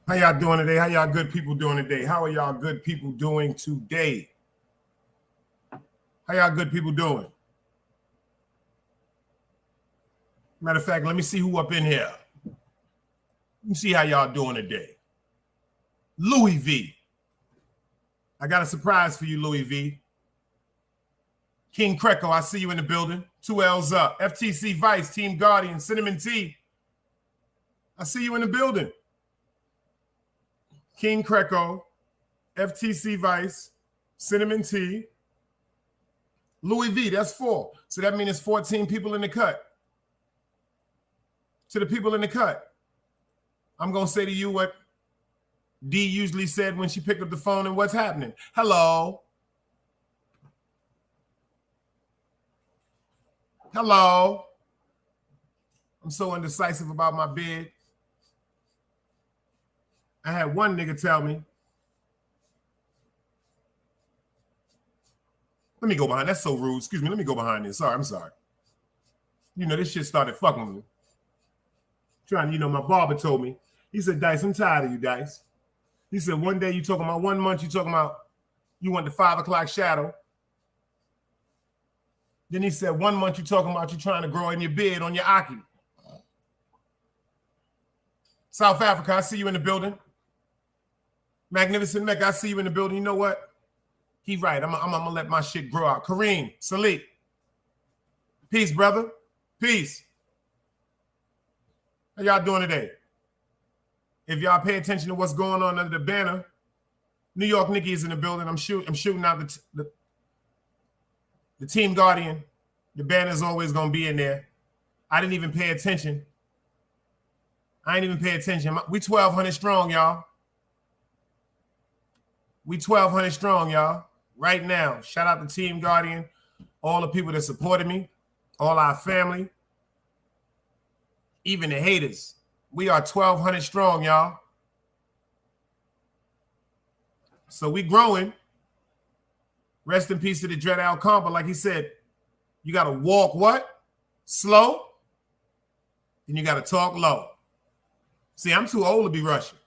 How y'all doing today? How y'all good people doing today? How are y'all good people doing today? How y'all good people doing? Matter of fact, let me see who up in here. Let me see how y'all doing today. Louis V. I got a surprise for you, Louis V. King Kreco, I see you in the building. 2 L's up. FTC Vice, Team Guardian, Cinnamon T. I see you in the building. King Kreco, FTC Vice, Cinnamon T. Louis V, that's 4. So that means it's 14 people in the cut. To the people in the cut, I'm going to say to you what D usually said when she picked up the phone and what's happening. Hello. Hello. I'm so indecisive about my bid. I had one nigga tell me, let me go behind. That's so rude. Excuse me. Let me go behind this. Sorry, I'm sorry. You know, this shit started fucking with me. My barber told me, he said, Dice, I'm tired of you, Dice. He said, one day you talking about 1 month, you talking about you want the 5 o'clock shadow. Then he said, 1 month you talking about you trying to grow in your beard on your Aki. South Africa, I see you in the building. Magnificent Mecca, I see you in the building. You know what? He right. I'm gonna let my shit grow out. Kareem, Salik. Peace, brother. Peace. How y'all doing today? If y'all pay attention to what's going on under the banner, New York Nikki is in the building. I'm shooting out the Team Guardian. The banner's always gonna be in there. I didn't even pay attention. We 1,200 strong, y'all. We 1,200 strong, y'all. Right now. Shout out to Team Guardian, all the people that supported me, all our family, even the haters. We are 1,200 strong, y'all. So we growing. Rest in peace to the Dread Al Khan, but like he said, you got to walk what? Slow. And you got to talk low. See, I'm too old to be rushing.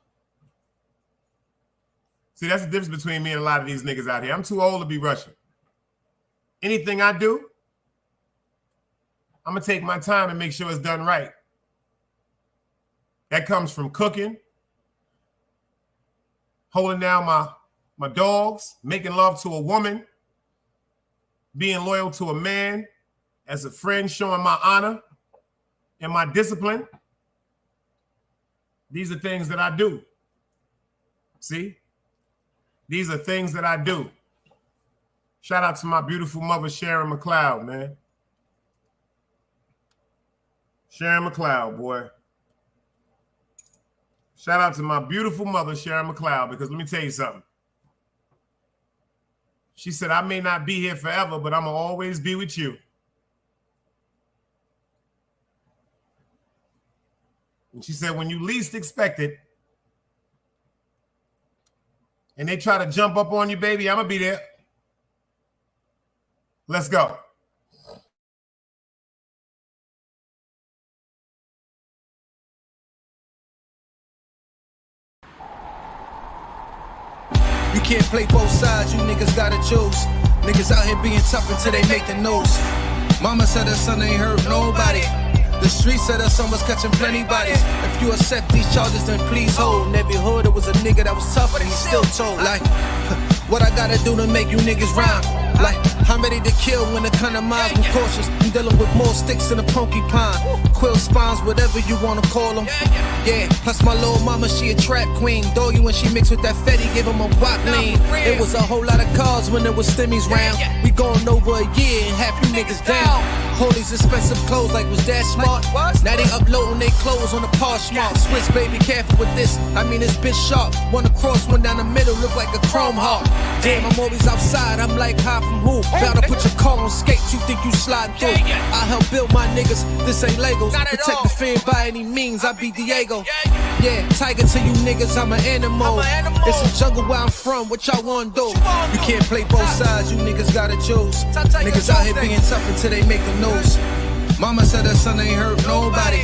See, that's the difference between me and a lot of these niggas out here. I'm too old to be rushing. Anything I do, I'm going to take my time and make sure it's done right. That comes from cooking, holding down my dogs, making love to a woman, being loyal to a man, as a friend, showing my honor and my discipline. These are things that I do. See? These are things that I do. Shout out to my beautiful mother, Sharon McLeod, man. Sharon McLeod, boy. Shout out to my beautiful mother, Sharon McLeod, because let me tell you something. She said, I may not be here forever, but I'm going to always be with you. And she said, when you least expect it, and they try to jump up on you, baby, I'm going to be there. Let's go. You can't play both sides, you niggas gotta choose. Niggas out here being tough until they make the news. Mama said her son ain't hurt nobody. The streets said her son was catching plenty bodies. If you accept these charges, then please hold. In every hood, there was a nigga that was tougher, and he still told. Like, what I gotta do to make you niggas rhyme? Like, I'm ready to kill when the kind of minds I'm cautious. I'm dealing with more sticks than a porcupine. Quill spines, whatever you wanna call them. Yeah, plus my little mama, she a trap queen. Doggy when she mixed with that Fetty, gave him a wop lean. It was a whole lot of cars when there was stimmies round. We going over a year and half you niggas down. All these expensive clothes like was that smart? Now they uploading they clothes on the Poshmark. Swiss baby, careful with this. I mean this bitch sharp. One across, one down the middle, look like a chrome heart. Damn, I'm always outside. I'm like high from who? Bout to put your car on skates. You think you slide through? I help build my niggas. This ain't Legos. Protect the fan by any means. I be Diego. Yeah, tiger to you niggas. I'm an animal. It's a jungle where I'm from. What y'all wanna do? You can't play both sides. You niggas gotta choose. Niggas out here being tough until they make the news. Mama said her son ain't hurt nobody.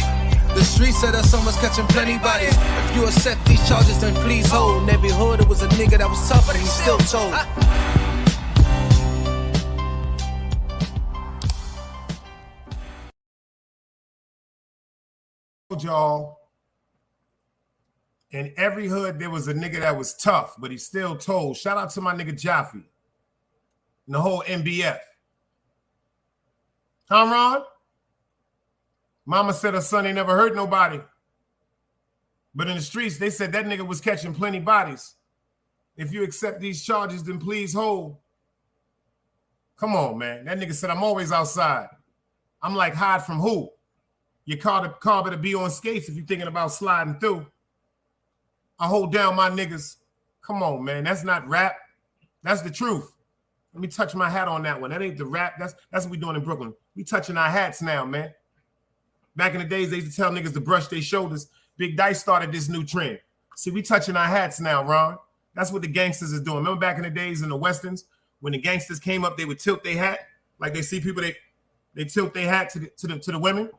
The streets said that someone's catching plenty bodies. If you accept these charges, then please hold. In every hood, it was a nigga that was tough, but he still told. Y'all, in every hood there was a nigga that was tough, but he still told. Shout out to my nigga Jaffe and the whole NBF. Huh, Ron? Mama said her son ain't never hurt nobody, but in the streets they said that nigga was catching plenty bodies. If you accept these charges, then please hold. Come on, man. That nigga said I'm always outside. I'm like, hide from who? Your car better be on skates if you're thinking about sliding through. I hold down my niggas. Come on, man. That's not rap. That's the truth. Let me touch my hat on that one. That ain't the rap. That's what we doing in Brooklyn. We touching our hats now, man. Back in the days, they used to tell niggas to brush their shoulders. Big Dice started this new trend. See, we touching our hats now, Ron. That's what the gangsters is doing. Remember back in the days in the Westerns, when the gangsters came up, they would tilt their hat. Like they see people, they tilt their hat to the women.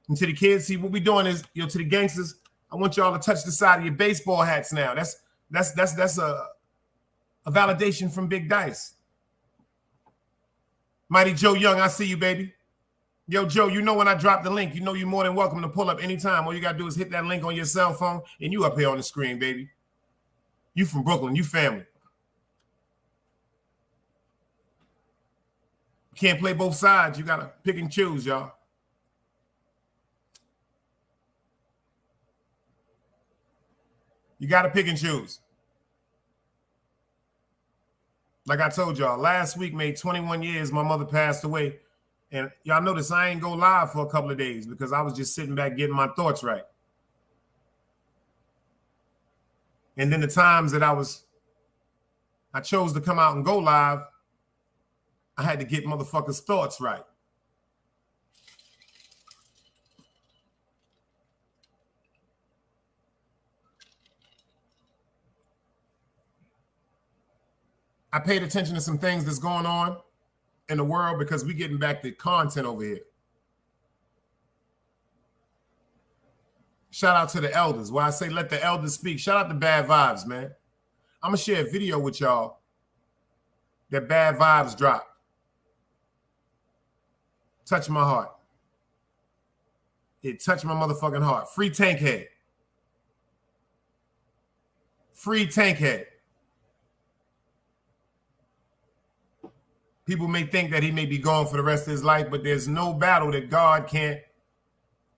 And to the kids, see what we doing is, to the gangsters, I want y'all to touch the side of your baseball hats now. That's a validation from Big Dice. Mighty Joe Young, I see you, baby. Yo, Joe, you know when I drop the link, you know you're more than welcome to pull up anytime. All you gotta do is hit that link on your cell phone, and you up here on the screen, baby. You from Brooklyn, you family. Can't play both sides. You gotta pick and choose, y'all. You got to pick and choose. Like I told y'all, last week made 21 years my mother passed away. And y'all notice I ain't go live for a couple of days because I was just sitting back getting my thoughts right. And then the times that I chose to come out and go live, I had to get motherfuckers' thoughts right. I paid attention to some things that's going on in the world because we getting back to content over here. Shout out to the elders. Why I say let the elders speak. Shout out to Bad Vibes, man. I'm going to share a video with y'all that Bad Vibes dropped. Touch my heart. It touched my motherfucking heart. Free Tankhead. Free Tankhead. People may think that he may be gone for the rest of his life, but there's no battle that God can't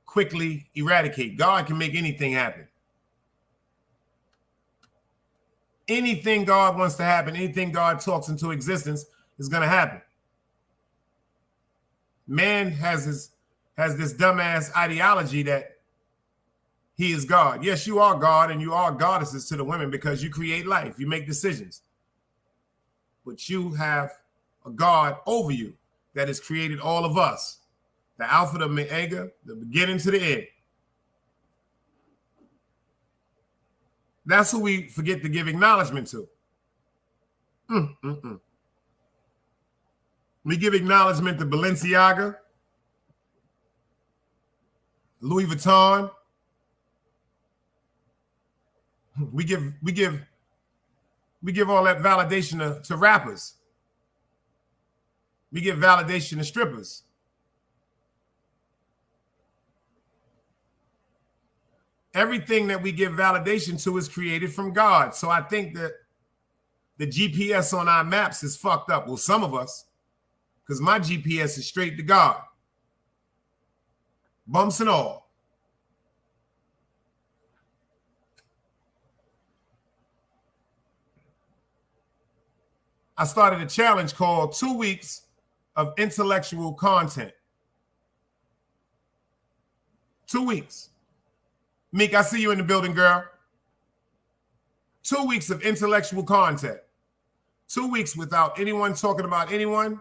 quickly eradicate. God can make anything happen. Anything God wants to happen, anything God talks into existence is going to happen. Man has this dumbass ideology that he is God. Yes, you are God and you are goddesses to the women because you create life. You make decisions. But you have a God over you that has created all of us. The Alpha, the Omega, the beginning to the end. That's who we forget to give acknowledgement to. We give acknowledgement to Balenciaga, Louis Vuitton. We give all that validation to rappers. We give validation to strippers. Everything that we give validation to is created from God. So I think that the GPS on our maps is fucked up. Well, some of us, because my GPS is straight to God. Bumps and all. I started a challenge called 2 weeks of intellectual content. 2 weeks. Meek, I see you in the building, girl. 2 weeks of intellectual content. 2 weeks without anyone talking about anyone,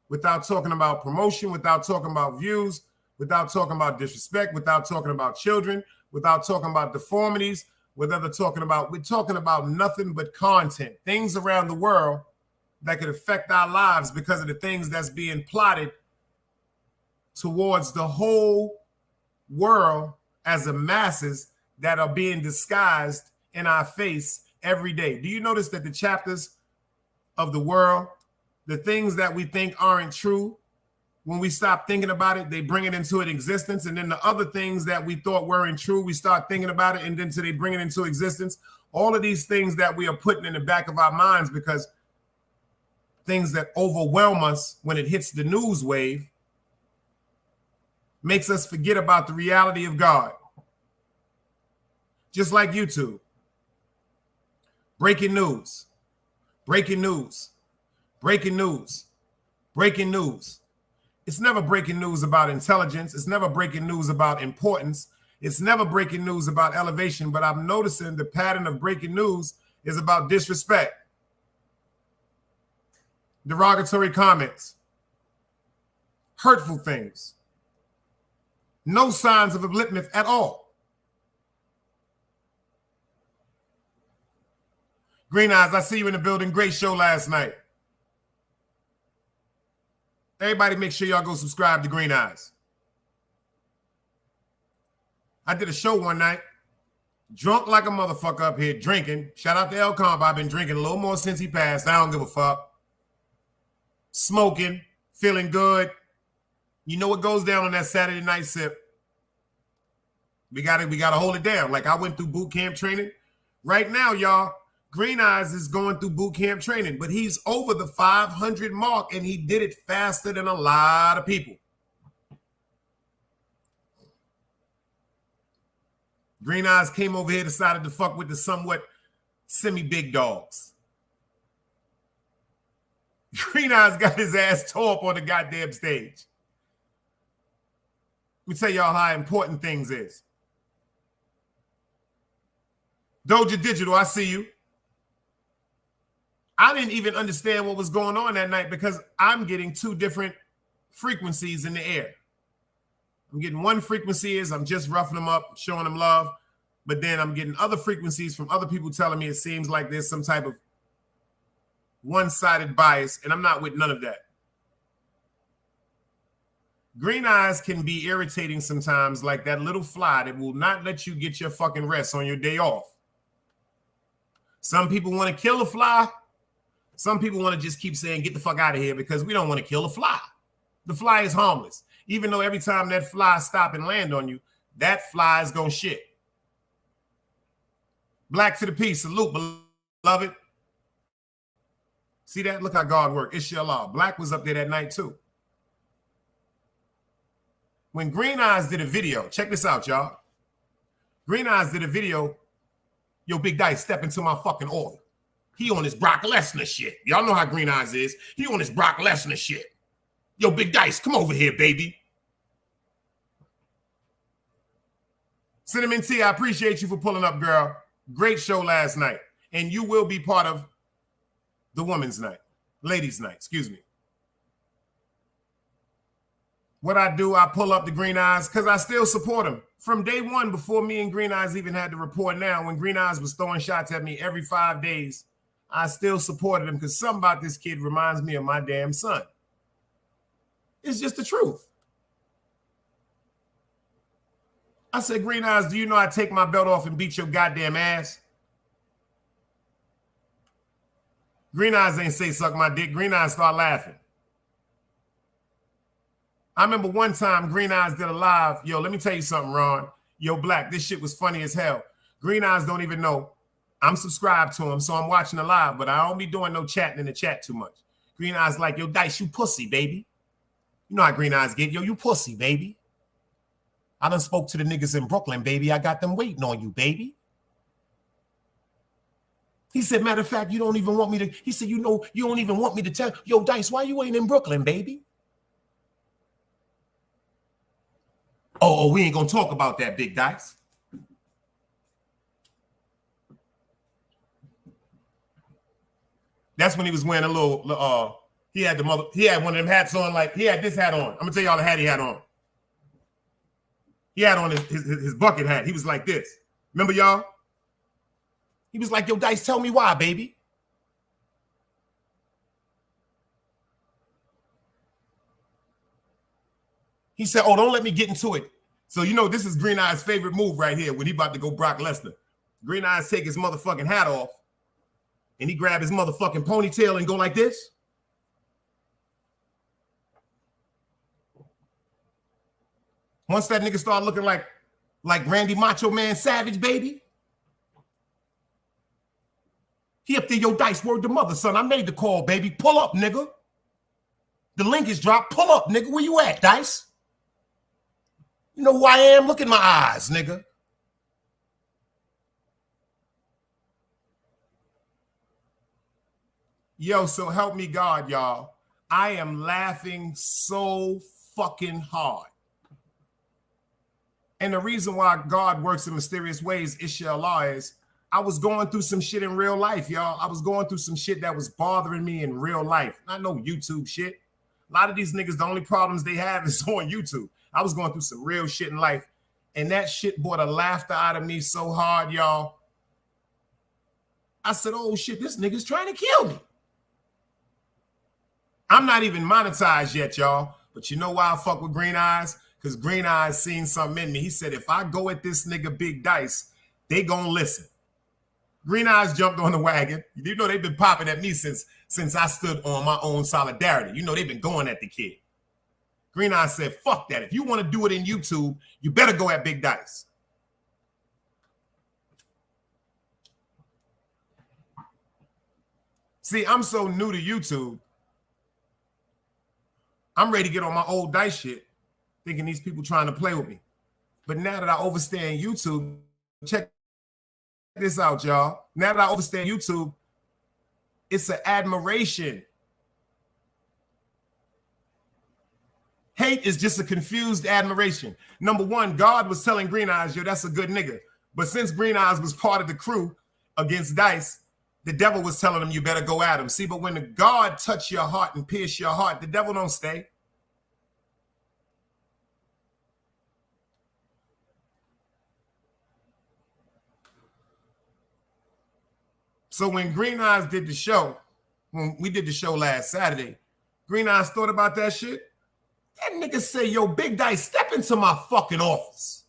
without talking about promotion, without talking about views, without talking about disrespect, without talking about children, without talking about deformities, we're talking about nothing but content, things around the world that could affect our lives because of the things that's being plotted towards the whole world as the masses that are being disguised in our face every day. Do you notice that the chapters of the world, the things that we think aren't true, when we stop thinking about it, they bring it into existence. And then the other things that we thought weren't true, we start thinking about it, and then so they bring it into existence. All of these things that we are putting in the back of our minds because things that overwhelm us when it hits the news wave makes us forget about the reality of God. Just like YouTube. Breaking news. Breaking news. Breaking news. Breaking news. It's never breaking news about intelligence. It's never breaking news about importance. It's never breaking news about elevation. But I'm noticing the pattern of breaking news is about disrespect, derogatory comments, hurtful things, no signs of upliftment at all. Green Eyes, I see you in the building. Great show last night. Everybody make sure y'all go subscribe to Green Eyes. I did a show one night, drunk like a motherfucker up here, drinking. Shout out to El Comp. I've been drinking a little more since he passed. I don't give a fuck. Smoking, feeling good. You know what goes down on that Saturday night sip. We gotta hold it down. Like I went through boot camp training. Right now, y'all, Green Eyes is going through boot camp training, but he's over the 500 mark, and he did it faster than a lot of people. Green Eyes came over here, decided to fuck with the somewhat semi-big dogs. Green Eyes got his ass tore up on the goddamn stage. Let me tell y'all how important things is. Doja Digital, I see you. I didn't even understand what was going on that night because I'm getting two different frequencies in the air. I'm getting one frequency is I'm just roughing them up, showing them love. But then I'm getting other frequencies from other people telling me it seems like there's some type of one-sided bias, and I'm not with none of that. Green Eyes can be irritating sometimes, like that little fly that will not let you get your fucking rest on your day off. Some people want to kill a fly. Some people want to just keep saying, get the fuck out of here because we don't want to kill a fly. The fly is harmless. Even though every time that fly stop and land on you, that fly is going to shit. Black to the peace. Salute, beloved. See that? Look how God worked. Inshallah. Black was up there that night too. When Green Eyes did a video, check this out, y'all. Green Eyes did a video, yo, Big Dice, step into my fucking oil. He on his Brock Lesnar shit. Y'all know how Green Eyes is. He on his Brock Lesnar shit. Yo, Big Dice, come over here, baby. Cinnamon T, I appreciate you for pulling up, girl. Great show last night. And you will be part of the women's night. Ladies' night, excuse me. What I do, I pull up the Green Eyes because I still support him. From day one, before me and Green Eyes even had to report now, when Green Eyes was throwing shots at me every 5 days, I still supported him because something about this kid reminds me of my damn son. It's just the truth. I said, Green Eyes, do you know I take my belt off and beat your goddamn ass? Green Eyes ain't say suck my dick. Green Eyes start laughing. I remember one time Green Eyes did a live. Yo, let me tell you something, Ron. Yo, Black, this shit was funny as hell. Green Eyes don't even know. I'm subscribed to him, so I'm watching the live, but I don't be doing no chatting in the chat too much. Green Eyes like, yo, Dice, you pussy, baby. You know how Green Eyes get. Yo, you pussy, baby. I done spoke to the niggas in Brooklyn, baby. I got them waiting on you, baby. He said, matter of fact, you don't even want me to. He said, you know, you don't even want me to tell. Yo, Dice, why you ain't in Brooklyn, baby? Oh, we ain't gonna talk about that, Big Dice. That's when he was wearing a little. He had one of them hats on, like he had this hat on. I'm gonna tell y'all the hat he had on. He had on his bucket hat. He was like this. Remember, y'all? He was like, yo, Dice, tell me why, baby. He said, oh, don't let me get into it. So you know this is Green Eyes' favorite move right here when he about to go Brock Lesnar. Green Eyes take his motherfucking hat off and he grab his motherfucking ponytail and go like this. Once that nigga start looking like Randy Macho Man Savage, baby. He up there, yo, Dice, word to mother, son. I made the call, baby. Pull up, nigga. The link is dropped. Pull up, nigga. Where you at, Dice? You know who I am? Look at my eyes, nigga. Yo, so help me God, y'all. I am laughing so fucking hard. And the reason why God works in mysterious ways, inshallah, is I was going through some shit in real life, y'all. I was going through some shit that was bothering me in real life. Not no YouTube shit. A lot of these niggas, the only problems they have is on YouTube. I was going through some real shit in life. And that shit brought a laughter out of me so hard, y'all. I said, oh shit, this nigga's trying to kill me. I'm not even monetized yet, y'all. But you know why I fuck with Green Eyes? Because Green Eyes seen something in me. He said, if I go at this nigga Big Dice, they gonna listen. Green Eyes jumped on the wagon. You know they've been popping at me since I stood on my own solidarity. You know they've been going at the kid. Green Eyes said, fuck that. If you want to do it in YouTube, you better go at Big Dice. See, I'm so new to YouTube. I'm ready to get on my old Dice shit, thinking these people trying to play with me. But now that I overstand YouTube, check this out, y'all. Now that I understand YouTube, it's an admiration. Hate is just a confused admiration. Number one, God was telling Green Eyes, yo, that's a good nigga. But since Green Eyes was part of the crew against Dice, the devil was telling him, you better go at him. See, but when the God touch your heart and pierce your heart, the devil don't stay. So when Green Eyes did the show, when we did the show last Saturday, Green Eyes thought about that shit. That nigga say, yo, Big Dice, step into my fucking office.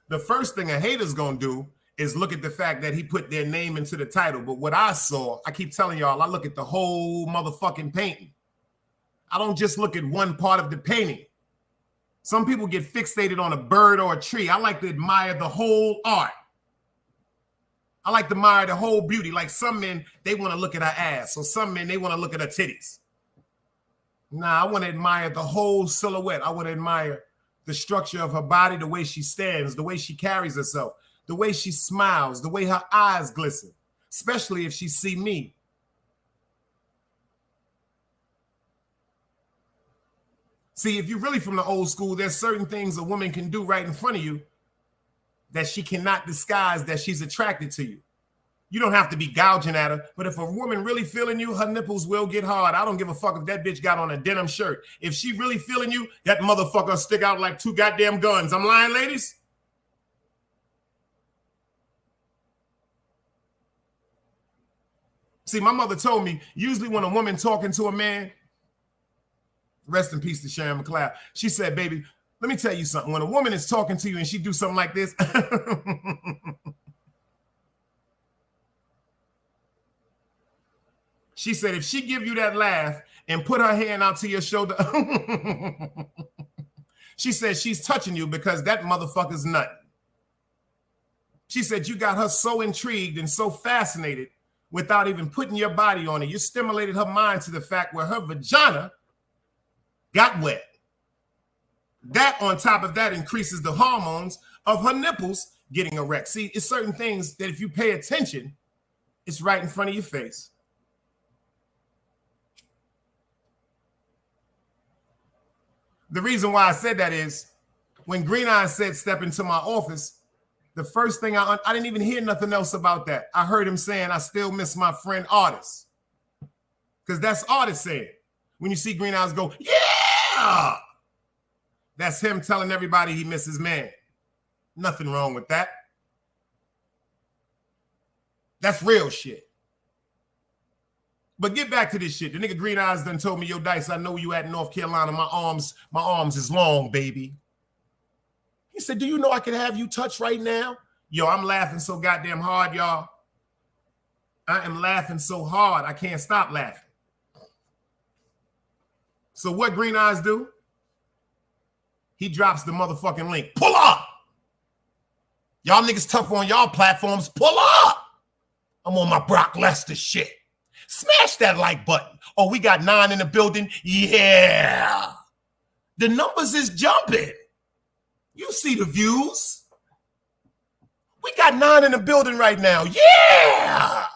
The first thing a hater's gonna do is look at the fact that he put their name into the title. But what I saw, I keep telling y'all, I look at the whole motherfucking painting. I don't just look at one part of the painting. Some people get fixated on a bird or a tree. I like to admire the whole art. I like to admire the whole beauty. Like some men, they want to look at her ass. Or some men, they want to look at her titties. Nah, I want to admire the whole silhouette. I want to admire the structure of her body, the way she stands, the way she carries herself, the way she smiles, the way her eyes glisten, especially if she see me. See, if you're really from the old school, there's certain things a woman can do right in front of you that she cannot disguise that she's attracted to you. You don't have to be gouging at her, but if a woman really feeling you, her nipples will get hard. I don't give a fuck if that bitch got on a denim shirt. If she really feeling you, that motherfucker stick out like two goddamn guns. I'm lying, ladies? See, my mother told me, usually when a woman talking to a man, rest in peace to Sharon McLeod, she said, baby, let me tell you something. When a woman is talking to you and she do something like this, she said, if she give you that laugh and put her hand out to your shoulder, she said she's touching you because that motherfucker's nut. She said you got her so intrigued and so fascinated without even putting your body on it. You stimulated her mind to the fact where her vagina got wet. That on top of that increases the hormones of her nipples getting erect. See, it's certain things that if you pay attention, it's right in front of your face. The reason why I said that is when Green Eyes said step into my office, the first thing I didn't even hear nothing else about that. I heard him saying, I still miss my friend Artist. Because that's Artist saying. When you see Green Eyes go, yeah! That's him telling everybody he misses man. Nothing wrong with that. That's real shit. But get back to this shit. The nigga Green Eyes done told me, yo, Dice, I know you at North Carolina. My arms is long, baby. He said, do you know I can have you touch right now? Yo, I'm laughing so goddamn hard, y'all. I am laughing so hard, I can't stop laughing. So what Green Eyes do? He drops the motherfucking link. Pull up! Y'all niggas tough on y'all platforms. Pull up! I'm on my Brock Lesnar shit. Smash that like button. Oh, we got 9 in the building? Yeah! The numbers is jumping. You see the views. We got 9 in the building right now. Yeah!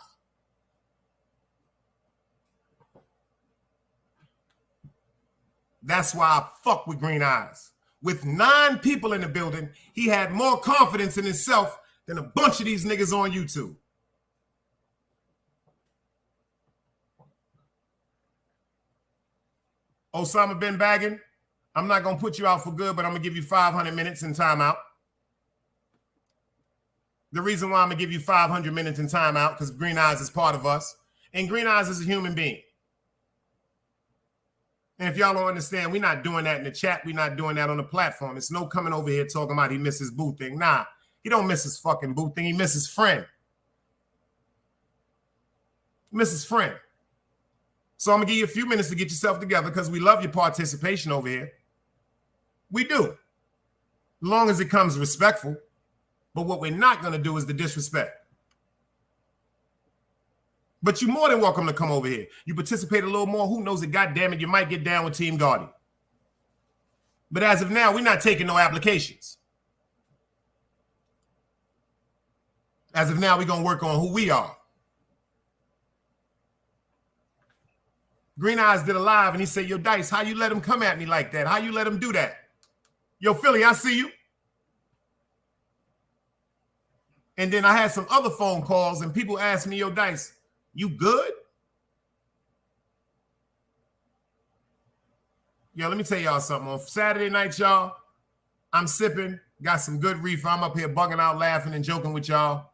That's why I fuck with Green Eyes. With 9 people in the building, he had more confidence in himself than a bunch of these niggas on YouTube. Osama bin Laden, I'm not going to put you out for good, but I'm going to give you 500 minutes in timeout. The reason why I'm going to give you 500 minutes in timeout because Green Eyes is part of us, and Green Eyes is a human being. And if y'all don't understand, we're not doing that in the chat. We're not doing that on the platform. It's no coming over here talking about he misses boo thing. Nah, he don't miss his fucking boo thing. He misses friend. He misses friend. So I'm going to give you a few minutes to get yourself together because we love your participation over here. We do. As long as it comes respectful. But what we're not going to do is the disrespect. But you're more than welcome to come over here. You participate a little more. Who knows it? God damn it, you might get down with Team Guardian. But as of now, we're not taking no applications. As of now, we're going to work on who we are. Green Eyes did a live and he said, yo, Dice, how you let him come at me like that? How you let him do that? Yo, Philly, I see you. And then I had some other phone calls and people asked me, yo, Dice, you good? Yo, let me tell y'all something. On Saturday night, y'all, I'm sipping, got some good reefer. I'm up here bugging out, laughing and joking with y'all.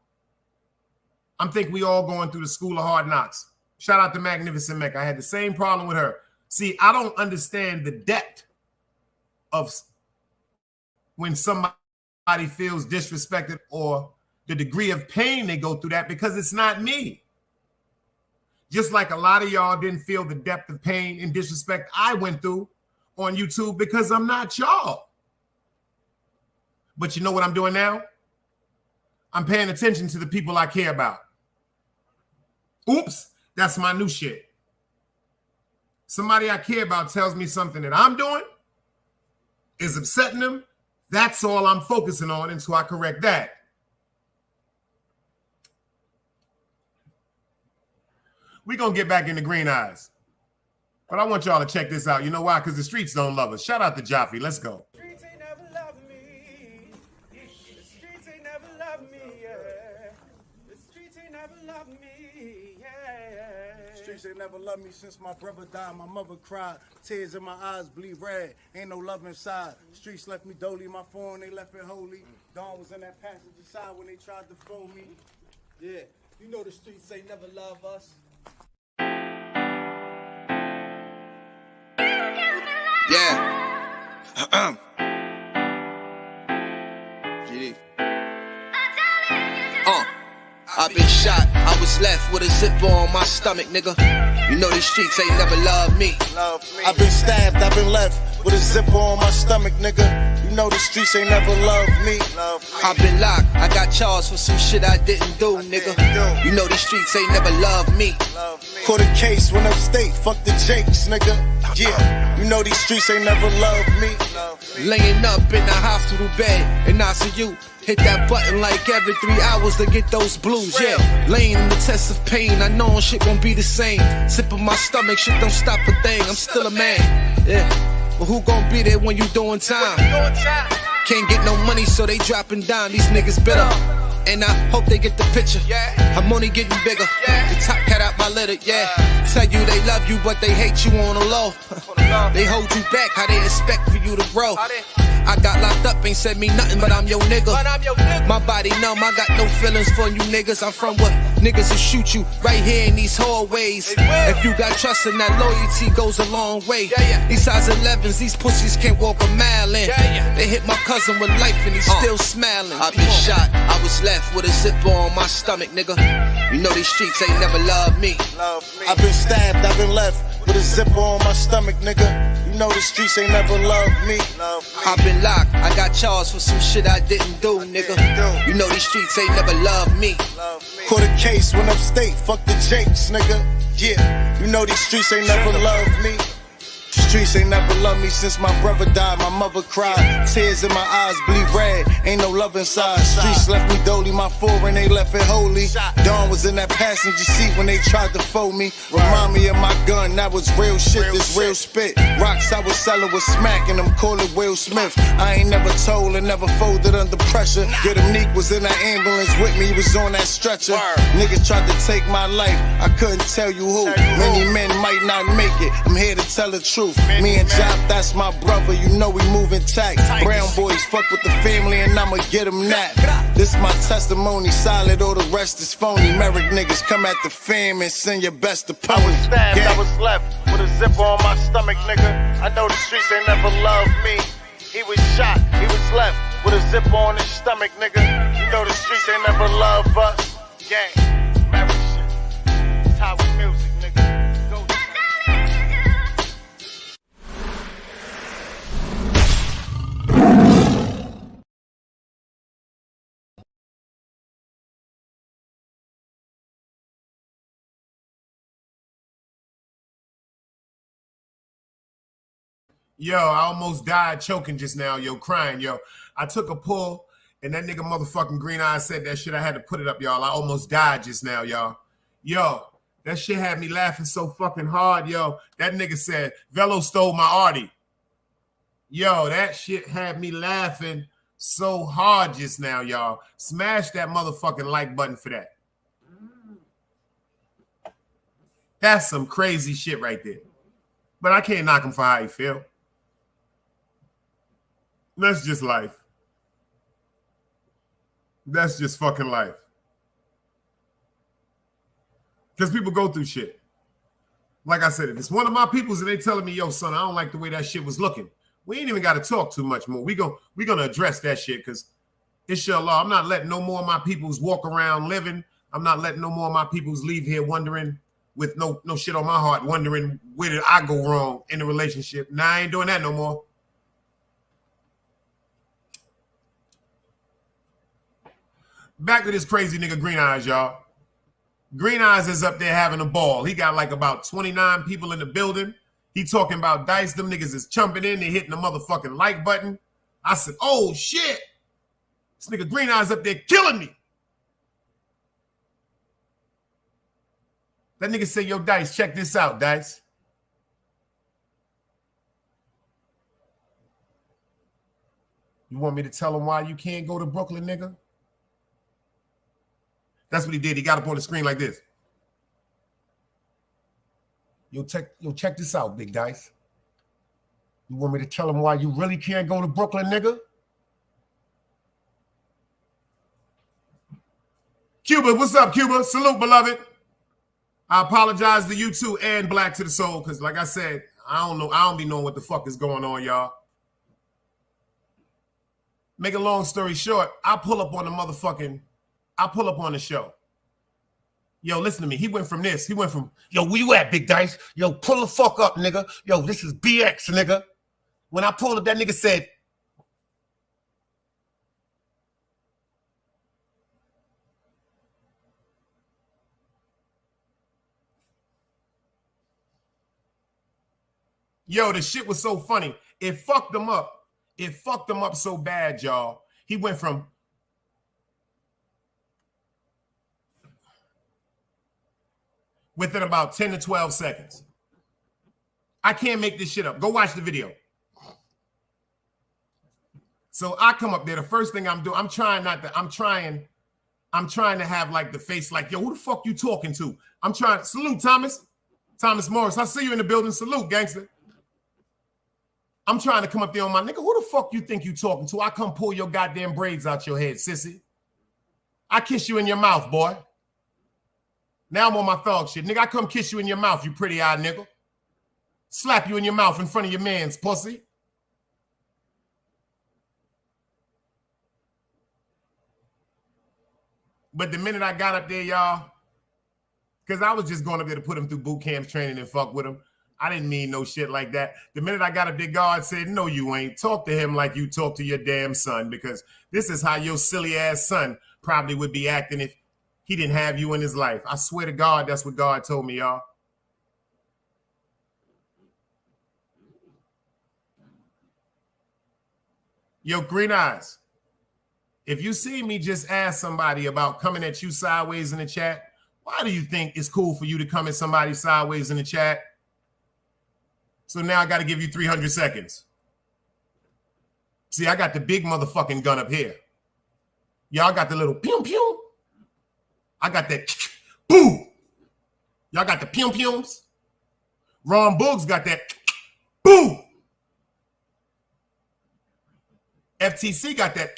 I'm thinking we all going through the school of hard knocks. Shout out to Magnificent Mecca. I had the same problem with her. See, I don't understand the depth of when somebody feels disrespected or the degree of pain they go through that because it's not me. Just like a lot of y'all didn't feel the depth of pain and disrespect I went through on YouTube because I'm not y'all. But you know what I'm doing now? I'm paying attention to the people I care about. Oops, that's my new shit. Somebody I care about tells me something that I'm doing is upsetting them. That's all I'm focusing on until I correct that. We're going to get back into Green Eyes. But I want y'all to check this out. You know why? Because the streets don't love us. Shout out to Jaffe. Let's go. The streets ain't never loved me. The streets ain't never loved me, yeah. The streets ain't never loved me, yeah. Streets ain't never loved me since my brother died. My mother cried. Tears in my eyes bleed red. Ain't no love inside. Streets left me dolly. My phone, they left it holy. Dawn was in that passenger side when they tried to phone me. Yeah, you know the streets ain't never love us. Yeah. GD. I've been shot, I was left with a zipper on my stomach, nigga. You know these streets ain't never loved me. I've been stabbed, I've been left with a zipper on my stomach, nigga. You know the streets ain't never loved me. I've been locked, I got charged for some shit I didn't do, nigga. You know these streets ain't never loved me. Caught a case, went upstate, fuck the Jakes, nigga. Yeah, you know these streets ain't never loved me. Laying up in the hospital bed in ICU. Hit that button like every 3 hours to get those blues, yeah. Laying in the test of pain, I know shit won't be the same. Sipping my stomach, shit don't stop a thing, I'm still a man, yeah. But who gon' be there when you doing time? Can't get no money, so they dropping down, these niggas bitter. And I hope they get the picture, I'm only getting bigger. The top cat out my litter, yeah. Tell you they love you, but they hate you on the low. They hold you back, how they expect for you to grow. I got locked up, ain't said me nothing, but I'm your nigga. My body numb, I got no feelings for you niggas. I'm from what niggas will shoot you right here in these hallways. If you got trust in that loyalty goes a long way. These size 11s, these pussies can't walk a mile in. They hit my cousin with life and he's still smiling. I've been shot, I was left with a zipper on my stomach, nigga. You know these streets ain't never loved me. I've been stabbed, I've been left with a zipper on my stomach, nigga. You know the streets ain't never loved me. I've been locked, I got charged for some shit I didn't do, nigga. You know these streets ain't never loved me. Caught a case, went upstate, fuck the Jakes, nigga. Yeah, you know these streets ain't never loved me. Streets ain't never loved me since my brother died. My mother cried, tears in my eyes bleed red. Ain't no love inside. Streets left me dolly, my foreign they left it holy. Dawn was in that passenger seat when they tried to fold me. Remind me of my gun, that was real shit, this real spit. Rocks I was selling was smacking them, call it Will Smith. I ain't never told and never folded under pressure. Yeah, the Neek was in that ambulance with me, he was on that stretcher. Niggas tried to take my life, I couldn't tell you who. Many men might not make it, I'm here to tell the truth. Me and Jop, that's my brother, you know we moving tight. Brown boys fuck with the family and I'ma get them that. This my testimony, solid, all the rest is phony. Merrick niggas come at the fam and send your best opponent. I was stabbed, I was left with a zipper on my stomach, nigga. I know the streets ain't never loved me. He was shot, he was left with a zipper on his stomach, nigga. You know the streets ain't never loved us. Gang, Merrick shit, it's how we music, nigga. Go. Yo, I almost died choking just now, yo, crying, yo. I took a pull, and that nigga motherfucking Green Eyes said that shit. I had to put it up, y'all. I almost died just now, y'all. Yo, that shit had me laughing so fucking hard, yo. That nigga said, Velo stole my Artie. Yo, that shit had me laughing so hard just now, y'all. Smash that motherfucking like button for that. That's some crazy shit right there. But I can't knock him for how he feel. That's just life. That's just fucking life. Because people go through shit. Like I said, if it's one of my peoples and they telling me, yo, son, I don't like the way that shit was looking, we ain't even got to talk too much more. We're gonna address that shit because, inshallah, I'm not letting no more of my peoples walk around living. I'm not letting no more of my peoples leave here wondering with no shit on my heart, wondering where did I go wrong in the relationship. Nah, I ain't doing that no more. Back to this crazy nigga Green Eyes, y'all. Green Eyes is up there having a ball. He got like about 29 people in the building. He talking about Dice. Them niggas is jumping in. They hitting the motherfucking like button. I said, oh, shit. This nigga Green Eyes up there killing me. That nigga say, yo, Dice, check this out, Dice. You want me to tell him why you can't go to Brooklyn, nigga? That's what he did. He got up on the screen like this. Yo, check this out, Big Dice. You want me to tell him why you really can't go to Brooklyn, nigga? Cuba, what's up, Cuba? Salute, beloved. I apologize to you too and Black to the Soul because, like I said, I don't be knowing what the fuck is going on, y'all. Make a long story short, I pull up on the show. Yo, listen to me. He went from this. He went from, yo, where you at, Big Dice? Yo, pull the fuck up, nigga. Yo, this is BX, nigga. When I pulled up, that nigga said, yo, the shit was so funny. It fucked him up. It fucked him up so bad, y'all. He went from within about 10 to 12 seconds. I can't make this shit up. Go watch the video. So I come up there. The first thing I'm doing, I'm trying to have like the face like, yo, who the fuck you talking to? I'm trying. Salute, Thomas. Thomas Morris. I see you in the building. Salute, gangster. I'm trying to come up there on my nigga. Who the fuck you think you talking to? I come pull your goddamn braids out your head, sissy. I kiss you in your mouth, boy. Now I'm on my thug shit. Nigga, I come kiss you in your mouth, you pretty eye nigga. Slap you in your mouth in front of your man's pussy. But the minute I got up there, y'all, because I was just going up there to put him through boot camp training and fuck with him. I didn't mean no shit like that. The minute I got up there, God said, no, you ain't. Talk to him like you talk to your damn son, because this is how your silly ass son probably would be acting if he didn't have you in his life. I swear to God, that's what God told me, y'all. Yo, Green Eyes, if you see me just ask somebody about coming at you sideways in the chat, why do you think it's cool for you to come at somebody sideways in the chat? So now I got to give you 300 seconds. See, I got the big motherfucking gun up here. Y'all got the little pew pew. I got that boom. Y'all got the pew pews. Ron Boogs got that boom. FTC got that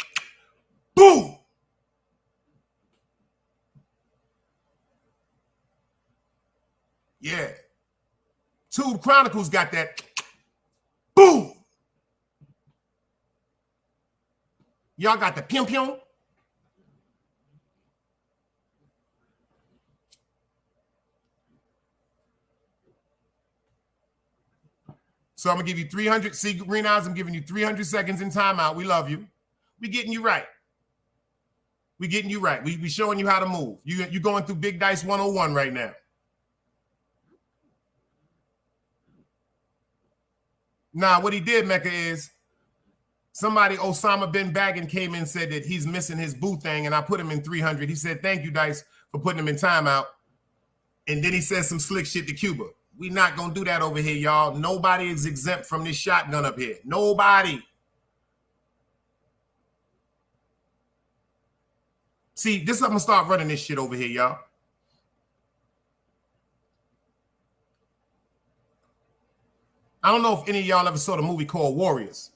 boom. Yeah. Tube Chronicles got that boom. Y'all got the pim pim. So I'm gonna give you 300. See, Green Eyes, I'm giving you 300 seconds in timeout. We love you. We getting you right. We getting you right. We showing you how to move. You going through Big Dice 101 right now. Nah, what he did, Mecca, is somebody, Osama bin Laden, came in and said that he's missing his boo thing, and I put him in 300. He said, thank you, Dice, for putting him in timeout. And then he said some slick shit to Cuba. We not going to do that over here, y'all. Nobody is exempt from this shotgun up here. Nobody. See, this I'm going to start running this shit over here, y'all. I don't know if any of y'all ever saw the movie called Warriors.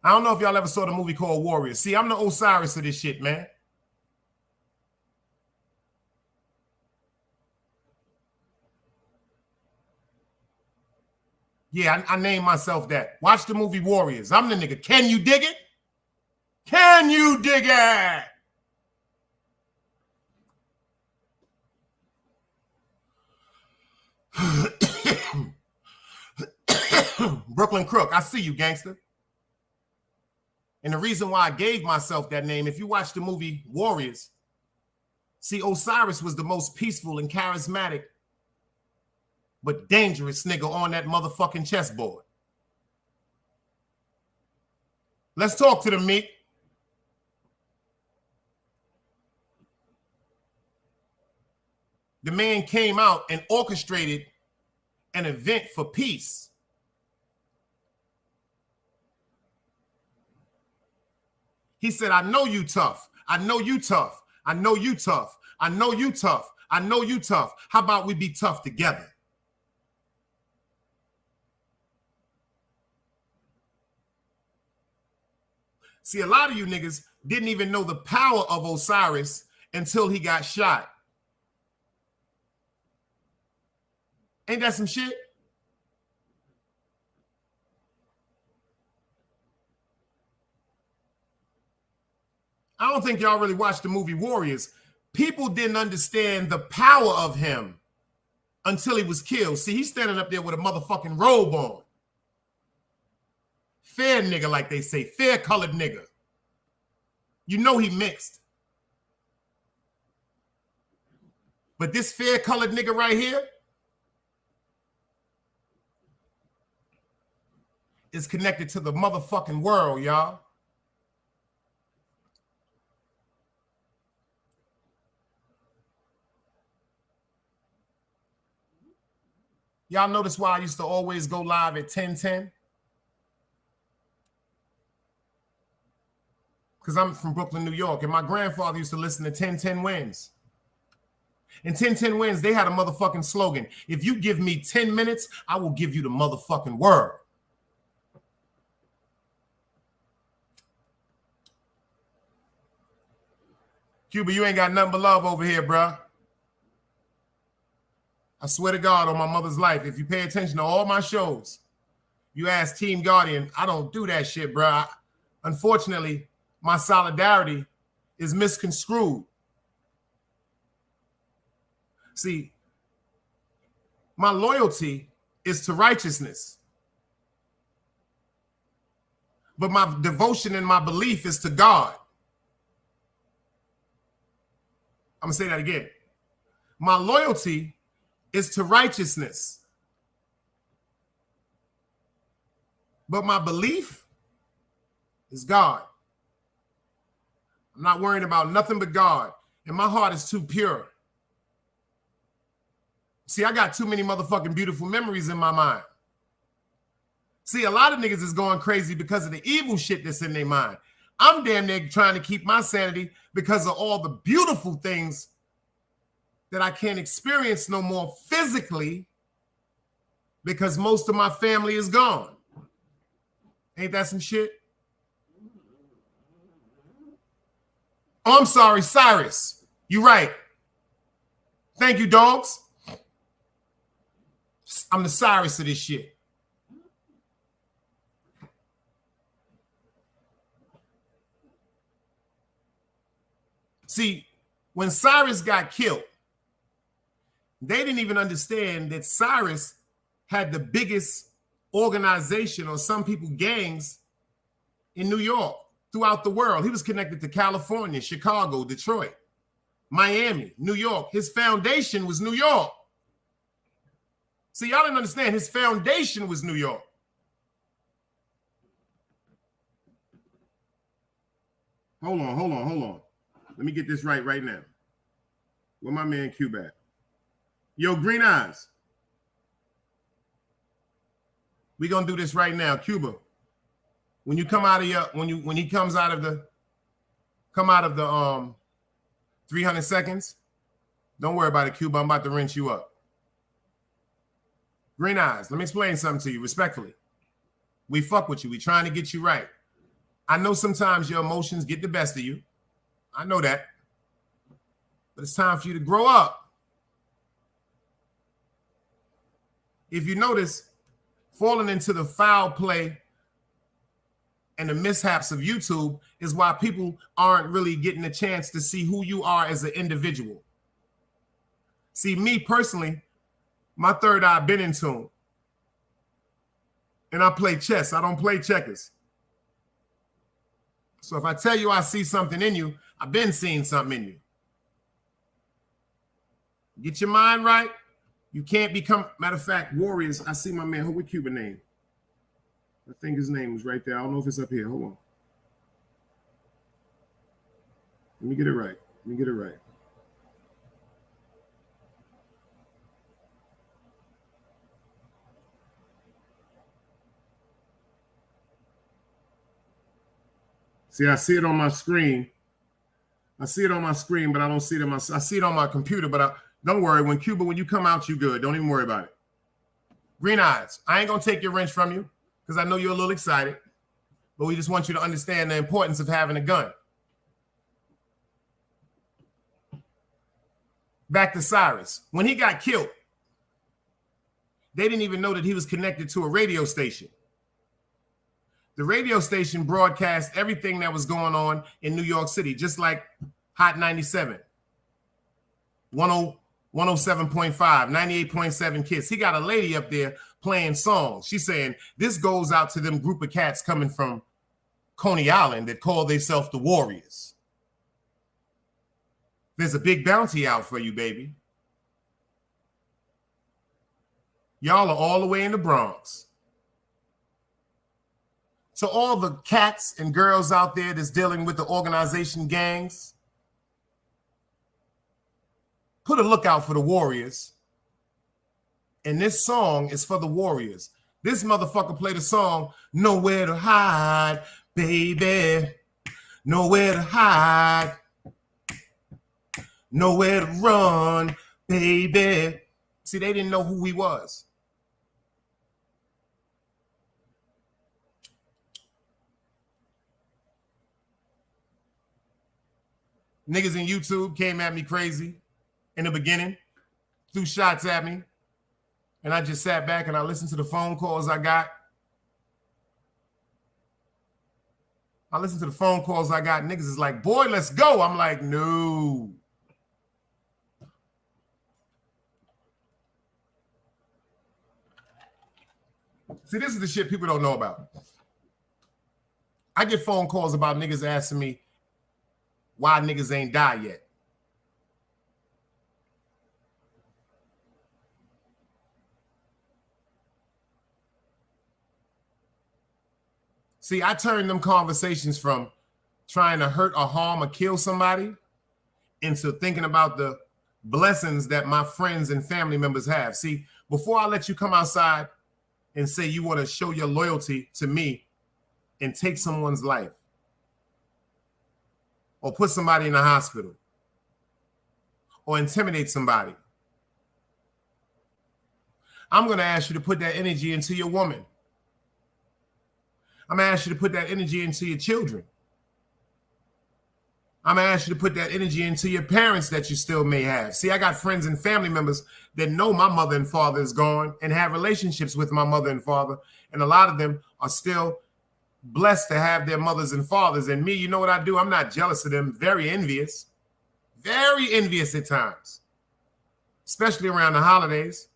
I don't know if y'all ever saw the movie called Warriors. See, I'm the Osiris of this shit, man. Yeah, I named myself that. Watch the movie Warriors. I'm the nigga. Can you dig it? Can you dig it? Brooklyn Crook, I see you, gangster. And the reason why I gave myself that name, if you watch the movie Warriors, see, Osiris was the most peaceful and charismatic but dangerous nigga on that motherfucking chessboard. Let's talk to the meat. The man came out and orchestrated an event for peace. He said, I know you tough. I know you tough. I know you tough. I know you tough. I know you tough. How about we be tough together? See, a lot of you niggas didn't even know the power of Osiris until he got shot. Ain't that some shit? I don't think y'all really watched the movie Warriors. People didn't understand the power of him until he was killed. See, he's standing up there with a motherfucking robe on. Fair nigga, like they say. Fair colored nigga. You know he mixed. But this fair colored nigga right here is connected to the motherfucking world, y'all. Y'all notice why I used to always go live at 10:10? Because I'm from Brooklyn, New York, and my grandfather used to listen to 10:10 Wins. And 1010 Wins, they had a motherfucking slogan. If you give me 10 minutes, I will give you the motherfucking word. Cuba, you ain't got nothing but love over here, bruh. I swear to God on my mother's life, if you pay attention to all my shows, you ask Team Guardian, I don't do that shit, bruh. Unfortunately, my solidarity is misconstrued. See, my loyalty is to righteousness, but my devotion and my belief is to God. I'm gonna say that again. My loyalty is to righteousness, but my belief is God. I'm not worrying about nothing but God, and my heart is too pure. See, I got too many motherfucking beautiful memories in my mind. See, a lot of niggas is going crazy because of the evil shit that's in their mind. I'm damn near trying to keep my sanity because of all the beautiful things that I can't experience no more physically because most of my family is gone. Ain't that some shit? Oh, I'm sorry, Cyrus. You right. Thank you, dogs. I'm the Cyrus of this shit. See, when Cyrus got killed, they didn't even understand that Cyrus had the biggest organization, or some people gangs, in New York, throughout the world. He was connected to California, Chicago, Detroit, Miami, New York. His foundation was New York. See, y'all didn't understand. His foundation was New York. Hold on. Let me get this right now. Where my man Q at? Yo, Green Eyes. We gonna do this right now, Cuba. When you come out of your, when he comes out of the 300 seconds, don't worry about it, Cuba. I'm about to rinse you up. Green Eyes, let me explain something to you respectfully. We fuck with you. We trying to get you right. I know sometimes your emotions get the best of you. I know that. But it's time for you to grow up. If you notice, falling into the foul play and the mishaps of YouTube is why people aren't really getting a chance to see who you are as an individual. See, me personally, my third eye been in tune. And I play chess. I don't play checkers. So if I tell you I see something in you, I've been seeing something in you. Get your mind right. You can't become, matter of fact, Warriors. I see my man, who with Cuban name? I think his name was right there. I don't know if it's up here. Hold on. Let me get it right. See, I see it on my screen. But I don't see it I see it on my computer, but don't worry. When you come out, you good. Don't even worry about it. Green Eyes, I ain't gonna take your wrench from you because I know you're a little excited, but we just want you to understand the importance of having a gun. Back to Cyrus. When he got killed, they didn't even know that he was connected to a radio station. The radio station broadcast everything that was going on in New York City, just like Hot 97, 107.5, 98.7 Kiss. He got a lady up there playing songs. She's saying, this goes out to them group of cats coming from Coney Island that call themselves the Warriors. There's a big bounty out for you, baby. Y'all are all the way in the Bronx. To all the cats and girls out there that's dealing with the organization gangs, put a lookout for the Warriors. And this song is for the Warriors. This motherfucker played a song, Nowhere to Hide, baby. Nowhere to hide. nowhere to run, baby. See, they didn't know who he was. Niggas in YouTube came at me crazy in the beginning, threw shots at me, and I just sat back and I listened to the phone calls I got. Niggas is like, boy, let's go. I'm like, no. See, this is the shit people don't know about. I get phone calls about niggas asking me why niggas ain't died yet. See, I turned them conversations from trying to hurt or harm or kill somebody into thinking about the blessings that my friends and family members have. See, before I let you come outside and say you want to show your loyalty to me and take someone's life or put somebody in a hospital or intimidate somebody, I'm going to ask you to put that energy into your woman. I'm going to ask you to put that energy into your children. I'm going to ask you to put that energy into your parents that you still may have. See, I got friends and family members that know my mother and father is gone and have relationships with my mother and father. And a lot of them are still blessed to have their mothers and fathers. And me, you know what I do? I'm not jealous of them. Very envious at times, especially around the holidays.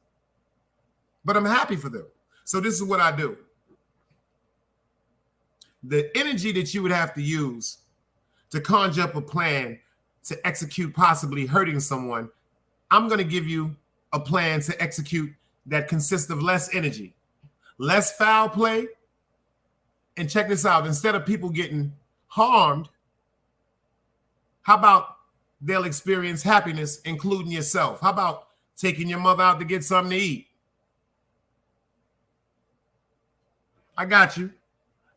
But I'm happy for them. So this is what I do. The energy that you would have to use to conjure up a plan to execute possibly hurting someone, I'm going to give you a plan to execute that consists of less energy, less foul play. And check this out. Instead of people getting harmed, how about they'll experience happiness, including yourself? How about taking your mother out to get something to eat? I got you.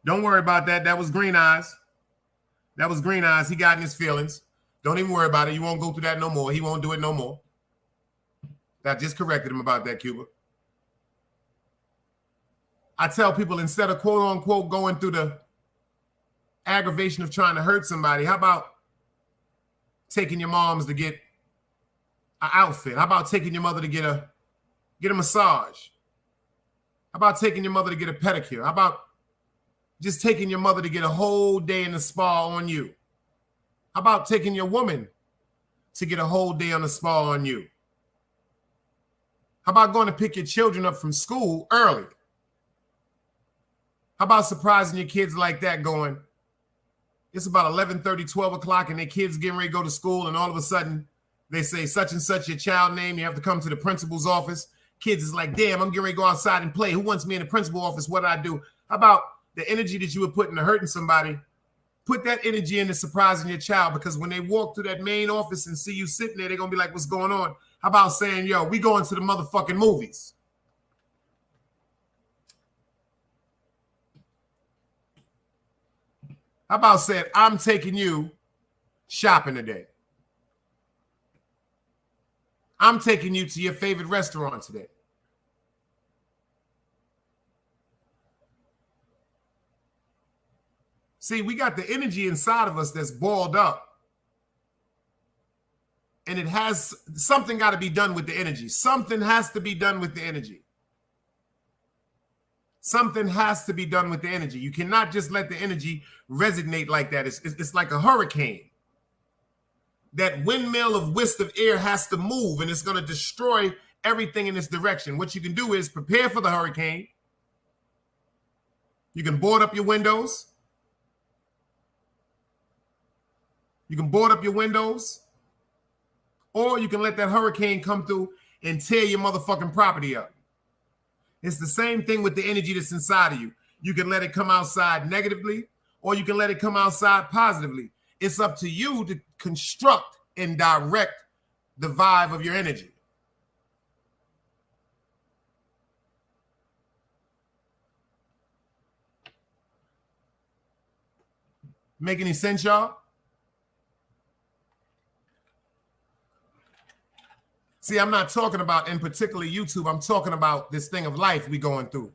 Don't worry about that. That was Green Eyes. He got in his feelings. Don't even worry about it. You won't go through that no more. He won't do it no more. I just corrected him about that, Cuba. I tell people, instead of quote unquote going through the aggravation of trying to hurt somebody, how about taking your moms to get an outfit? How about taking your mother to get a massage? How about taking your mother to get a pedicure? How about just taking your mother to get a whole day in the spa on you? How about taking your woman to get a whole day on the spa on you? How about going to pick your children up from school early? How about surprising your kids like that, going, it's about 11:30, 12 o'clock, and their kids getting ready to go to school, and all of a sudden they say such and such your child name. You have to come to the principal's office. Kids is like, damn, I'm getting ready to go outside and play. Who wants me in the principal's office? What do I do? How about the energy that you would put into hurting somebody? Put that energy into surprising your child, because when they walk through that main office and see you sitting there, they're going to be like, what's going on? How about saying, yo, we going to the motherfucking movies? How about saying, I'm taking you shopping today? I'm taking you to your favorite restaurant today. See, we got the energy inside of us that's balled up. And it has something got to be done with the energy. Something has to be done with the energy. Something has to be done with the energy. You cannot just let the energy resonate like that. It's like a hurricane. That windmill of whisk of air has to move, and it's going to destroy everything in its direction. What you can do is prepare for the hurricane. You can board up your windows. Or you can let that hurricane come through and tear your motherfucking property up. It's the same thing with the energy that's inside of you. You can let it come outside negatively, or you can let it come outside positively. It's up to you to construct and direct the vibe of your energy. Make any sense, y'all? See, I'm not talking about in particular YouTube. I'm talking about this thing of life we going through.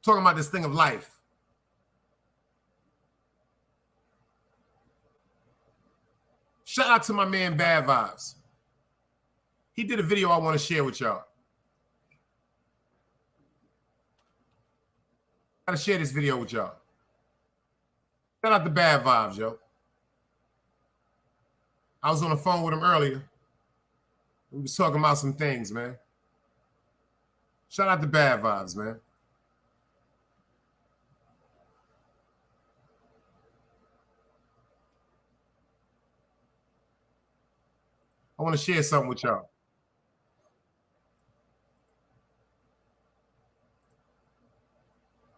Talking about this thing of life. Shout out to my man Bad Vibes. He did a video I want to share with y'all. I gotta share this video with y'all. Shout out to Bad Vibes, yo. I was on the phone with him earlier. We was talking about some things, man. Shout out to Bad Vibes, man. I want to share something with y'all.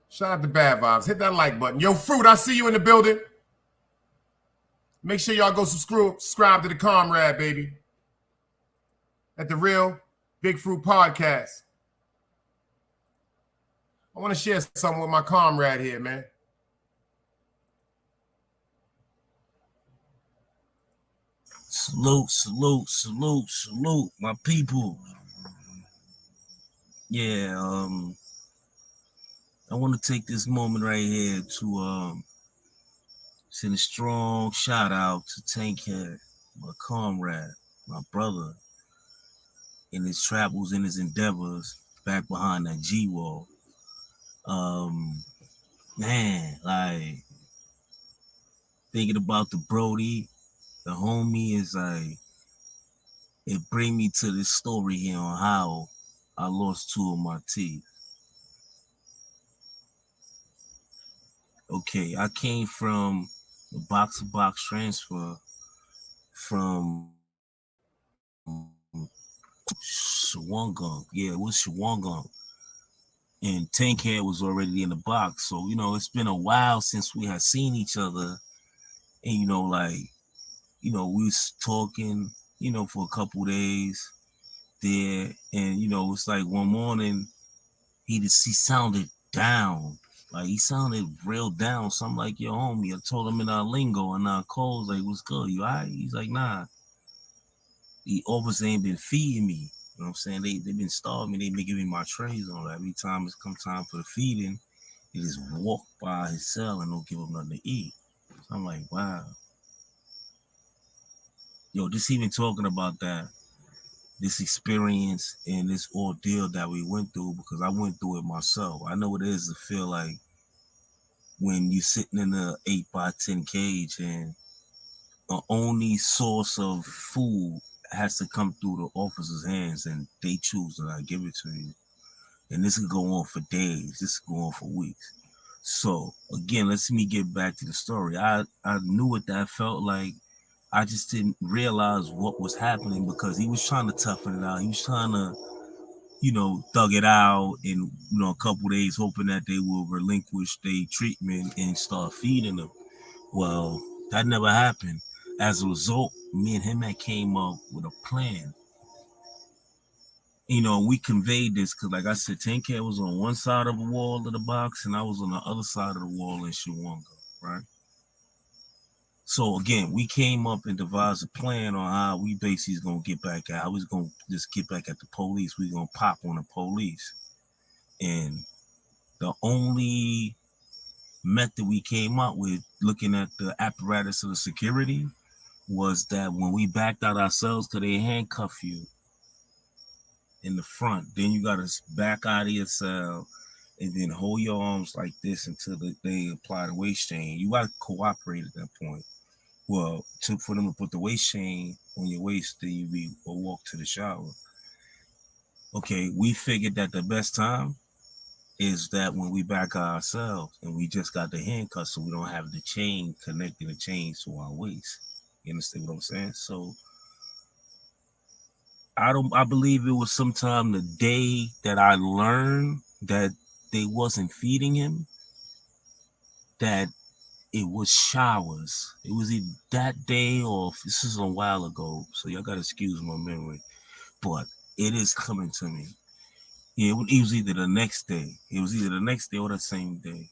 Shout out to Bad Vibes. Hit that like button. Yo, Fruit, I see you in the building. Make sure y'all go subscribe to the Comrade, baby. At the Real Big Fruit Podcast. I want to share something with my comrade here, man. Salute, salute, salute, salute, my people. Yeah, I want to take this moment right here to send a strong shout out to Tankhead, my comrade, my brother, in his travels and his endeavors back behind that G-wall. Man, like thinking about the Brody, the homie is like, it bring me to this story here on how I lost 2 of my teeth. Okay, I came from a box-to-box transfer from Shawangunk. Yeah, it was Shawangunk. And Tankhead was already in the box. So, you know, it's been a while since we had seen each other. And, you know, like, you know, we was talking, you know, for a couple days there. And, you know, it's like one morning, he sounded down. Like, he sounded real down. So I'm like, yo, homie, I told him in our lingo and our codes, like, what's good? You all right? He's like, nah. The officers ain't been feeding me. You know what I'm saying? They've been starving me. They've been giving me my trays on. Every time it's come time for the feeding, he just walk by his cell and don't give him nothing to eat. So I'm like, wow. Yo, just even talking about that, this experience and this ordeal that we went through, because I went through it myself. I know what it is to feel like when you're sitting in a 8x10 cage and the only source of food has to come through the officer's hands and they choose to not give it to you. And this could go on for days. This could go on for weeks. So again, let's me get back to the story. I knew what that felt like. I just didn't realize what was happening because he was trying to toughen it out. He was trying to, you know, thug it out in, you know, a couple days, hoping that they will relinquish their treatment and start feeding them. Well, that never happened. As a result, me and him had came up with a plan. You know, we conveyed this because, like I said, Tankhead was on one side of the wall of the box and I was on the other side of the wall in Shawanga, right? So again, we came up and devised a plan on how we basically is gonna get back at. How we gonna just get back at the police. We gonna pop on the police, and the only method we came up with, looking at the apparatus of the security, was that when we backed out ourselves, because they handcuff you in the front, then you gotta back out of your cell and then hold your arms like this until they apply the waist chain. You gotta cooperate at that point. Well, for them to put the waist chain on your waist, then you will walk to the shower. Okay, we figured that the best time is that when we back ourselves and we just got the handcuffs, so we don't have the chain connecting the chains to our waist. You understand what I'm saying? So I believe it was sometime the day that I learned that they wasn't feeding him, that it was showers. It was either that day or this is a while ago, so y'all gotta excuse my memory, but it is coming to me. Yeah, it was either the next day. It was either the next day or the same day.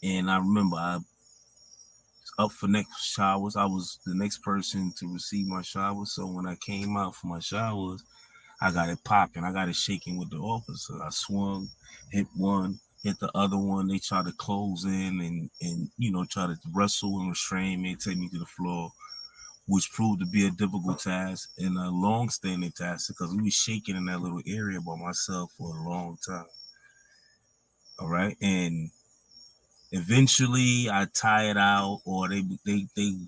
And I remember up for next showers. I was the next person to receive my showers. So when I came out for my showers, I got it popping. I got it shaking with the officer. I swung, hit one, hit the other one. They tried to close in and try to wrestle and restrain me and take me to the floor, which proved to be a difficult task and a long-standing task because we was shaking in that little area by myself for a long time. All right. And eventually I tired out, or they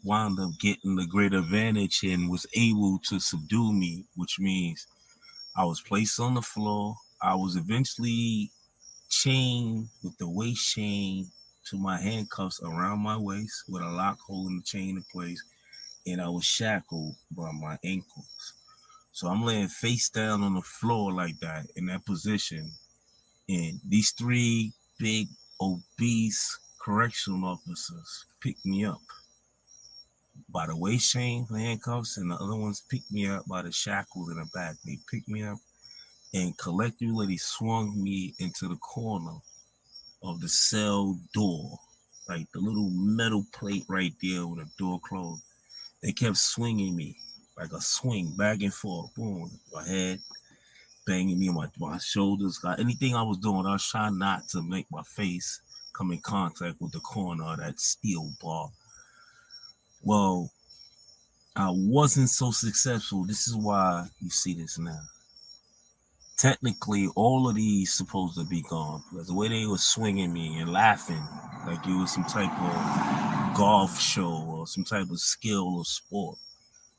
wound up getting the great advantage and was able to subdue me, which means I was placed on the floor. I was eventually chained with the waist chain to my handcuffs around my waist with a lock holding the chain in place, and I was shackled by my ankles. So I'm laying face down on the floor like that in that position, and these three big obese correctional officers picked me up by the waist chain, the handcuffs, and the other ones picked me up by the shackles in the back. They picked me up and collectively they swung me into the corner of the cell door, like the little metal plate right there with the door closed. They kept swinging me like a swing, back and forth, boom, my head, banging me on my shoulders. Anything I was doing, I was trying not to make my face come in contact with the corner of that steel bar. Well, I wasn't so successful. This is why you see this now. Technically, all of these supposed to be gone because the way they were swinging me and laughing like it was some type of golf show or some type of skill or sport.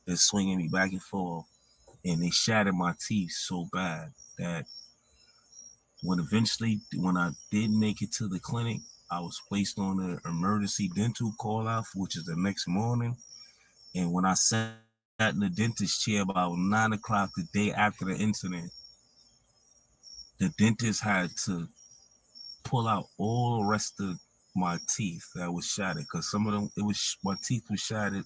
They're swinging me back and forth, and they shattered my teeth so bad that when I did make it to the clinic, I was placed on an emergency dental call out, which is the next morning. And when I sat in the dentist chair about 9 o'clock the day after the incident, the dentist had to pull out all the rest of my teeth that was shattered because some of them, my teeth was shattered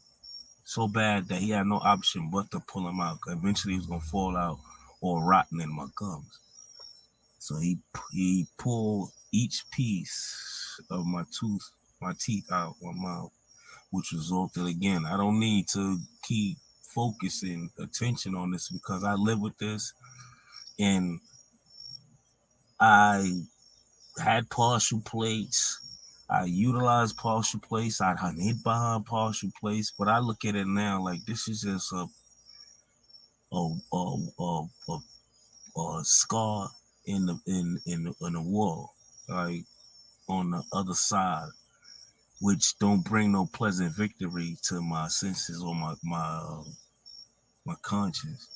so bad that he had no option but to pull them out. Eventually, he was gonna fall out or rotten in my gums. So he pulled each piece of my teeth out my mouth, which resulted again. I don't need to keep focusing attention on this because I live with this, and I had partial plates. I utilized partial plates. I hid behind partial plates, but I look at it now like this is just a scar in the wall, like on the other side, which don't bring no pleasant victory to my senses or my conscience.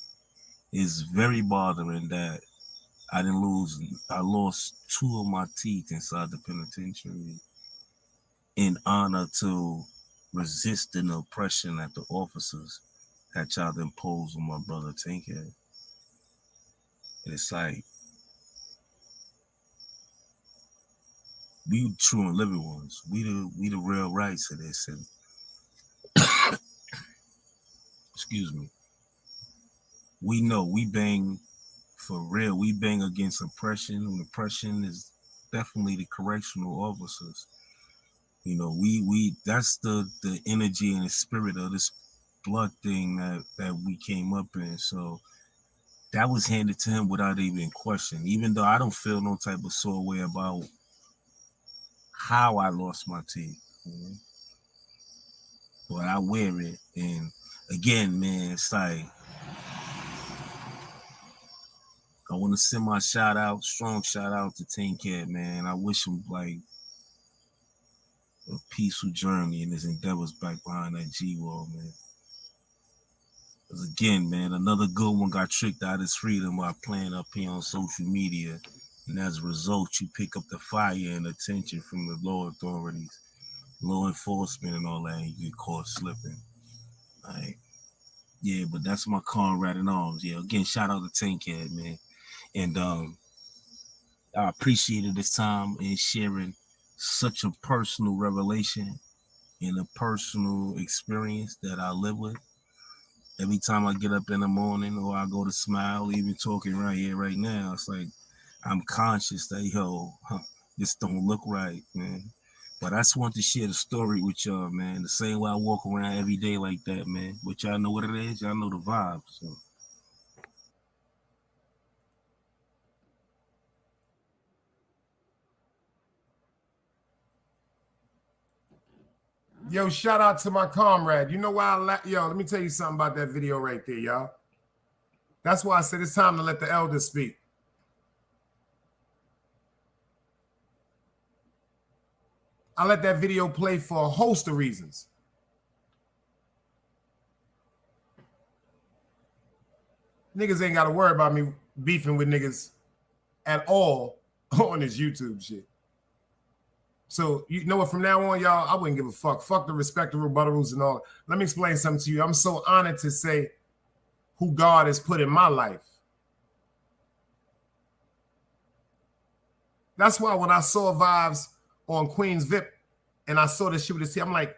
It's very bothering that I lost 2 of my teeth inside the penitentiary in honor to resisting the oppression that the officers had tried to impose on my brother Tankhead. It's like, we true and living ones. We the real rights of this. And excuse me. We know we bang for real. We bang against oppression, and oppression is definitely the correctional officers. You know, we that's the energy and the spirit of this blood thing that we came up in. So that was handed to him without even question. Even though I don't feel no type of sore way about how I lost my teeth, but I wear it. And again, man, it's like I want to send my strong shout out to Tankhead, man. I wish him like a peaceful journey in his endeavors back behind that G-Wall, man. Because again, man, another good one got tricked out of his freedom by playing up here on social media. And as a result, you pick up the fire and attention from the law authorities, law enforcement and all that, and you get caught slipping. All right. Yeah, but that's my comrade in arms. Yeah, again, shout out to Tankhead, man. And I appreciated this time in sharing such a personal revelation and a personal experience that I live with. Every time I get up in the morning or I go to smile, even talking right here, right now, it's like I'm conscious that, this don't look right, man. But I just want to share the story with y'all, man. The same way I walk around every day like that, man. But y'all know what it is. Y'all know the vibe. So. Yo, shout out to my comrade. You know why yo, let me tell you something about that video right there, y'all. That's why I said it's time to let the elders speak. I let that video play for a host of reasons. Niggas ain't got to worry about me beefing with niggas at all on this YouTube shit. So, you know what, from now on, y'all, I wouldn't give a fuck. Fuck the respect and rebuttals and all. Let me explain something to you. I'm so honored to say who God has put in my life. That's why when I saw Vibes on Queen's VIP and I saw this shit with the I'm like,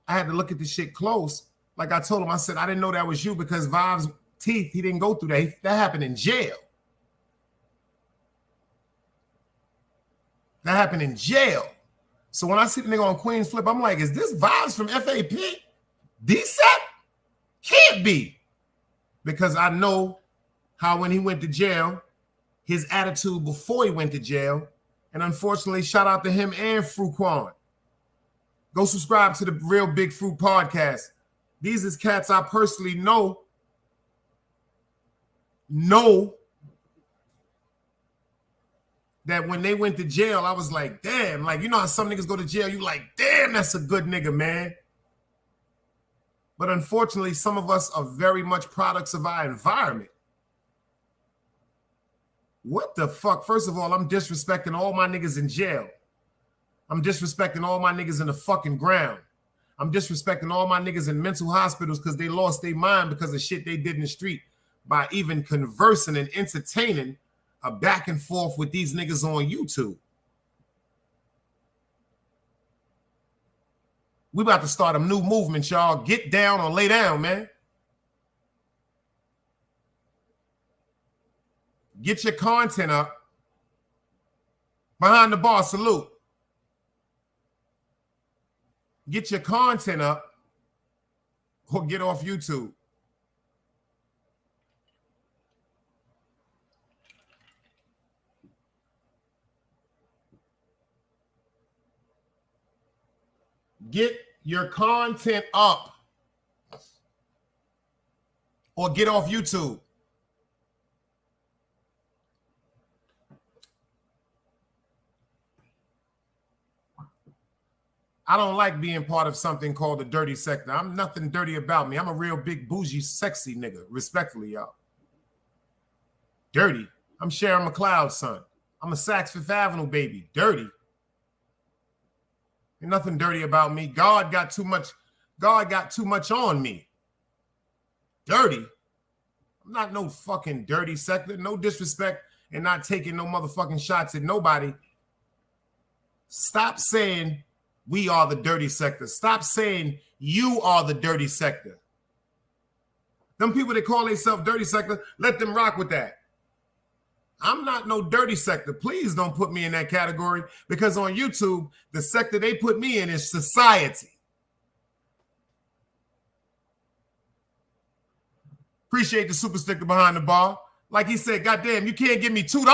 I had to look at this shit close. Like I told him, I said, I didn't know that was you because Vibes' teeth, he didn't go through that. That happened in jail. That happened in jail. So when I see the nigga on Queen's Flip, I'm like, is this Vibes from FAP? DSEP? Can't be. Because I know how when he went to jail, his attitude before he went to jail. And unfortunately, shout out to him and Fruquan. Go subscribe to the Real Big Fruit podcast. These is cats I personally know that when they went to jail, I was like, damn, like, you know how some niggas go to jail, you like, damn, that's a good nigga, man. But unfortunately, some of us are very much products of our environment. What the fuck? First of all, I'm disrespecting all my niggas in jail. I'm disrespecting all my niggas in the fucking ground. I'm disrespecting all my niggas in mental hospitals because they lost their mind because of shit they did in the street by even conversing and entertaining a back and forth with these niggas on YouTube. We about to start a new movement, y'all. Get down or lay down, man. Get your content up. Behind the bar, salute. Get your content up or get off YouTube. Get your content up or get off YouTube. I don't like being part of something called the dirty sector. I'm nothing dirty about me. I'm a real big bougie, sexy nigga. Respectfully, y'all. Dirty. I'm Sharon McLeod's son. I'm a Saks Fifth Avenue baby. Dirty. Ain't nothing dirty about me. God got too much on me. Dirty. I'm not no fucking dirty sector. No disrespect and not taking no motherfucking shots at nobody. Stop saying we are the dirty sector. Stop saying you are the dirty sector. Them people that call themselves dirty sector, let them rock with that. I'm not no dirty sector. Please don't put me in that category because on YouTube, the sector they put me in is society. Appreciate the super sticker behind the bar. Like he said, goddamn, you can't give me $2?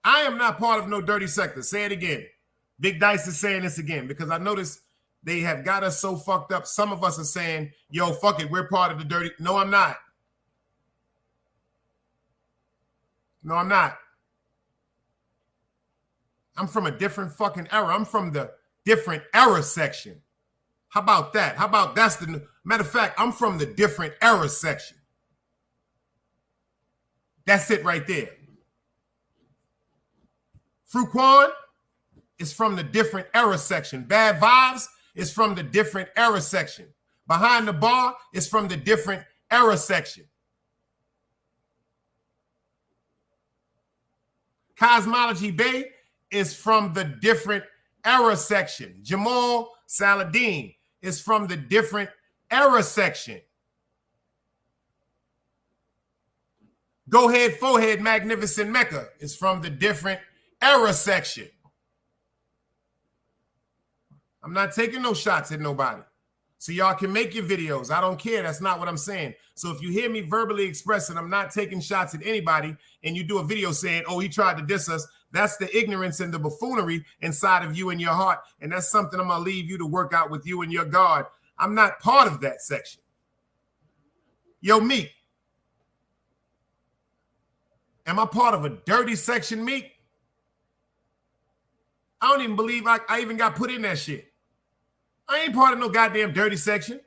I am not part of no dirty sector. Say it again. Big Dice is saying this again because I noticed they have got us so fucked up. Some of us are saying, yo, fuck it, we're part of the dirty. No, I'm not. No, I'm not. I'm from a different fucking era. I'm from the different era section. How about that? How about that's the matter of fact, I'm from the different era section. That's it right there. Fruquan is from the different era section. Bad Vibes is from the different era section. Behind the Bar is from the different era section. Cosmology Bay is from the different era section. Jamal Saladin is from the different era section. Go Head, Forehead, Magnificent Mecca is from the different era section. I'm not taking no shots at nobody. So y'all can make your videos. I don't care. That's not what I'm saying. So if you hear me verbally expressing, I'm not taking shots at anybody, and you do a video saying, oh, he tried to diss us, that's the ignorance and the buffoonery inside of you and your heart. And that's something I'm going to leave you to work out with you and your God. I'm not part of that section. Yo, Meek. Am I part of a dirty section, Meek? I don't even believe I even got put in that shit. I ain't part of no goddamn dirty section.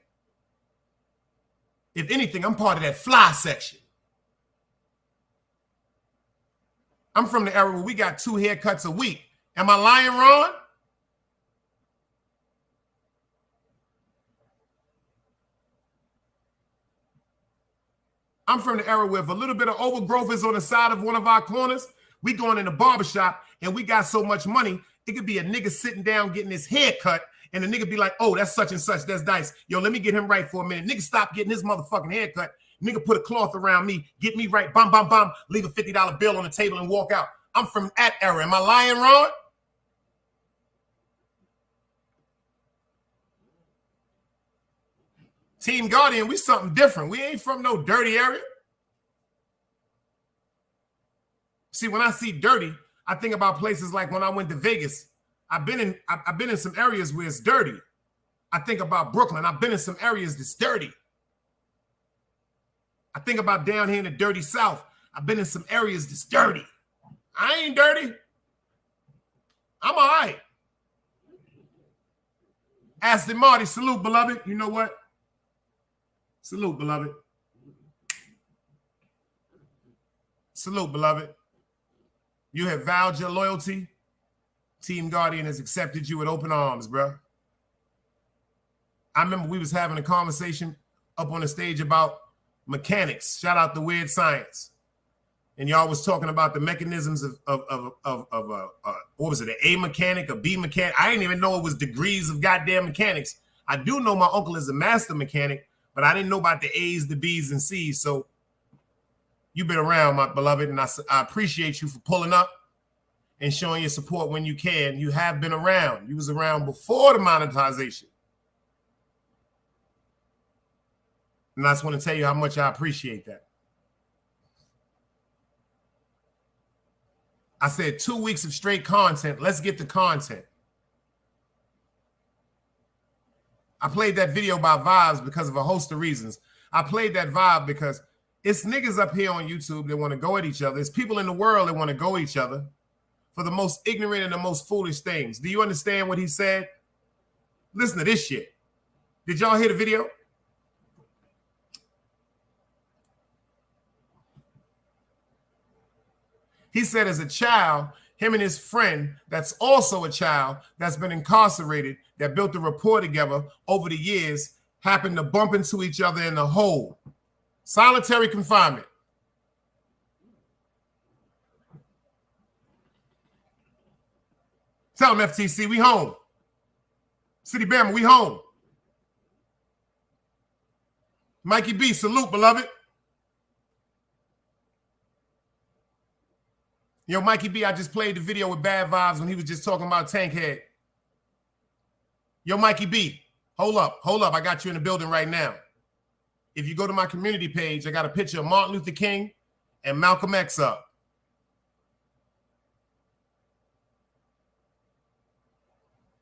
If anything, I'm part of that fly section. I'm from the era where we got 2 haircuts a week. Am I lying, Ron? I'm from the era where if a little bit of overgrowth is on the side of one of our corners, we going in the barbershop and we got so much money, it could be a nigga sitting down getting his hair cut and the nigga be like, oh, that's such and such, that's Dice. Yo, let me get him right for a minute. Nigga stop getting his motherfucking hair cut. Nigga put a cloth around me, get me right, bam, bam, bam, leave a $50 bill on the table and walk out. I'm from that era. Am I lying, Ron? Team Guardian, we something different. We ain't from no dirty area. See, when I see dirty, I think about places like when I went to Vegas. I've been in some areas where it's dirty. I think about Brooklyn. I've been in some areas that's dirty. I think about down here in the dirty South. I've been in some areas that's dirty. I ain't dirty. I'm all right. Aston Marty, salute, beloved. You know what? Salute, beloved. Salute, beloved. You have vowed your loyalty. Team Guardian has accepted you with open arms, bro. I remember we was having a conversation up on the stage about mechanics. Shout out to Weird Science. And y'all was talking about the mechanisms of what was it, an A mechanic, a B mechanic? I didn't even know it was degrees of goddamn mechanics. I do know my uncle is a master mechanic, but I didn't know about the A's, the B's, and C's. So you've been around, my beloved, and I appreciate you for pulling up and showing your support when you can. You have been around. You was around before the monetization. And I just want to tell you how much I appreciate that. I said 2 weeks of straight content. Let's get the content. I played that video by Vibes because of a host of reasons. I played that vibe because it's niggas up here on YouTube that want to go at each other. It's people in the world that want to go at each other for the most ignorant and the most foolish things. Do you understand what he said? Listen to this shit. Did y'all hear the video? He said as a child, him and his friend that's also a child that's been incarcerated, that built a rapport together over the years, happened to bump into each other in the hole. Solitary confinement. Tell them, FTC, we home. City Bama, we home. Mikey B, salute, beloved. Yo, Mikey B, I just played the video with Bad Vibes when he was just talking about Tankhead. Yo, Mikey B, hold up. I got you in the building right now. If you go to my community page, I got a picture of Martin Luther King and Malcolm X up.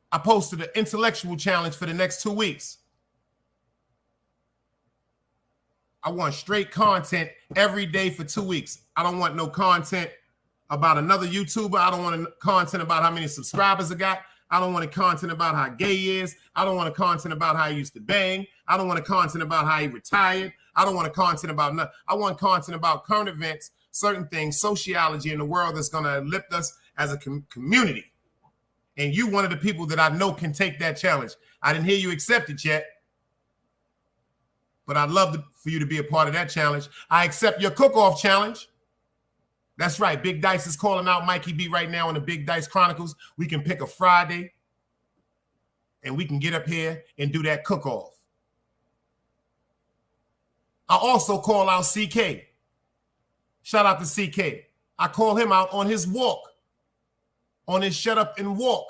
I posted an intellectual challenge for the next 2 weeks. I want straight content every day for 2 weeks. I don't want no content about another YouTuber. I don't want content about how many subscribers I got. I don't want content about how gay he is. I don't want content about how he used to bang. I don't want content about how he retired. I don't want content about nothing. I want content about current events, certain things, sociology in the world that's going to lift us as a community. And you one of the people that I know can take that challenge. I didn't hear you accept it yet, but I'd love for you to be a part of that challenge. I accept your cook-off challenge. That's right. Big Dice is calling out Mikey B right now in the Big Dice Chronicles. We can pick a Friday and we can get up here and do that cook-off. I also call out CK. Shout out to CK. I call him out on his walk, on his shut up and walk.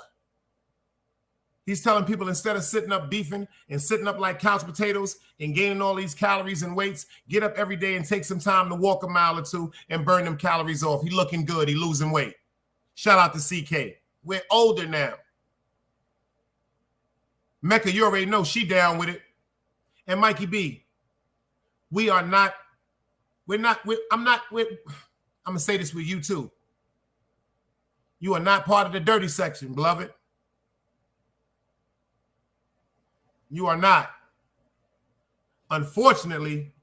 He's telling people instead of sitting up beefing and sitting up like couch potatoes and gaining all these calories and weights, get up every day and take some time to walk a mile or two and burn them calories off. He looking good. He losing weight. Shout out to CK. We're older now. Mecca, you already know she down with it. And Mikey B, I'm going to say this with you too. You are not part of the dirty section, beloved. You are not. Unfortunately,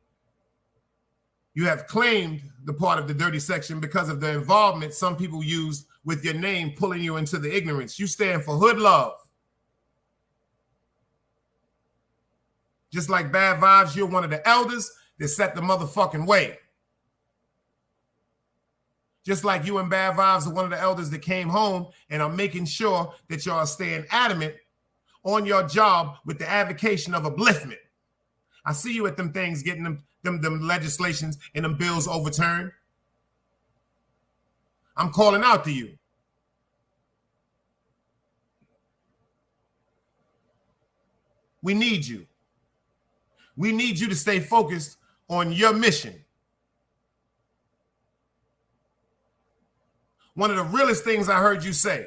you have claimed the part of the dirty section because of the involvement some people used with your name, pulling you into the ignorance. You stand for hood love. Just like Bad Vibes, you're one of the elders that set the motherfucking way. Just like you and Bad Vibes are one of the elders that came home and are making sure that y'all are staying adamant on your job with the advocation of upliftment. I see you at them things getting them legislations and them bills overturned. I'm calling out to you. We need you. We need you to stay focused on your mission. One of the realest things I heard you say,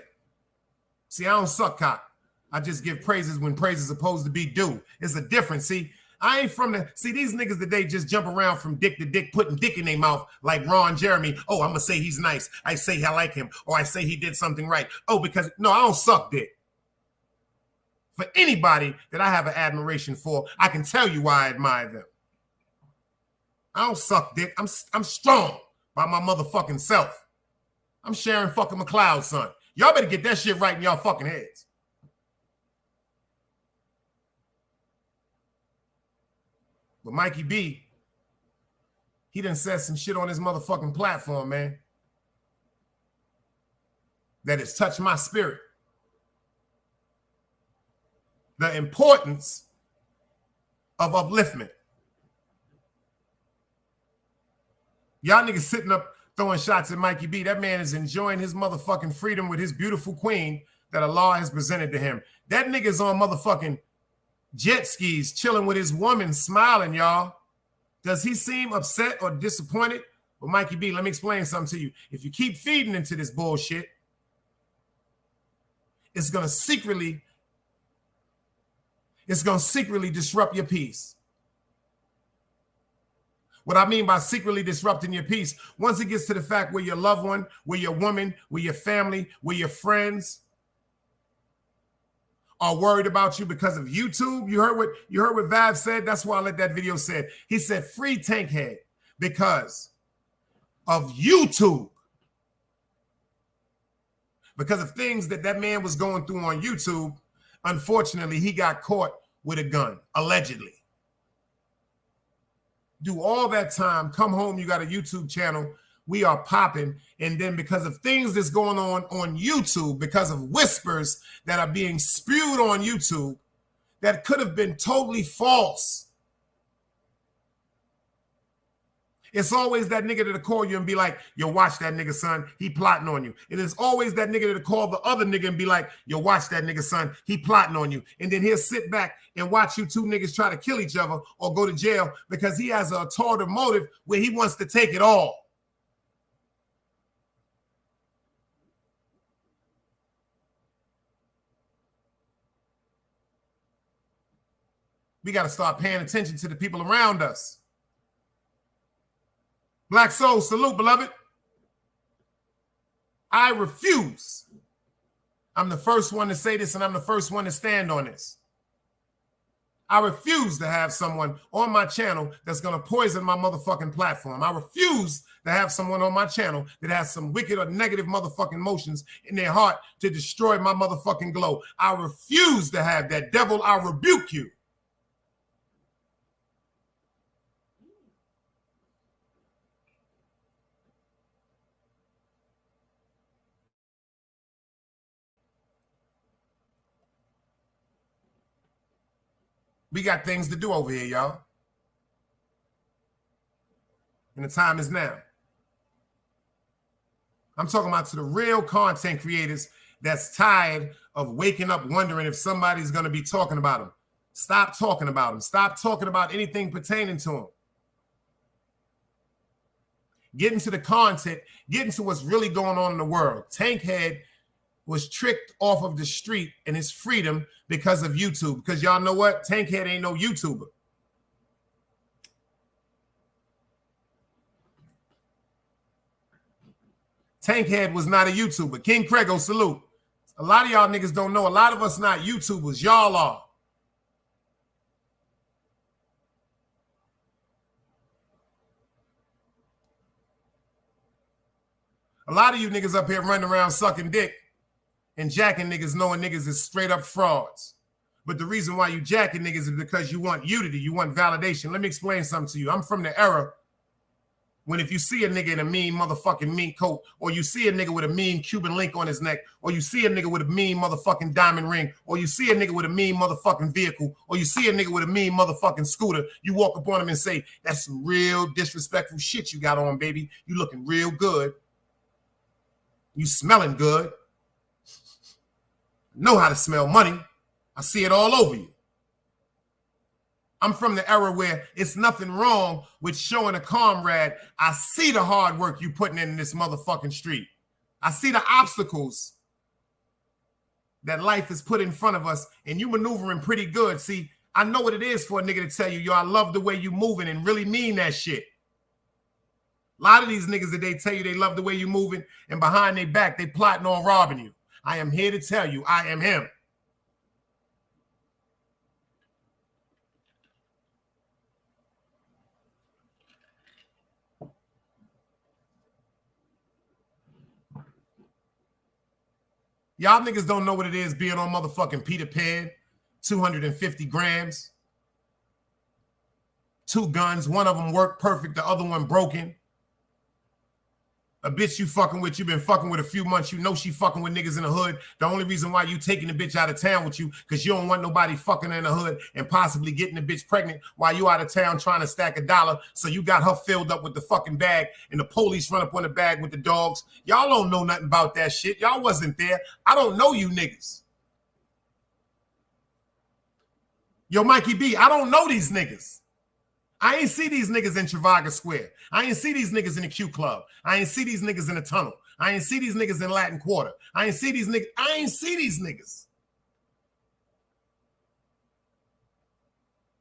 see, I don't suck cock. I just give praises when praise is supposed to be due. It's a difference. See, I ain't from the, see, these niggas today just jump around from dick to dick, putting dick in their mouth like Ron Jeremy. Oh, I'm going to say he's nice. I say I like him. Or I say he did something right. Oh, because, no, I don't suck dick. For anybody that I have an admiration for, I can tell you why I admire them. I don't suck dick. I'm strong by my motherfucking self. I'm Sharon fucking McLeod's son. Y'all better get that shit right in y'all fucking heads. But Mikey B, he done said some shit on his motherfucking platform, man, that has touched my spirit. The importance of upliftment. Y'all niggas sitting up throwing shots at Mikey B. That man is enjoying his motherfucking freedom with his beautiful queen that Allah has presented to him. That nigga's on motherfucking jet skis, chilling with his woman, smiling, y'all. Does he seem upset or disappointed? Well, Mikey B, let me explain something to you. If you keep feeding into this bullshit, it's gonna secretly disrupt your peace. What I mean by secretly disrupting your peace, once it gets to the fact where your loved one, where your woman, where your family, where your friends are worried about you because of YouTube. You heard what Vav said? That's why I let that video said. He said, free Tankhead because of YouTube. Because of things that man was going through on YouTube, unfortunately, he got caught with a gun, allegedly. Do all that time, come home, you got a YouTube channel, we are popping, and then because of things that's going on YouTube, because of whispers that are being spewed on YouTube that could have been totally false. It's always that nigga that'll call you and be like, yo, watch that nigga, son. He plotting on you. And it's always that nigga that'll call the other nigga and be like, yo, watch that nigga, son. He plotting on you. And then he'll sit back and watch you two niggas try to kill each other or go to jail because he has a alternative motive where he wants to take it all. We got to start paying attention to the people around us. Black Soul, salute, beloved. I refuse. I'm the first one to say this, and I'm the first one to stand on this. I refuse to have someone on my channel that's going to poison my motherfucking platform. I refuse to have someone on my channel that has some wicked or negative motherfucking motions in their heart to destroy my motherfucking glow. I refuse to have that. Devil, I rebuke you. We got things to do over here, y'all. And the time is now. I'm talking about to the real content creators that's tired of waking up wondering if somebody's going to be talking about them. Stop talking about them. Stop talking about anything pertaining to them. Get into the content. Get into what's really going on in the world. Tankhead was tricked off of the street and his freedom because of YouTube. Because y'all know what? Tankhead ain't no YouTuber. Tankhead was not a YouTuber. King Crego, salute. A lot of y'all niggas don't know. A lot of us not YouTubers. Y'all are. A lot of you niggas up here running around sucking dick and jacking niggas knowing niggas is straight up frauds. But the reason why you jacking niggas is because you want unity. You want validation. Let me explain something to you. I'm from the era when if you see a nigga in a mean motherfucking mink coat, or you see a nigga with a mean Cuban link on his neck, or you see a nigga with a mean motherfucking diamond ring, or you see a nigga with a mean motherfucking vehicle, or you see a nigga with a mean motherfucking scooter, you walk up on him and say, that's some real disrespectful shit you got on, baby. You looking real good. You smelling good. Know how to smell money. I see it all over you. I'm from the era where it's nothing wrong with showing a comrade, I see the hard work you putting in this motherfucking street. I see the obstacles that life has put in front of us, and you maneuvering pretty good. See, I know what it is for a nigga to tell you, yo, I love the way you moving, and really mean that shit. A lot of these niggas that they tell you they love the way you moving, and behind their back, they plotting on robbing you. I am here to tell you, I am him. Y'all niggas don't know what it is being on motherfucking Peter Pan, 250 grams, 2 guns, one of them worked perfect, the other one broken. A bitch you fucking with, you been fucking with a few months, you know she fucking with niggas in the hood. The only reason why you taking the bitch out of town with you, because you don't want nobody fucking in the hood and possibly getting the bitch pregnant while you out of town trying to stack $1. So you got her filled up with the fucking bag and the police run up on the bag with the dogs. Y'all don't know nothing about that shit. Y'all wasn't there. I don't know you niggas. Yo, Mikey B, I don't know these niggas. I ain't see these niggas in Trafalgar Square. I ain't see these niggas in the Q Club. I ain't see these niggas in the tunnel. I ain't see these niggas in Latin Quarter. I ain't see these niggas. I ain't see these niggas.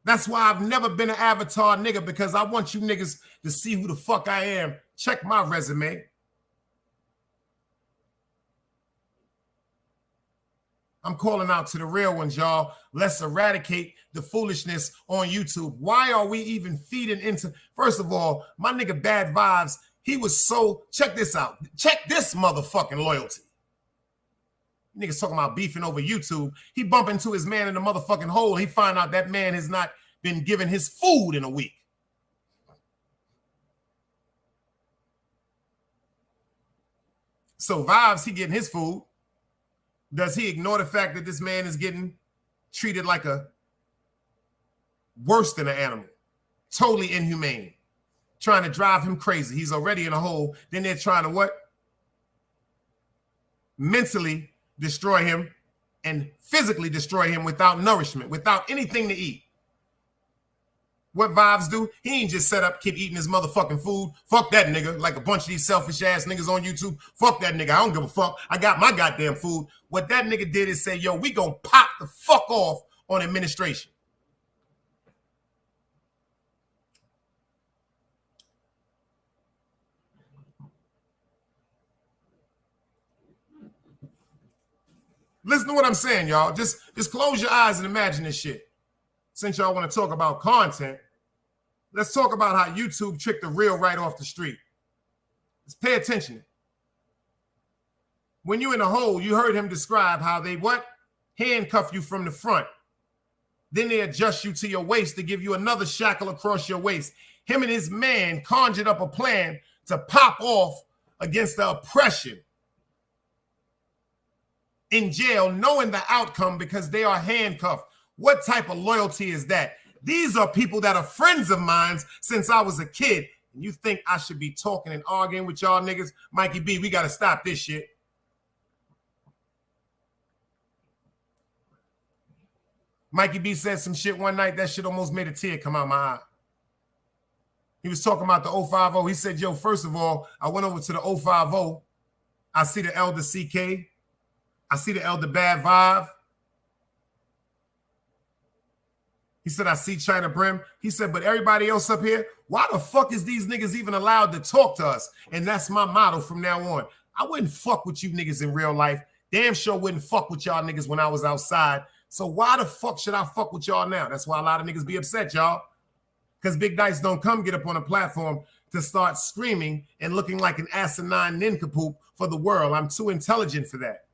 That's why I've never been an avatar nigga, because I want you niggas to see who the fuck I am. Check my resume. I'm calling out to the real ones, y'all. Let's eradicate the foolishness on YouTube. Why are we even feeding into? First of all, my nigga Bad Vibes, he was so, check this out. Check this motherfucking loyalty. Niggas talking about beefing over YouTube. He bump into his man in the motherfucking hole. He find out that man has not been given his food in a week. So Vibes, he getting his food. Does he ignore the fact that this man is getting treated like a worse than an animal? Totally inhumane. Trying to drive him crazy. He's already in a hole. Then they're trying to what? Mentally destroy him and physically destroy him without nourishment, without anything to eat. What Vibes do? He ain't just set up, keep eating his motherfucking food. Fuck that nigga, like a bunch of these selfish ass niggas on YouTube. Fuck that nigga, I don't give a fuck. I got my goddamn food. What that nigga did is say, yo, we gonna pop the fuck off on administration. Listen to what I'm saying, y'all. Just close your eyes and imagine this shit. Since y'all want to talk about content, let's talk about how YouTube tricked the real right off the street. Let's pay attention. When you in a hole, you heard him describe how they what? Handcuff you from the front. Then they adjust you to your waist to give you another shackle across your waist. Him and his man conjured up a plan to pop off against the oppression in jail, knowing the outcome because they are handcuffed. What type of loyalty is that? These are people that are friends of mine since I was a kid. and you think I should be talking and arguing with y'all niggas, Mikey B, we got to stop this shit. Mikey B said some shit one night, that shit almost made a tear come out my eye. He was talking about the 050. He said, yo, first of all, I went over to the 050. I see the Elder CK. I see the Elder Bad Vibe. He said, I see China Brim. He said, but everybody else up here, why the fuck is these niggas even allowed to talk to us? And that's my motto from now on. I wouldn't fuck with you niggas in real life. Damn sure wouldn't fuck with y'all niggas when I was outside. So why the fuck should I fuck with y'all now? That's why a lot of niggas be upset, y'all. Because Big Dice don't come get up on a platform to start screaming and looking like an asinine nincompoop for the world. I'm too intelligent for that.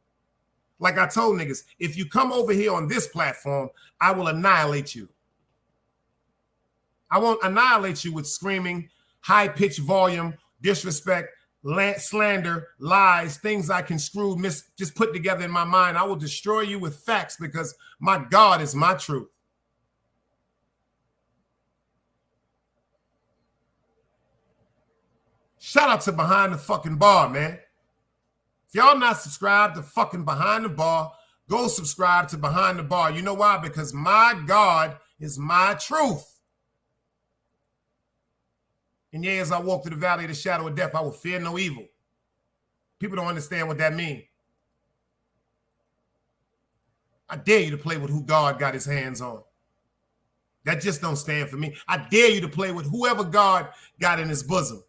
Like I told niggas, if you come over here on this platform, I will annihilate you. I won't annihilate you with screaming, high-pitched volume, disrespect, slander, lies, things I can just put together in my mind. I will destroy you with facts because my God is my truth. Shout out to Behind the Fucking Bar, man. If y'all not subscribed to fucking Behind the Bar, go subscribe to Behind the Bar. You know why? Because my God is my truth. And yeah, as I walk through the valley of the shadow of death, I will fear no evil. People don't understand what that means. I dare you to play with who God got his hands on. That just don't stand for me. I dare you to play with whoever God got in his bosom.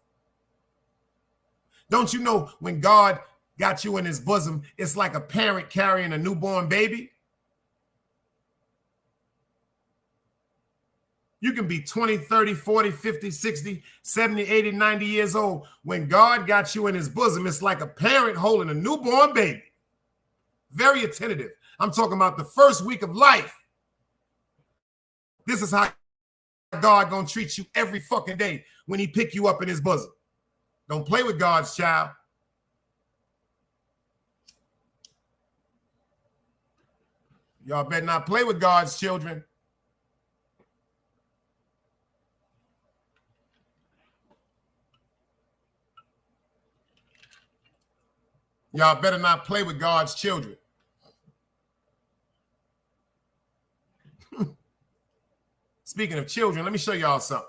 Don't you know when God got you in his bosom, it's like a parent carrying a newborn baby? You can be 20, 30, 40, 50, 60, 70, 80, 90 years old. When God got you in his bosom, it's like a parent holding a newborn baby. Very attentive. I'm talking about the first week of life. This is how God gonna treat you every fucking day when he pick you up in his bosom. Don't play with God's child. Y'all better not play with God's children. Y'all better not play with God's children. Speaking of children, let me show y'all something.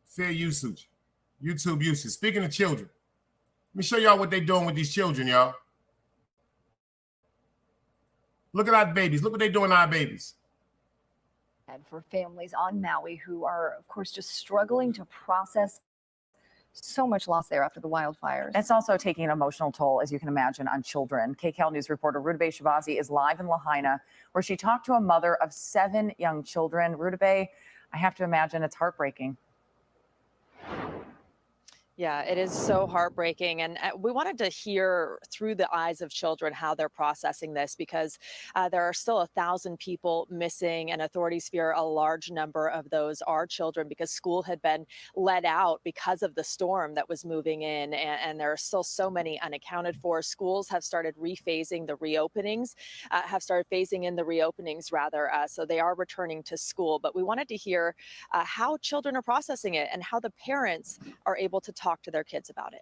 Fair usage, YouTube usage. Speaking of children, let me show y'all what they're doing with these children, y'all. Look at our babies. Look what they're doing to our babies. And for families on Maui who are, of course, just struggling to process so much loss there after the wildfires. It's also taking an emotional toll, as you can imagine, on children. KCAL News reporter Rudabeh Shabazi is live in Lahaina, where she talked to a mother of 7 young children. Rudabeh, I have to imagine it's heartbreaking. Yeah, it is so heartbreaking. And we wanted to hear through the eyes of children how they're processing this, because there are still 1,000 people missing, and authorities fear a large number of those are children because school had been let out because of the storm that was moving in. And there are still so many unaccounted for. Schools have started rephasing the reopenings, phasing in the reopenings rather. So they are returning to school. But we wanted to hear how children are processing it and how the parents are able to talk to their kids about it.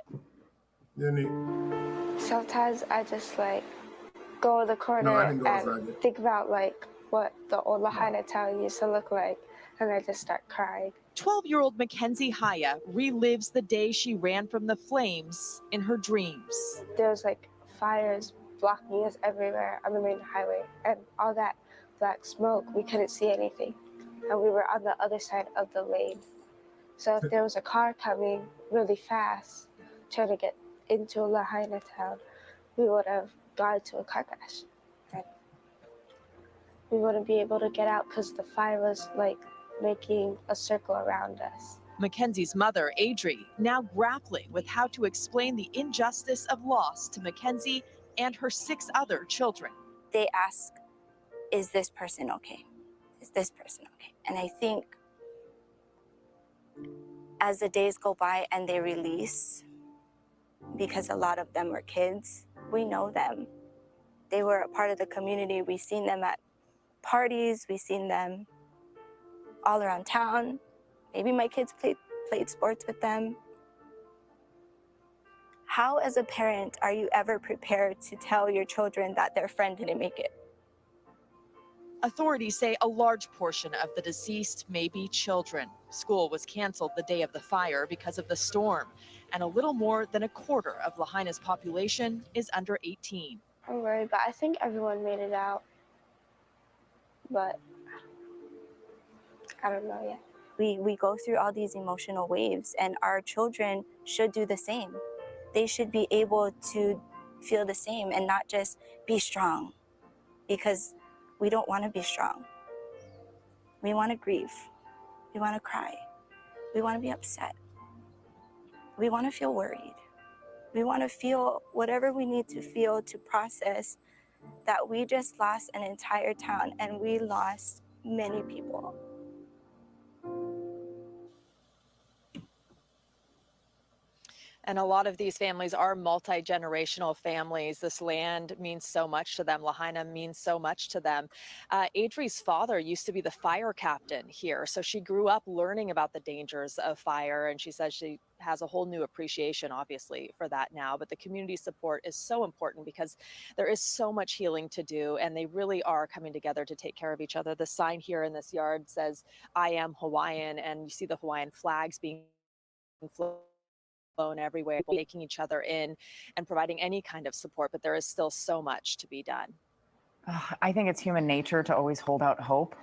Sometimes I just go in the corner and think about what the old Lahaina town used to look like, and I just start crying. 12-year-old Mackenzie Haya relives the day she ran from the flames in her dreams. There was fires blocking us everywhere on the main highway, and all that black smoke, we couldn't see anything, and we were on the other side of the lane. So if there was a car coming really fast, trying to get into Lahaina town, we would have gone to a car crash. And we wouldn't be able to get out because the fire was like making a circle around us. Mackenzie's mother, Adri, now grappling with how to explain the injustice of loss to Mackenzie and her 6 other children. They ask, is this person okay? Is this person okay? And I think as the days go by and they release, because a lot of them were kids, we know them. They were a part of the community. We've seen them at parties. We've seen them all around town. Maybe my kids played sports with them. How, as a parent, are you ever prepared to tell your children that their friend didn't make it? Authorities say a large portion of the deceased may be children. School was canceled the day of the fire because of the storm, and a little more than a quarter of Lahaina's population is under 18. I'm worried, but I think everyone made it out. But I don't know yet. We go through all these emotional waves, and our children should do the same. They should be able to feel the same and not just be strong, because we don't want to be strong. We want to grieve. We want to cry. We want to be upset. We want to feel worried. We want to feel whatever we need to feel to process that we just lost an entire town and we lost many people. And a lot of these families are multi-generational families. This land means so much to them. Lahaina means so much to them. Adri's father used to be the fire captain here. So she grew up learning about the dangers of fire. And she says she has a whole new appreciation, obviously, for that now. But the community support is so important because there is so much healing to do. And they really are coming together to take care of each other. The sign here in this yard says, "I am Hawaiian." And you see the Hawaiian flags being flown everywhere, taking each other in and providing any kind of support, but there is still so much to be done. I think it's human nature to always hold out hope.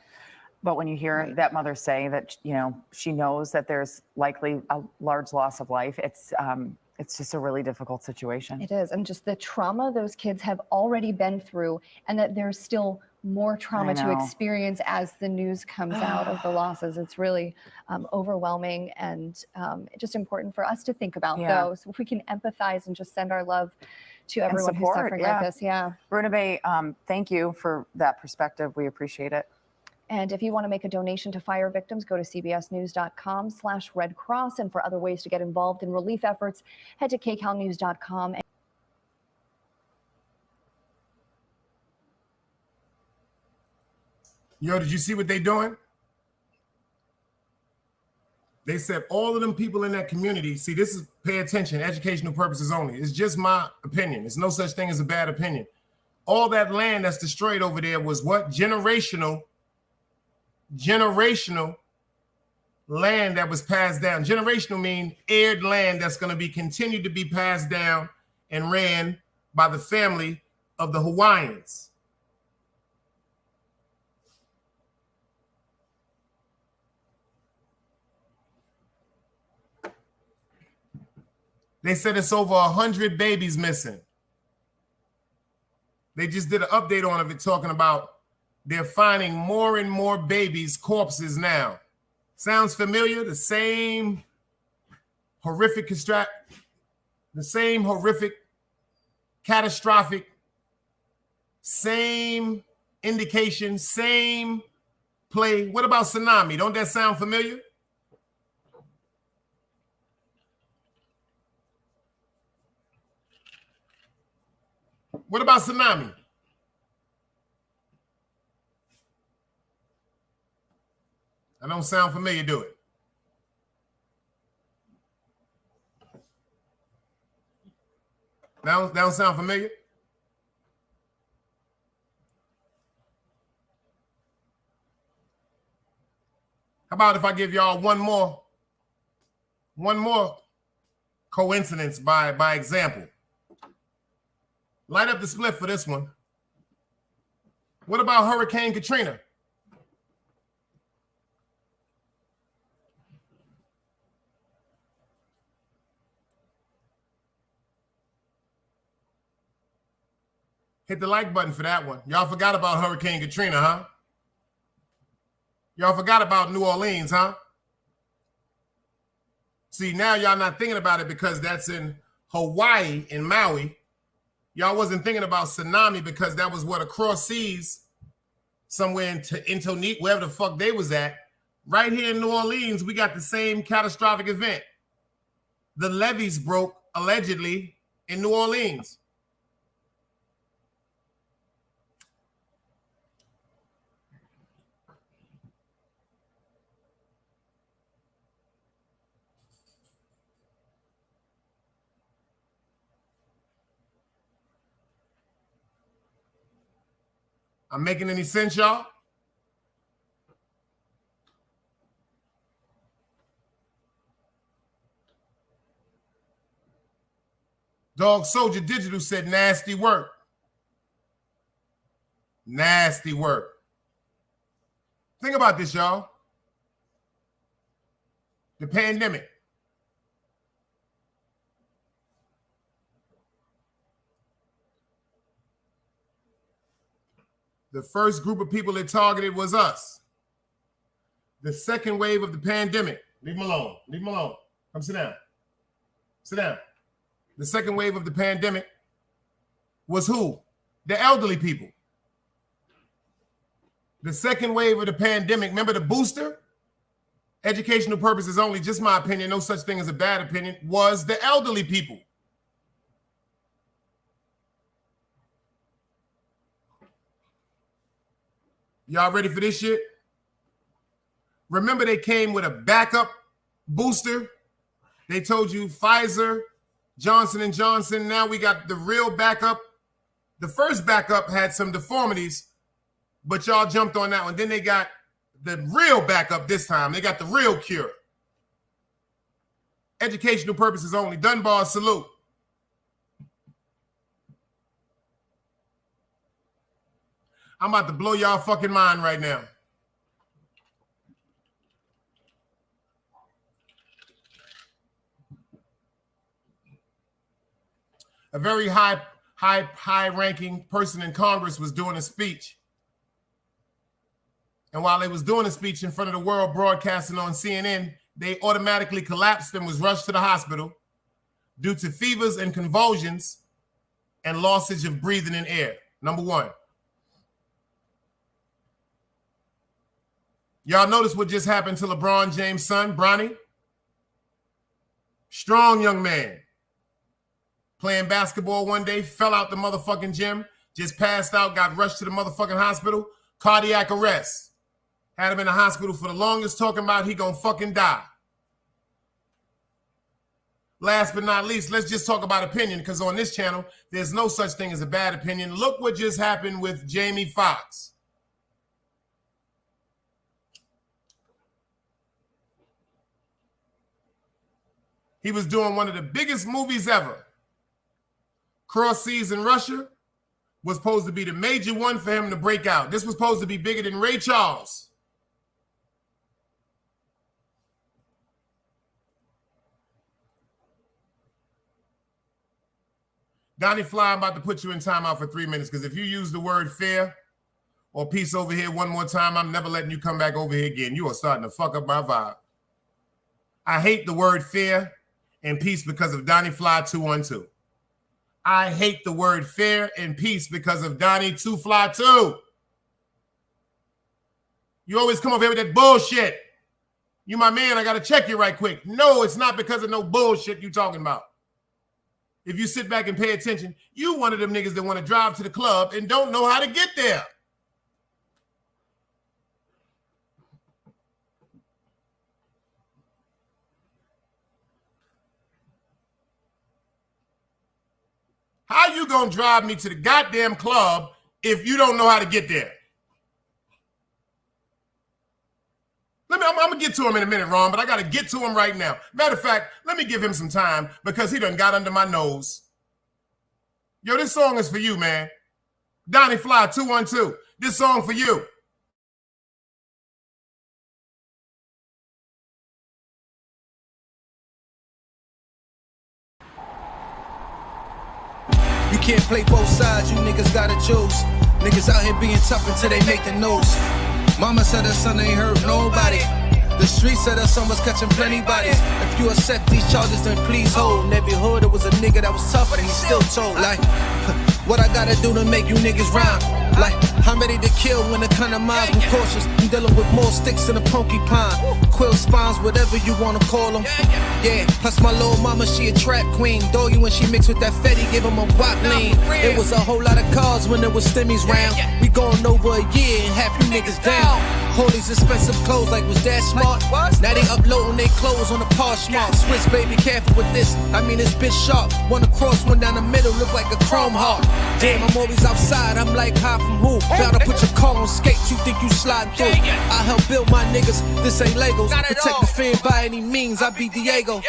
But when you hear that mother say that, you know, she knows that there's likely a large loss of life, it's just a really difficult situation. It is. And just the trauma those kids have already been through, and that there's still more trauma to experience as the news comes out of the losses. It's really overwhelming, and just important for us to think about those. If we can empathize and just send our love to everyone who's suffering like this. Yeah. Runabe, thank you for that perspective. We appreciate it. And if you want to make a donation to fire victims, go to cbsnews.com/Red Cross. And for other ways to get involved in relief efforts, head to kcalnews.com. Yo, did you see what they doing? They said all of them people in that community, see, this is, pay attention, educational purposes only. It's just my opinion. There's no such thing as a bad opinion. All that land that's destroyed over there was what? Generational land that was passed down. Generational mean heired land that's going to be continued to be passed down and ran by the family of the Hawaiians. They said it's over 100 babies missing. They just did an update on it talking about they're finding more and more babies' corpses now. Sounds familiar? The same horrific, catastrophic, same indication, same play. What about tsunami? Don't that sound familiar? What about tsunami? I don't sound familiar, do it? That don't sound familiar? How about if I give y'all one more coincidence by example? Light up the split for this one. What about Hurricane Katrina? Hit the like button for that one. Y'all forgot about Hurricane Katrina, huh? Y'all forgot about New Orleans, huh? See, now y'all not thinking about it because that's in Hawaii, in Maui. Y'all wasn't thinking about tsunami because that was what, across seas, somewhere in Tonit, wherever the fuck they was at. Right here in New Orleans, we got the same catastrophic event. The levees broke, allegedly, in New Orleans. I'm making any sense, y'all? Dog Soldier Digital said nasty work. Nasty work. Think about this, y'all. The pandemic. The first group of people it targeted was us. The second wave of the pandemic. Leave him alone. Leave him alone. Come sit down. Sit down. The second wave of the pandemic was who? The elderly people. The second wave of the pandemic, remember the booster? Educational purposes only, just my opinion, no such thing as a bad opinion, was the elderly people. Y'all ready for this shit? Remember they came with a backup booster? They told you Pfizer, Johnson & Johnson. Now we got the real backup. The first backup had some deformities, but y'all jumped on that one. Then they got the real backup this time. They got the real cure. Educational purposes only. Dunbar, salute. I'm about to blow y'all fucking mind right now. A very high-ranking person in Congress was doing a speech. And while they was doing a speech in front of the world broadcasting on CNN, they automatically collapsed and was rushed to the hospital due to fevers and convulsions and lossage of breathing in air. Number one. Y'all notice what just happened to LeBron James' son, Bronny? Strong young man. Playing basketball one day, fell out the motherfucking gym, just passed out, got rushed to the motherfucking hospital, cardiac arrest. Had him in the hospital for the longest, talking about he gonna fucking die. Last but not least, let's just talk about opinion, because on this channel, there's no such thing as a bad opinion. Look what just happened with Jamie Foxx. He was doing one of the biggest movies ever. Cross Seas in Russia was supposed to be the major one for him to break out. This was supposed to be bigger than Ray Charles. Donnie Fly, I'm about to put you in timeout for 3 minutes because if you use the word fair or peace over here one more time, I'm never letting you come back over here again. You are starting to fuck up my vibe. I hate the word fair and peace because of Donnie Fly 212. I hate the word fair and peace because of Donnie 2 Fly 2. You always come over here with that bullshit. You my man, I gotta check you right quick. No, it's not because of no bullshit you talking about. If you sit back and pay attention, you one of them niggas that want to drive to the club and don't know how to get there. How you gonna drive me to the goddamn club if you don't know how to get there? I'm gonna get to him in a minute, Ron, but I gotta get to him right now. Matter of fact, let me give him some time because he done got under my nose. Yo, this song is for you, man. Donnie Fly 212. This song for you. You can't play both sides, you niggas gotta choose. Niggas out here being tough until they make the news. Mama said her son ain't hurt nobody. The street said her son was catching plenty bodies. If you accept these charges, then please hold. In every hood, it was a nigga that was tough, and he still told. Like, what I gotta do to make you niggas rhyme? Like, I'm ready to kill when the kind of minds be cautious. I'm dealing with more sticks than a porcupine. Quill spines, whatever you wanna call them. Yeah, plus my little mama, she a trap queen. Doggy when she mixed with that Fetty, give him a wop lean. It was a whole lot of cars when there was stimmies round. We going over a year and half you niggas down. All these expensive clothes, like was that smart? Now they uploading their clothes on the Poshmark. Switch, baby, careful with this. I mean, this bitch sharp. One across, one down the middle, look like a chrome heart. Damn, I'm always outside. I'm like, hi from who? Bound to put your car on skates. You think you sliding through? I help build my niggas. This ain't Legos. Protect the fan by any means. I be Diego.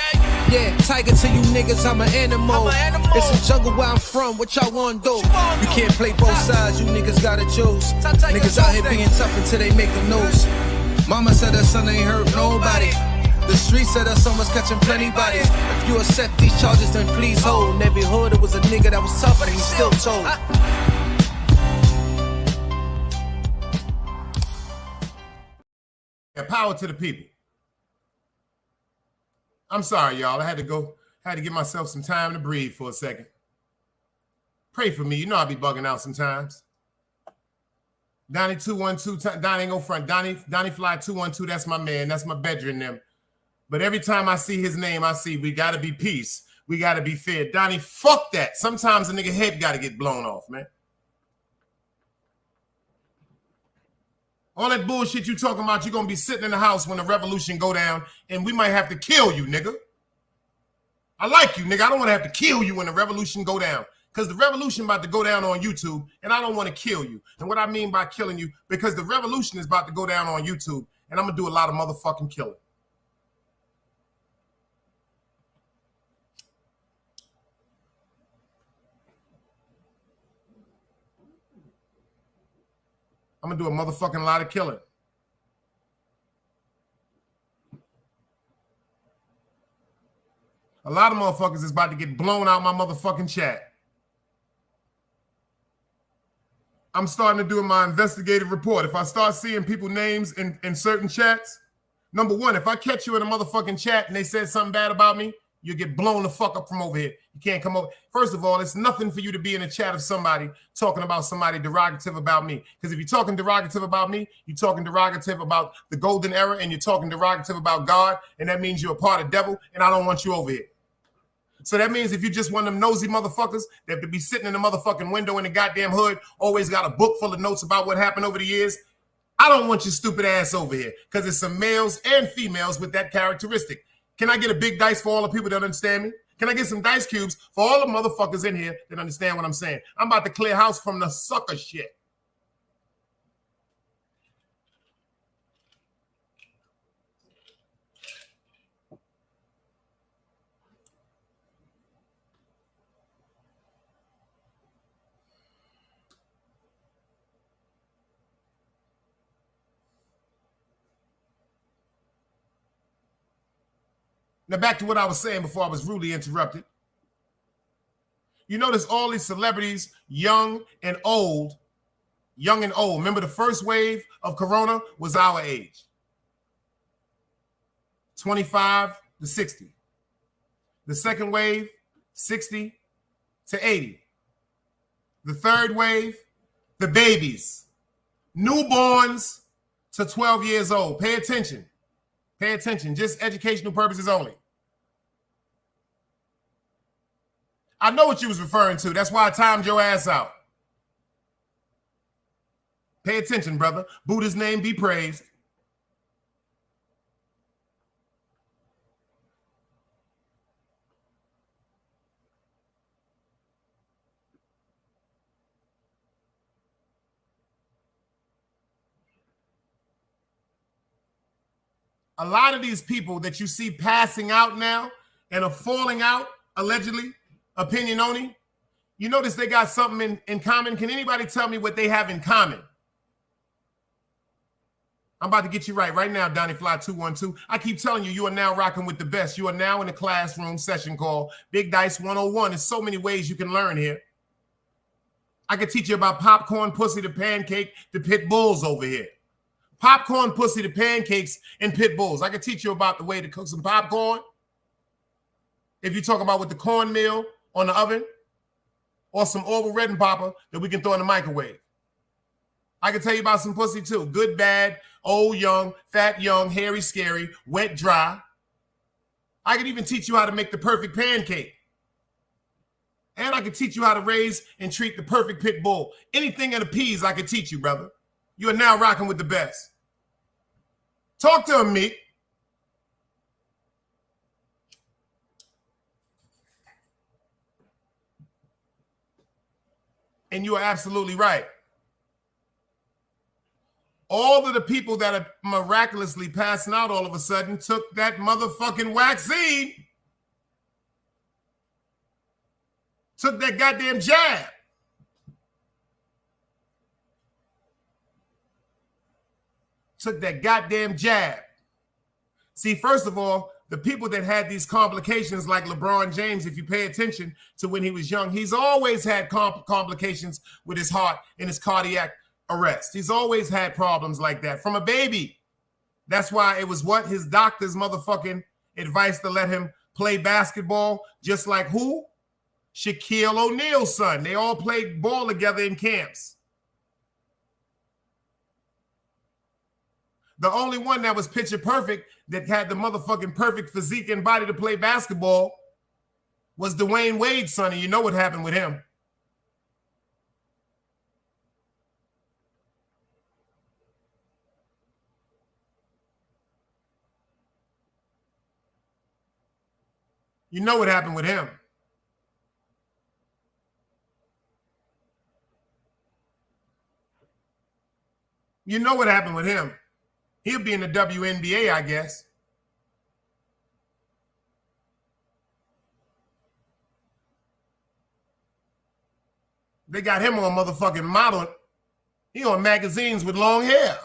Yeah, tiger to you niggas. I'm an animal. It's a jungle where I'm from. What y'all wanna do? You can't play both sides. You niggas gotta choose. Niggas out here being tough until they make the news. Mama said her son ain't hurt nobody. The street said her son was catching plenty bodies. If you accept these charges, then please hold. In every hood, it was a nigga that was tough, and he still told. Yeah, power to the people. I'm sorry, y'all. I had to give myself some time to breathe for a second. Pray for me. You know I be bugging out sometimes. Donnie 212, Donnie ain't go front. Donnie Fly 212, that's my man. That's my bedroom them. But every time I see his name, I see we gotta be peace. We gotta be fair. Donnie, fuck that. Sometimes a nigga head gotta get blown off, man. All that bullshit you talking about, you're gonna be sitting in the house when the revolution go down, and we might have to kill you, nigga. I like you, nigga. I don't want to have to kill you when the revolution go down. Because the revolution about to go down on YouTube, and I don't want to kill you. And what I mean by killing you, because the revolution is about to go down on YouTube, and I'm going to do a lot of motherfucking killing. I'm going to do a motherfucking lot of killing. A lot of motherfuckers is about to get blown out my motherfucking chat. I'm starting to do my investigative report. If I start seeing people's names in certain chats, number one, if I catch you in a motherfucking chat and they said something bad about me, you get blown the fuck up from over here. You can't come over. First of all, it's nothing for you to be in a chat of somebody talking about somebody derogative about me. Because if you're talking derogative about me, you're talking derogative about the golden era, and you're talking derogative about God, and that means you're a part of the devil, and I don't want you over here. So that means if you just one of them nosy motherfuckers that have to be sitting in the motherfucking window in the goddamn hood, always got a book full of notes about what happened over the years, I don't want your stupid ass over here, because there's some males and females with that characteristic. Can I get a big dice for all the people that understand me? Can I get some dice cubes for all the motherfuckers in here that understand what I'm saying? I'm about to clear house from the sucker shit. Now back to what I was saying before I was rudely interrupted. You notice all these celebrities, young and old. Remember the first wave of Corona was our age. 25 to 60. The second wave, 60 to 80. The third wave, the babies. Newborns to 12 years old. Pay attention. Pay attention. Just educational purposes only. I know what you was referring to. That's why I timed your ass out. Pay attention, brother. Buddha's name be praised. A lot of these people that you see passing out now and are falling out, allegedly, opinion only, you notice they got something in common. Can anybody tell me what they have in common? I'm about to get you right now, Donnie Fly 212. I keep telling you, you are now rocking with the best. You are now in a classroom session called Big Dice 101. There's so many ways you can learn here. I could teach you about popcorn, pussy, the pancake, the pit bulls over here. Popcorn, pussy, the pancakes, and pit bulls. I could teach you about the way to cook some popcorn. If you talk about with the cornmeal on the oven, or some Orville Redenbacher that we can throw in the microwave. I can tell you about some pussy too. Good, bad, old, young, fat, young, hairy, scary, wet, dry. I can even teach you how to make the perfect pancake. And I can teach you how to raise and treat the perfect pit bull. Anything in the peas I can teach you, brother. You are now rocking with the best. Talk to him, Meek. And you are absolutely right. All of the people that are miraculously passing out all of a sudden took that motherfucking vaccine. Took that goddamn jab. Took that goddamn jab. See, first of all, the people that had these complications, like LeBron James, if you pay attention to when he was young, he's always had complications with his heart and his cardiac arrest. He's always had problems like that from a baby. That's why it was what his doctor's motherfucking advice to let him play basketball, just like who? Shaquille O'Neal's son. They all played ball together in camps. The only one that was picture perfect, that had the motherfucking perfect physique and body to play basketball, was Dwayne Wade's son, and you know what happened with him. You know what happened with him. You know what happened with him. He'll be in the WNBA, I guess. They got him on motherfucking model. He on magazines with long hair.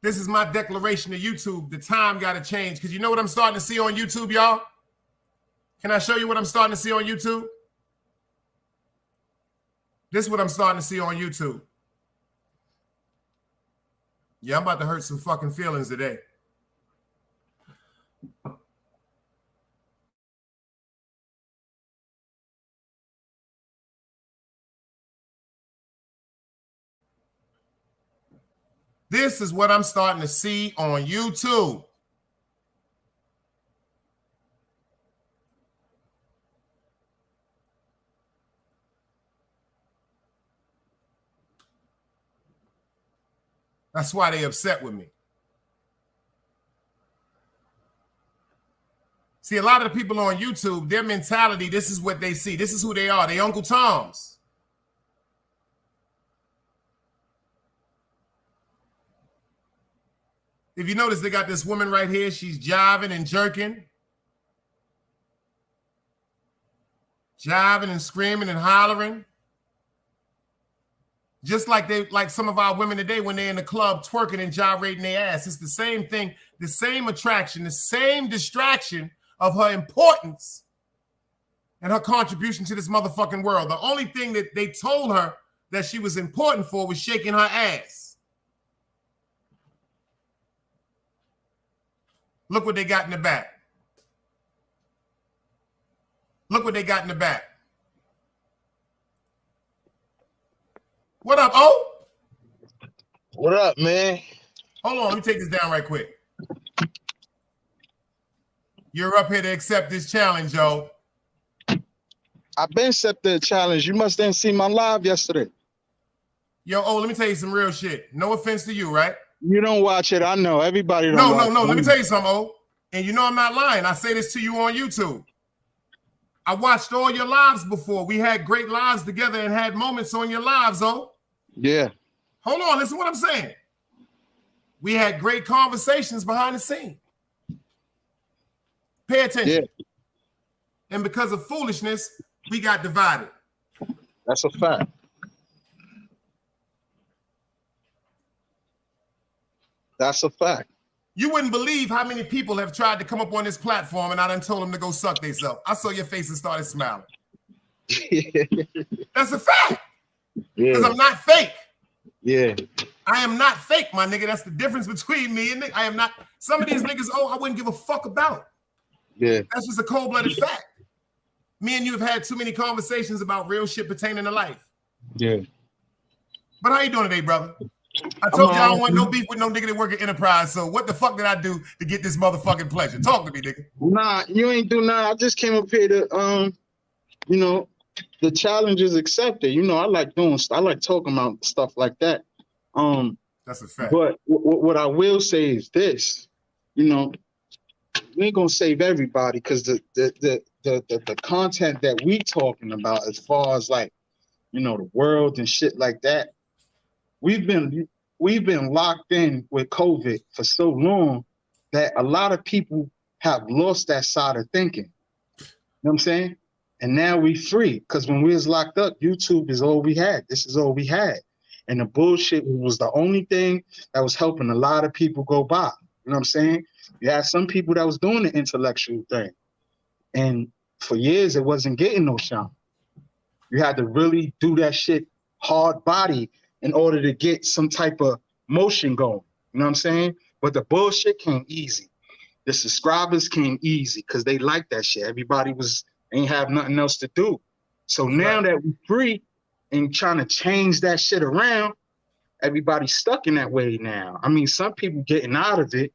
This is my declaration to YouTube. The time got to change, because you know what I'm starting to see on YouTube, y'all? Can I show you what I'm starting to see on YouTube? This is what I'm starting to see on YouTube. Yeah, I'm about to hurt some fucking feelings today. This is what I'm starting to see on YouTube. That's why they upset with me. See, a lot of the people on YouTube, their mentality, this is what they see. This is who they are. They Uncle Toms. If you notice, they got this woman right here. She's jiving and jerking. Jiving and screaming and hollering. Just like some of our women today when they're in the club twerking and gyrating their ass. It's the same thing, the same attraction, the same distraction of her importance and her contribution to this motherfucking world. The only thing that they told her that she was important for was shaking her ass. Look what they got in the back. Look what they got in the back. What up, O? What up, man? Hold on, let me take this down right quick. You're up here to accept this challenge, O. I've been accepted the challenge. You must didn't see my live yesterday. Yo, O, let me tell you some real shit. No offense to you, right? You don't watch it. I know. Everybody don't watch it. No. Let me tell you something, O. And you know I'm not lying. I say this to you on YouTube. I watched all your lives before. We had great lives together and had moments on your lives, O. Yeah. Hold on. Listen to what I'm saying. We had great conversations behind the scene. Pay attention. Yeah. And because of foolishness, we got divided. That's a fact. That's a fact. You wouldn't believe how many people have tried to come up on this platform and I done told them to go suck themselves. I saw your face and started smiling. That's a fact. Because I'm not fake. Yeah. I am not fake, my nigga. That's the difference between me and I am not. Some of these niggas, I wouldn't give a fuck about. Yeah. That's just a cold-blooded fact. Me and you have had too many conversations about real shit pertaining to life. Yeah. But how you doing today, brother? I told you I don't want no beef with no nigga that work at Enterprise. So what the fuck did I do to get this motherfucking pleasure? Talk to me, nigga. Nah, you ain't do nothing. I just came up here to, you know, the challenge is accepted. You know, I like talking about stuff like that. That's a fact. But what I will say is this, you know, we ain't gonna save everybody because the content that we talking about as far as like, you know, the world and shit like that, we've been locked in with COVID for so long that a lot of people have lost that side of thinking. You know what I'm saying? And now we free because when we was locked up, YouTube is all we had. This is all we had. And the bullshit was the only thing that was helping a lot of people go by. You know what I'm saying? You had some people that was doing the intellectual thing. And for years, it wasn't getting no shine. You had to really do that shit hard body in order to get some type of motion going. You know what I'm saying? But the bullshit came easy. The subscribers came easy because they liked that shit. Everybody ain't have nothing else to do. So now that we're free and trying to change that shit around, everybody's stuck in that way now. I mean, some people getting out of it.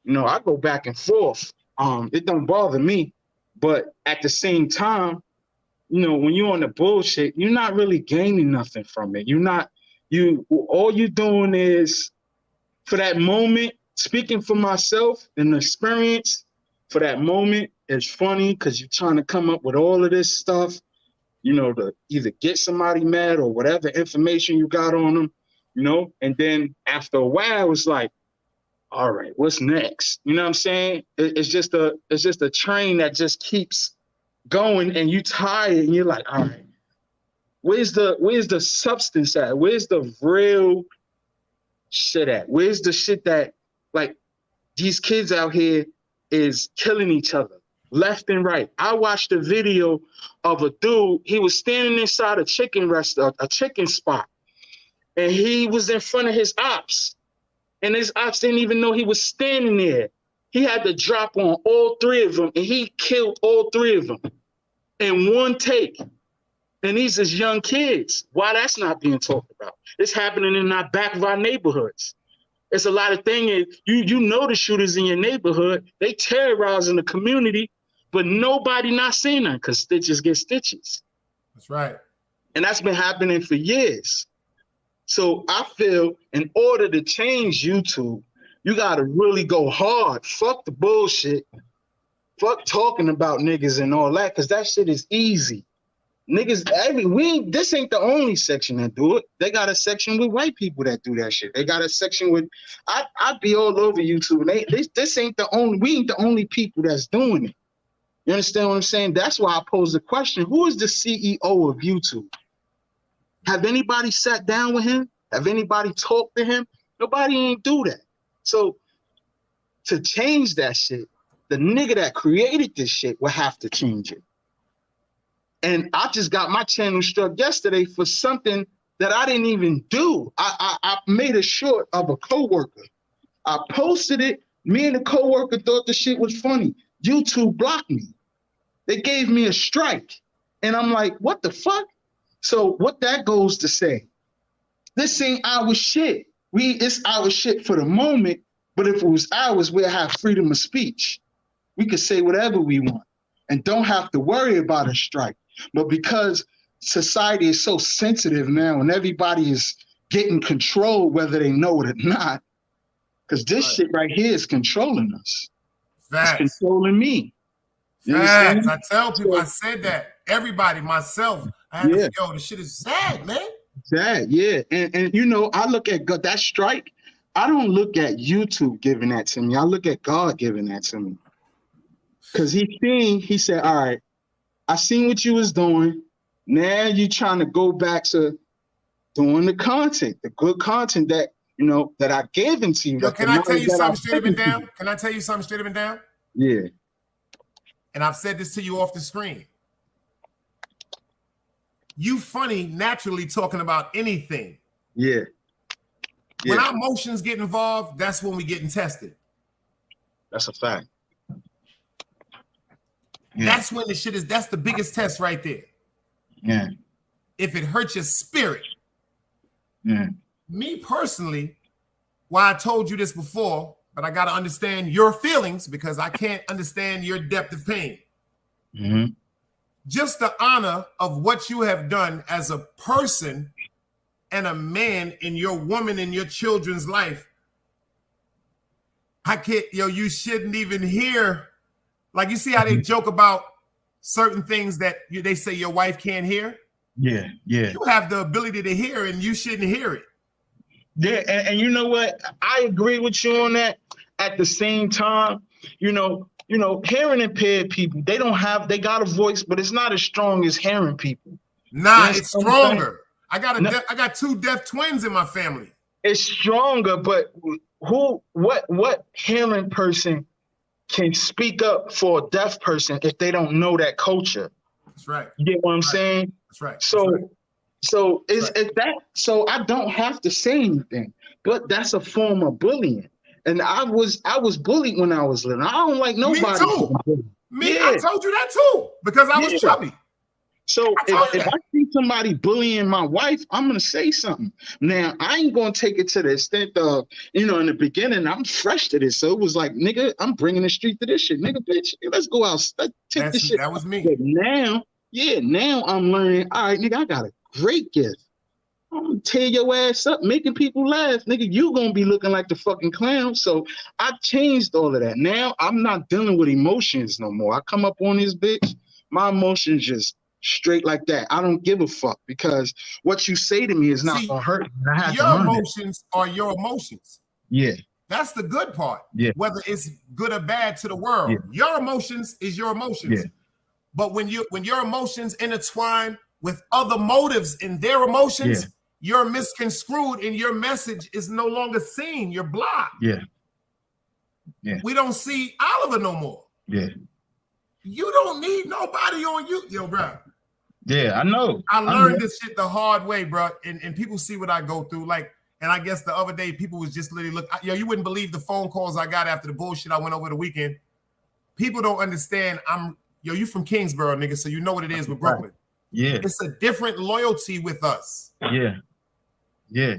You know, I go back and forth. It don't bother me. But at the same time, you know, when you're on the bullshit, you're not really gaining nothing from it. All you're doing is, for that moment, speaking for myself and the experience, for that moment, it's funny because you're trying to come up with all of this stuff, you know, to either get somebody mad or whatever information you got on them, you know, and then after a while, it's like, all right, what's next? You know what I'm saying? It's just a train that just keeps going and you tired and you're like, all right, where's the substance at? Where's the real shit at? Where's the shit that, like, these kids out here is killing each other left and right? I watched a video of a dude, he was standing inside a chicken restaurant, a chicken spot, and he was in front of his ops, and his ops didn't even know he was standing there. He had to drop on all three of them, and he killed all three of them in one take. And these is young kids. Why that's not being talked about? It's happening in the back of our neighborhoods. It's a lot of things. You know the shooters in your neighborhood, they terrorizing the community, but nobody not seeing that because stitches get stitches. That's right. And that's been happening for years. So I feel in order to change YouTube, you got to really go hard. Fuck the bullshit. Fuck talking about niggas and all that, because that shit is easy. Niggas, this ain't the only section that do it. They got a section with white people that do that shit. They got a section with, I'd be all over YouTube. This ain't the only, we ain't the only people that's doing it. You understand what I'm saying? That's why I posed the question, who is the CEO of YouTube? Have anybody sat down with him? Have anybody talked to him? Nobody ain't do that. So to change that shit, the nigga that created this shit will have to change it. And I just got my channel struck yesterday for something that I didn't even do. I made a short of a coworker. I posted it. Me and the coworker thought the shit was funny. YouTube blocked me. They gave me a strike. And I'm like, what the fuck? So what that goes to say, this ain't our shit. It's our shit for the moment, but if it was ours, we'll have freedom of speech. We could say whatever we want and don't have to worry about a strike. But because society is so sensitive now and everybody is getting control, whether they know it or not, because this shit right here is controlling us. Facts. It's controlling me. Facts. I tell people, I said that. Everybody, myself, I had to, yo, this shit is sad, man. Sad, yeah. And you know, I look at God, that strike, I don't look at YouTube giving that to me. I look at God giving that to me. Because he said, all right, I seen what you was doing. Now you trying to go back to doing the content, the good content that you know, that I gave into you. Yo, but can the I tell knowledge you that I something straight up and given to down? you. Can I tell you something straight up and down? Yeah. And I've said this to you off the screen. You funny naturally talking about anything. Yeah. When Yeah. our emotions get involved, that's when we getting tested. That's a fact. Yeah. That's when the shit is, that's the biggest test right there. Yeah. If it hurts your spirit. Yeah. Me personally, why I told you this before, but I got to understand your feelings because I can't understand your depth of pain. Mm-hmm. Just the honor of what you have done as a person and a man in your woman and your children's life. I can't, you shouldn't even hear. Like, you see how they joke about certain things that they say your wife can't hear? Yeah. Yeah. You have the ability to hear and you shouldn't hear it. Yeah, and you know what? I agree with you on that. At the same time, you know, hearing impaired people, they got a voice, but it's not as strong as hearing people. Nah, Yes, it's stronger. I got two deaf twins in my family. It's stronger, but what hearing person can speak up for a deaf person if they don't know that culture? That's right. You get what I'm saying? That's right. So so I don't have to say anything, but that's a form of bullying. And I was bullied when I was little. I don't like nobody. Me too. Yeah. I told you that too because I was chubby. So if I see somebody bullying my wife, I'm gonna say something. Now I ain't gonna take it to the extent of, in the beginning I'm fresh to this, so it was like, nigga, I'm bringing the street to this shit, nigga, bitch. Let's go out, take this shit. That was me. But now I'm learning. All right, nigga, I got a great gift. I'm gonna tear your ass up, making people laugh, nigga. You gonna be looking like the fucking clown. So I changed all of that. Now I'm not dealing with emotions no more. I come up on this bitch, my emotions just straight like that. I don't give a fuck because what you say to me is not gonna hurt me. Your emotions are your emotions. Yeah. That's the good part. Yeah. Whether it's good or bad to the world. Yeah. Your emotions is your emotions. Yeah. But when your emotions intertwine with other motives in their emotions, you're misconstrued and your message is no longer seen. You're blocked. Yeah. Yeah. We don't see Oliver no more. Yeah. You don't need nobody on you. Yo, bro. Yeah, I know. I learned this shit the hard way, bro. And people see what I go through. Like, and I guess the other day, people was just literally you wouldn't believe the phone calls I got after the bullshit I went over the weekend. People don't understand. You from Kingsborough, nigga, so you know what it is with Brooklyn. Yeah. It's a different loyalty with us. Yeah. Yeah.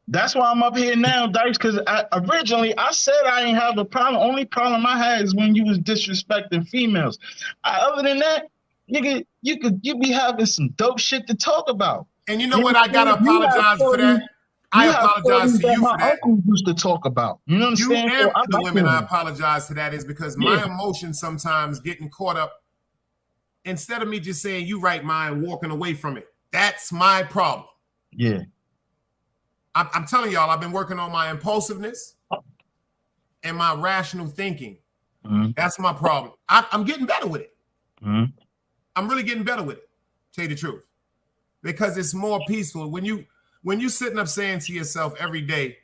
That's why I'm up here now, Dice, because originally I said I ain't have a problem. Only problem I had is when you was disrespecting females. Other than that, nigga, you be having some dope shit to talk about. And you know what? I gotta apologize for that. I apologize to you for that. My uncle used to talk about. You know what I'm saying? You and the women I apologize to that is because my emotions sometimes getting caught up. Instead of me just saying you right, mine, walking away from it. That's my problem. Yeah. I'm telling y'all, I've been working on my impulsiveness and my rational thinking. Mm-hmm. That's my problem. I'm getting better with it. Mm-hmm. I'm really getting better with it, tell you the truth. Because it's more peaceful. When you sitting up saying to yourself every day,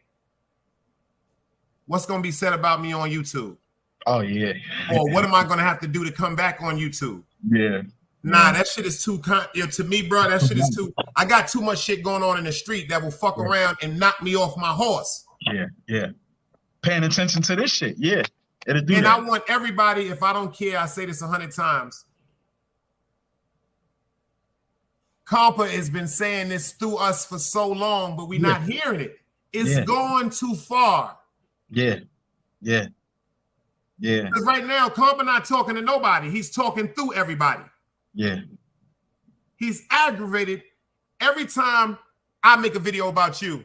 what's going to be said about me on YouTube? Oh, yeah. Or what am I going to have to do to come back on YouTube? Yeah. Nah, that shit is too to me, bro. That shit is too. I got too much shit going on in the street that will fuck around and knock me off my horse. Yeah, yeah. Paying attention to this shit, yeah. It'll do and that. I want everybody, if I don't care, I say this 100 times. Compa has been saying this through us for so long, but we're not hearing it. It's gone too far. Yeah, yeah, yeah. Because right now, Compa not talking to nobody. He's talking through everybody. Yeah. He's aggravated every time I make a video about you.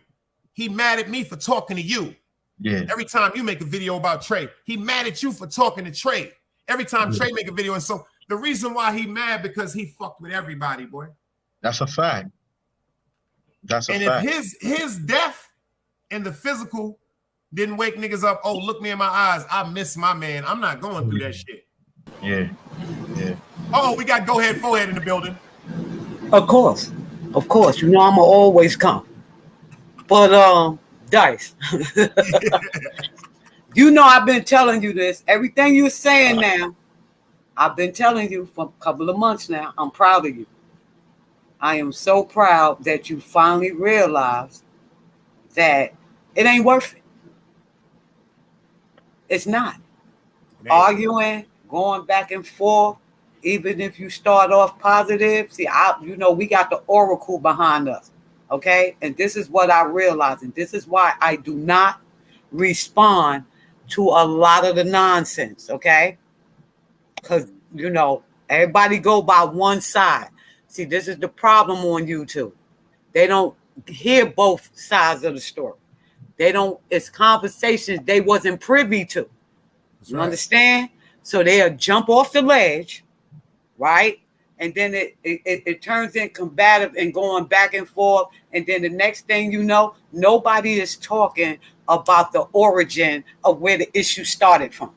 He mad at me for talking to you. Yeah. Every time you make a video about Trey, he mad at you for talking to Trey. Every time Trey make a video. And so the reason why he mad because he fucked with everybody, boy. That's a fact. That's a fact. And if his death and the physical didn't wake niggas up, oh, look me in my eyes, I miss my man. I'm not going through that shit. Yeah. Yeah. Oh, we got Go Ahead Forehead in the building. Of course. You know I'ma always come. But Dice. You know I've been telling you this. Everything you're saying now, I've been telling you for a couple of months now. I'm proud of you. I am so proud that you finally realized that it ain't worth it. It's not. Arguing, going back and forth, even if you start off positive. See, we got the oracle behind us, okay? And this is what I realize, and this is why I do not respond to a lot of the nonsense, okay? Because, everybody go by one side. See, this is the problem on YouTube. They don't hear both sides of the story. It's conversations they wasn't privy to. You understand? So they'll jump off the ledge, right? And then it turns in combative and going back and forth. And then the next thing you know, nobody is talking about the origin of where the issue started from.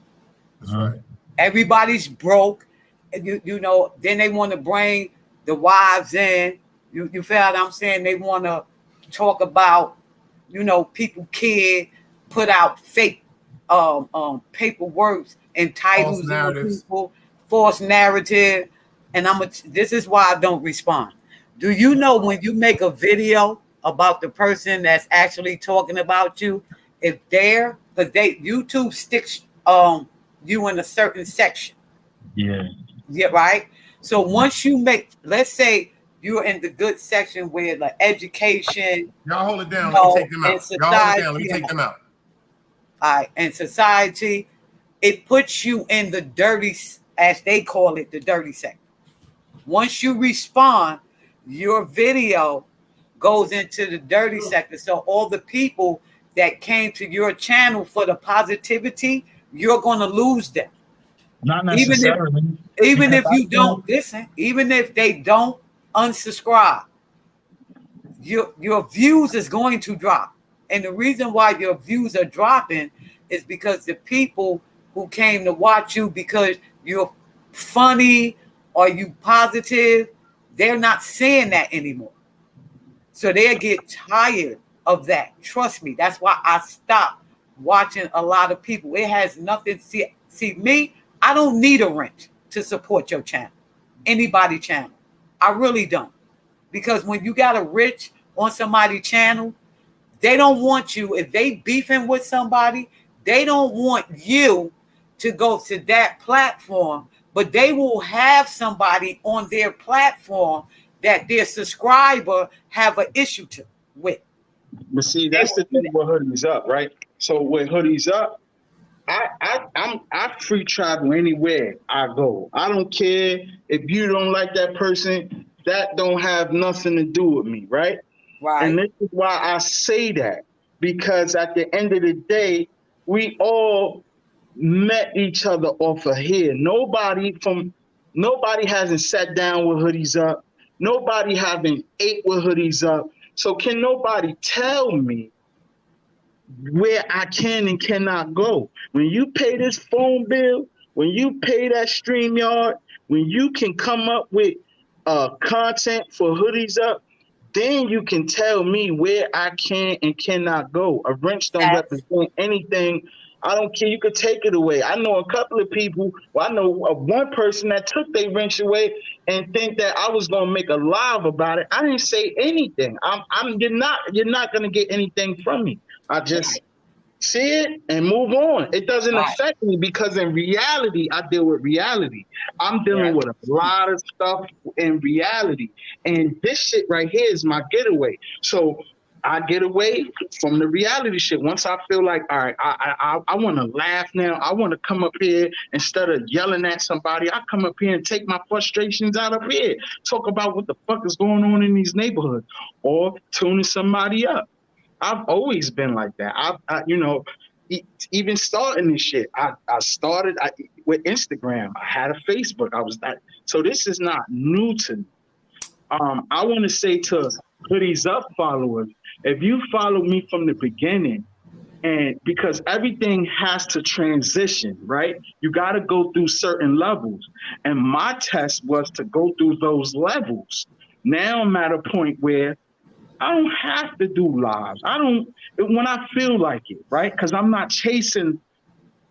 That's right. Everybody's broke. Then they want to bring the wives in. You feel what I'm saying? They want to talk about, people put out fake paperwork and titles on people, false narrative. And this is why I don't respond. Do you know when you make a video about the person that's actually talking about you, if because YouTube sticks you in a certain section. Yeah, right. So once you let's say you're in the good section where like education. Y'all hold it down. Let me take them out. Y'all hold it down. Let me take them out. All right, and society, it puts you in the dirty, as they call it, the dirty section. Once you respond, your video goes into the dirty sector. So all the people that came to your channel for the positivity, you're going to lose them. Not necessarily. Even if you don't listen, even if they don't unsubscribe, your views is going to drop. And the reason why your views are dropping is because the people who came to watch you because you're funny or you positive, they're not seeing that anymore. So they'll get tired of that. Trust me. That's why I stopped watching a lot of people. It has nothing. See me, I don't need a rent to support your channel, anybody's channel. I really don't. Because when you got a rich on somebody's channel, they don't want you, if they beefing with somebody, they don't want you to go to that platform, but they will have somebody on their platform that their subscriber have an issue with. But see, that's the thing with Hoodies Up, right? So with Hoodies Up, I free travel anywhere I go. I don't care if you don't like that person. That don't have nothing to do with me, right? Right. And this is why I say that, because at the end of the day, we all met each other off of here. Nobody hasn't sat down with Hoodies Up. Nobody haven't ate with Hoodies Up. So can nobody tell me where I can and cannot go? When you pay this phone bill, when you pay that StreamYard, when you can come up with content for Hoodies Up, then you can tell me where I can and cannot go. A wrench don't represent anything. I don't care. You could take it away. I know a couple of people. Well, I know of one person that took their wrench away and think that I was gonna make a live about it. I didn't say anything. You're not gonna get anything from me. I just see it and move on. It doesn't affect me because in reality, I deal with reality. I'm dealing with a lot of stuff in reality. And this shit right here is my getaway. So I get away from the reality shit. Once I feel like, all right, I want to laugh now. I want to come up here instead of yelling at somebody. I come up here and take my frustrations out of here. Talk about what the fuck is going on in these neighborhoods or tuning somebody up. I've always been like that. Even starting this shit, I started with Instagram. I had a Facebook. So this is not new to me. I want to say to Hoodies Up followers, if you follow me from the beginning, and because everything has to transition, right? You got to go through certain levels. And my test was to go through those levels. Now I'm at a point where I don't have to do lives. I don't when I feel like it, right? Because I'm not chasing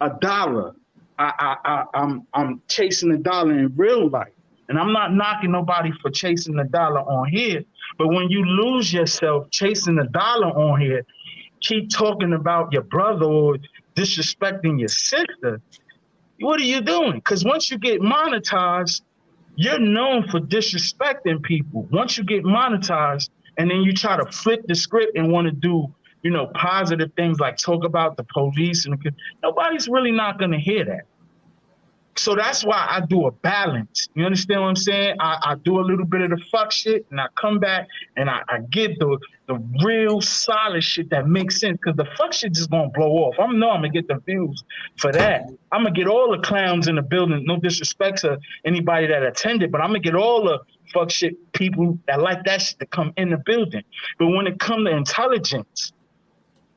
a dollar. I'm chasing a dollar in real life. And I'm not knocking nobody for chasing a dollar on here. But when you lose yourself chasing a dollar on here, keep talking about your brother or disrespecting your sister, what are you doing? Because once you get monetized, you're known for disrespecting people. Once you get monetized, and then you try to flip the script and want to do, you know, positive things like talk about the police, and nobody's really not going to hear that. So that's why I do a balance. You understand what I'm saying? I do a little bit of the fuck shit, and I come back and I get the real solid shit that makes sense, because the fuck shit just gonna blow off. I know I'm gonna get the views for that. I'm gonna get all the clowns in the building. No disrespect to anybody that attended, but I'm gonna get all the fuck shit people that like that shit to come in the building. But when it comes to intelligence,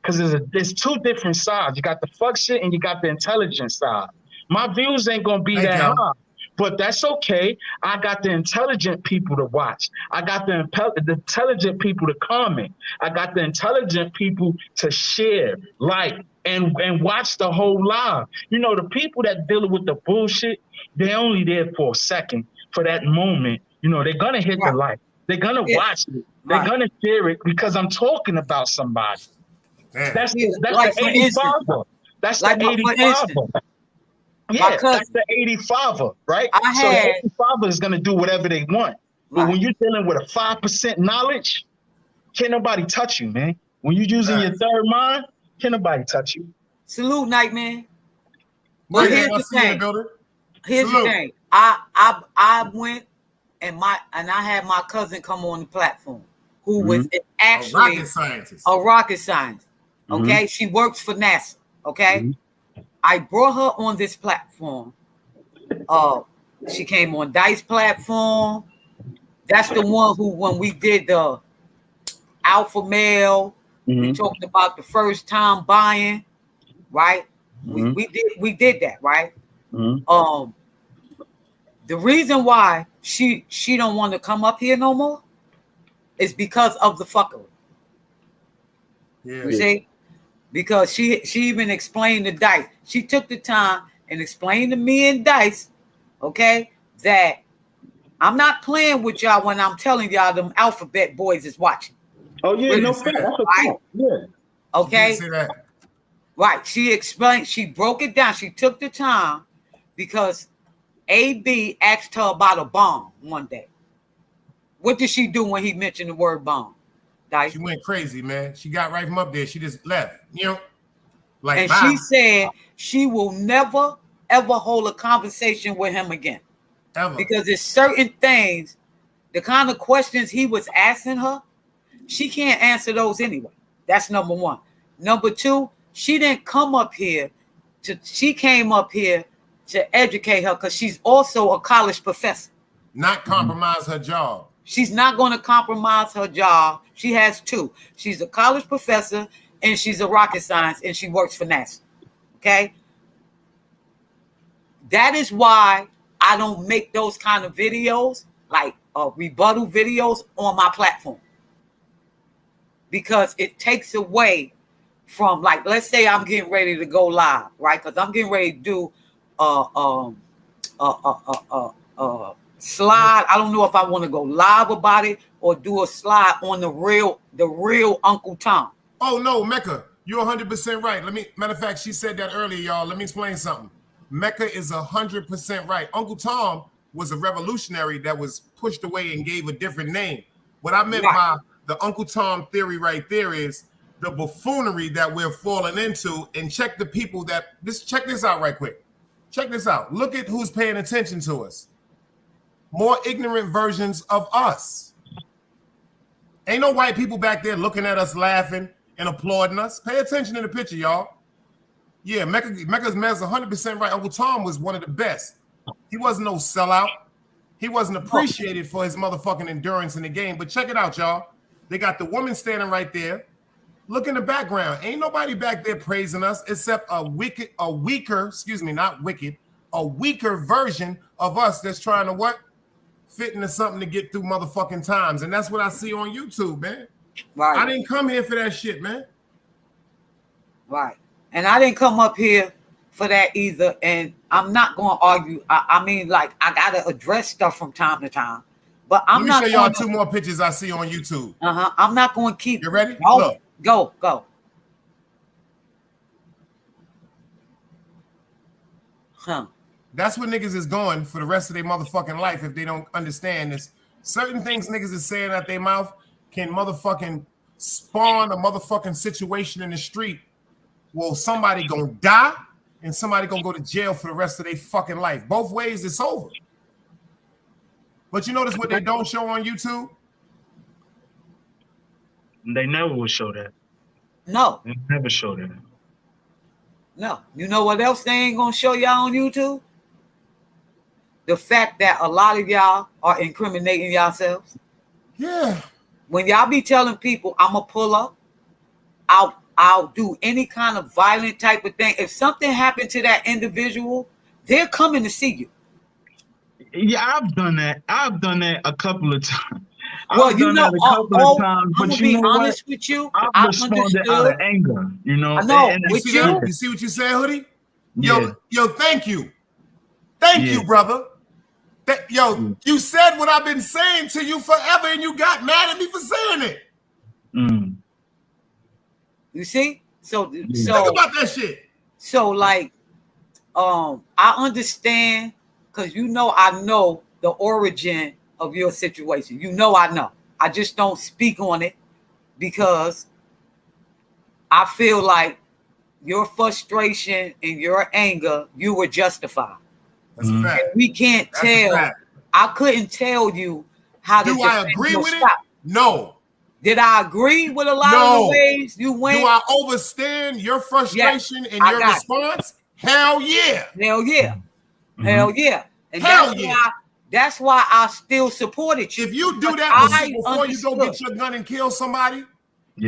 because there's two different sides. You got the fuck shit and you got the intelligence side. My views ain't gonna be that high, but that's okay. I got the intelligent people to watch. I got the intelligent people to comment. I got the intelligent people to share, like, and watch the whole live. You know, the people that dealing with the bullshit, they're only there for a second, for that moment. You know, they're gonna hit the like. They're gonna watch it. They're gonna share it because I'm talking about somebody. That's like the 85er. That's like the 85er. Yeah, that's the 85er, right? So the 85er is going to do whatever they want. But when you're dealing with a 5% knowledge, can't nobody touch you, man. When you're using your third mind, can't nobody touch you. Salute, Nightman. But here's the thing. Here's the thing. I went and I had my cousin come on the platform, who was actually a rocket scientist. Okay, she works for NASA. Okay. I brought her on this platform. She came on Dice platform. That's the one who, when we did the alpha male, we talked about the first time buying, right? We did that, right? The reason why she don't want to come up here no more is because of the fuckery. Yeah. You see? Because she even explained to Dice. She took the time and explained to me and Dice, okay, that I'm not playing with y'all when I'm telling y'all them alphabet boys is watching. Oh yeah, no fair. Right? Yeah. Okay. Right. She explained. She broke it down. She took the time because AB asked her about a bomb one day. What did she do when he mentioned the word bomb? Dice? She went crazy, man. She got right from up there. She just left, you know. Like, and she said she will never, ever hold a conversation with him again. Ever. Because there's certain things, the kind of questions he was asking her, she can't answer those anyway. That's number one. Number two, she didn't come up here she came up here to educate her because she's also a college professor. Not compromise her job. She's not going to compromise her job. She has two. She's a college professor and she's a rocket science and she works for NASA. Okay? That is why I don't make those kind of videos, like rebuttal videos on my platform. Because it takes away from, like, let's say I'm getting ready to go live, right? Because I'm getting ready to do slide. I don't know if I want to go live about it or do a slide on the real Uncle Tom. Oh no, Mecca, you're 100% right. Matter of fact, she said that earlier, y'all. Let me explain something. Mecca is 100% right. Uncle Tom was a revolutionary that was pushed away and gave a different name. What I meant by the Uncle Tom theory right there is the buffoonery that we're falling into. And check the people check this out right quick. Check this out. Look at who's paying attention to us. More ignorant versions of us. Ain't no white people back there looking at us laughing and applauding us. Pay attention to the picture, y'all. Yeah, Mecca's 100% right. Uncle Tom was one of the best. He wasn't no sellout. He wasn't appreciated for his motherfucking endurance in the game. But check it out, y'all. They got the woman standing right there. Look in the background. Ain't nobody back there praising us except a weaker version of us that's trying to what? Fit into something to get through motherfucking times. And that's what I see on YouTube, man. Right. I didn't come here for that shit, man. Right. And I didn't come up here for that either. And I'm not going to argue. I mean, like, I got to address stuff from time to time. But I'm not. Let me show y'all 2 more pictures I see on YouTube. I'm not going to keep. You ready? Look. Go. Huh. That's what niggas is going for the rest of their motherfucking life if they don't understand this. Certain things niggas is saying out their mouth can motherfucking spawn a motherfucking situation in the street. Well, somebody gonna die and somebody gonna go to jail for the rest of their fucking life. Both ways, it's over. But you notice what they don't show on YouTube? They never will show that. No. They never show that. No. You know what else they ain't gonna show y'all on YouTube? The fact that a lot of y'all are incriminating yourselves. Yeah. When y'all be telling people, I'm gonna pull up, I'll do any kind of violent type of thing. If something happened to that individual, they're coming to see you. Yeah, I've done that. I've done that a couple of times. Well, you know, I'm gonna be honest with you. I've responded out of anger. You know, I know. You see what you said, Hoodie? Yo, thank you. Thank you, brother. You said what I've been saying to you forever, and you got mad at me for saying it. You see? So think about that shit. So, like, I understand because I know the origin of your situation. I know. I just don't speak on it because I feel like your frustration and your anger, you were justified. That's a fact. And we can't tell. I couldn't tell you how to. Do I agree with it? No. Did I agree with a lot of the ways you went? Do I understand your frustration and your response? Hell yeah. Hell yeah. Hell yeah. And that's why I still supported you. If you do that before you go get your gun and kill somebody,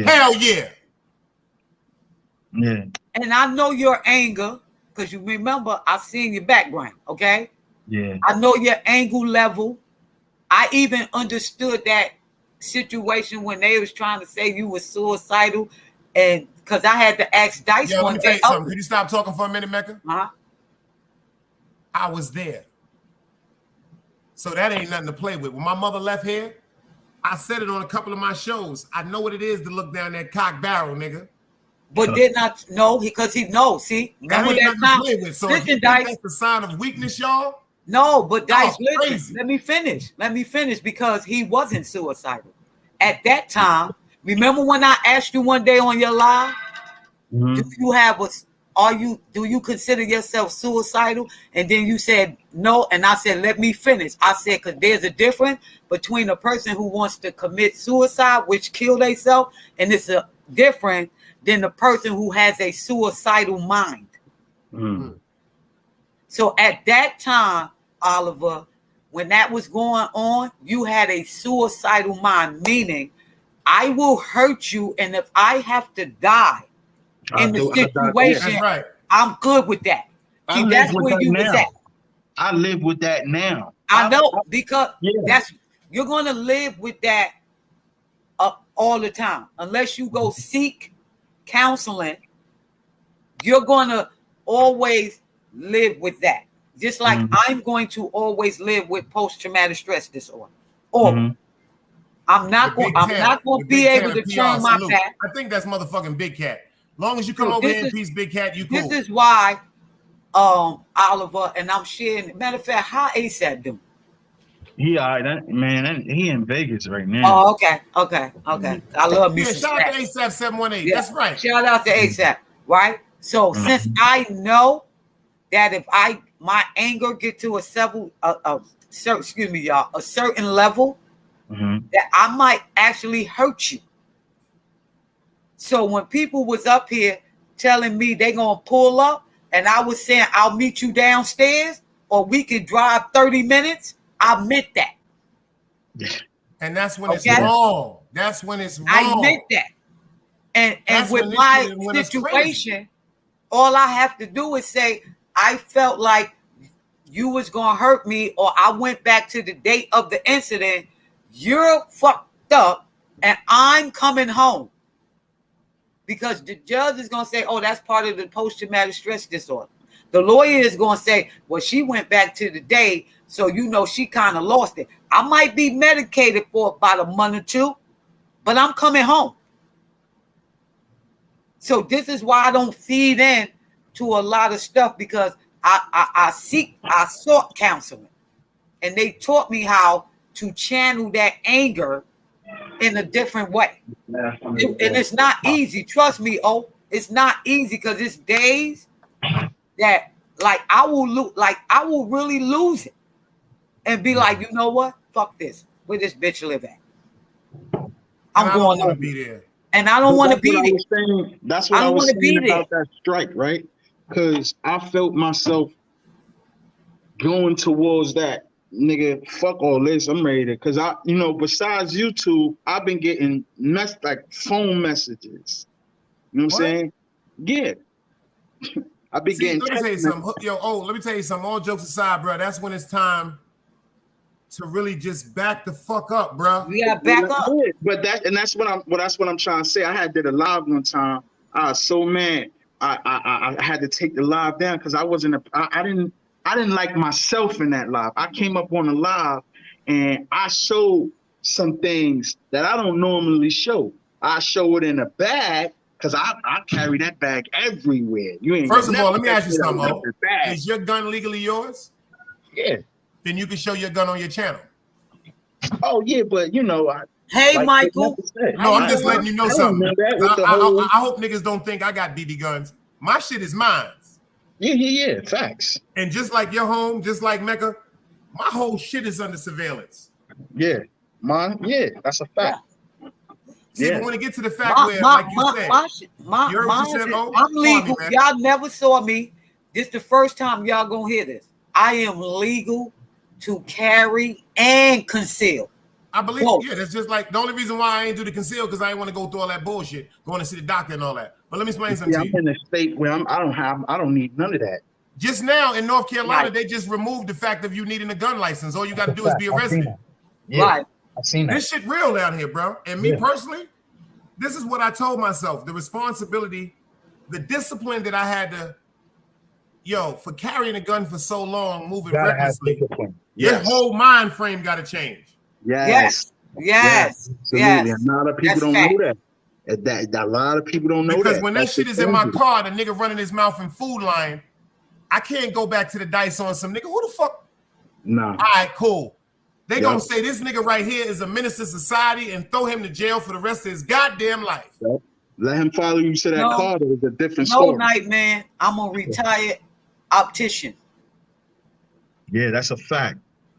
hell yeah. Yeah. And I know your anger because you remember I've seen your background, okay? Yeah. I know your anger level. I even understood that situation when they was trying to say you were suicidal, and because I had to ask Dice one day. Can you stop talking for a minute, Mecca? Uh-huh. I was there. So that ain't nothing to play with. When my mother left here, I said it on a couple of my shows. I know what it is to look down that cock barrel, nigga. But did not know because he knows. See, remember that time? So listen, Dice. That's the sign of weakness, y'all. No, but Dice, listen. Let me finish because he wasn't suicidal at that time. Remember when I asked you one day on your live, do you consider yourself suicidal? And then you said no, and I said let me finish. I said because there's a difference between a person who wants to commit suicide, which kill themselves, and it's a different than the person who has a suicidal mind. So at that time, Oliver, when that was going on, you had a suicidal mind, meaning I will hurt you, and if I have to die in the situation, I'm good with that. See, that's where you was at. I live with that now. I know because you're gonna live with that all the time unless you go seek counseling. You're gonna always live with that, just like I'm going to always live with post-traumatic stress disorder. Or I'm not going to be able to turn my back. I think that's motherfucking Big Cat. Long as you come over here in peace, Big Cat, you cool. This is why, Oliver, and I'm sharing. Matter of fact, how ASAP doing? He all right, man. He in Vegas right now. Oh, okay. I love music. Shout out to ASAP 718. Yeah. That's right. Shout out to ASAP. Right. So since I know that if my anger get to a certain level, that I might actually hurt you. So when people was up here telling me they gonna pull up, and I was saying I'll meet you downstairs, or we could drive 30 minutes. I meant that. And that's when it's wrong. That's when it's wrong. I meant that. And with my situation, all I have to do is say, I felt like you was going to hurt me, or I went back to the date of the incident. You're fucked up. and I'm coming home because the judge is going to say, oh, that's part of the post-traumatic stress disorder. The lawyer is going to say, well, she went back to the day, so you know she kind of lost it. I might be medicated for about a month or two, but I'm coming home. So this is why I don't feed in to a lot of stuff, because I sought counseling, and they taught me how to channel that anger in a different way. And it's not easy. Trust me, it's not easy, because it's days that like I will really lose it and be like, you know what? Fuck this. Where this bitch live at? I'm going to be there. And I don't want to be there. That's what I was saying about that strike, right? Because I felt myself going towards that. Nigga, fuck all this. I'm ready to, because I, you know, besides YouTube, I've been getting phone messages. You know what I'm saying? Yeah. I've been getting. Let me tell you something. Yo, let me tell you something. All jokes aside, bro, that's when it's time to really just back the fuck up, bro. Yeah, back up. But that's what I'm trying to say. I did a live one time. I was so mad. I had to take the live down because I didn't like myself in that live. I came up on the live and I showed some things that I don't normally show. I show it in a bag because I carry that bag everywhere. First of all, let me ask you something, Mo. Is your gun legally yours? Yeah. Then you can show your gun on your channel. Oh yeah, but you know, Michael. No, I'm just letting you know something. I hope niggas don't think I got BB guns. My shit is mine. Yeah, facts. And just like your home, just like Mecca, my whole shit is under surveillance. Yeah, that's a fact. See, I want to get to the fact where, like you said, I'm legal. Y'all never saw me. This the first time y'all gonna hear this. I am legal to carry and conceal. I believe, yeah, that's just like the only reason why I ain't do the conceal because I ain't want to go through all that bullshit, going to see the doctor and all that. But let me explain something to you. I'm in a state where I don't need none of that. Just now in North Carolina, they just removed the fact of you needing a gun license. All you got to do is be a resident. Right. I've seen that. This shit real down here, bro. And me personally, this is what I told myself. The responsibility, the discipline that I had to, for carrying a gun for so long, moving recklessly. Your whole mind frame got to change. Yes. Absolutely. A lot of people don't know that. A lot of people don't know that. Because when that shit is in my car, the nigga running his mouth in Food Line, I can't go back to the dice on some nigga. Who the fuck? No. All right, cool. They gonna say this nigga right here is a menace to society and throw him to jail for the rest of his goddamn life. Yep. Let him follow you to that car. That was a different story. Night, man. I'm a retired optician. Yeah, that's a fact.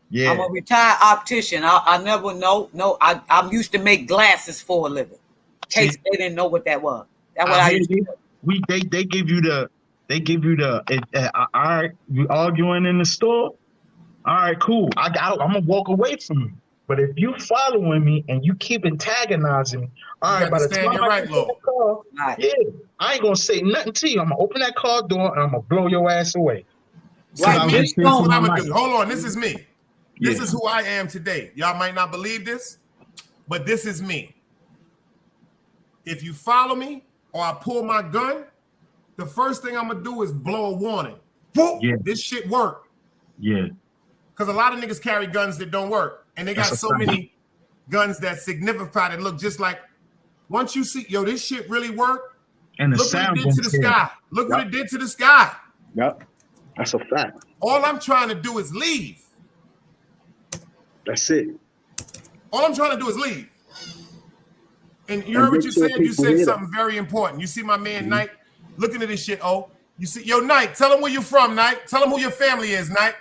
Yeah. I'm a retired optician. I never know. No, I'm used to make glasses for a living. In case they didn't know what that was. That's what I used to do. They give you the all right, you arguing in the store. All right, cool. I'm gonna walk away from you. But if you following me and you keep antagonizing me, all right, by the time I get to the car, I ain't gonna say nothing to you. I'm gonna open that car door and I'm gonna blow your ass away. Right. This is what I'm gonna do. Hold on, this is me. This is who I am today. Y'all might not believe this, but this is me. If you follow me or I pull my gun, the first thing I'm gonna do is blow a warning. Whoop, this shit work. Yeah. Because a lot of niggas carry guns that don't work. And they got so many guns that signify that look just like, once you see, this shit really work. And the look sound what it did to the sky. Look what it did to the sky. Yep. That's a fact. All I'm trying to do is leave. That's it. All I'm trying to do is leave. And you heard what you said? You said something very important. You see my man Knight looking at this shit. You see, Knight, tell him where you're from, Knight. Tell him who your family is, Knight.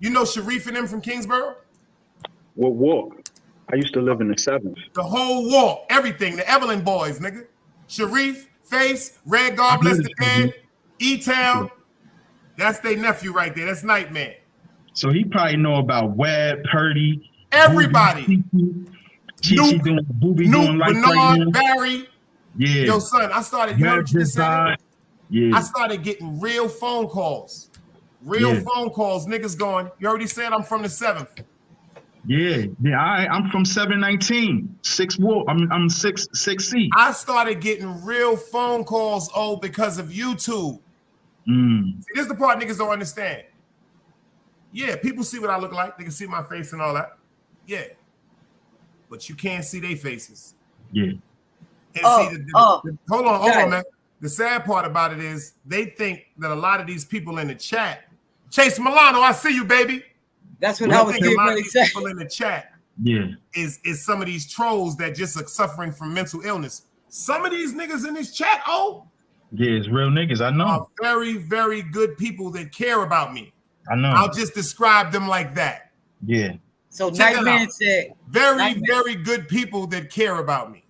You know Sharif and them from Kingsborough? What walk? I used to live in the 7th. The whole walk, everything. The Evelyn boys, nigga. Sharif, Face, Red God Bless the Dead, E-Town. That's their nephew right there. That's Nightman. So he probably know about Webb, Purdy. Everybody. Nuke, Bernard, Barry. Yeah. Yo, son, I started, I started getting real phone calls. Phone calls, niggas going, you already said I'm from the 7th. Yeah. I'm from 719, 6 Wall. I'm 6C. I started getting real phone calls, because of YouTube. Mm. See, this is the part niggas don't understand. Yeah, people see what I look like. They can see my face and all that. Yeah. But you can't see their faces. Yeah. And hold on, man. The sad part about it is they think that a lot of these people in the chat, Chase Milano, I see you, baby. That's what I was thinking. A lot of getting these ready to people in the chat is some of these trolls that just are suffering from mental illness. Some of these niggas in this chat, yeah, it's real niggas. I know. Are very, very good people that care about me. I know. I'll just describe them like that. Yeah. So Nightman said, very good people that care about me.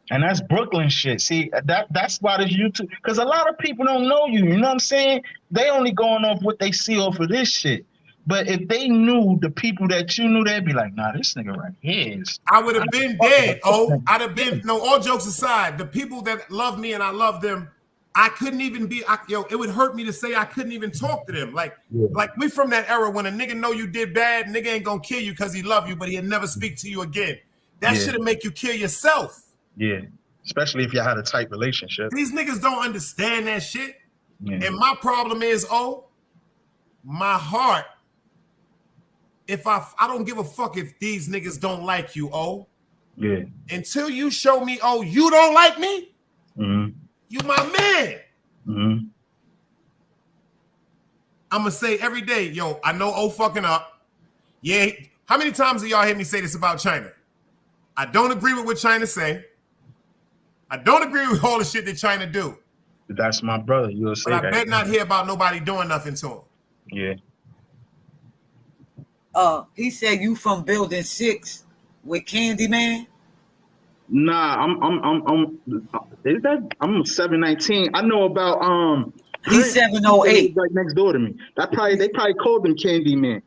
And that's Brooklyn shit. See, that's why this YouTube, because a lot of people don't know you. You know what I'm saying? They only going off what they see off of this shit. But if they knew the people that you knew, they'd be like, nah, this nigga right here is. I would have been dead. I'd have been, no, all jokes aside, the people that love me and I love them, I couldn't even be, it would hurt me to say I couldn't even talk to them. Like we from that era when a nigga know you did bad, nigga ain't gonna kill you because he love you, but he'll never speak to you again. That should've make you kill yourself. Yeah, especially if you had a tight relationship. These niggas don't understand that shit. Yeah. And my problem is, my heart, if I don't give a fuck if these niggas don't like you, Yeah. Until you show me, you don't like me, you my man. I'm gonna say every day, yo, I know fucking up. Yeah, how many times have y'all heard me say this about China? I don't agree with what China say. I don't agree with all the shit that China do. That's my brother. You'll say but that. I bet not hear about nobody doing nothing to him. Yeah. He said you from building 6 with Candyman. Nah, I'm 719. I know about He's 708. Right next door to me. They probably called him Candyman.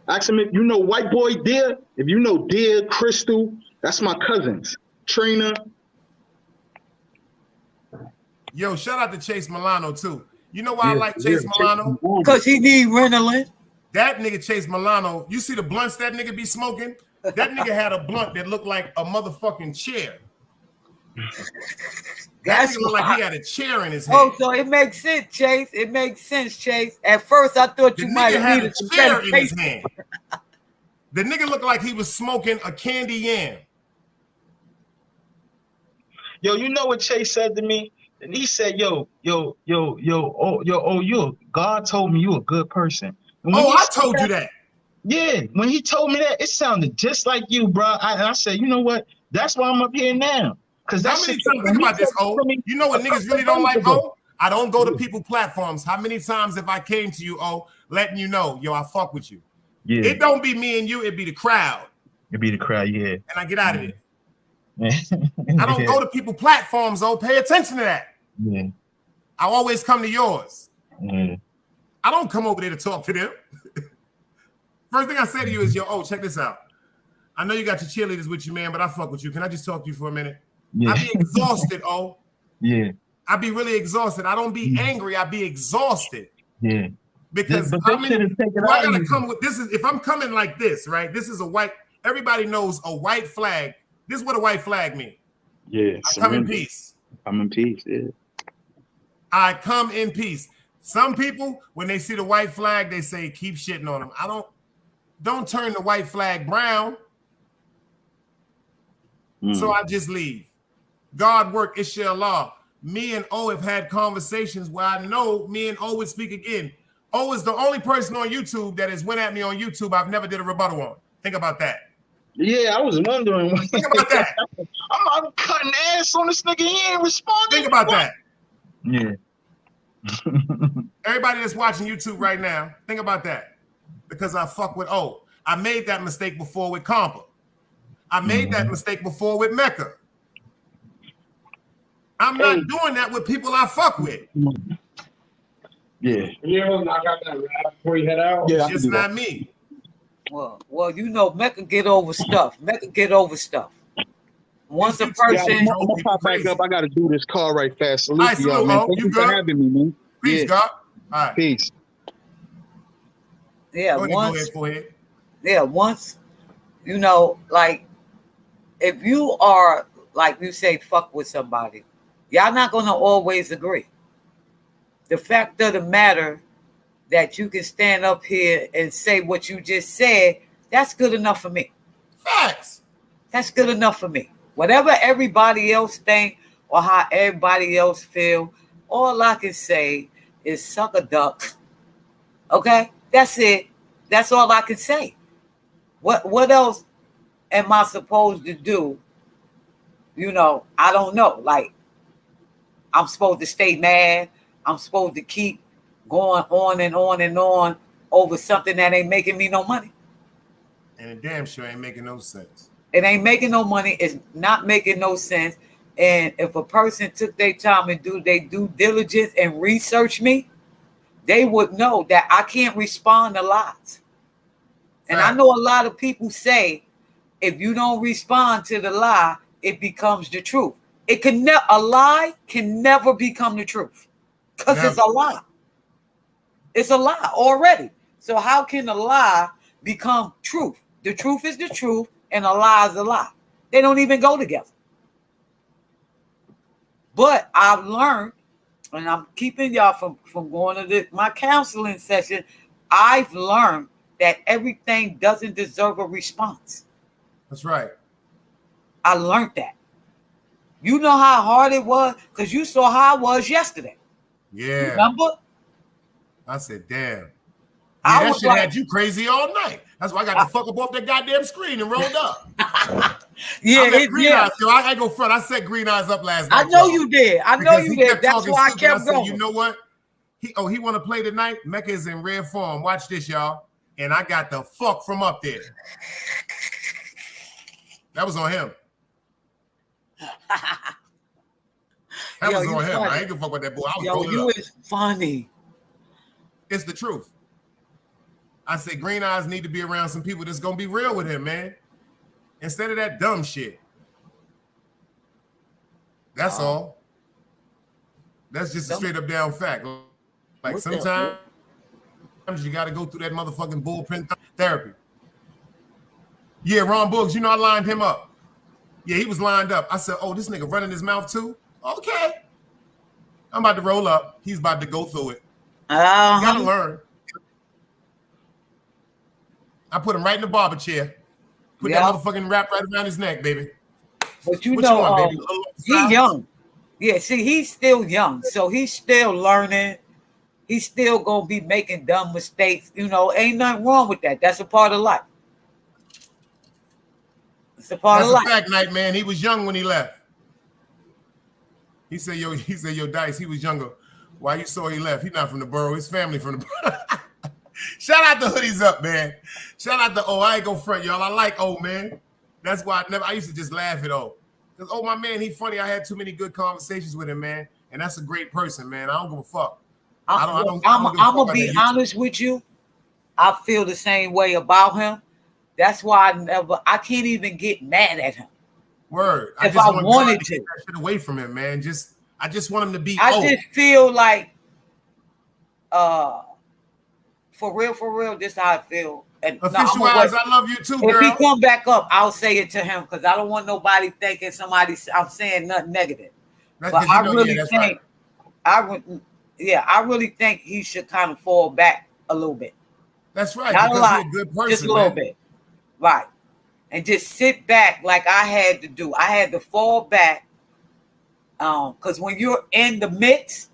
Ask him if you know White Boy Deer. If you know Deer, Crystal, that's my cousins. Trina. Yo, shout out to Chase Milano too. You know why I like Chase Milano? Because he need Ritalin. That nigga Chase Milano, you see the blunts that nigga be smoking? That nigga had a blunt that looked like a motherfucking chair. That nigga looked like he had a chair in his hand. Oh, so it makes sense, Chase. It makes sense, Chase. At first, I thought you might have needed some chair in his hand. The nigga looked like he was smoking a candy yam. Yo, you know what Chase said to me? And he said, God told me you a good person. I told you that. Yeah, when he told me that, it sounded just like you, bro. I said, you know what? That's why I'm up here now. Because how many times, think about this, you know what niggas really don't like, I don't go to people platforms. How many times have I came to you, letting you know, yo, I fuck with you. Yeah. It don't be me and you, it be the crowd. It be the crowd, yeah. And I get out of it. I don't go to people platforms, pay attention to that. Yeah. I always come to yours. Yeah. I don't come over there to talk to them. First thing I say to you is, yo, check this out. I know you got your cheerleaders with you, man, but I fuck with you. Can I just talk to you for a minute? Yeah. I be exhausted, Yeah. I be really exhausted. I don't be angry. I be exhausted. Yeah. Because I gotta come with this. If I'm coming like this, right? This is a white. Everybody knows a white flag. This is what a white flag means. Yeah. I come in peace. I'm in peace. Yeah. I come in peace. Some people, when they see the white flag, they say, keep shitting on them. Don't turn the white flag brown. So I just leave. God work, inshallah. Me and O have had conversations where I know me and O would speak again. O is the only person on YouTube that has went at me on YouTube I've never did a rebuttal on. Think about that. Yeah, I was wondering. Think about that. I'm cutting ass on this nigga. He ain't responding. Think about that. Yeah. Everybody that's watching YouTube right now, think about that. Because I fuck with O. I made that mistake before with Compa. I made that mistake before with Mecca. I'm not doing that with people I fuck with. Yeah. I got that rap before you head out. Yeah, it's just not me. Well, you know, Mecca get over stuff. Once a person, I'm gonna pop back up. I gotta do this call right fast. Salute to y'all, man. Thank you for having me, man. Peace, God. All right. Peace. Yeah, go ahead. once You know, like if you are, like you say, fuck with somebody, y'all not gonna always agree. The fact of the matter that you can stand up here and say what you just said, that's good enough for me. Facts. That's good enough for me. Whatever everybody else think or how everybody else feel, all I can say is suck a duck. Okay? That's it. That's all I can say. What else am I supposed to do? You know, I don't know. Like, I'm supposed to stay mad. I'm supposed to keep going on and on and on over something that ain't making me no money. And it damn sure ain't making no sense. It ain't making no money. It's not making no sense. And if a person took their time and do their due diligence and research me, they would know that I can't respond to lies. And I know a lot of people say, if you don't respond to the lie, it becomes the truth. It can a lie can never become the truth because it's a lie. It's a lie already. So how can a lie become truth? The truth is the truth, and a lie is a lie. They don't even go together. But I've learned, and I'm keeping y'all from going to my counseling session, I've learned that everything doesn't deserve a response. That's right. I learned that. You know how hard it was? Because you saw how I was yesterday. Yeah. Remember? I said, damn. Yeah, that shit had you crazy all night. That's why I got the fuck up off that goddamn screen and rolled up. Yeah, Green Eyes, yo, I go front. I set Green Eyes up last night. I know you did. I know you did. That's why I kept going. You know what? He want to play tonight. Mecca is in rare form. Watch this, y'all. And I got the fuck from up there. That was on him. That was on him. Funny. I ain't gonna fuck with that boy. I was Yo, you is funny. It's the truth. I said Green Eyes need to be around some people that's gonna be real with him, man. Instead of that dumb shit. That's all. That's just a straight up down fact. Like sometimes you gotta go through that motherfucking bullpen therapy. Yeah, Ron Books, you know I lined him up. Yeah, he was lined up. I said, oh, this nigga running his mouth too? Okay. I'm about to roll up. He's about to go through it. You gotta learn. I put him right in the barber chair. Put that motherfucking wrap right around his neck, baby. But you know, he's young. Yeah, see, he's still young. So he's still learning. He's still gonna be making dumb mistakes. You know, ain't nothing wrong with that. That's a part of life. It's a part of life. That's a fact, Night Man. He was young when he left. He said, yo, Dice, he was younger. Why you saw he left? He not from the borough. His family from the borough. Shout out the hoodies up, man. Shout out to I ain't go front, y'all. I like man. That's why I used to just laugh at Because my man, he funny. I had too many good conversations with him, man. And that's a great person, man. I don't give a fuck. I'm gonna be honest with you. I feel the same way about him. That's why I can't even get mad at him. Word. If I wanted to get that shit away from him, man. I just want him to be. I just feel like, for real, this is how I feel. And Official Eyes, I love you too, girl. If he come back up, I'll say it to him because I don't want nobody thinking I'm saying nothing negative. But I really think, I really think he should kind of fall back a little bit. That's right. Not a lot, he's a good person, just a little bit. Right. And just sit back like I had to do. I had to fall back. Because when you're in the midst,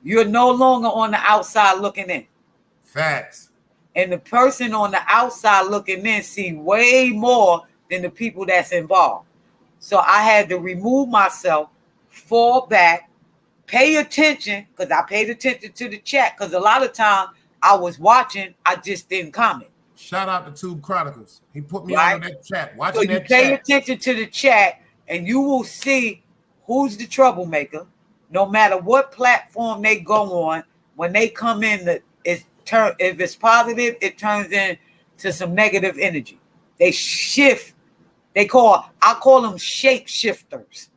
you're no longer on the outside looking in. Facts. And the person on the outside looking in see way more than the people that's involved. So I had to remove myself, fall back, pay attention, because I paid attention to the chat. Because a lot of times I was watching, I just didn't comment. Shout out to Tube Chronicles. He put me on that chat. Watching so you pay attention to the chat, and you will see who's the troublemaker. No matter what platform they go on, when they come in, if it's positive, it turns into some negative energy. They shift. I call them shape shifters.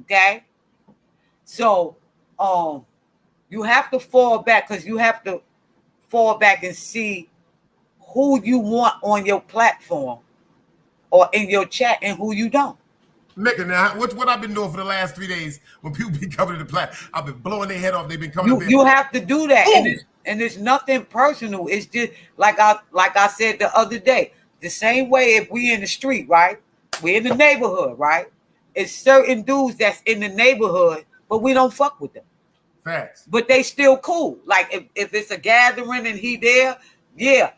Okay. So you have to fall back because you have to fall back and see who you want on your platform or in your chat and who you don't. Nigga, now what I've been doing for the last 3 days when people be coming to the platform, I've been blowing their head off. They've been coming. You have to do that, and it's nothing personal. It's just like I said the other day. The same way if we in the street, right? We in the neighborhood, right? It's certain dudes that's in the neighborhood, but we don't fuck with them. Facts. But they still cool. Like if it's a gathering and he there, yeah,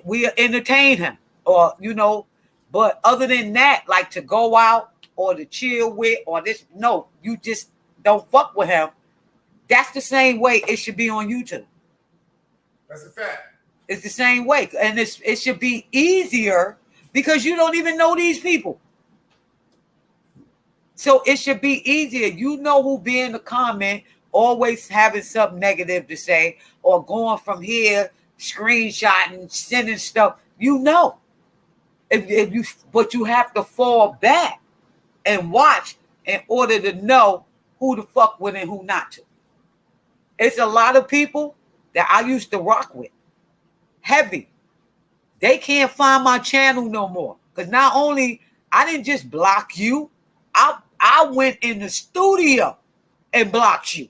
we entertain him, or you know. But other than that, like to go out or to chill with or this, no, you just don't fuck with him. That's the same way it should be on YouTube. That's a fact. It's the same way. And it should be easier because you don't even know these people. So it should be easier. You know who be in the comment, always having something negative to say or going from here, screenshotting, sending stuff. You know. But you have to fall back and watch in order to know who to fuck with and who not to. It's a lot of people that I used to rock with. Heavy. They can't find my channel no more. Because not only I didn't just block you, I went in the studio and blocked you.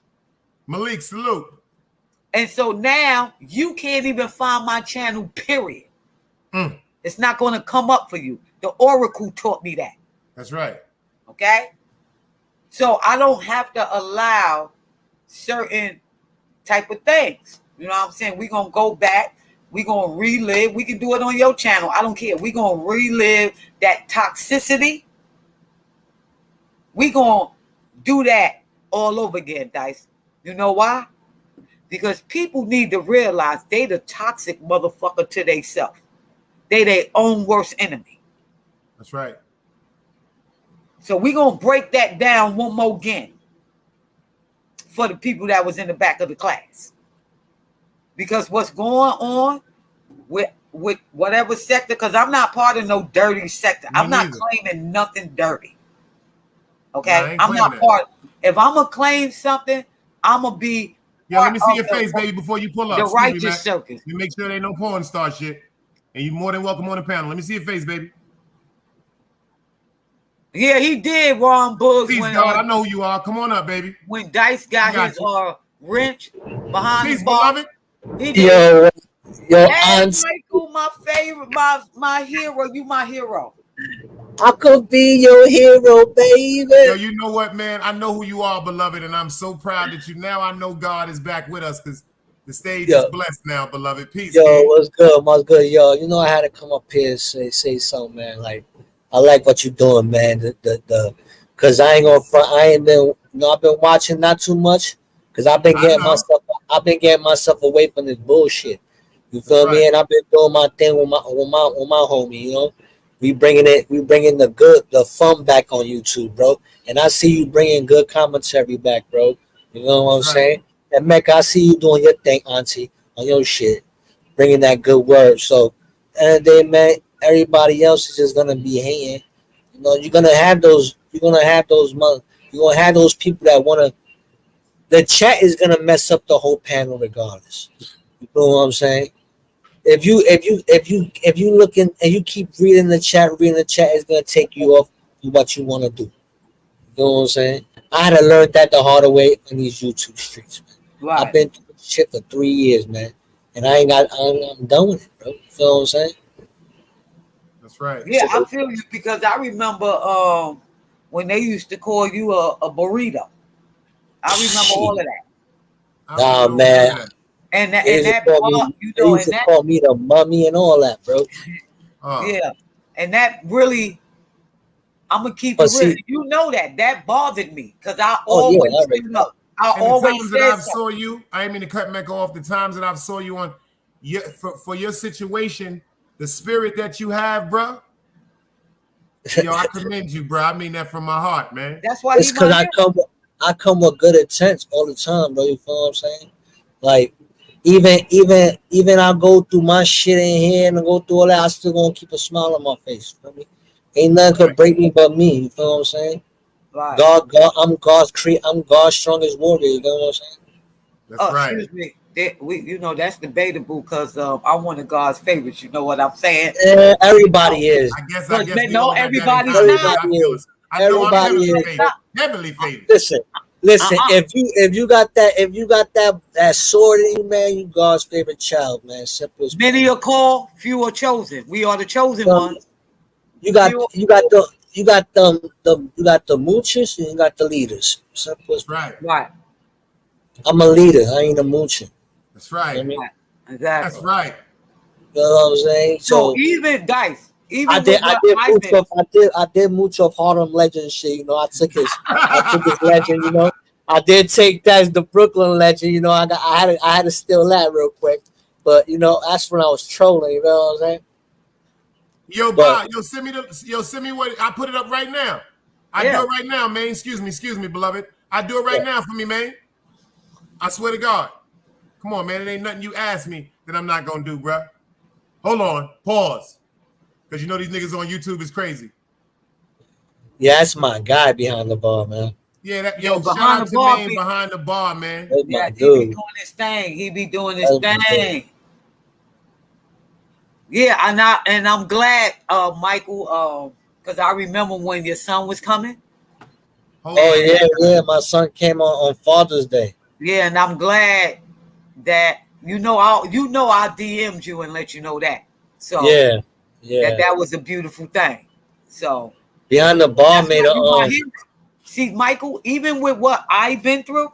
Malik, salute. And so now you can't even find my channel, period. It's not going to come up for you. The Oracle taught me that. That's right. Okay? So I don't have to allow certain type of things. You know what I'm saying? We're going to go back. We're going to relive. We can do it on your channel. I don't care. We're going to relive that toxicity. We're going to do that all over again, Dice. You know why? Because people need to realize they the toxic motherfucker to themselves. They their own worst enemy. That's right. So we're going to break that down one more again for the people that was in the back of the class. Because what's going on with whatever sector, because I'm not part of no dirty sector. I'm not claiming nothing dirty. Okay? I'm not part. If I'm going to claim something, I'm going to be. Yeah, let me see your face, baby, before you pull up. The righteous circus. You make sure there ain't no porn star shit. And you're more than welcome on the panel. Let me see your face, baby. Yeah, he did, Ron Boogs. Peace, God. I know who you are. Come on up, baby. When Dice got his wrench behind Peace, his bar, beloved. he did. Yo, hey, Aunt. Michael, my favorite, my hero. You my hero. I could be your hero, baby. Yo, you know what, man? I know who you are, beloved, and I'm so proud that you now I know God is back with us because the stage is blessed now, beloved. Peace. Yo, man. what's good? What's good? Yo, you know I had to come up here and say something, man. Like, I like what you're doing, man. Cause I ain't gonna front. I ain't been, I've been watching not too much, cause I've been getting myself away from this bullshit. You feel me? And I've been doing my thing with my homie. You know, we bringing the fun back on YouTube, bro. And I see you bringing good commentary back, bro. You know what I'm saying? And Mecca, I see you doing your thing, Auntie, on your shit, bringing that good word. So, and then, man, everybody else is just gonna be hating. You know, you're gonna have those people that wanna. The chat is gonna mess up the whole panel regardless. You know what I'm saying? If you looking and you keep reading the chat, it's gonna take you off what you want to do. You know what I'm saying? I had to learn that the harder way on these YouTube streets, man. Right. I've been through this shit for 3 years, man, and I'm done with it, bro. You feel what I'm saying? That's right. Yeah, I feel you because I remember when they used to call you a burrito. I remember all of that. Nah, man. And that call me the mummy and all that, bro. Yeah, and that really, I'm gonna keep it real. You know that bothered me because I always saw you. I didn't mean to cut Mecca off. The times that I've saw you on, for your situation, the spirit that you have, bro. Yo, I commend you, bro. I mean that from my heart, man. That's why it's because I come with good intent all the time, bro. You feel what I'm saying? Like. Even I go through my shit in here and I go through all that, I still gonna keep a smile on my face. You feel me? Ain't nothing could break me but me. You feel what I'm saying? Right. God, I'm God's strongest warrior. You know what I'm saying? That's right. Excuse me. you know, that's debatable because I'm one of God's favorites. You know what I'm saying? Everybody is. I guess no, everybody's not. Everybody is. Everybody is. Heavenly favorite. Listen. If you got that sword in you, man, you God's favorite child, man. Simple as many are called, few are chosen. We are the chosen ones. You got the moochers and you got the leaders. Simple as right. I'm a leader. I ain't a moocher. That's right. You know what I Exactly. mean? That's right. You know what I'm saying? So even Dice, I did mooch off Harlem Legend shit. You know, I took his legend. You know, I did take that the Brooklyn Legend. You know, I had to steal that real quick. But you know, that's when I was trolling. You know what I'm saying? Yo, Bob, send me what I put it up right now. I do it right now, man. Excuse me, beloved. I do it right now for me, man. I swear to God. Come on, man. It ain't nothing you ask me that I'm not gonna do, bro. Hold on, pause. Because you know these niggas on YouTube is crazy. Yeah, that's my guy behind the bar, man. Yeah, shout out to Maine behind the bar, man. Yeah, he be doing his thing. He be doing his thing. Yeah, and I'm glad, Michael, because I remember when your son was coming. Yeah, my son came on Father's Day. Yeah, and I'm glad that I DM'd you and let you know that. So yeah, that was a beautiful thing. So behind the bar made a see, Michael, even with what I've been through,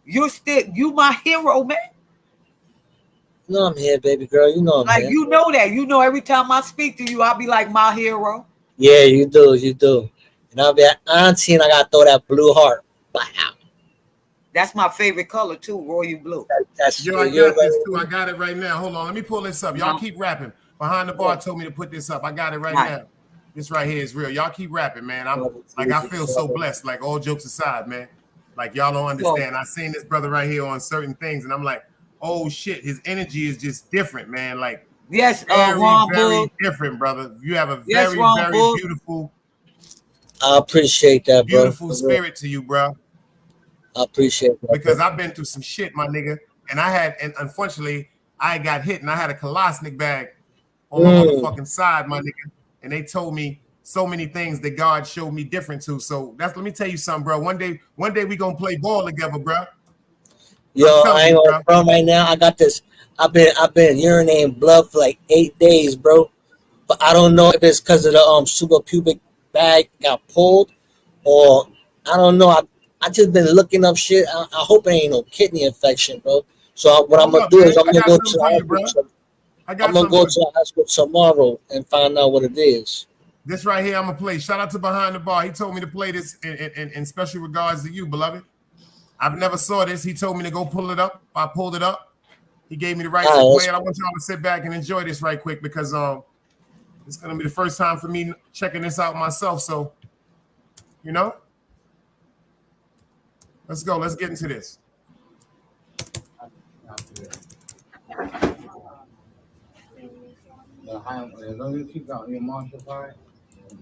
you my hero, man. You know I'm here, baby girl. You know I'm here. You know that. You know every time I speak to you, I'll be like my hero. Yeah, you do. And I'll be at auntie and I gotta throw that blue heart. Wow. That's my favorite color too, royal blue. That's I got this too. I got it right now. Hold on, let me pull this up. Y'all keep rapping. Behind the bar told me to put this up. I got it right now. This right here is real. Y'all keep rapping, man. I feel so blessed. Like all jokes aside, man. Like y'all don't understand. I seen this brother right here on certain things, and I'm like, oh shit, his energy is just different, man. Like very different, brother. You have a very beautiful. I appreciate that, bro. Beautiful spirit to you, bro. I appreciate that. Because I've been through some shit, my nigga. And unfortunately, I got hit and I had a Kolosnik bag on my motherfucking side, my nigga. And they told me so many things that God showed me different to. So let me tell you something, bro. One day we gonna play ball together, bro. Yo, I ain't gonna front right now. I got this. I've been urinating blood for like 8 days, bro. But I don't know if it's because of the suprapubic bag got pulled, or I don't know. I just been looking up shit. I hope it ain't no kidney infection, bro. So what I'm gonna do is I'm gonna go to the hospital tomorrow and find out what it is. This right here, I'm gonna play. Shout out to Behind the Bar. He told me to play this in special regards to you, beloved. I've never saw this. He told me to go pull it up. I pulled it up. He gave me the right to play it. I want y'all to sit back and enjoy this right quick because it's gonna be the first time for me checking this out myself. So, you know, let's go. Let's get into this. As long as you keep out your martial part,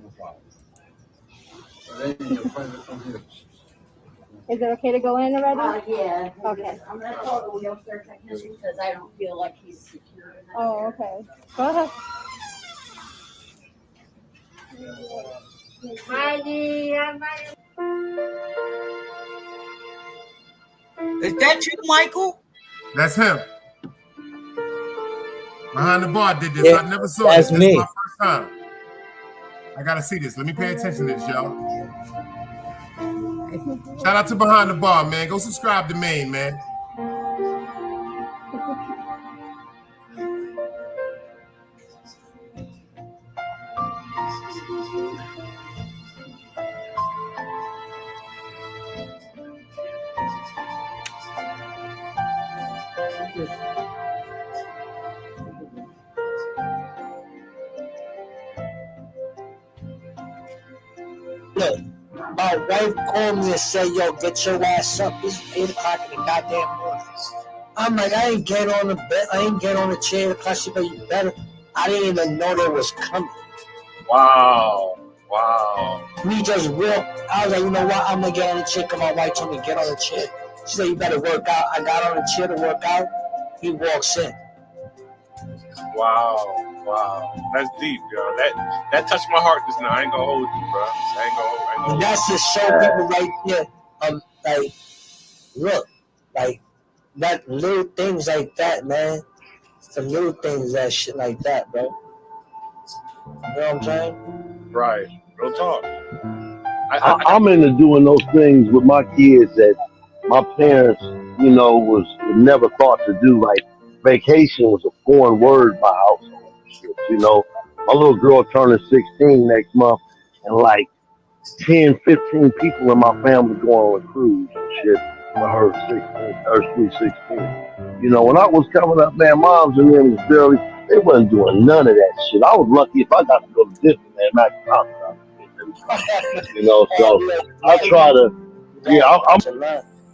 no problem. Is it okay to go in already? Yeah. Okay. I'm going to call the wheelchair technician because I don't feel like he's secure. Oh, okay. Go ahead. Is that you, Michael? That's him. Behind the Bar did this. Yeah, I never saw that's this. me. This is my first time. I gotta see this. Let me pay attention to this, y'all. Shout out to Behind the Bar, man. Go subscribe to Maine, man. Look, my wife called me and said, yo, get your ass up. It's 8 o'clock in the goddamn morning. I'm like, I ain't get on the bed. I ain't get on the chair because she you better. I didn't even know they was coming. Wow. Me just walk. I was like, you know what? I'm going to get on the chair because my wife told me to get on the chair. She said, you better work out. I got on the chair to work out. He walks in. Wow. That's deep, yo. That touched my heart just now. I ain't gonna hold you, bro. I ain't gonna And that's to show people right there, like, look, like, that little things like that, man. Some little things, that shit like that, bro. You know what I'm saying? Right. Real talk. I'm into doing those things with my kids that my parents, you know, was never thought to do. Like vacation was a foreign word by household. You know, my little girl turning 16 next month, and like 10, 15 people in my family going on a cruise and shit for her 16. You know, when I was coming up, man, moms and them was barely, they wasn't doing none of that shit. I was lucky if I got to go to Disneyland, not you know, so I try to,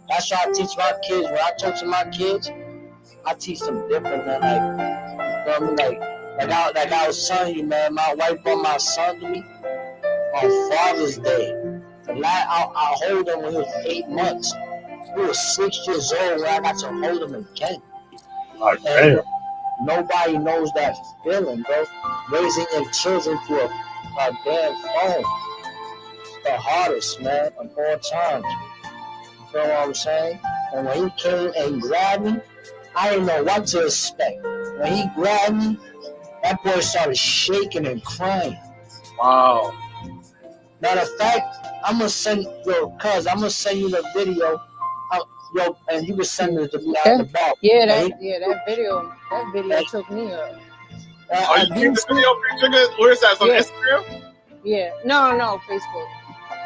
That's why I teach my kids. When I talk to my kids, I teach them different, man. Like, you know what I mean? Like I was telling you, man, my wife brought my son to me on Father's Day. I hold him when he was 8 months. He was 6 years old when I got to hold him again. And nobody knows that feeling, bro. Raising your children through a damn phone. It's the hardest, man, of all times. You know what I'm saying? And when he came and grabbed me, I didn't know what to expect. When he grabbed me, that boy started shaking and crying. Wow. Matter of fact, I'm gonna send you the video. And you was sending it to me out the bar. That video took me up. You seen the video? Where is that? On Instagram? Yeah. No, Facebook.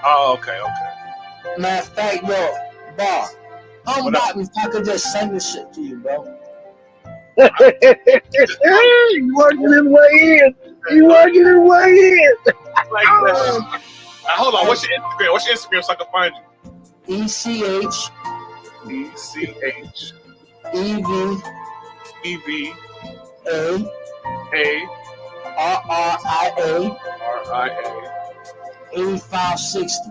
Oh, okay. Matter of fact, Bar, how about if I could just send this shit to you, bro? You working his way in. Like that. Hold on. What's your Instagram so I can find you? ECH EV A RRIA RIA 8560.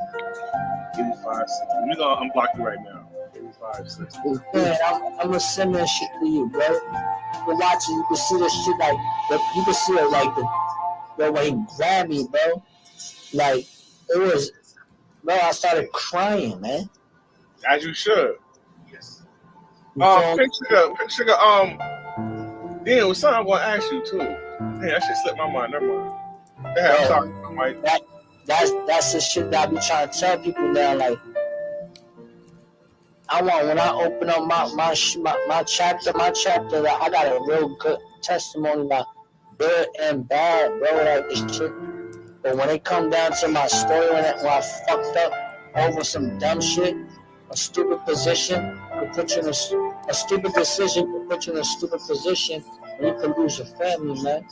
8560. We're gonna unblock you right now. 8560. Man, I'm gonna send that shit to you, bro. You're watching, you can see this shit like you can see it like the way he grabbed me, bro. Like it was, bro. I started crying, man. As you should. Yes. Picture. Damn, it was something I want to ask you too. Damn, that shit slipped my mind. Never mind. Yeah, I'm sorry, Mike. That's the shit that I be trying to tell people now. Like, I want when I open up my chapter, that I got a real good testimony about good and bad, bro. Like it's shit. But when it come down to my story, when I fucked up over some dumb shit, a stupid position could put you in a stupid decision could put you in a stupid position, and you could lose your family, man.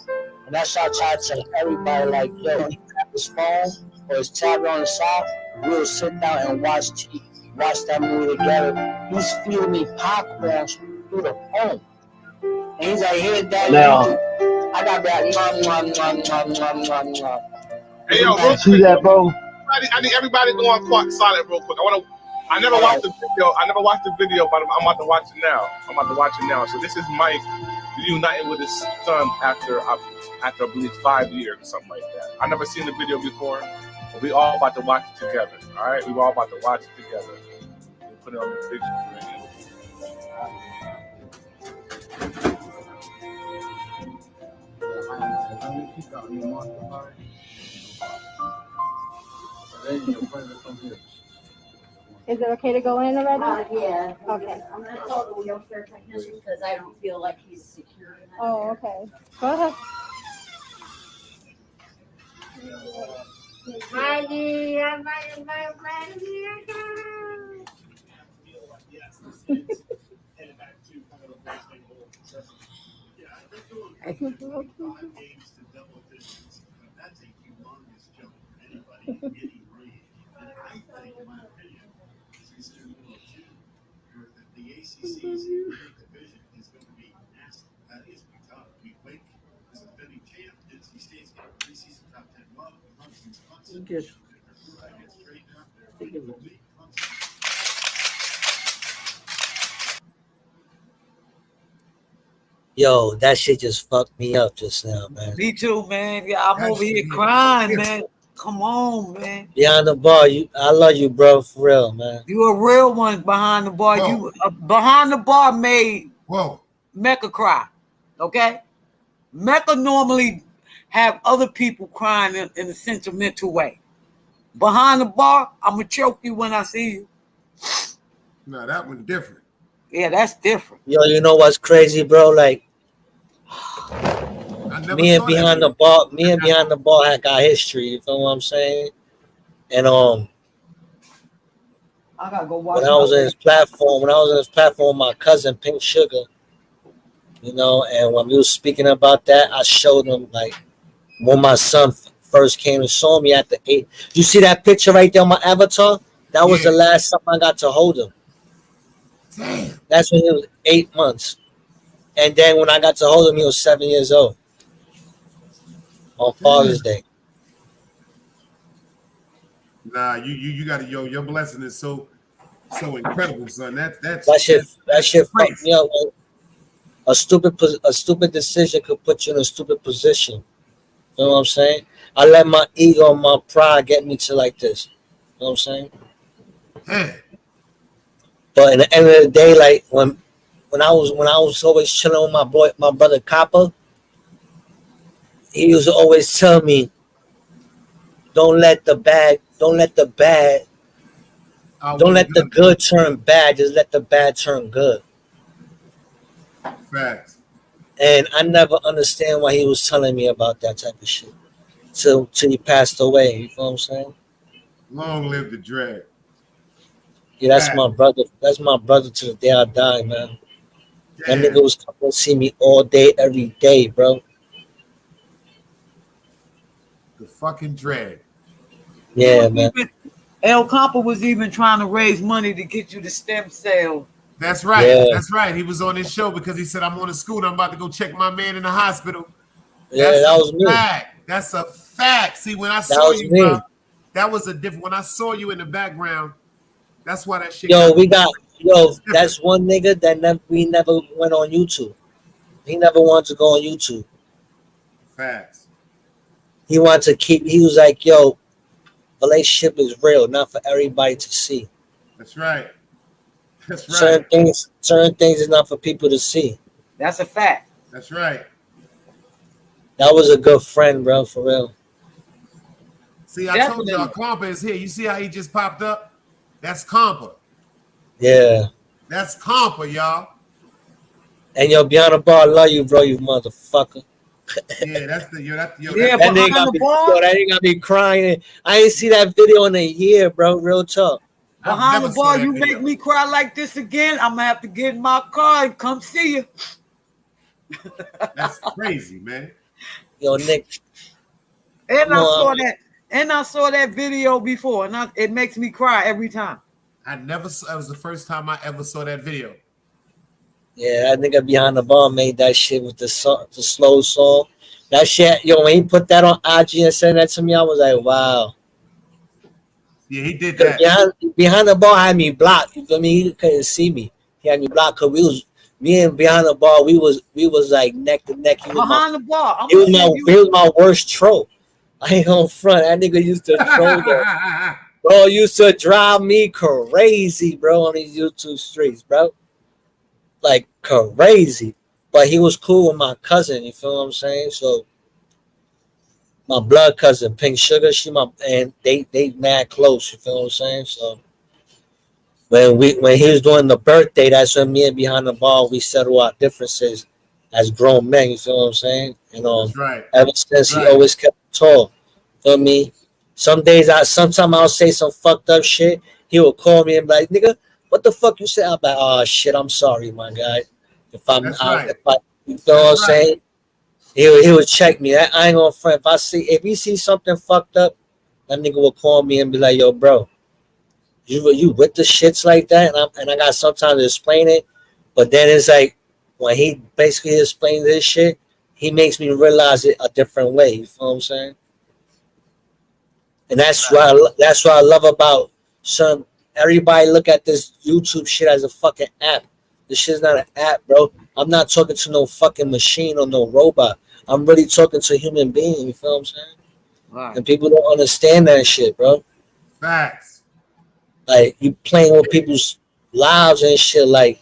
And that's how I try to tell everybody, like, yo, he grab his phone or his tablet on the side, we'll sit down and watch that movie together. He's feeding me popcorn through the phone. And he's like, here, Daddy, I got that. Hey, yo, you see that, bro? I need everybody to go on quiet silent real quick. I never watched the video, but I'm about to watch it now. So this is Mike reuniting with his son after I believe 5 years or something like that. I never seen the video before, but we all about to watch it together. All right, we all about to watch it together. We'll put it on the big screen. Is it okay to go in already? Yeah. Okay. I'm gonna call the wheelchair technician because I don't feel like he's secure enough. Oh, okay. Go ahead. The ACC's division is going to be nasty. That is tough. I mean, Wake is a defending champ. NC State's got a preseason top 10 love. Clemson's Clemson. Gets straightened out there. Yo, that shit just fucked me up just now, man. Me too, man. Yeah, I'm over here crying, man. Come on, man. Behind the bar, I love you, bro, for real, man. You a real one behind the bar. Whoa. You behind the bar made Whoa. Mecca cry. Okay? Mecca normally have other people crying in a sentimental way. Behind the bar, I'm gonna choke you when I see you. No, that one's different. Yeah, that's different. Yo, you know what's crazy, bro? Like, me and behind the bar had got history. You feel what I'm saying? And I gotta go watch. when I was in his platform, my cousin Pink Sugar, you know, and when we was speaking about that, I showed him like when my son first came and saw me at the 8. You see that picture right there on my avatar? That was the last time I got to hold him. Damn. That's when he was 8 months. And then when I got to hold him, he was 7 years old. On Father's Day. Nah, you got your blessing is so incredible, son. That shit fucked me up. A stupid decision could put you in a stupid position. You know what I'm saying? I let my ego and my pride get me to like this. You know what I'm saying? But in the end of the day, like when I was always chilling with my brother Copper, he used to always tell me, don't let the good turn bad, just let the bad turn good. Facts. And I never understand why he was telling me about that type of shit till he passed away. You know what I'm saying? Long live the drag. Yeah, that's my brother. That's my brother to the day I die, man. That nigga was coming to see me all day, every day, bro. The fucking drag. Yeah, man. El Campo was even trying to raise money to get you the stem cell. That's right. Yeah. That's right. He was on his show because he said, I'm on a scooter. I'm about to go check my man in the hospital. Yeah, that was me. That's a fact. See, when I That saw was you, me. bro, that was a different. When I saw you in the background, that's why that shit. That's one nigga that we never went on YouTube. He never wanted to go on YouTube. Facts. He wanted to keep. He was like, "Yo, relationship is real, not for everybody to see. That's right. That's right. Certain things is not for people to see." That's a fact. That's right. That was a good friend, bro, for real. See, I told y'all, Compa is here. You see how he just popped up? That's Compa. Yeah. That's Compa, y'all. And yo, Beyond the Bar, I love you, bro, you motherfucker. Yeah, that's the that nigga got me crying. I ain't see that video in a year, bro. Real talk. Behind the bar, you make me cry like this again, I'm gonna have to get in my car and come see you. That's crazy, man. Yo, Nick. And I saw that video before, and it makes me cry every time. That was the first time I ever saw that video. Yeah, that nigga Behind the Bar made that shit with the slow song. That shit, yo, when he put that on IG and sent that to me, I was like, wow. Yeah, he did that. Behind the Bar had me blocked. You feel me? He couldn't see me. He had me blocked because me and Behind the Bar, we was like neck to neck. He was my worst troll. I ain't gonna front. That nigga used to troll that. Bro, used to drive me crazy, bro, on these YouTube streets, bro. Like crazy. But he was cool with my cousin, you feel what I'm saying? So my blood cousin, Pink Sugar, and they mad close, you feel what I'm saying? So when he was doing the birthday, that's when me and Behind the Bar, we settle our differences as grown men, you feel what I'm saying? And that's right. Ever since he always kept tall. Feel me? Sometimes I'll say some fucked up shit. He would call me and be like, nigga, what the fuck you say? I'm like, oh shit, I'm sorry, my guy. You know what I'm saying? He would check me. I ain't gonna front. If he see something fucked up, that nigga will call me and be like, yo, bro, you with the shits like that? And I got sometimes to explain it, but then it's like when he basically explains this shit, he makes me realize it a different way. You know what I'm saying? And that's what I love about everybody look at this YouTube shit as a fucking app. This shit's not an app, bro. I'm not talking to no fucking machine or no robot. I'm really talking to a human being. You feel what I'm saying? Right. And people don't understand that shit, bro. Facts. Like you playing with people's lives and shit. Like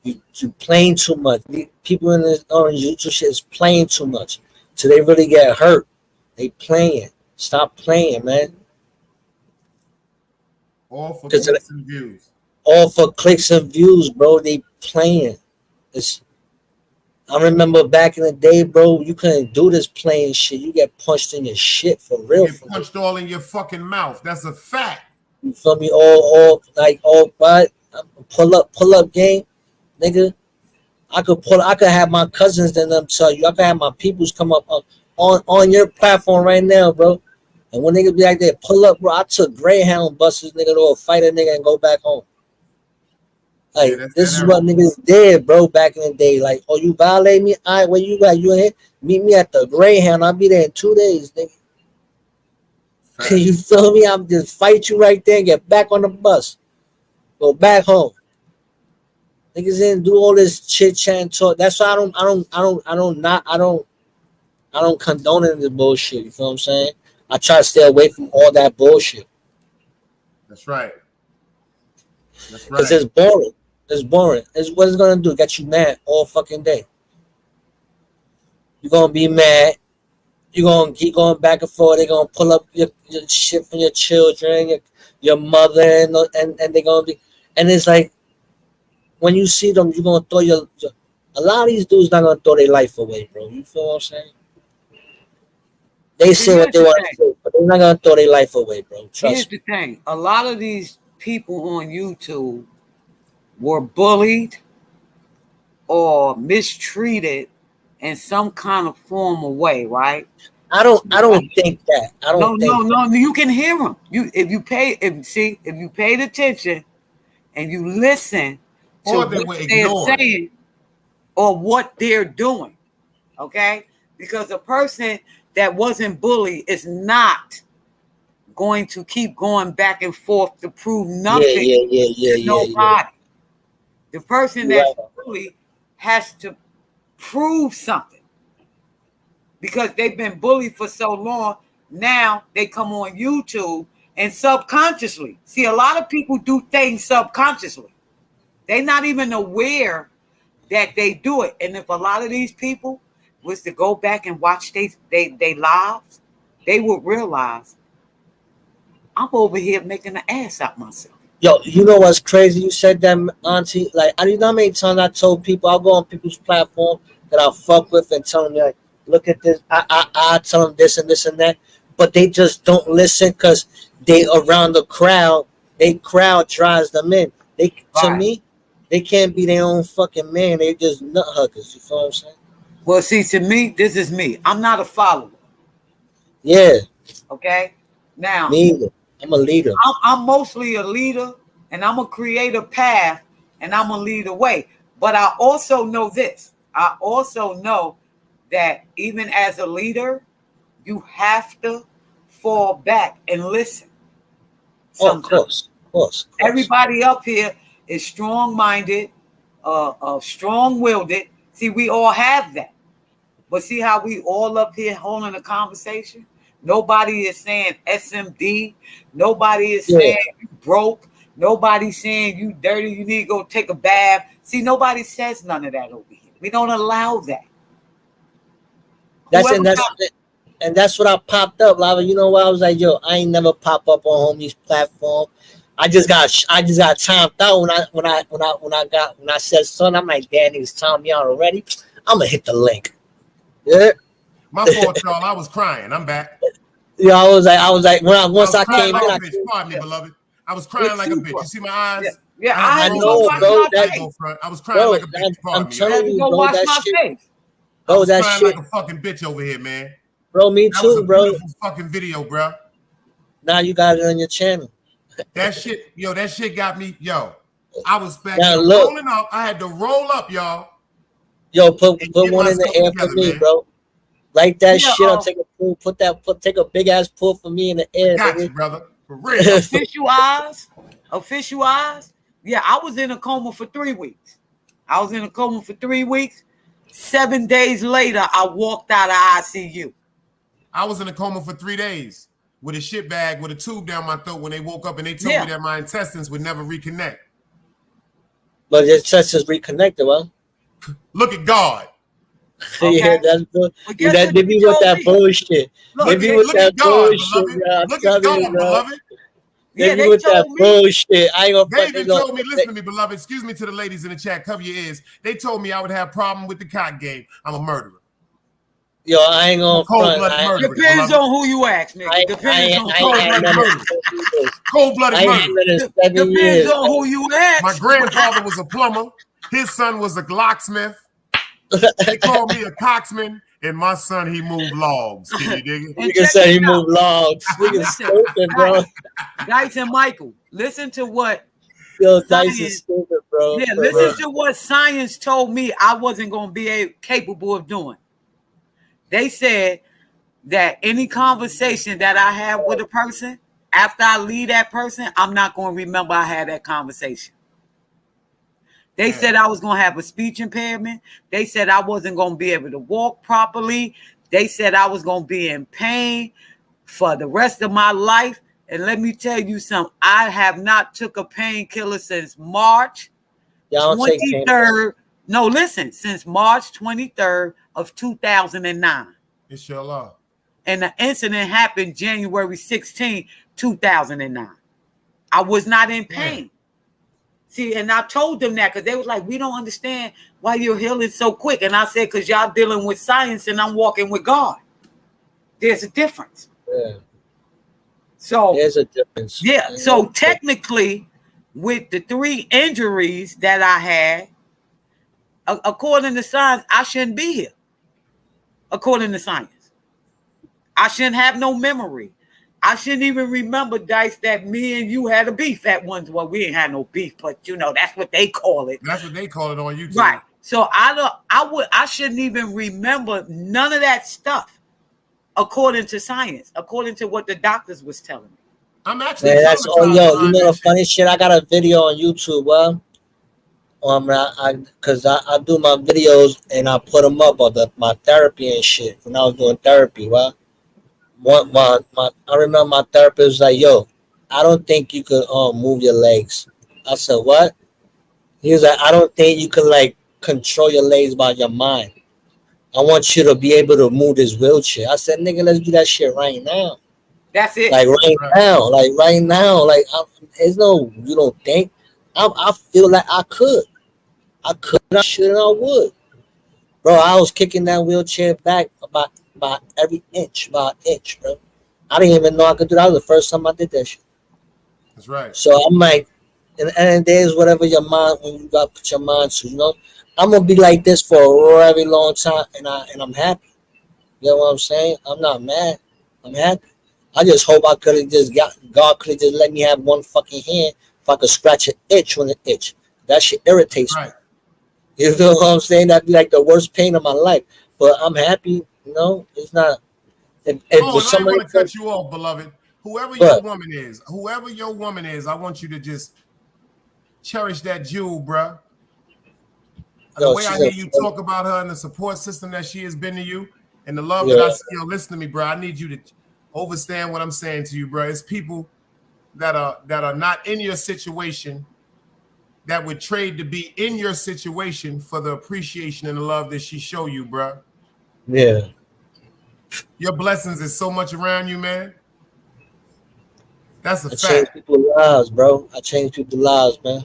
you playing too much. People in this orange YouTube shit is playing too much, so they really get hurt. They playing. Stop playing, man. All for clicks and views. All for clicks and views, bro. They playing. I remember back in the day, bro, you couldn't do this playing shit. You get punched in your shit for real. You get punched all in your fucking mouth. That's a fact. You feel me? But pull up game, nigga. I could have my cousins and them tell you. I could have my peoples come up on your platform right now, bro. And when niggas be like that, pull up, bro. I took Greyhound buses, nigga, to fight a nigga and go back home. Like, this is what niggas did, bro, back in the day. Like, oh, you violate me? All right, where you at? You in here? Meet me at the Greyhound. I'll be there in 2 days, nigga. You feel me? I'm just fight you right there and get back on the bus. Go back home. Niggas didn't do all this chit chat and talk. That's why I don't condone any of this bullshit. You feel what I'm saying? I try to stay away from all that bullshit. That's right. That's right. Because it's boring. It's boring. What it's gonna do? Get you mad all fucking day. You're gonna be mad. You're gonna keep going back and forth. They're gonna pull up your shit from your children, your mother, and they're gonna be. And it's like when you see them, you're gonna throw a lot of these dudes not gonna throw their life away, bro. You feel what I'm saying? They say what they want to say, but they're not gonna throw their life away, bro. Here's the thing: a lot of these people on YouTube were bullied or mistreated in some kind of form of way, right? I don't think that. No. You can hear them. If you paid attention and you listen to what they're saying or what they're doing, okay? Because a person that wasn't bullied is not going to keep going back and forth to prove nothing to nobody. The person that's bullied has to prove something because they've been bullied for so long. Now they come on YouTube and subconsciously. See, a lot of people do things subconsciously. They're not even aware that they do it. And if a lot of these people was to go back and watch they lives, they would realize I'm over here making an ass out myself. Yo, you know what's crazy? You said that, Auntie. Like, I don't know how many times I told people, I'll go on people's platform that I fuck with and tell them, like, look at this. I tell them this and this and that. But they just don't listen because they around the crowd. They crowd drives them in. To me, they can't be their own fucking man. They just nut huggers. You feel what I'm saying? Well, see, to me, this is me. I'm not a follower. Yeah. Okay? Now, me either. I'm a leader. I'm mostly a leader, and I'm going to create a path, and I'm going to lead the way. But I also know this. I also know that even as a leader, you have to fall back and listen. Oh, of course. Everybody up here is strong-minded, strong-willed. See, we all have that. But see how we all up here holding a conversation? Nobody is saying SMD. Nobody is saying you broke. Nobody's saying you dirty. You need to go take a bath. See, nobody says none of that over here. We don't allow that. That's what I popped up, Lava. You know what? I was like, yo, I ain't never pop up on homie's platform. I just got timed out when I said son. I'm like, damn, niggas timed me out already. I'm gonna hit the link. Yeah. My fault, y'all. I was crying. I'm back. Yeah, I was like, once I came in, pardon me, beloved. I was crying like a bitch. You see my eyes? Yeah, I know, bro. I was crying like a bitch. I'm telling you, bro, that shit. I was crying like a fucking bitch over here, man. Bro, me too, bro. Beautiful fucking video, bro. Now you got it on your channel. That shit got me, yo. I was back rolling up. I had to roll up, y'all. Yo, put one in the air for me, man. Bro. Like that shit. I'll take a pull. Take a big ass pull for me in the air. Got you, brother. For real. Official eyes. Yeah, I was in a coma for 3 weeks. I was in a coma for 3 weeks. 7 days later, I walked out of ICU. I was in a coma for 3 days with a shit bag with a tube down my throat when they woke up and they told me that my intestines would never reconnect. But your intestines reconnected, well. Look at God. Okay. Yeah, that's good. That they be with that bullshit. They be with that bullshit, bro. Look at God, beloved. They be with that bullshit. I ain't gonna They even told me, listen to me, beloved. Excuse me to the ladies in the chat, cover your ears. They told me I would have a problem with the cock game. I'm a murderer. Yo, I ain't gonna front. Depends on who you ask, nigga. Depends on cold-blooded murder. Cold-blooded murder. Depends on who you ask. My grandfather was a plumber. His son was a locksmith. They called me a coxman, and my son, he moved logs. Can you dig it? Nigga said he moved logs. Nigga stupid, bro. Dice and Michael, listen to what. Yo, Dice is stupid, bro. Yeah, listen to what science told me I wasn't going to be capable of doing. They said that any conversation that I have with a person, after I leave that person, I'm not going to remember I had that conversation. They said I was going to have a speech impairment. They said I wasn't going to be able to walk properly. They said I was going to be in pain for the rest of my life. And let me tell you something. I have not took a painkiller since March 23rd. No, listen, since March 23rd of 2009. Inshallah. And the incident happened January 16, 2009. I was not in pain. See, and I told them that because they was like, we don't understand why you're healing so quick. And I said, because y'all dealing with science and I'm walking with God. There's a difference. Yeah. So there's a difference. Yeah. So technically, with the 3 injuries that I had, according to science, I shouldn't be here. According to science, I shouldn't have no memory. I shouldn't even remember, Dice, that me and you had a beef at once. Well, we ain't had no beef, but you know that's what they call it. That's what they call it on YouTube, right? So I shouldn't even remember none of that stuff, according to science, according to what the doctors was telling me. I'm actually. Yeah, that's you know the funny shit. I got a video on YouTube, because I do my videos and I put them up on my therapy and shit when I was doing therapy, I remember my therapist was like, yo, I don't think you could move your legs. I said, what? He was like, I don't think you could like control your legs by your mind. I want you to be able to move this wheelchair. I said, nigga, let's do that shit right now. That's it. Like right now. Like there's no, you don't think. I feel like I could. I should, and I would. Bro, I was kicking that wheelchair back about every inch, about an inch, bro. I didn't even know I could do that. That was the first time I did that shit. That's right. So I'm like, and there's whatever your mind, when you got to put your mind to, you know, I'm gonna be like this for a very long time, and I'm happy. You know what I'm saying? I'm not mad. I'm happy. I just hope I could have just God could have just let me have one fucking hand if I could scratch an itch when it itch. That shit irritates me. You know what I'm saying? That'd be like the worst pain of my life. But I'm happy. You know, it's not. I don't want to cut you off, beloved. Whoever your woman is, I want you to just cherish that jewel, bro. The way I hear you talk about her and the support system that she has been to you, and the love that I see. Listen to me, bro. I need you to understand what I'm saying to you, bro. It's people that are not in your situation that would trade to be in your situation for the appreciation and the love that she show you, bro. Yeah. Your blessings is so much around you, man. That's a fact. I change people's lives, bro. I change people's lives, man.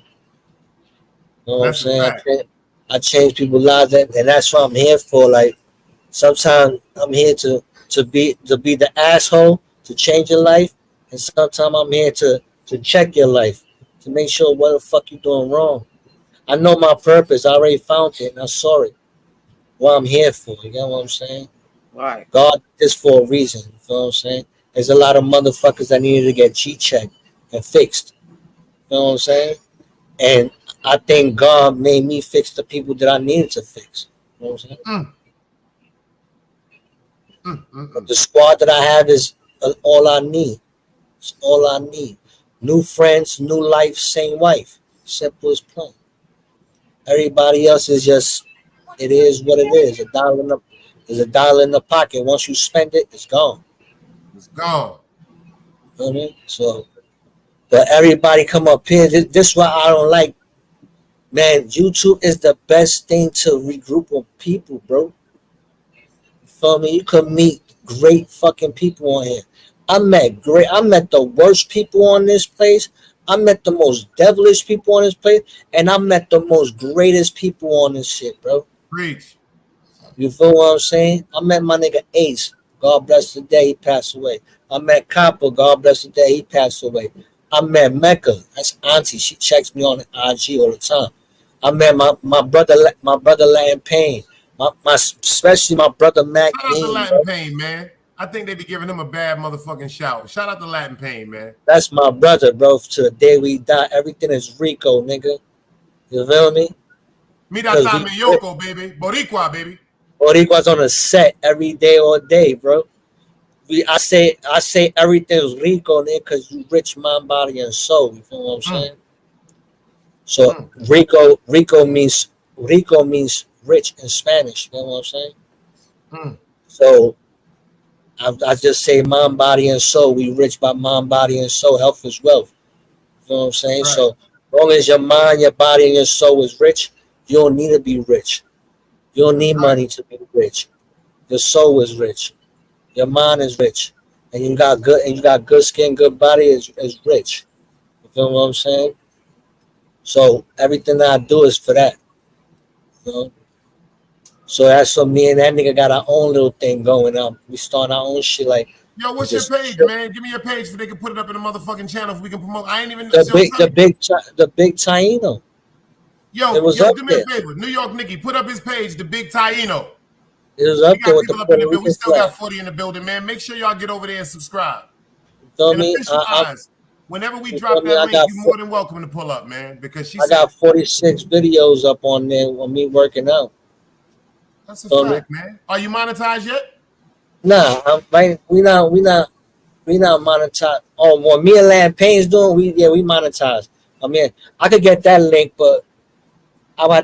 You know what I'm saying? I change people's lives, and that's what I'm here for. Like, sometimes I'm here to be the asshole to change your life, and sometimes I'm here to check your life, to make sure what the fuck you doing wrong. I know my purpose. I already found it, and I'm sorry. What I'm here for. You know what I'm saying? Right. God is for a reason. You know what I'm saying? There's a lot of motherfuckers that needed to get G-checked and fixed. You know what I'm saying? And I think God made me fix the people that I needed to fix. You know what I'm saying? But the squad that I have is all I need. It's all I need. New friends, new life, same wife. Simple as plain. Everybody else is just, it is what it is. There's a dollar in the pocket. Once you spend it, it's gone. It's gone. You know what I mean? So, but everybody come up here. This is what I don't like. Man, YouTube is the best thing to regroup with people, bro. You feel me? You could meet great fucking people on here. I met the worst people on this place. I met the most devilish people on this place, and I met the most greatest people on this shit, bro. Preach. You feel what I'm saying? I met my nigga Ace. God bless the day he passed away. I met Copper. God bless the day he passed away. I met Mecca. That's Auntie. She checks me on IG all the time. I met my brother Latin Pain. Especially my brother Mac. Shout out to Latin Pain, man. I think they be giving him a bad motherfucking shout. Shout out to Latin Pain, man. That's my brother, bro. To the day we die, everything is Rico, nigga. You feel me? Mira Tame Yoko, baby. Boricua, baby. Boricua's on a set every day, all day, bro. I say everything is Rico, nigga, because you rich mind, body, and soul. You feel what I'm saying? So Rico means rich in Spanish. You know what I'm saying? So I just say mind, body, and soul. We rich by mind, body, and soul. Health is wealth. You know what I'm saying? Right. So as long as your mind, your body, and your soul is rich, you don't need to be rich. You don't need money to be rich. Your soul is rich. Your mind is rich. And you got good skin, good body is rich. You feel what I'm saying? So everything that I do is for that. You know? So that's what me and that nigga got our own little thing going on. We start our own shit like. Yo, what's your page, man? Give me your page so they can put it up in the motherfucking channel if we can promote. I ain't even the big Taino. Yo, do me a favor. New York Nicky, put up his page, the Big Taino. It was up there with the Puerto Rican We still got 40 in the building, man. Make sure y'all get over there and subscribe. Feel me? Whenever we drop that link, you're more than welcome to pull up, man. Because I got 46 videos up on there on me working out. That's a fact, man. Are you monetized yet? Nah, we not monetized. Oh, what me and Latin Pain's doing, we monetized. I mean, I could get that link, but I'll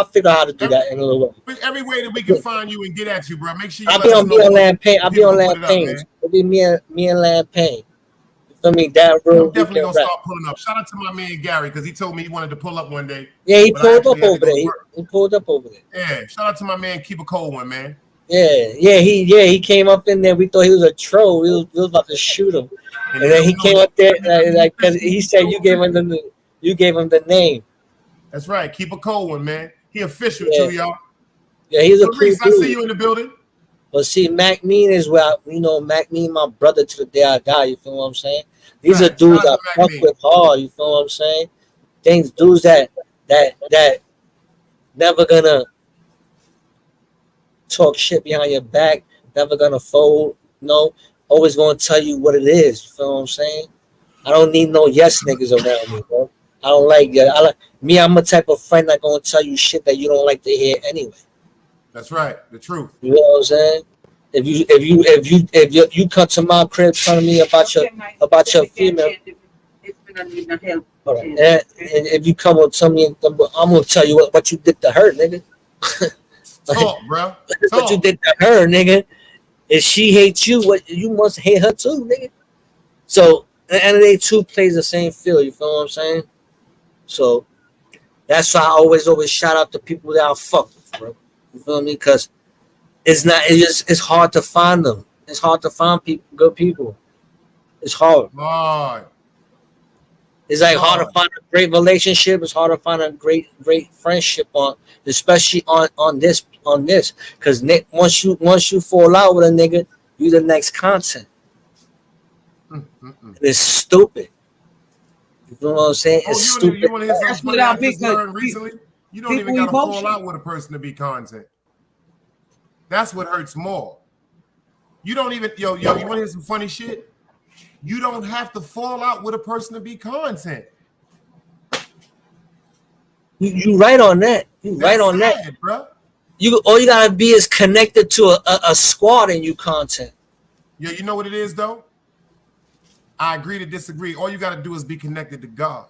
figure out how to do that in a little while. Every way that we can find you and get at you, bro. Make sure you I'll be on Latin Pain. I'll be on Latin Pain. It'll be me and Latin Pain. You feel me? That room. I'm definitely gonna start pulling up. Shout out to my man Gary because he told me he wanted to pull up one day. Yeah, he pulled up over there. He pulled up over there. Yeah, shout out to my man Keep a Cold One, man. He came up in there. We thought he was a troll. We was about to shoot him, and then he came up there like because he said you gave him the name. That's right. Keep a cold one, man. He official too, y'all. Yeah, he's a cool dude. I see you in the building. But see, Mac Mean is where Mac Mean, my brother to the day I die. You feel what I'm saying? These are dudes I fuck with hard. You feel what I'm saying? Dudes that never gonna talk shit behind your back, never gonna fold. No, always gonna tell you what it is. You feel what I'm saying? I don't need no yes niggas around me, bro. I don't like that. I'm a type of friend that gonna tell you shit that you don't like to hear anyway. That's right, the truth. You know what I'm saying? If you come to my crib telling me about your female, and if you come and tell me, I'm gonna tell you what you did to her, nigga. Talk, bro. What you did to her, nigga. If she hates you, what you must hate her too, nigga. So at the end of the day, two plays the same field. You feel what I'm saying? So that's why I always shout out to people that I fuck with, bro. You feel me? Because it's hard to find them. It's hard to find good people. It's hard. It's like hard to find a great relationship. It's hard to find a great friendship especially on this. Because once you fall out with a nigga, you the next content. It's stupid. You know what I'm saying? It's stupid. You want to hear something I just learned recently? You don't even got to fall out with a person to be content. That's what hurts more. You don't even, yo, you want to hear some funny shit? You don't have to fall out with a person to be content. You right on that. You right on that, bro. All you gotta be is connected to a squad and you content. Yeah, you know what it is though? I agree to disagree. All you got to do is be connected to God.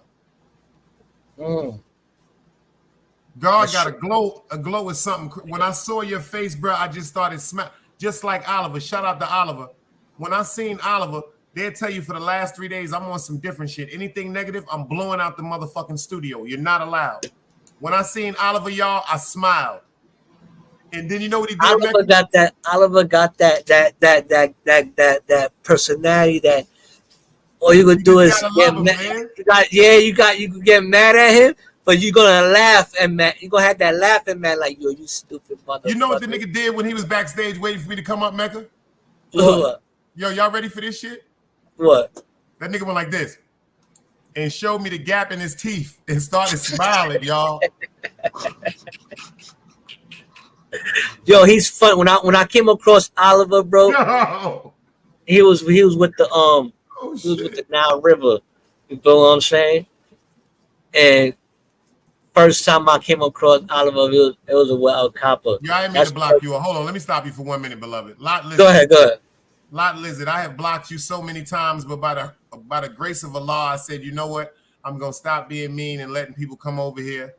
God got a glow with something. When I saw your face, bro, I just started smiling. Just like Oliver. Shout out to Oliver. When I seen Oliver, they'll tell you for the last 3 days, I'm on some different shit. Anything negative, I'm blowing out the motherfucking studio. You're not allowed. When I seen Oliver, y'all, I smiled. And then you know what he did? Oliver got that. Oliver got that personality that all you gonna do is get mad. You can get mad at him, but you're gonna laugh and mad. You're gonna have that laughing man like, yo, you stupid motherfucker. You know what the nigga did when he was backstage waiting for me to come up, Mecca? What? Yo, y'all ready for this shit? What? That nigga went like this and showed me the gap in his teeth and started smiling, y'all. Yo, he's fun. When I came across Oliver, bro, he was with the he was with the Nile River. You feel what I'm saying? And first time I came across Oliver, it was a Wild Copper. Yeah, I didn't mean to block you. Hold on, let me stop you for 1 minute, beloved. Go ahead. Lot Lizard, I have blocked you so many times, but by the grace of Allah, I said, you know what? I'm gonna stop being mean and letting people come over here.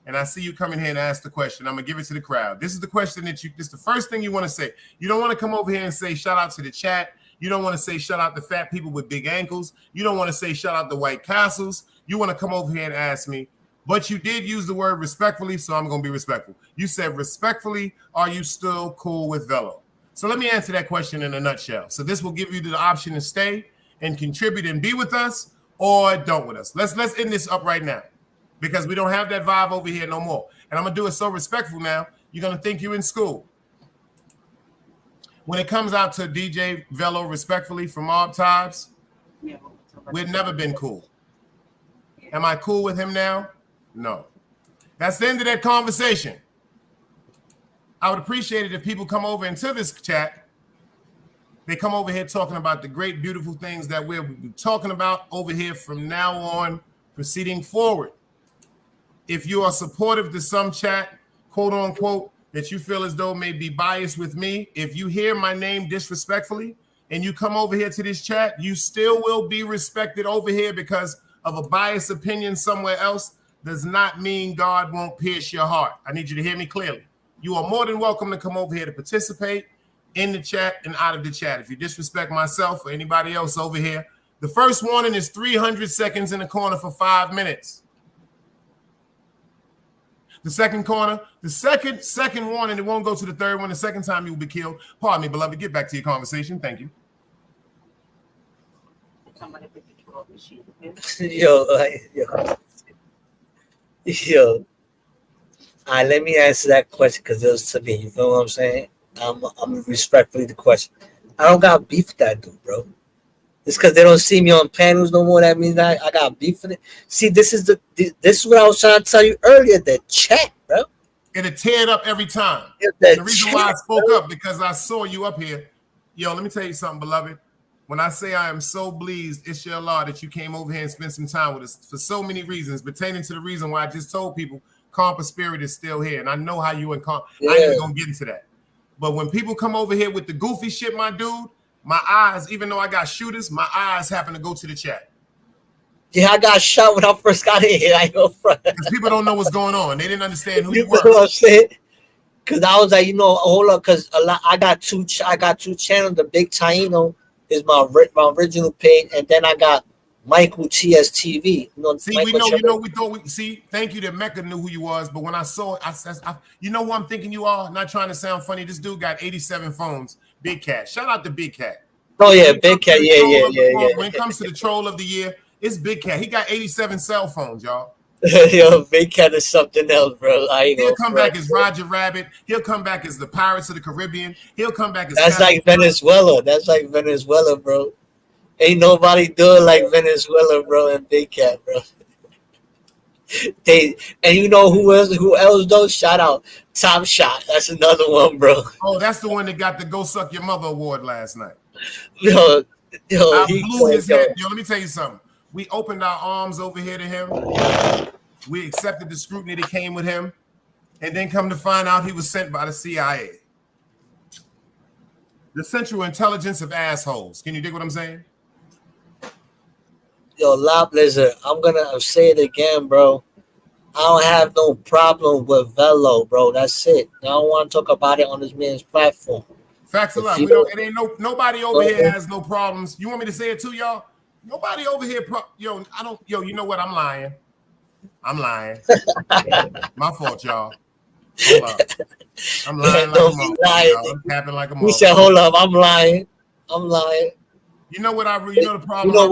And I see you coming here and ask the question. I'm gonna give it to the crowd. This is the question this is the first thing you want to say. You don't want to come over here and say shout out to the chat. You don't want to say shout out to fat people with big ankles. You don't want to say shout out to White Castles. You want to come over here and ask me. But you did use the word respectfully, so I'm gonna be respectful. You said respectfully, are you still cool with Velo? So let me answer that question in a nutshell. So this will give you the option to stay and contribute and be with us, or don't with us. Let's end this up right now, because we don't have that vibe over here no more. And I'm gonna do it so respectful now, you're gonna think you're in school. When it comes out to DJ Velo respectfully from Mob Ties, we've never been cool. Am I cool with him now? No. That's the end of that conversation. I would appreciate it if people come over into this chat. They come over here talking about the great, beautiful things that we'll be talking about over here from now on, proceeding forward. If you are supportive to some chat, quote unquote, that you feel as though may be biased with me, if you hear my name disrespectfully and you come over here to this chat, you still will be respected over here because of a biased opinion somewhere else does not mean God won't pierce your heart. I need you to hear me clearly. You are more than welcome to come over here to participate in the chat and out of the chat. If you disrespect myself or anybody else over here, the first warning is 300 seconds in the corner for 5 minutes. The second corner, the second warning, it won't go to the third one. The second time you will be killed. Pardon me, beloved. Get back to your conversation. Thank you. Yo. All right, let me answer that question because it was to me. You feel what I'm saying? I'm respectfully the question. I don't got beef with that dude, bro. It's because they don't see me on panels no more. That means I got beef with it. See, this is what I was trying to tell you earlier. The chat, bro. It'll tear it up every time. The reason why I spoke up because I saw you up here. Yo, let me tell you something, beloved. When I say I am so pleased, inshallah, that you came over here and spent some time with us for so many reasons, pertaining to the reason why I just told people Compa Spirit is still here. And I know how you and Compa, I ain't even gonna get into that. But when people come over here with the goofy shit, my dude, my eyes, even though I got shooters, my eyes happen to go to the chat. Yeah, I got shot when I first got in here. I know, because people don't know what's going on. They didn't understand who you were. You know what I'm saying? Because I was like, hold up, because I got two channels. The Big Taino is my original page, and then I got Michael TSTV. See, thank you that Mecca knew who you was, but when I saw it, you know who I'm thinking you are? Not trying to sound funny. This dude got 87 phones. Big Cat. Shout out to Big Cat. Oh, yeah, Big Cat. Yeah. When it comes to the troll of the year, it's Big Cat. He got 87 cell phones, y'all. Yo, Big Cat is something else, bro. He'll come back as Roger Rabbit. He'll come back as the Pirates of the Caribbean. He'll come back as That's like Venezuela. That's like Venezuela, bro. Ain't nobody do it like Venezuela, bro, and Big Cat, bro. And you know who else though? Shout out Top Shot. That's another one, bro. Oh, that's the one that got the Go Suck Your Mother award last night. Yo, I blew his head. Yo, let me tell you something. We opened our arms over here to him. We accepted the scrutiny that came with him, and then come to find out he was sent by the CIA. The Central Intelligence of assholes. Can you dig what I'm saying? Yo, Lob Lizard, I'm gonna say it again, bro. I don't have no problem with Velo, bro. That's it. I don't want to talk about it on this man's platform. Facts a lot. We don't. It ain't nobody over here has no problems. You want me to say it too, y'all? Nobody over here. Yo, I don't. Yo, you know what? I'm lying. My fault, y'all. Hold up. I'm lying like a motherfucker. I'm tapping like a motherfucker. He said, "Hold up, I'm lying. You know what you know the problem. You know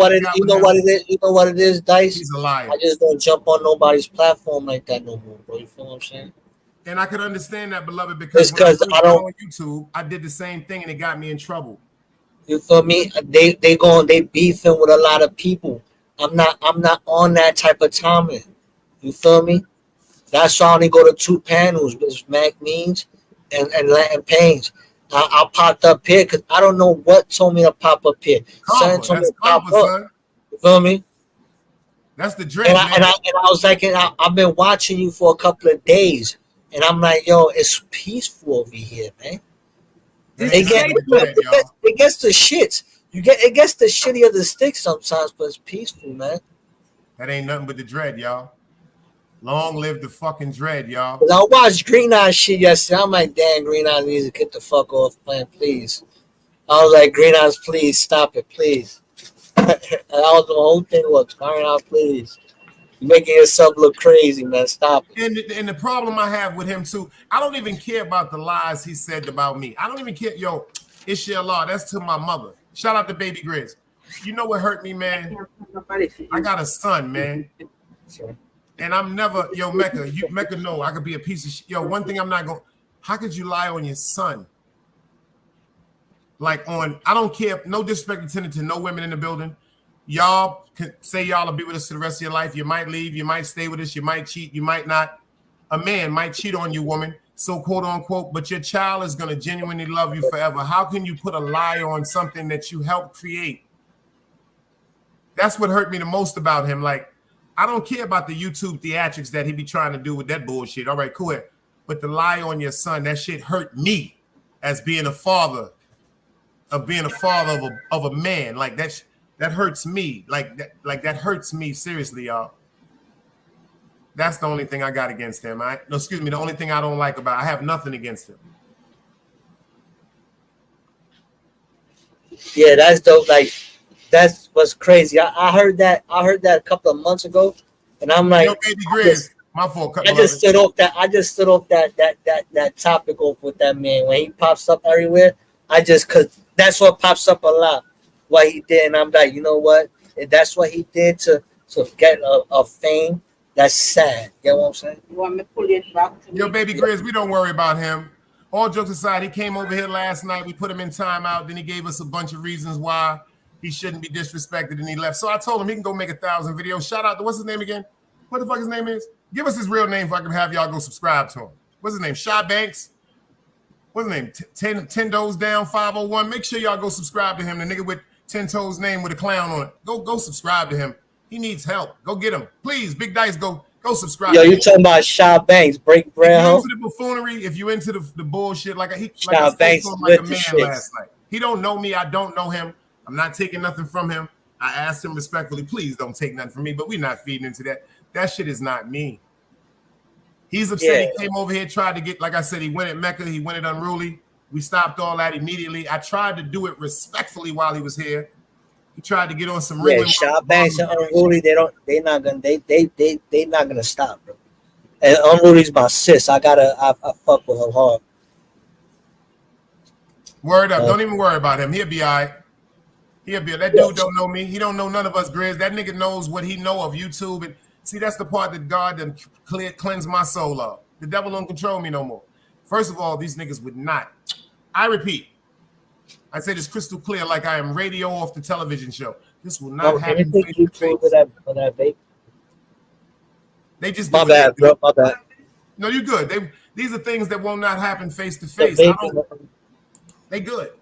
what it is, Dice. He's a liar. I just don't jump on nobody's platform like that no more, bro. You feel what I'm saying? And I could understand that, beloved, because when I don't on YouTube, I did the same thing and it got me in trouble. You feel me? They beefing with a lot of people. I'm not on that type of timing. You feel me? That's why I only go to 2 panels, which Mac Means and Latin Pains. I popped up here because I don't know what told me to pop up here. Son told me to pop up. You feel me? That's the dream. And I was like, I've been watching you for a couple of days, and I'm like, yo, it's peaceful over here, man. It gets the shits. It gets the shitty of the stick sometimes, but it's peaceful, man. That ain't nothing but the dread, y'all. Long live the fucking dread, y'all. I watched Green Eye shit yesterday. I'm like, damn, Green Eye needs to get the fuck off, man, please. I was like, Green Eyes, please stop it, please. And that was the whole thing was, Green Eye, please. You're making yourself look crazy, man. Stop it. And the problem I have with him too, I don't even care about the lies he said about me. I don't even care. Yo, Inshallah, that's to my mother. Shout out to Baby Grizz. You know what hurt me, man? I got a son, man. And I'm never, Mecca, Mecca know I could be a piece of shit. Yo, one thing I'm not going, how could you lie on your son? Like I don't care, no disrespect intended to no women in the building. Y'all can say y'all will be with us for the rest of your life. You might leave, you might stay with us, you might cheat, you might not. A man might cheat on you, woman, so quote unquote, but your child is going to genuinely love you forever. How can you put a lie on something that you helped create? That's what hurt me the most about him. Like, I don't care about the YouTube theatrics that he be trying to do with that bullshit. All right, cool. But the lie on your son, that shit hurt me as being a father of a man. Like that hurts me. Like that hurts me seriously, y'all. That's the only thing I got against him. The only thing I don't like about I have nothing against him. Yeah, that's dope. Like, that's what's crazy. I heard that a couple of months ago, and I'm like, Baby Grizz, my fault. I just stood off that topic off with that man when he pops up everywhere. Cause that's what pops up a lot. What he did, and I'm like, you know what? If that's what he did to get a fame. That's sad. You know what I'm saying? You want me to pull it back to Yo, Baby Grizz, we don't worry about him. All jokes aside, he came over here last night. We put him in timeout. Then he gave us a bunch of reasons why he shouldn't be disrespected, and he left. So I told him he can go make 1,000 videos. Shout out to, what's his name again? What the fuck his name is? Give us his real name so I can have y'all go subscribe to him. What's his name? Shy Banks? What's his name? 10 Toes Down 501. Make sure y'all go subscribe to him. The nigga with 10 toes name with a clown on it. Go subscribe to him. He needs help. Go get him. Please, Big Dice, go subscribe. Yo, you talking about Shy Banks, break bread, if you into the buffoonery, if you into the bullshit, like a man last night. He don't know me. I don't know him. I'm not taking nothing from him. I asked him respectfully, please don't take nothing from me, but we're not feeding into that. That shit is not me. He's upset. He came over here, tried to get, like I said, he went at Mecca, he went at Unruly. We stopped all that immediately. I tried to do it respectfully while he was here. He tried to get on some real. Yeah, Shy Banks and Unruly, they're not gonna stop, bro. And Unruly's my sis. I fuck with her hard. Word up. Don't even worry about him. He'll be all right. That dude don't know me. He don't know none of us, Grizz. That nigga knows what he know of YouTube. And see, that's the part that God done cleanse my soul of. The devil don't control me no more. First of all, these niggas would not. I repeat, I say this crystal clear, like I am radio off the television show. This will not happen. They just my bad, bro. My bad. No, you're good. These are things that will not happen face to face. They good.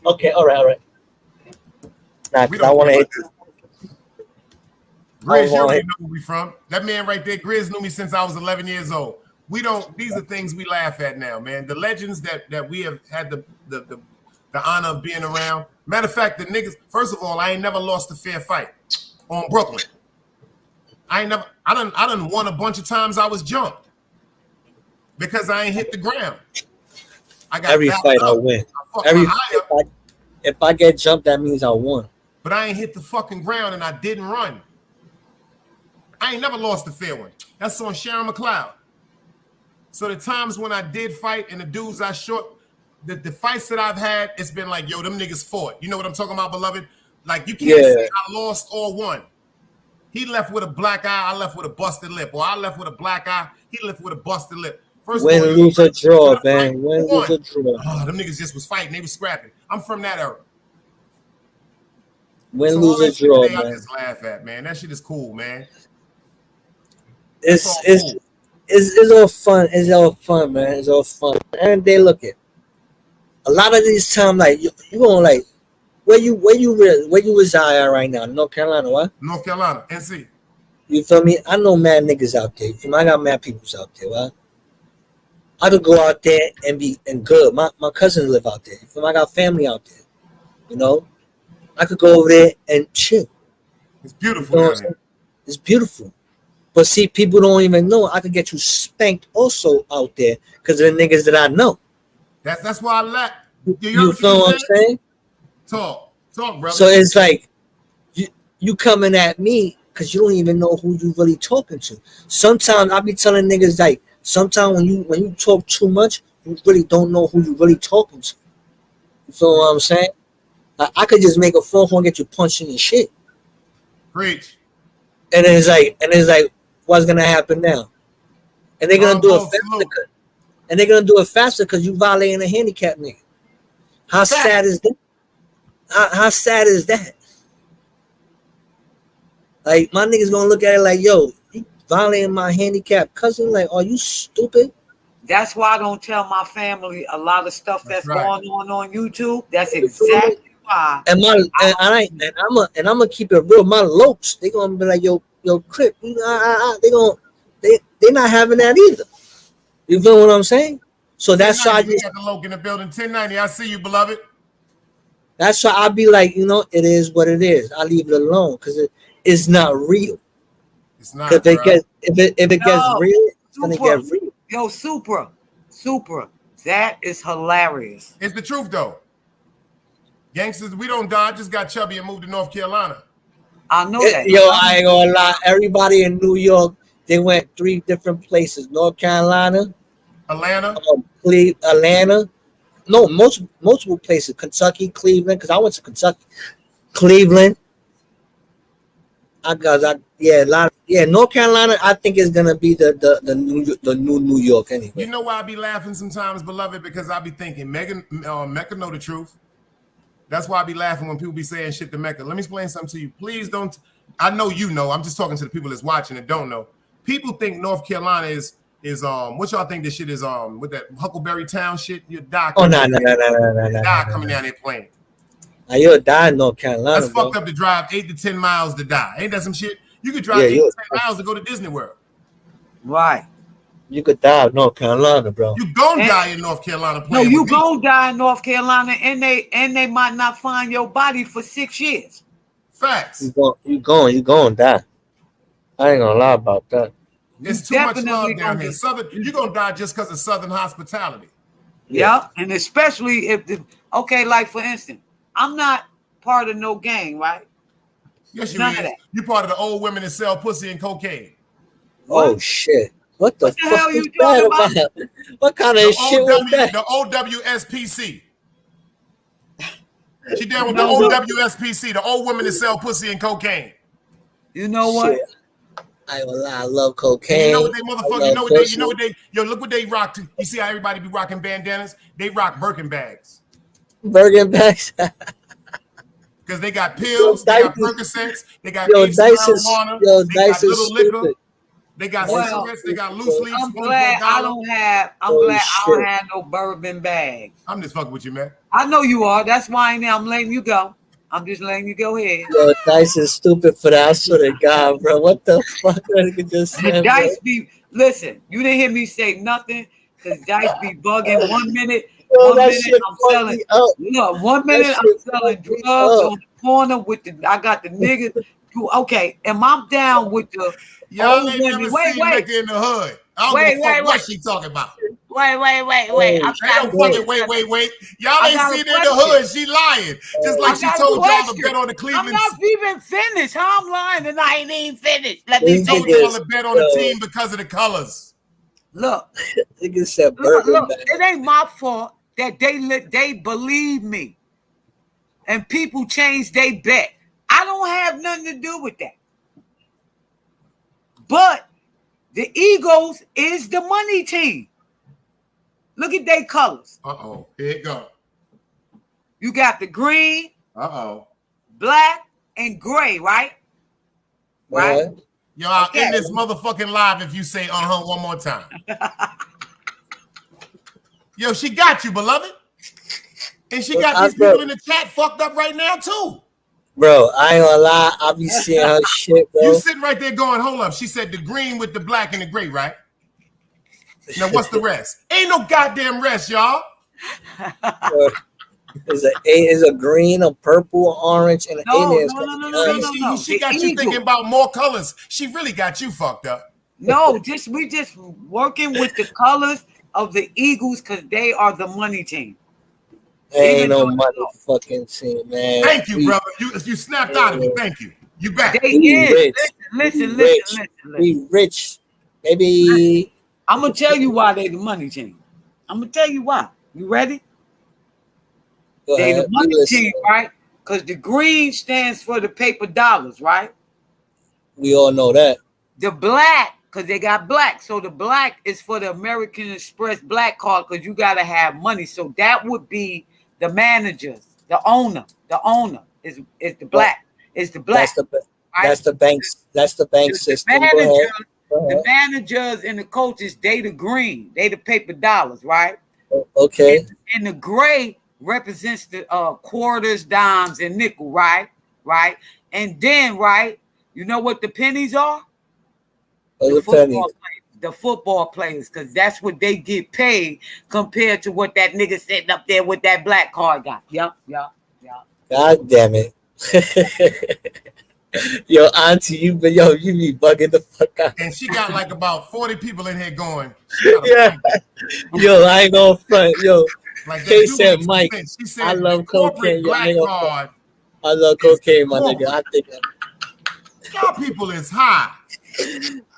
Okay, all right. Nah, I want to hit this. Grizz, you already know where we from. That man right there, Grizz knew me since I was 11 years old. These are things we laugh at now, man. The legends that we have had the honor of being around. Matter of fact, the niggas, first of all, I ain't never lost a fair fight on Brooklyn. I done won a bunch of times I was jumped because I ain't hit the ground. I got every fight I win. If I get jumped, that means I won. But I ain't hit the fucking ground and I didn't run. I ain't never lost a fair one. That's on Sharon McLeod. So the times when I did fight and the dudes I shot, the fights that I've had, it's been like, yo, them niggas fought. You know what I'm talking about, beloved? Like, you can't say I lost or won. He left with a black eye, I left with a busted lip. Or I left with a black eye, he left with a busted lip. First win, lose, or draw, man. Win, lose, or draw. Oh, them niggas just was fighting. They was scrapping. I'm from that era. Win, lose, or draw, man. I just laugh at, man. That shit is cool, man. It's all fun. It's all fun, man. It's all fun. And they look at a lot of these times, like you going like where you reside at right now? North Carolina, what? North Carolina, NC. You feel me? I know mad niggas out there. You feel me? I got mad peoples out there, right? I could go out there and be good. My cousins live out there. You feel me? I got family out there. You know, I could go over there and chill. It's beautiful. You know it's beautiful. But see, people don't even know I could get you spanked also out there because of the niggas that I know. That's why I laugh. You feel what I'm saying? Talk, brother. So it's like you coming at me because you don't even know who you really talking to. Sometimes I be telling niggas like, sometimes when you talk too much, you really don't know who you really talking to. You feel what I'm saying? I could just make a phone call and get you punched in your shit. Preach. And it's like, what's gonna happen now? And they're gonna do it faster. And they're gonna do it faster because you violating a handicap nigga. How sad is that? How sad is that? Like my niggas gonna look at it like, yo, you violating my handicap cousin. Like, are you stupid? That's why I don't tell my family a lot of stuff that's going on YouTube. That's exactly why. And I'm gonna keep it real. My lopes, they gonna be like, yo, Crip, they're not having that either. You feel what I'm saying? So that's why I just got the Loke in the building. 1090. I see you, beloved. That's why I be like, you know, it is what it is. I leave it alone because it's not real. It's not. If it gets real, it's gonna get real. Yo, Super. That is hilarious. It's the truth though. Gangsters, we don't die. I just got chubby and moved to North Carolina. I know that. Yo, I ain't gonna lie. Everybody in New York, they went 3 different places: North Carolina, Atlanta, Atlanta. No, multiple places. Kentucky, Cleveland. Because I went to Kentucky, Cleveland. North Carolina. I think is gonna be the new New York anyway. You know why I be laughing sometimes, beloved? Because I be thinking Mecca know the truth. That's why I be laughing when people be saying shit to Mecca. Let me explain something to you. Please don't. I know you know. I'm just talking to the people that's watching and don't know. People think North Carolina is what y'all think this shit is with that Huckleberry Town shit. You die. Oh no. Die coming down there playing. Now you'll die in North Carolina. That's fucked up to drive 8 to 10 miles to die. Ain't that some shit? You could drive 8 to 10 miles to go to Disney World. Right. You could die in North Carolina, bro. You gonna die in North Carolina playing. No, you gonna die in North Carolina, and they might not find your body for 6 years. Facts. You gonna die. I ain't gonna lie about that. There's too much love down here. You're gonna die just because of Southern hospitality. Yeah, and especially if like for instance, I'm not part of no gang, right? Yes, you is. You part of the old women that sell pussy and cocaine. Oh shit. What the fuck hell is you that talking about? What kind of shit was that? The OWSPC. She down with the OWSPC, the old women that sell pussy and cocaine. You know what? Shit. I ain't gonna lie, I love cocaine. You know what they motherfucker, you know what they look what they rock to. You see how everybody be rocking bandanas? They rock Birkin bags. Birkin bags? Because they got pills, they got Percocets, they got marijuana, they got little liquor. They got cigarettes, they got loose leaves. I'm glad I don't have no bourbon bags. I'm just fucking with you, man. I know you are. That's why I'm letting you go. I'm just letting you go ahead. Yo, Dice is stupid for that. I swear to God, bro. What the fuck? Dice be listen. You didn't hear me say nothing because Dice be bugging 1 minute. Yo, 1 minute I'm selling. Look, 1 minute I'm selling drugs on the corner with I got the niggas. Okay, am I down with the Y'all Old ain't women. never Wait, seen wait. Mecca in the hood. I don't Wait, give a fuck wait, what wait. she talking about. Wait. I'm Ain't no trying to fucking wait. Y'all I ain't got a seen her in the question. hood. She lying. Just like I she got a told y'all to question. bet on the I'm Cleveland. not even finished. How I'm lying and I ain't even finished. Let She me told finish. y'all to bet on the team because of the colors. Look, Nigga said look, bourbon bag. it ain't my fault that they believe me. And people change their bet. I don't have nothing to do with that. But the Eagles is the money team. Look at their colors. Uh-oh. Here it go. You got the green, Uh-oh. black, and gray, right? Right? Yo, I'll end this motherfucking live if you say one more time. Yo, she got you, beloved. And she got these people in the chat fucked up right now, too. Bro, I ain't gonna lie. I be seeing her shit, bro. You sitting right there going, hold up. She said the green with the black and the gray, right? Now, what's the rest? Ain't no goddamn rest, y'all. Is a green, a purple, orange, and an alien. No. She got you thinking about more colors. She really got you fucked up. No, we just working with the colors of the Eagles because they are the money team. Ain't no motherfucking team, man. Thank you, brother. You snapped out of it. Thank you. You back. They is. Listen. We rich, baby. I'm gonna tell you why they the money team. I'm gonna tell you why. You ready? They the money team, right? Because the green stands for the paper dollars, right? We all know that. The black, because they got black. So the black is for the American Express black card because you gotta have money. So that would be the managers, the owner. The owner is the black. It's the black. That's the banks. That's the bank system. The managers and the coaches, they the green. They the paper dollars, right? Okay. And the gray represents the quarters, dimes, and nickel, right? Right. And then, right, you know what the pennies are? The football players, because that's what they get paid compared to what that nigga sitting up there with that black card got. Yup. God damn it. Yo, auntie, you be bugging the fuck out. And she got like about 40 people in here going. Yeah. Yo, I ain't gonna front. Yo, like Kay said, Mike, she said, I love cocaine. Black card. I love cocaine, my nigga. I think y'all people is high.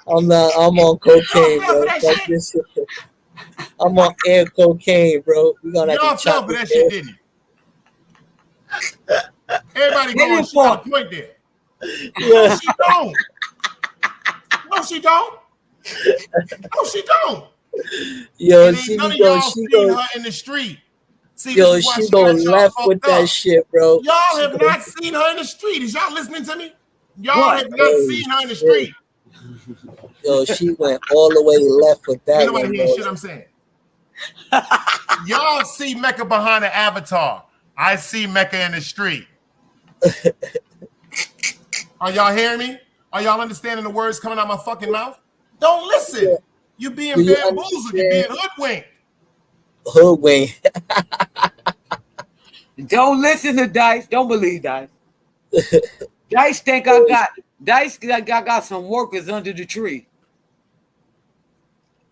I'm on cocaine, bro. Fuck this shit. I'm on air cocaine, bro. We gonna y'all have to chop for that shit, didn't you? Everybody going she got a point there. Yeah. No, she don't. No, she don't. No, she don't. Yo, and she none of go, y'all she seen go. her in the street. See, Yo, she go left with that shit, bro. Y'all have not seen her in the street. Is y'all listening to me? Y'all have not seen her in the street. Yo, she went all the way left with that. Nobody hear shit I'm saying. Y'all see Mecca behind the avatar. I see Mecca in the street. Are y'all hearing me? Are y'all understanding the words coming out my fucking mouth? Don't listen. You being bamboozled. You being hoodwinked. Hoodwinked. Don't listen to Dice. Don't believe Dice. Dice think I got some workers under the tree.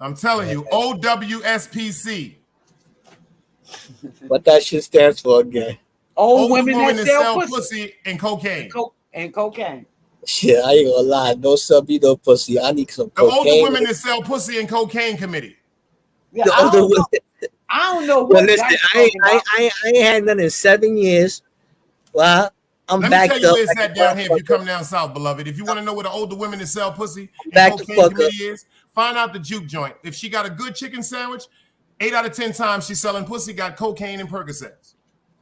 I'm telling you, OWSPC. What that shit stands for again? Old women that sell pussy and cocaine. And cocaine. Shit, I ain't gonna lie. No subby, no pussy. I need some The cocaine. older women that sell pussy and cocaine committee. Yeah, I don't know what. Well, listen, I ain't had none in 7 years. Well, I'm Let backed me tell you up. where it's at down here if you come down south, beloved. If you want to know where the older women that sell pussy and Back the cocaine fuck committee is, find out the juke joint. If she got a good chicken sandwich, 8 out of 10 times she's selling pussy, got cocaine and Percocets.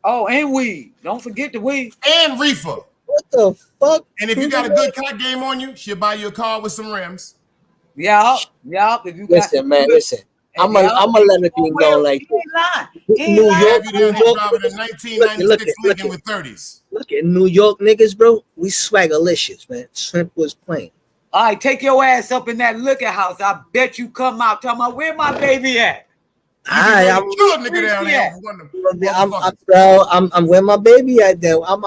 Oh, and weed. Don't forget the weed. And reefer. What the fuck? And if you got a good cock game on you, she'll buy you a car with some rims. Yeah. If you listen, man, listen. I'm gonna let it be known like this. New York, driving a 1996 Lincoln with 30s. Look at New York niggas, bro. We swaggerlicious, man. Shrimp was plain. All right, take your ass up in that liquor house. I bet you come out talking about where my baby at. I'm where my baby at there. I'm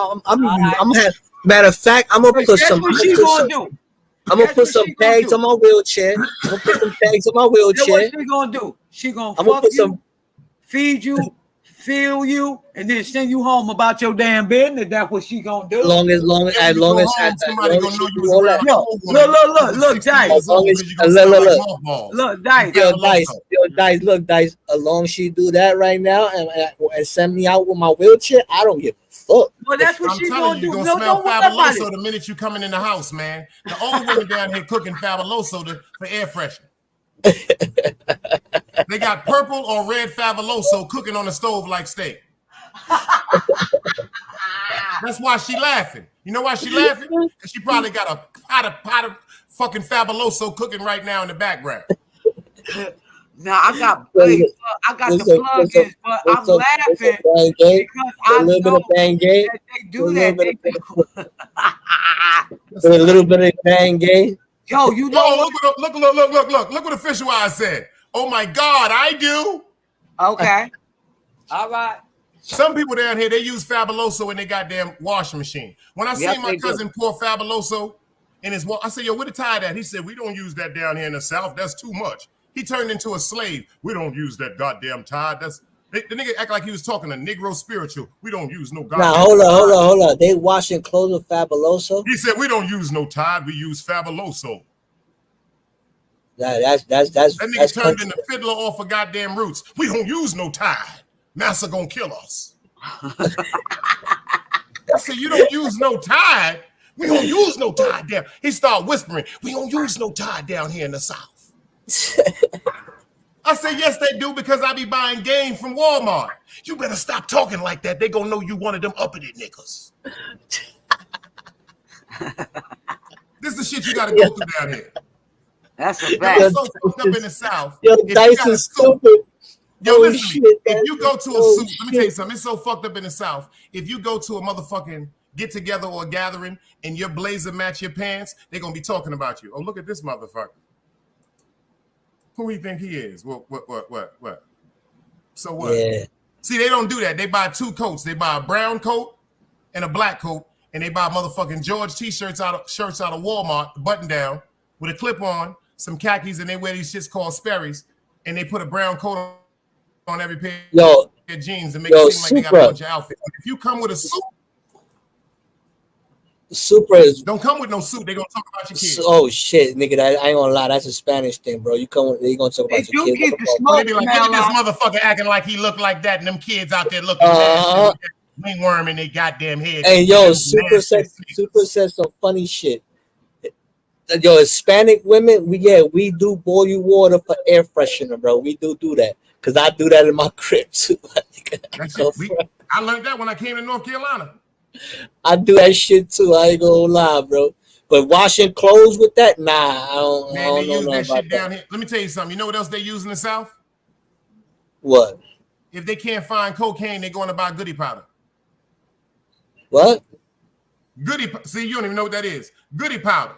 have matter of fact, I'm gonna put some. What she gonna do? I'm gonna put some pegs on my wheelchair. I'm gonna put some pegs on my wheelchair. Then what she gonna do? She gonna fuck you, feed you, feel you, and then send you home about your damn business. That's what she gonna do. As long as somebody gonna know you was look, Dice. Look, Dice. Yo, Dice, look, Dice. As long as she do that right now and send me out with my wheelchair, I don't give a fuck. Well, that's what I'm she's telling you, gonna you're do. gonna smell Nobody. Fabuloso the minute you coming in the house, man. The old women down here cooking Fabuloso for air freshener. They got purple or red Fabuloso cooking on the stove like steak. That's why she laughing. You know why she laughing? Because she probably got a pot of fucking Fabuloso cooking right now in the background. Now I got the plug-ins, but I'm laughing because I know that they do that. A little bit of Bengay. Yo, you know look what Official Eyes said. Oh my God, I do. Okay. All right. Some people down here, they use Fabuloso in their goddamn washing machine. When I seen my cousin pour Fabuloso in his I said, yo, where the Tide at? He said, we don't use that down here in the South. That's too much. He turned into a slave. We don't use that goddamn Tide. The nigga act like he was talking to Negro spiritual. We don't use no goddamn Nah, hold on. They washing clothes with Fabuloso? He said, we don't use no Tide. We use Fabuloso. That's that nigga turned country. into Fiddler off of goddamn Roots. We don't use no Tide. Massa gonna kill us. I said, you don't use no Tide. We don't use no Tide down. He started whispering, we don't use no Tide down here in the South. I said, yes, they do, because I be buying game from Walmart. You better stop talking like that. They gonna know you one of them uppity niggas. This is the shit you gotta go through down here. That's a fact. fact. So fucked up in the South. Yo, Dice is stupid. Yo, listen to me. If you go to a soup, let me tell you something. It's so fucked up in the South. If you go to a motherfucking get together or a gathering and your blazer match your pants, they're gonna be talking about you. Oh, look at this motherfucker. Who do you think he is? What? So what? Yeah. See, they don't do that. They buy two coats. They buy a brown coat and a black coat, and they buy motherfucking George t-shirts out of Walmart, button down with a clip on, some khakis, and they wear these shits called Sperry's, and they put a brown coat on every pair of jeans and make it seem like they got a bunch of outfits. But if you come with a suit, Supra is don't come with no suit. They gonna talk about your kids. Oh shit, nigga! I ain't gonna lie, that's a Spanish thing, bro. You come, they gonna talk about your kids. They be like, look at this motherfucker acting like he look like that, and them kids out there looking wingworm in their goddamn head. Hey, yo, Super said some funny shit. Yo, Hispanic women, we do boil water for air freshener, bro. We do that because I do that in my crib too. I learned that when I came to North Carolina. I do that shit too. I ain't gonna lie, bro. But washing clothes with that, nah, I don't They know use that about shit down here. Let me tell you something. You know what else they use in the South? What? If they can't find cocaine, they're going to buy goody powder. What? See, you don't even know what that is. Goody powder.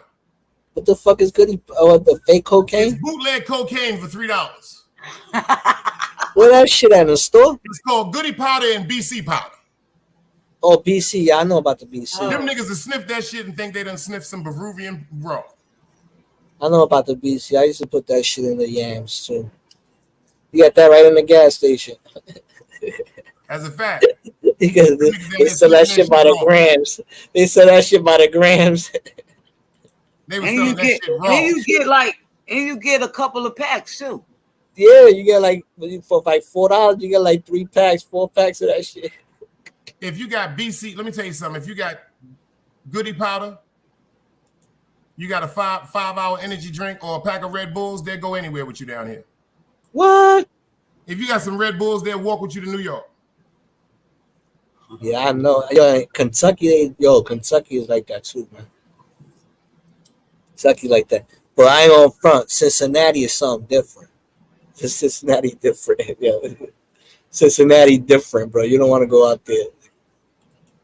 What the fuck is goody? The fake cocaine? It's bootleg cocaine for $3. Where that shit at, in the store? It's called goody powder and BC powder. Oh, BC. Yeah, I know about the BC. Them niggas that sniff that shit and think they done sniff some Peruvian raw. I know about the BC. I used to put that shit in the yams too. You got that right in the gas station. As a fact. Because they sell that shit by the grams. They sell that shit by the grams. They were selling that shit raw. And you get a couple of packs too. Yeah, you get like for like $4, you get like 3 packs, 4 packs of that shit. If you got BC, let me tell you something. If you got goody powder, you got a 5-hour energy drink or a pack of Red Bulls, they'll go anywhere with you down here. What? If you got some Red Bulls, they'll walk with you to New York. Yeah, I know. Yo, Kentucky is like that too, man. Kentucky like that. But I ain't on front. Cincinnati is something different. Cincinnati different. Yeah. Cincinnati different, bro. You don't want to go out there.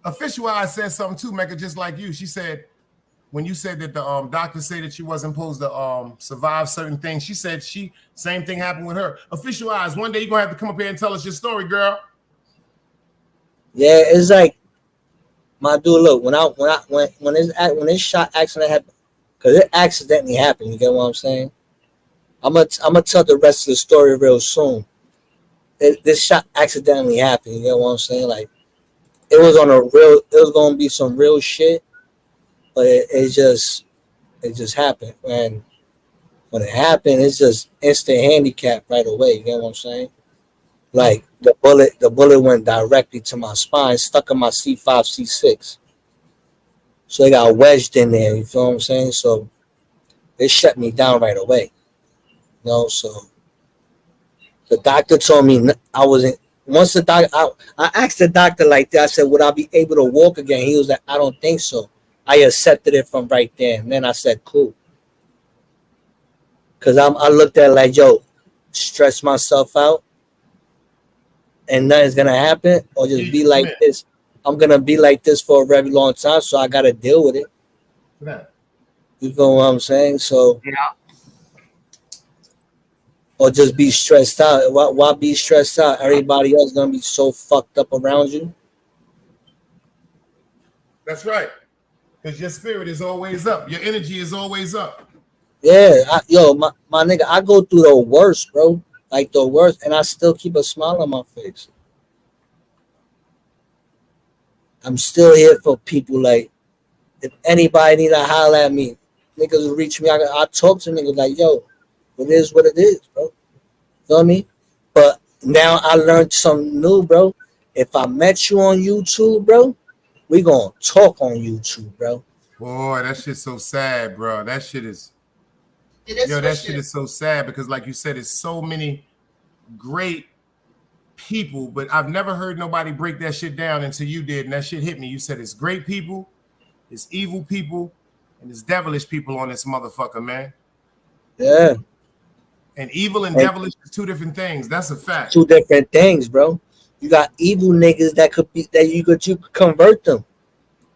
Official Eyes said something too, Mecca, just like you. She said, when you said that the doctors say that you wasn't supposed to survive certain things, she said same thing happened with her. Official Eyes, one day you're gonna have to come up here and tell us your story, girl. Yeah, it's like, my dude, look, when this shot accident happened, because it accidentally happened. You get what I'm saying? I'm gonna tell the rest of the story real soon. This shot accidentally happened. You get what I'm saying? Like it was gonna be some real shit, but it just happened. And when it happened, it's just instant handicap right away. You get what I'm saying? Like the bullet went directly to my spine, stuck in my C5, C6. So it got wedged in there. You feel what I'm saying? So it shut me down right away. You know, so the doctor told me I wasn't. Once the doctor, I asked the doctor like that. I said, "Would I be able to walk again?" He was like, "I don't think so." I accepted it from right there, and then I said, "Cool," because I looked at it like, "Yo, stress myself out, and nothing's gonna happen, or just be like this. I'm gonna be like this for a very long time, so I gotta deal with it." Yeah. You know what I'm saying? So Yeah. or just be stressed out. Why be stressed out? Everybody else gonna be so fucked up around you. That's right. Because your spirit is always up. Your energy is always up. Yeah, my nigga, I go through the worst, bro. Like the worst, and I still keep a smile on my face. I'm still here for people. Like, if anybody need to holler at me, niggas reach me. I talk to niggas like, yo, it is what it is, bro. Feel me? But now I learned something new, bro. If I met you on YouTube, bro, we gonna talk on YouTube, bro. Boy, that shit's so sad, bro. That shit is. That shit is so sad because, like you said, it's so many great people, but I've never heard nobody break that shit down until you did, and that shit hit me. You said it's great people, it's evil people, and it's devilish people on this motherfucker, man. Yeah. And evil and devilish is two different things. That's a fact. Two different things, bro. You got evil niggas that could be that you could convert them.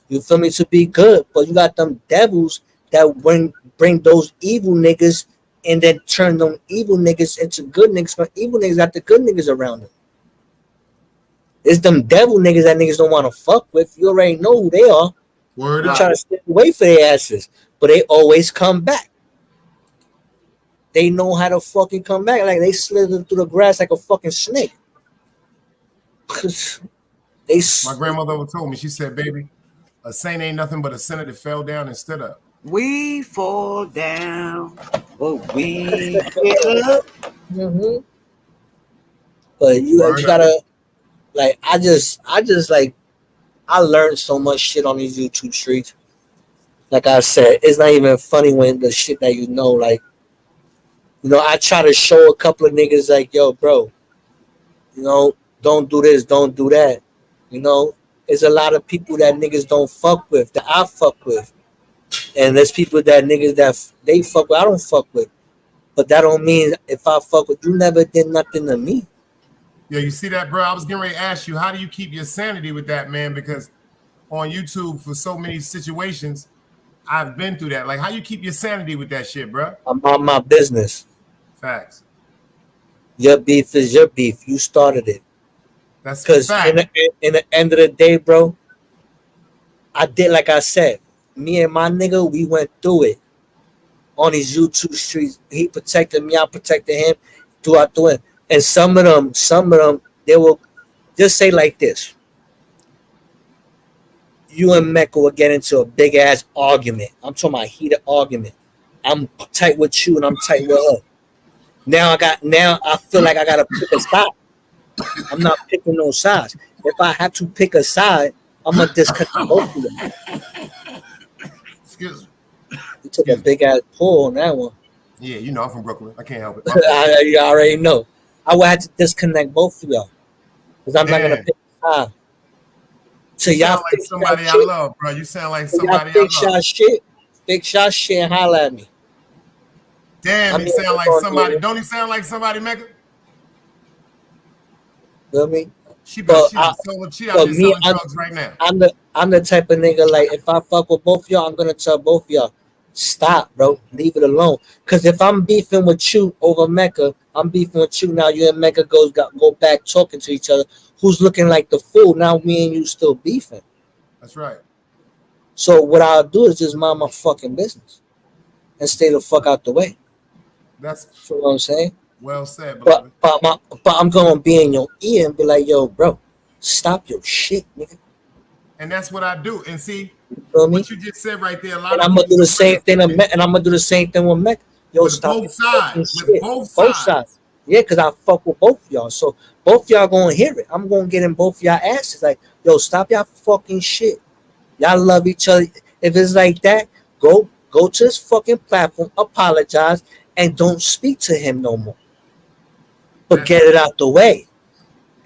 You feel me, to be good, but you got them devils that bring those evil niggas and then turn them evil niggas into good niggas. But evil niggas got the good niggas around them. It's them devil niggas that niggas don't want to fuck with. You already know who they are. Word you up. Trying to stay away for their asses, but they always come back. They know how to fucking come back. Like they slither through the grass like a fucking snake. My grandmother told me, she said, baby, a saint ain't nothing but a sinner that fell down and stood up. We fall down, but we get up. Mm-hmm. But you gotta, like, I just like, I learned so much shit on these YouTube streets. Like I said, it's not even funny when the shit that you know, like, you know, I try to show a couple of niggas like, yo, bro, you know, don't do this, don't do that. You know, there's a lot of people that niggas don't fuck with, that I fuck with. And there's people that niggas that they fuck with, I don't fuck with. But that don't mean if I fuck with you, never did nothing to me. Yeah, you see that, bro? I was getting ready to ask you, how do you keep your sanity with that, man? Because on YouTube, for so many situations, I've been through that. Like, how you keep your sanity with that shit, bro? I'm on my business. Facts. Your beef is your beef. You started it. That's because in the end of the day, bro, I did like I said. Me and my nigga, we went through it on these YouTube streets. He protected me, I protected him throughout the way. And some of them, they will just say like this. You and Mecca will get into a big ass argument. I'm talking about heated argument. I'm tight with you and I'm tight with her. Now I feel like I gotta pick a side. I'm not picking no sides. If I have to pick a side, I'm gonna disconnect both of them. Excuse me. You took a big ass pull on that one. Yeah, you know I'm from Brooklyn. I can't help it. You already know. I would have to disconnect both of y'all because I'm not gonna pick a side. So you y'all sound like somebody I love, bro. You sound like somebody I love. Big shot shit, and holler at me. Damn, he sound like somebody. Don't he sound like somebody, Mecca? Feel me? She out there selling drugs right now. I'm the type of nigga, like, if I fuck with both y'all, I'm gonna tell both y'all, stop, bro. Leave it alone. Cause if I'm beefing with you over Mecca, I'm beefing with you now. You and Mecca go back talking to each other. Who's looking like the fool? Now me and you still beefing. That's right. So what I'll do is just mind my fucking business. and stay the fuck out the way. That's you know what I'm saying. Well said, beloved. But I'm gonna be in your ear and be like, yo, bro, stop your shit, nigga. And that's what I do. And see, you feel me? What you just said right there. And I'm gonna do the same thing. And I'm gonna do the same thing with Mecca. Yo, with stop both sides. With both sides. Yeah, because I fuck with both y'all. So both y'all gonna hear it. I'm gonna get in both y'all asses. Like, yo, stop y'all fucking shit. Y'all love each other. If it's like that, go to his fucking platform, apologize, and don't speak to him no more. But get it out the way.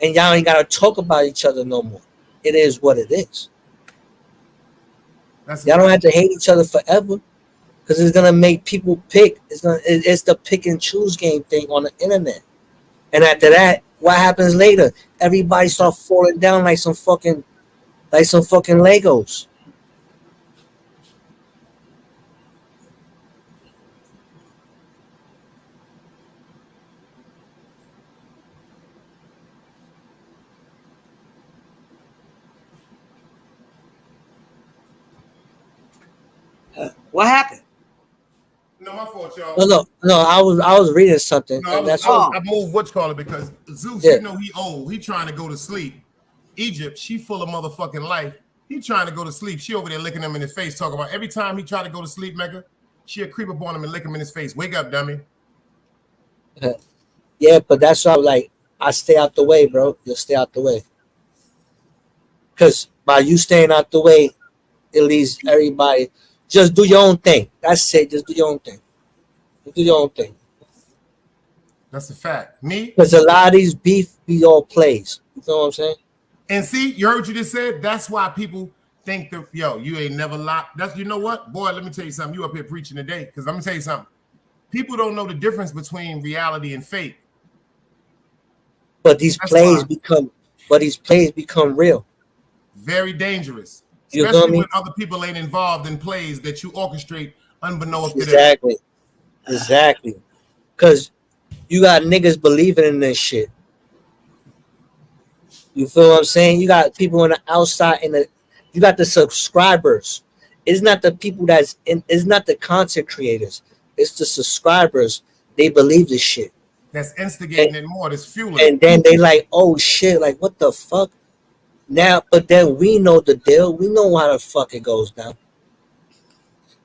And y'all ain't gotta talk about each other no more. It is what it is. Y'all don't have to hate each other forever. Because it's gonna make people pick. It's the pick and choose game thing on the internet. And after that, what happens later? Everybody start falling down like some fucking Legos. What happened? No, my fault, y'all. No. I was reading something. No, I moved what's called it because Zeus, you know he old. He trying to go to sleep. Egypt, she full of motherfucking life. He trying to go to sleep. She over there licking him in his face, talking about every time he try to go to sleep, Mecca, she'll creep up on him and lick him in his face. Wake up, dummy. Yeah, but that's why I stay out the way, bro. You'll stay out the way. Because by you staying out the way, it leaves everybody. Just do your own thing. That's it. Just do your own thing. Just do your own thing. That's a fact. Me? Because a lot of these beef be all plays. You know what I'm saying? And see, you heard what you just said? That's why people think that, yo, you ain't never locked. That's, you know what? Boy, let me tell you something. You up here preaching today. Because let me tell you something. People don't know the difference between reality and fake. But these plays become real. Very dangerous. You Especially when other people ain't involved in plays that you orchestrate unbeknownst to them. Exactly. Because you got niggas believing in this shit. You feel what I'm saying? You got people on the outside you got the subscribers. It's not the people it's not the content creators. It's the subscribers. They believe this shit. That's instigating it more. That's fueling. And then they like, oh shit, like what the fuck? Now, but then we know the deal. We know how the fuck it goes down.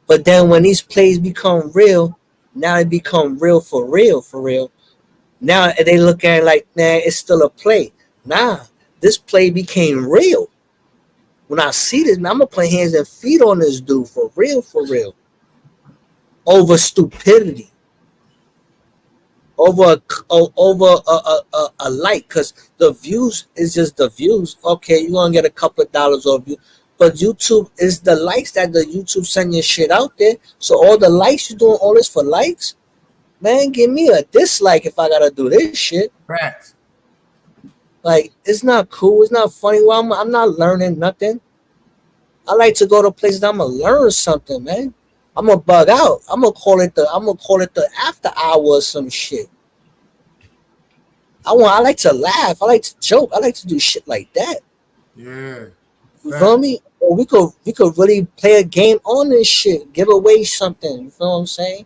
But then when these plays become real, now they become real for real. Now they look at it like, nah, it's still a play. Nah, this play became real. When I see this, man, I'm gonna put hands and feet on this dude for real. Over stupidity. Over a like, because the views is just the views. Okay, you're gonna get a couple of dollars off you, but YouTube is the likes that the YouTube send your shit out there. So all the likes, you doing all this for likes, man. Give me a dislike if I gotta do this shit. Facts. Like, it's not cool. It's not funny. Well, I'm not learning nothing. I like to go to places I'm gonna learn something, man. I'm gonna bug out. I'm gonna call it the after hour or some shit. I like to laugh. I like to joke. I like to do shit like that. Yeah. You feel me? Or we could really play a game on this shit. Give away something. You feel what I'm saying?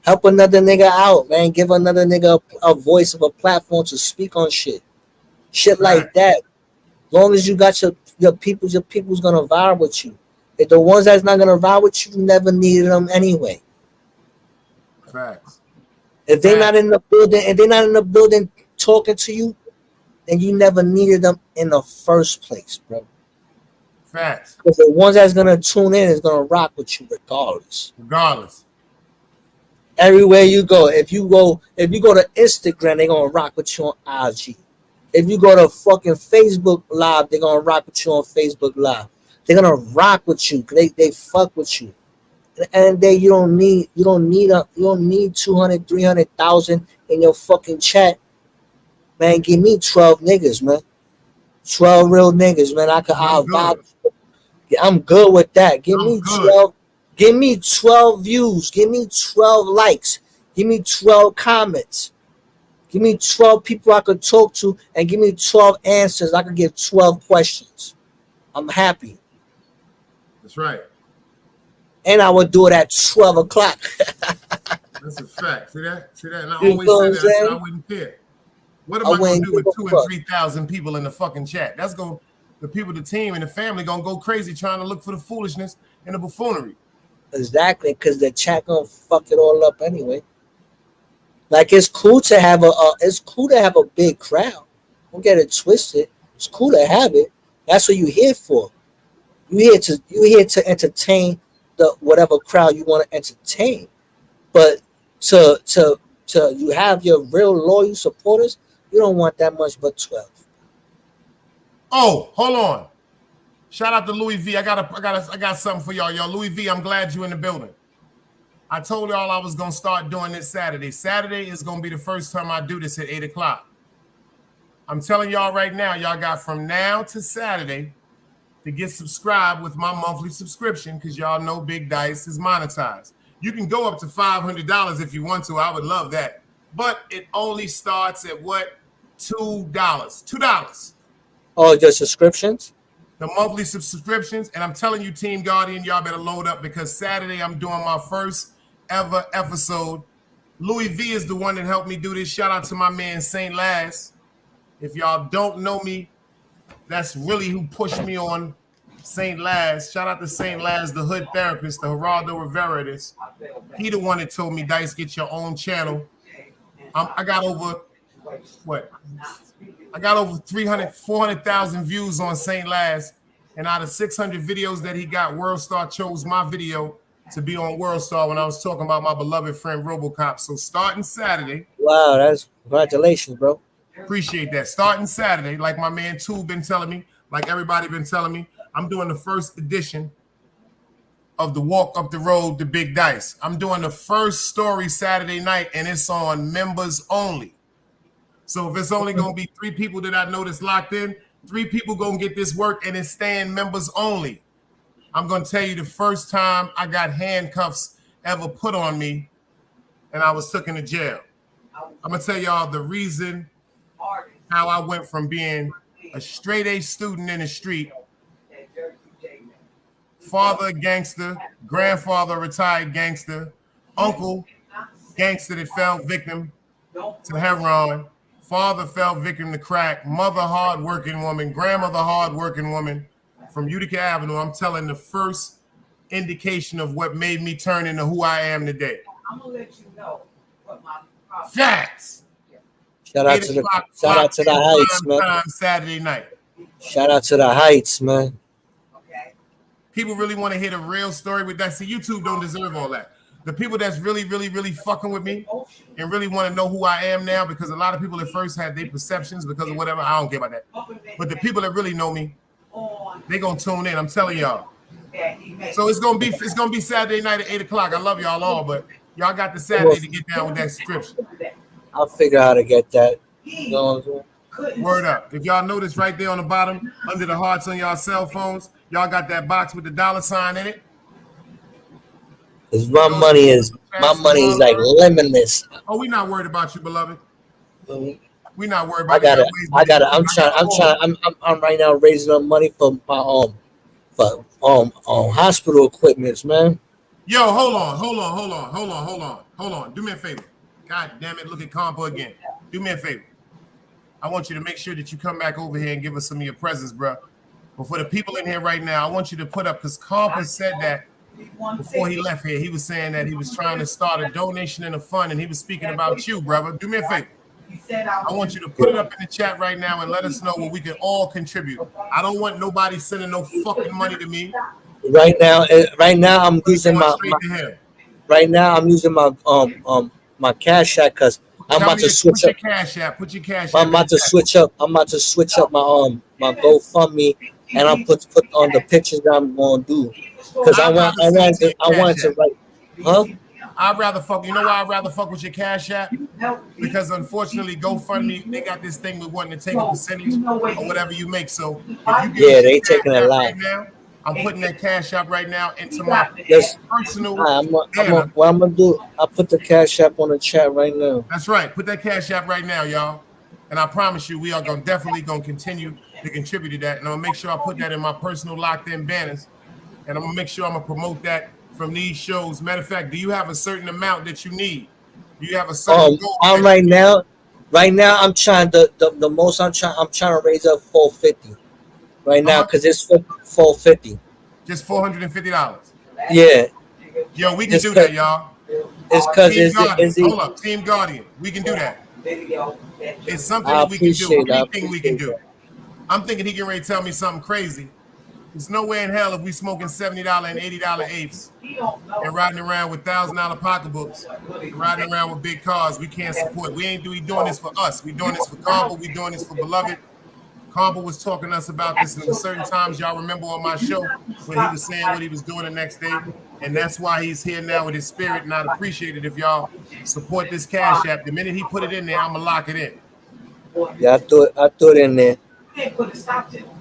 Help another nigga out, man. Give another nigga a voice of a platform to speak on shit. Shit like that. As long as you got your people's gonna vibe with you. If the ones that's not gonna ride with you, never needed them anyway. Facts. If they're not in the building, talking to you, then you never needed them in the first place, bro. Facts. Because the ones that's gonna tune in is gonna rock with you regardless. Everywhere you go, if you go to Instagram, they're gonna rock with you on IG. If you go to fucking Facebook Live, they're gonna rock with you on Facebook Live. They're gonna rock with you. They fuck with you. And then you don't need 200, 300,000 in your fucking chat. Man, give me 12 niggas, man. 12 real niggas, man. I'm good with that. Give me 12. Give me 12 views. Give me 12 likes. Give me 12 comments. Give me 12 people I could talk to, and give me 12 answers. I could give 12 questions. I'm happy. That's right. and I would do it at 12 o'clock. That's a fact. See that? See that? And I You always know say what I'm that. I said I saying? wouldn't care. What am I I going wouldn't to do with give a 2,000 fuck. and 3,000 people in the fucking chat? That's going the people, the team, and the family gonna go crazy trying to look for the foolishness and the buffoonery. Exactly, because the chat gonna fuck it all up anyway. Like it's cool to have a big crowd. Don't get it twisted. It's cool to have it. That's what you're here for. You're here to entertain the whatever crowd you want to entertain. But to you have your real loyal supporters, you don't want that much but 12. Oh, hold on. Shout out to Louis V. I got something for y'all. Yo, Louis V, I'm glad you in the building. I told y'all I was gonna start doing this Saturday. Saturday is gonna be the first time I do this at 8 o'clock. I'm telling y'all right now, y'all got from now to Saturday to get subscribed with my monthly subscription, because y'all know Big Dice is monetized. You can go up to $500 if you want to. I would love that. But it only starts at what? $2. $2. Oh, your subscriptions? The monthly subscriptions. And I'm telling you, Team Guardian, y'all better load up, because Saturday I'm doing my first ever episode. Louis V is the one that helped me do this. Shout out to my man Saint Laz. If y'all don't know me, that's really who pushed me on, Saint Laz. Shout out to Saint Laz, the hood therapist, the Geraldo Rivera of this. He the one that told me, Dice, get your own channel. I got over, what? I got over 400,000 views on Saint Laz. And out of 600 videos that he got, WorldStar chose my video to be on WorldStar when I was talking about my beloved friend RoboCop. So starting Saturday. Wow, that's congratulations, bro. Appreciate that. Starting Saturday, like my man Tube been telling me, like everybody been telling me, I'm doing the first edition of the Walk Up the Road to Big Dice. I'm doing the first story Saturday night, and it's on members only. So if it's only going to be 3 people that I know that's locked in, 3 people going to get this work, and it's staying members only. I'm going to tell you the first time I got handcuffs ever put on me and I was taken to jail. I'm going to tell y'all the reason how I went from being a straight A student in the street, father gangster, grandfather retired gangster, uncle gangster that fell victim to heroin, father fell victim to crack, mother hardworking woman, grandmother hardworking woman from Utica Avenue. I'm telling the first indication of what made me turn into who I am today. I'm gonna let you know what my facts. Shout out to the Heights, man. Saturday night. Shout out to the Heights, man. People really want to hear the real story with that. See, YouTube don't deserve all that. The people that's really, really, really fucking with me and really want to know who I am now, because a lot of people at first had their perceptions because of whatever. I don't care about that. But the people that really know me, they gonna tune in. I'm telling y'all. So it's gonna be Saturday night at 8 o'clock. I love y'all all, but y'all got the Saturday to get down with that subscription. I'll figure out how to get that. You know what I'm saying? Word up. If y'all notice right there on the bottom, under the hearts on y'all cell phones, y'all got that box with the $sign in it. Cause my money is like limitless. Oh, we not worried about you, beloved. We not worried I about got it. I'm right now raising up money for my hospital equipments, man. Yo, hold on. Do me a favor. God damn it, look at Compa again. Do me a favor. I want you to make sure that you come back over here and give us some of your presents, bro. But for the people in here right now, I want you to put up, because Compa said that before he left here. He was saying that he was trying to start a donation and a fund, and he was speaking about you, brother. Do me a favor. I want you to put it up in the chat right now and let us know what we can all contribute. I don't want nobody sending no fucking money to me. Right now I'm using my my Cash App, because I'm about to switch up. Put your cash app. I'm about to switch up. I'm about to switch up my GoFundMe, and I'll put on the pictures that I'm gonna do, because I want to write. Huh? I'd rather fuck. You know why I'd rather fuck with your Cash App? Because unfortunately, GoFundMe, they got this thing with wanting to take a percentage or whatever you make. So if you they taking a lot. Right now, I'm putting that Cash App right now into my personal. What I'm gonna do? I'll put the Cash App on the chat right now. That's right. Put that Cash App right now, y'all. And I promise you, we are definitely gonna continue to contribute to that. And I'm gonna make sure I put that in my personal locked in banners. And I'm gonna make sure I'm gonna promote that from these shows? Matter of fact, do you have a certain amount that you need? Do you have a certain goal? I'm right now I'm trying the most I'm trying to raise up $450 right now because it's $450. Just $450. Yeah. Yo, we can do that, y'all. It's because hold up, Team Guardian. We can do that. It's something that we can do. Anything we can do. I'm thinking he can ready to tell me something crazy. There's no way in hell if we smoking $70 and $80 apes and riding around with $1,000 pocketbooks, and riding around with big cars, we can't support. We doing this for us. We doing this for Combo. We doing this for Beloved. Combo was talking to us about this, and at certain times, y'all remember on my show when he was saying what he was doing the next day, and that's why he's here now with his spirit. And I'd appreciate it if y'all support this Cash App. The minute he put it in there, I'm gonna lock it in. Yeah, I threw it in there.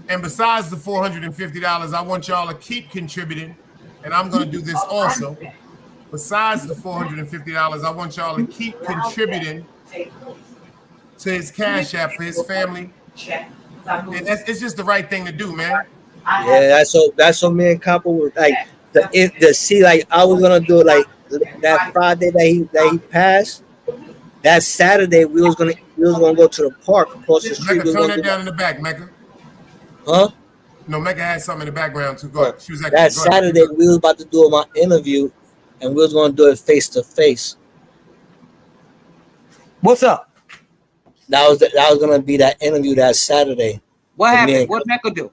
And besides the $450, I want y'all to keep contributing, and I'm going to do this also. Besides the $450, I want y'all to keep contributing to his Cash App for his family. And it's just the right thing to do, man. Yeah, that's what me and Compo was like. Like I was gonna do it like that Friday that he passed. That Saturday we was gonna go to the park across the street. Mecca, turn that down in the back, Mecca. Huh? No, Mecca had something in the background too. Go ahead. She was that Saturday we was about to do my interview, and we was gonna do it face to face. What's up? That was gonna be that interview that Saturday. What happened? What Mecca do?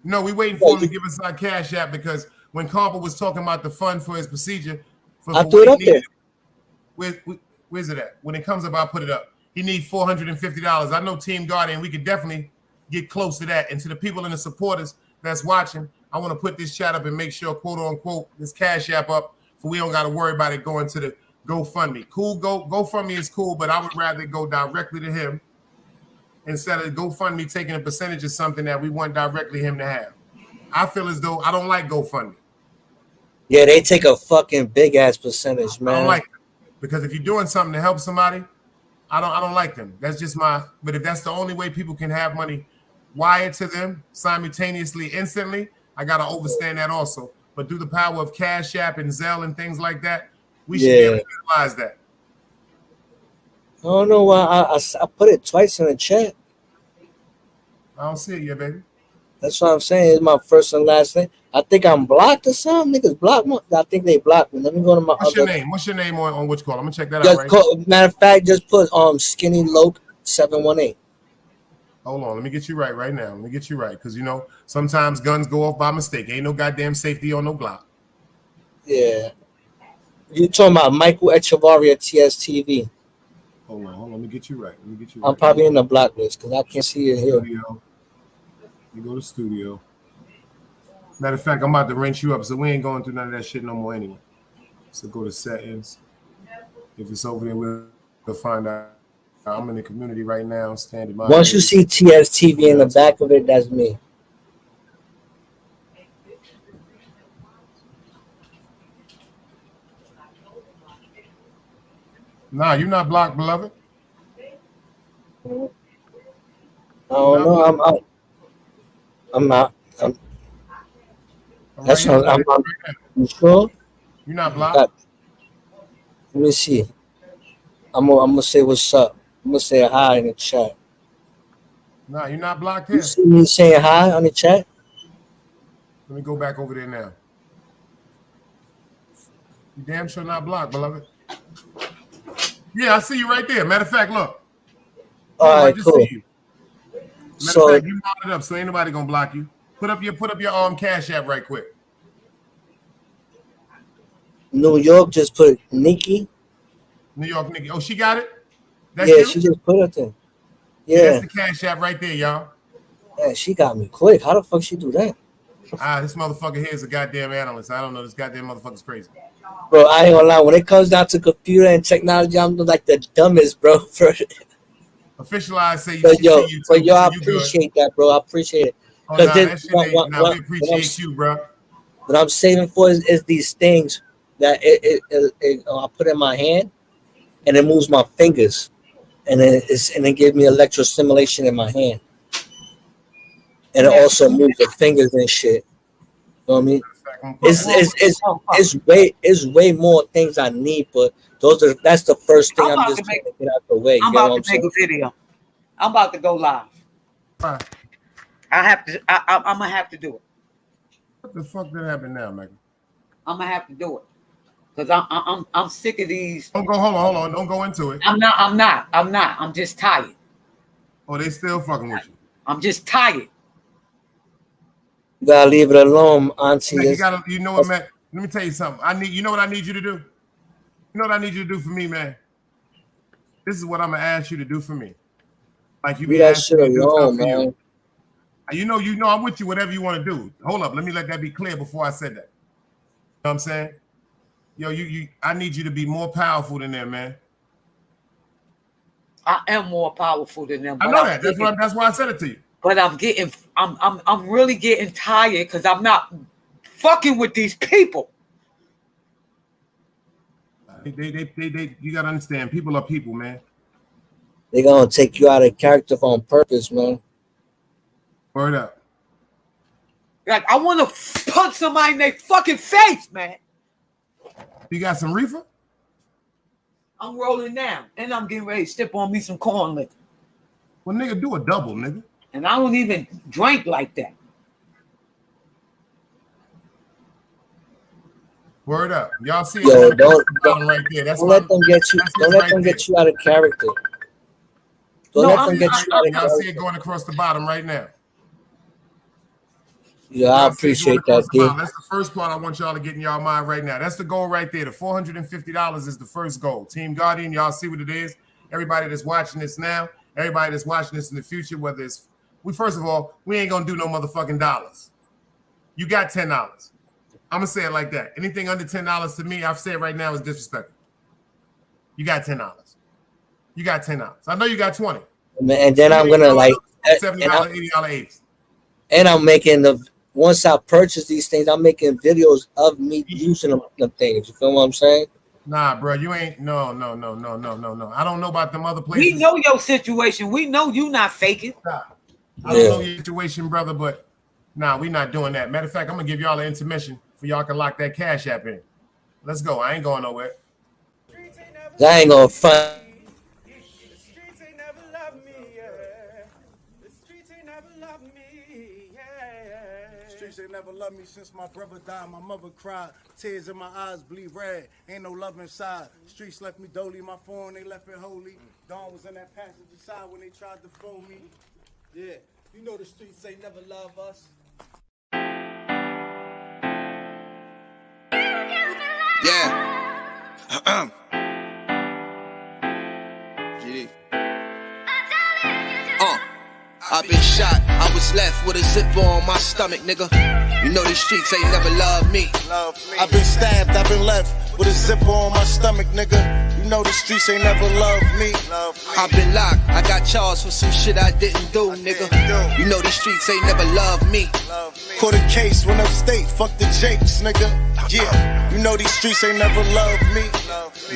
No, we waiting for him to give us our Cash App because when Compo was talking about the fund for his procedure, I threw it up there. Where's it at? When it comes up, I'll put it up. He needs $450. I know Team Guardian, we could definitely get close to that. And to the people and the supporters that's watching, I want to put this chat up and make sure, quote unquote, this Cash App up, for we don't got to worry about it going to the GoFundMe. Cool, GoFundMe is cool, but I would rather go directly to him instead of GoFundMe taking a percentage of something that we want directly him to have. I feel as though I don't like GoFundMe. Yeah, they take a fucking big ass percentage, man. I don't like it because if you're doing something to help somebody, I don't like them. That's just but if that's the only way people can have money wired to them simultaneously, instantly, I gotta understand that also. But through the power of Cash App and Zelle and things like that, we should be able to utilize that. I don't know why I put it twice in the chat. I don't see it yet, baby. That's what I'm saying. It's my first and last name. I think I'm blocked or something. Niggas blocked me. I think they blocked me. Let me go to my What's your name? What's your name on which call? I'm gonna check that out right matter of fact, just put Skinny Loke 718. Hold on, let me get you right now. Let me get you right. Because you know, sometimes guns go off by mistake. Ain't no goddamn safety on no Glock. Yeah. You talking about Michael Echevarria TSTV. Hold on, let me get you right. I'm probably in the block list because I can't see it here. Studio. You go to studio. Matter of fact, I'm about to wrench you up, so we ain't going through none of that shit no more anyway. So go to settings. If it's over there, we'll find out. I'm in the community right now, standing by. Once you see TSTV in the back of it, that's me. Nah, you're not blocked, beloved. I don't know. I'm not. That's not. You sure? You're not blocked. Let me see. I'm gonna say what's up. I'm gonna say hi in the chat. Nah, you're not blocked here. You see me saying hi on the chat? Let me go back over there now. You damn sure not blocked, beloved. Yeah, I see you right there. Matter of fact, look. All right, cool. Matter of fact, you mounted up, so ain't nobody gonna block you. Put up your Cash App right quick. New York just put Nikki. New York Nikki. Oh, she got it? That's yeah, you? she just put it there. Yeah. That's the Cash App right there, y'all. Yeah, she got me quick. How the fuck she do that? This motherfucker here is a goddamn analyst. I don't know. This goddamn motherfucker's crazy. Bro, I ain't gonna lie. When it comes down to computer and technology, I'm like the dumbest, bro. Officialize say you but yo, you but yo, I appreciate that, bro. I appreciate it. Oh, nah, that shit ain't, we appreciate you, bro. What I'm saving for is these things that I put in my hand, and it moves my fingers, and it gives me electrostimulation in my hand, and it also moves the fingers and shit. know what I mean? It's way more things I need, but that's the first thing I'm just trying to get out the way. I'm about to make a video. I'm about to go live. Right. I'm gonna have to do it. What the fuck did happen now, Michael? I'm gonna have to do it because I'm sick of these. Don't go. Hold on. Don't go into it. I'm not. I'm just tired. Oh, they still fucking with you. I'm just tired. You gotta leave it alone, Auntie. Man, you know what, man? Let me tell you something. You know what I need you to do? You know what I need you to do for me, man? This is what I'm gonna ask you to do for me. Like you be asking me to do stuff for you. You know, I'm with you, whatever you want to do. Hold up, let me let that be clear before I said that. You know what I'm saying? Yo, I need you to be more powerful than them, man. I am more powerful than them. I know that. That's why I said it to you. But I'm really getting tired because I'm not fucking with these people. You gotta understand, people are people, man. They're gonna take you out of character on purpose, man. Word up. Like I want to punch somebody in their fucking face, man. You got some reefer? I'm rolling down, and I'm getting ready to step on me some corn liquor. Well, nigga, do a double, nigga. And I don't even drink like that. Word up. Y'all see Yo, it don't right there. That's don't let them get you. Don't let them get you out of character. Don't let them get you out of character. Y'all see it going across the bottom right now. Yeah, I appreciate that, D. That's the first part I want y'all to get in y'all mind right now. That's the goal right there. The $450 is the first goal. Team Guardian, y'all see what it is. Everybody that's watching this now, everybody that's watching this in the future, whether it's first of all, we ain't gonna do no motherfucking dollars. You got $10. I'm gonna say it like that. Anything under $10 to me, I've said right now is disrespectful. You got $10. You got $10. I know you got 20. And then I'm gonna like $70, $80. And I'm making once I purchase these things, I'm making videos of me using them things. You feel what I'm saying? Nah, bro, you ain't. No. I don't know about them other places. We know your situation. We know you not faking. Nah. I don't know your situation, brother, but nah, we not doing that. Matter of fact, I'm gonna give y'all an intermission for y'all can lock that Cash App in. Let's go. I ain't going nowhere. I ain't gonna find. Streets ain't never loved me since my brother died. My mother cried, tears in my eyes bleed red. Ain't no love inside. Streets left me dolly, my phone they left it holy. Dawn was in that passenger side when they tried to phone me. Yeah, you know the streets ain't never love us. Yeah. GD. I've been shot, I was left with a zipper on my stomach, nigga. You know these streets ain't never loved me. I've been stabbed, I've been left with a zipper on my stomach, nigga. You know the streets ain't never loved me. I've been locked, I got charged for some shit I didn't do, nigga. You know these streets ain't never loved me. Caught a case, went upstate, fuck the Jakes, nigga. Yeah, you know these streets ain't never loved me.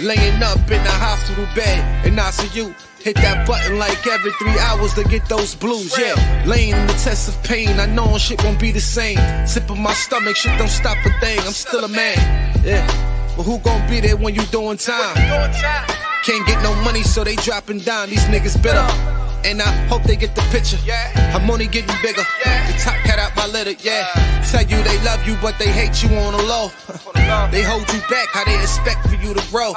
Laying up in the hospital bed in ICU. Hit that button like every 3 hours to get those blues, yeah. Laying in the test of pain, I know shit won't be the same. Sipping my stomach, shit don't stop a thing, I'm still a man, yeah. But who gon' be there when you doing time? Can't get no money, so they dropping down, these niggas bitter. And I hope they get the picture. I'm only getting bigger. The top cat out my litter, yeah. Tell you they love you, but they hate you on the low. They hold you back, how they expect for you to grow.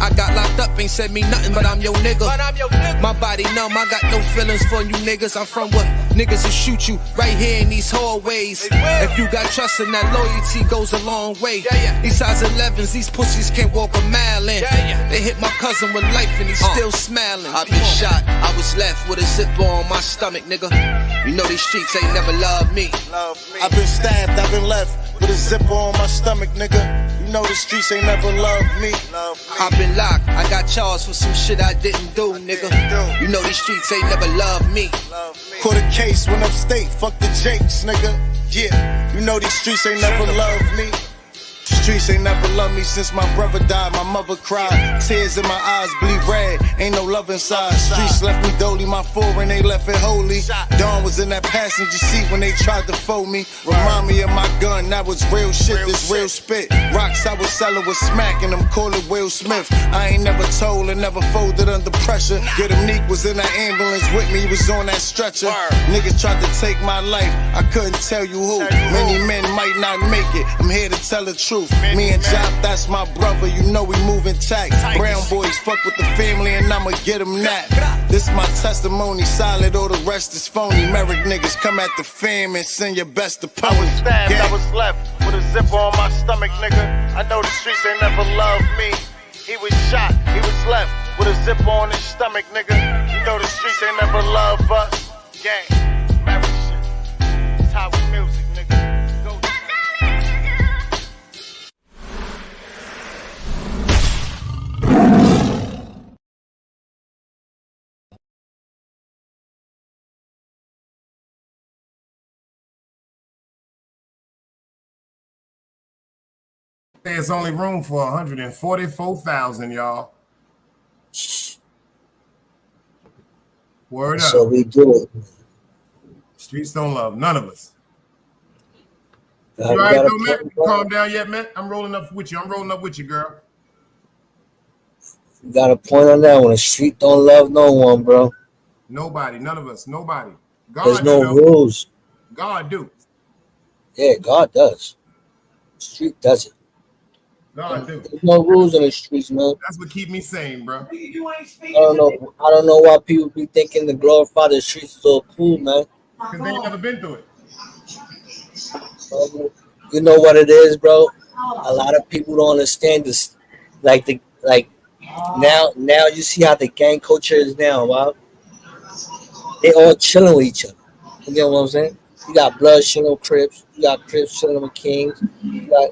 I got locked up, ain't said me nothing, but I'm your nigga. My body numb, I got no feelings for you niggas. I'm from what niggas will shoot you right here in these hallways. If you got trust in that loyalty goes a long way. These size 11s, these pussies can't walk a mile in. They hit my cousin with life and he's still smiling. I've been shot, I was left with a zipper on my stomach, nigga. You know these streets ain't never loved me. I've been stabbed, I've been left with a zipper on my stomach, nigga. You know the streets ain't never loved me. I've been locked, I got charged for some shit I didn't do, nigga. You know these streets ain't never loved me. Caught a case, went upstate, fuck the Jakes, nigga. Yeah, you know these streets ain't never loved me. streets ain't never loved me since my brother died. My mother cried, tears in my eyes bleed red. Ain't no love inside. Streets left me dolly, my foreign they left it holy. Dawn was in that passenger seat when they tried to fold me. Remind me of my gun, that was real shit, this real spit. Rocks I was selling was smacking them, call it Will Smith. I ain't never told and never folded under pressure. Yeah, the Neek was in that ambulance with me, he was on that stretcher. Niggas tried to take my life, I couldn't tell you who. Many men might not make it, I'm here to tell the truth. Me and Job, that's my brother, you know we moving tight. Brown boys fuck with the family and I'ma get them that. This my testimony, solid, all the rest is phony. Merrick niggas come at the fam and send your best opponent. I was stabbed, I was left with a zipper on my stomach, nigga. I know the streets ain't never loved me. He was shot, he was left with a zipper on his stomach, nigga. You know the streets ain't never loved us. Gang, marriage shit, it's how we music, nigga. Go. There's only room for 144,000, y'all. Word up. So we do it. Streets don't love none of us. You You all right, got a though, Matt? point, You bro. calm down yet, Matt? I'm rolling up with you. I'm rolling up with you, girl. You got a point on that one. The street don't love no one, bro. Nobody, none of us, nobody. There's God, no you know. rules. God do. Yeah, God does. The street doesn't. God do. There's no rules in the streets, man. That's what keep me sane, bro. I don't know. I don't know why people be thinking to glorify the streets is so cool, man. Because they ain't never been through it. You know what it is, bro? A lot of people don't understand this. Now you see how the gang culture is now, wow. They all chilling with each other. You get what I'm saying? You got Blood chilling with Crips. You got Crips chilling with Kings. You got,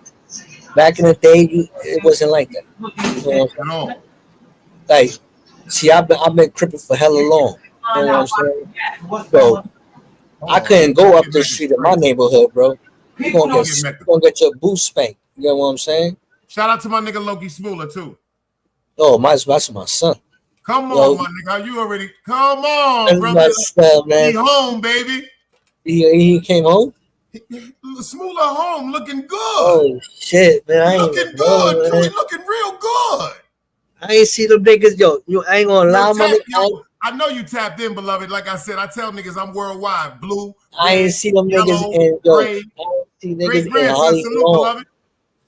back in the day, it wasn't like that. You know what I'm saying? Like, see, I've been cripping for hella long. You know what I'm saying? So I couldn't go up the street in my neighborhood, bro. You gonna get your boots spanked. You get what I'm saying? Shout out to my nigga Loki Smooler too. Oh, that's my son. Come on, Yo, my nigga. You already come on, that's brother. my son, man. He home, baby. He came home. Smooler home, looking good. Oh shit, man! I ain't Looking good, too. He looking real good. I ain't see them niggas, yo. I ain't gonna lie, my nigga. I know you tapped in, beloved. Like I said, I tell niggas I'm worldwide. Blue, I ain't see them yellow, niggas in yo. gray. I ain't see Great niggas in grandson, Hollywood. salute, beloved.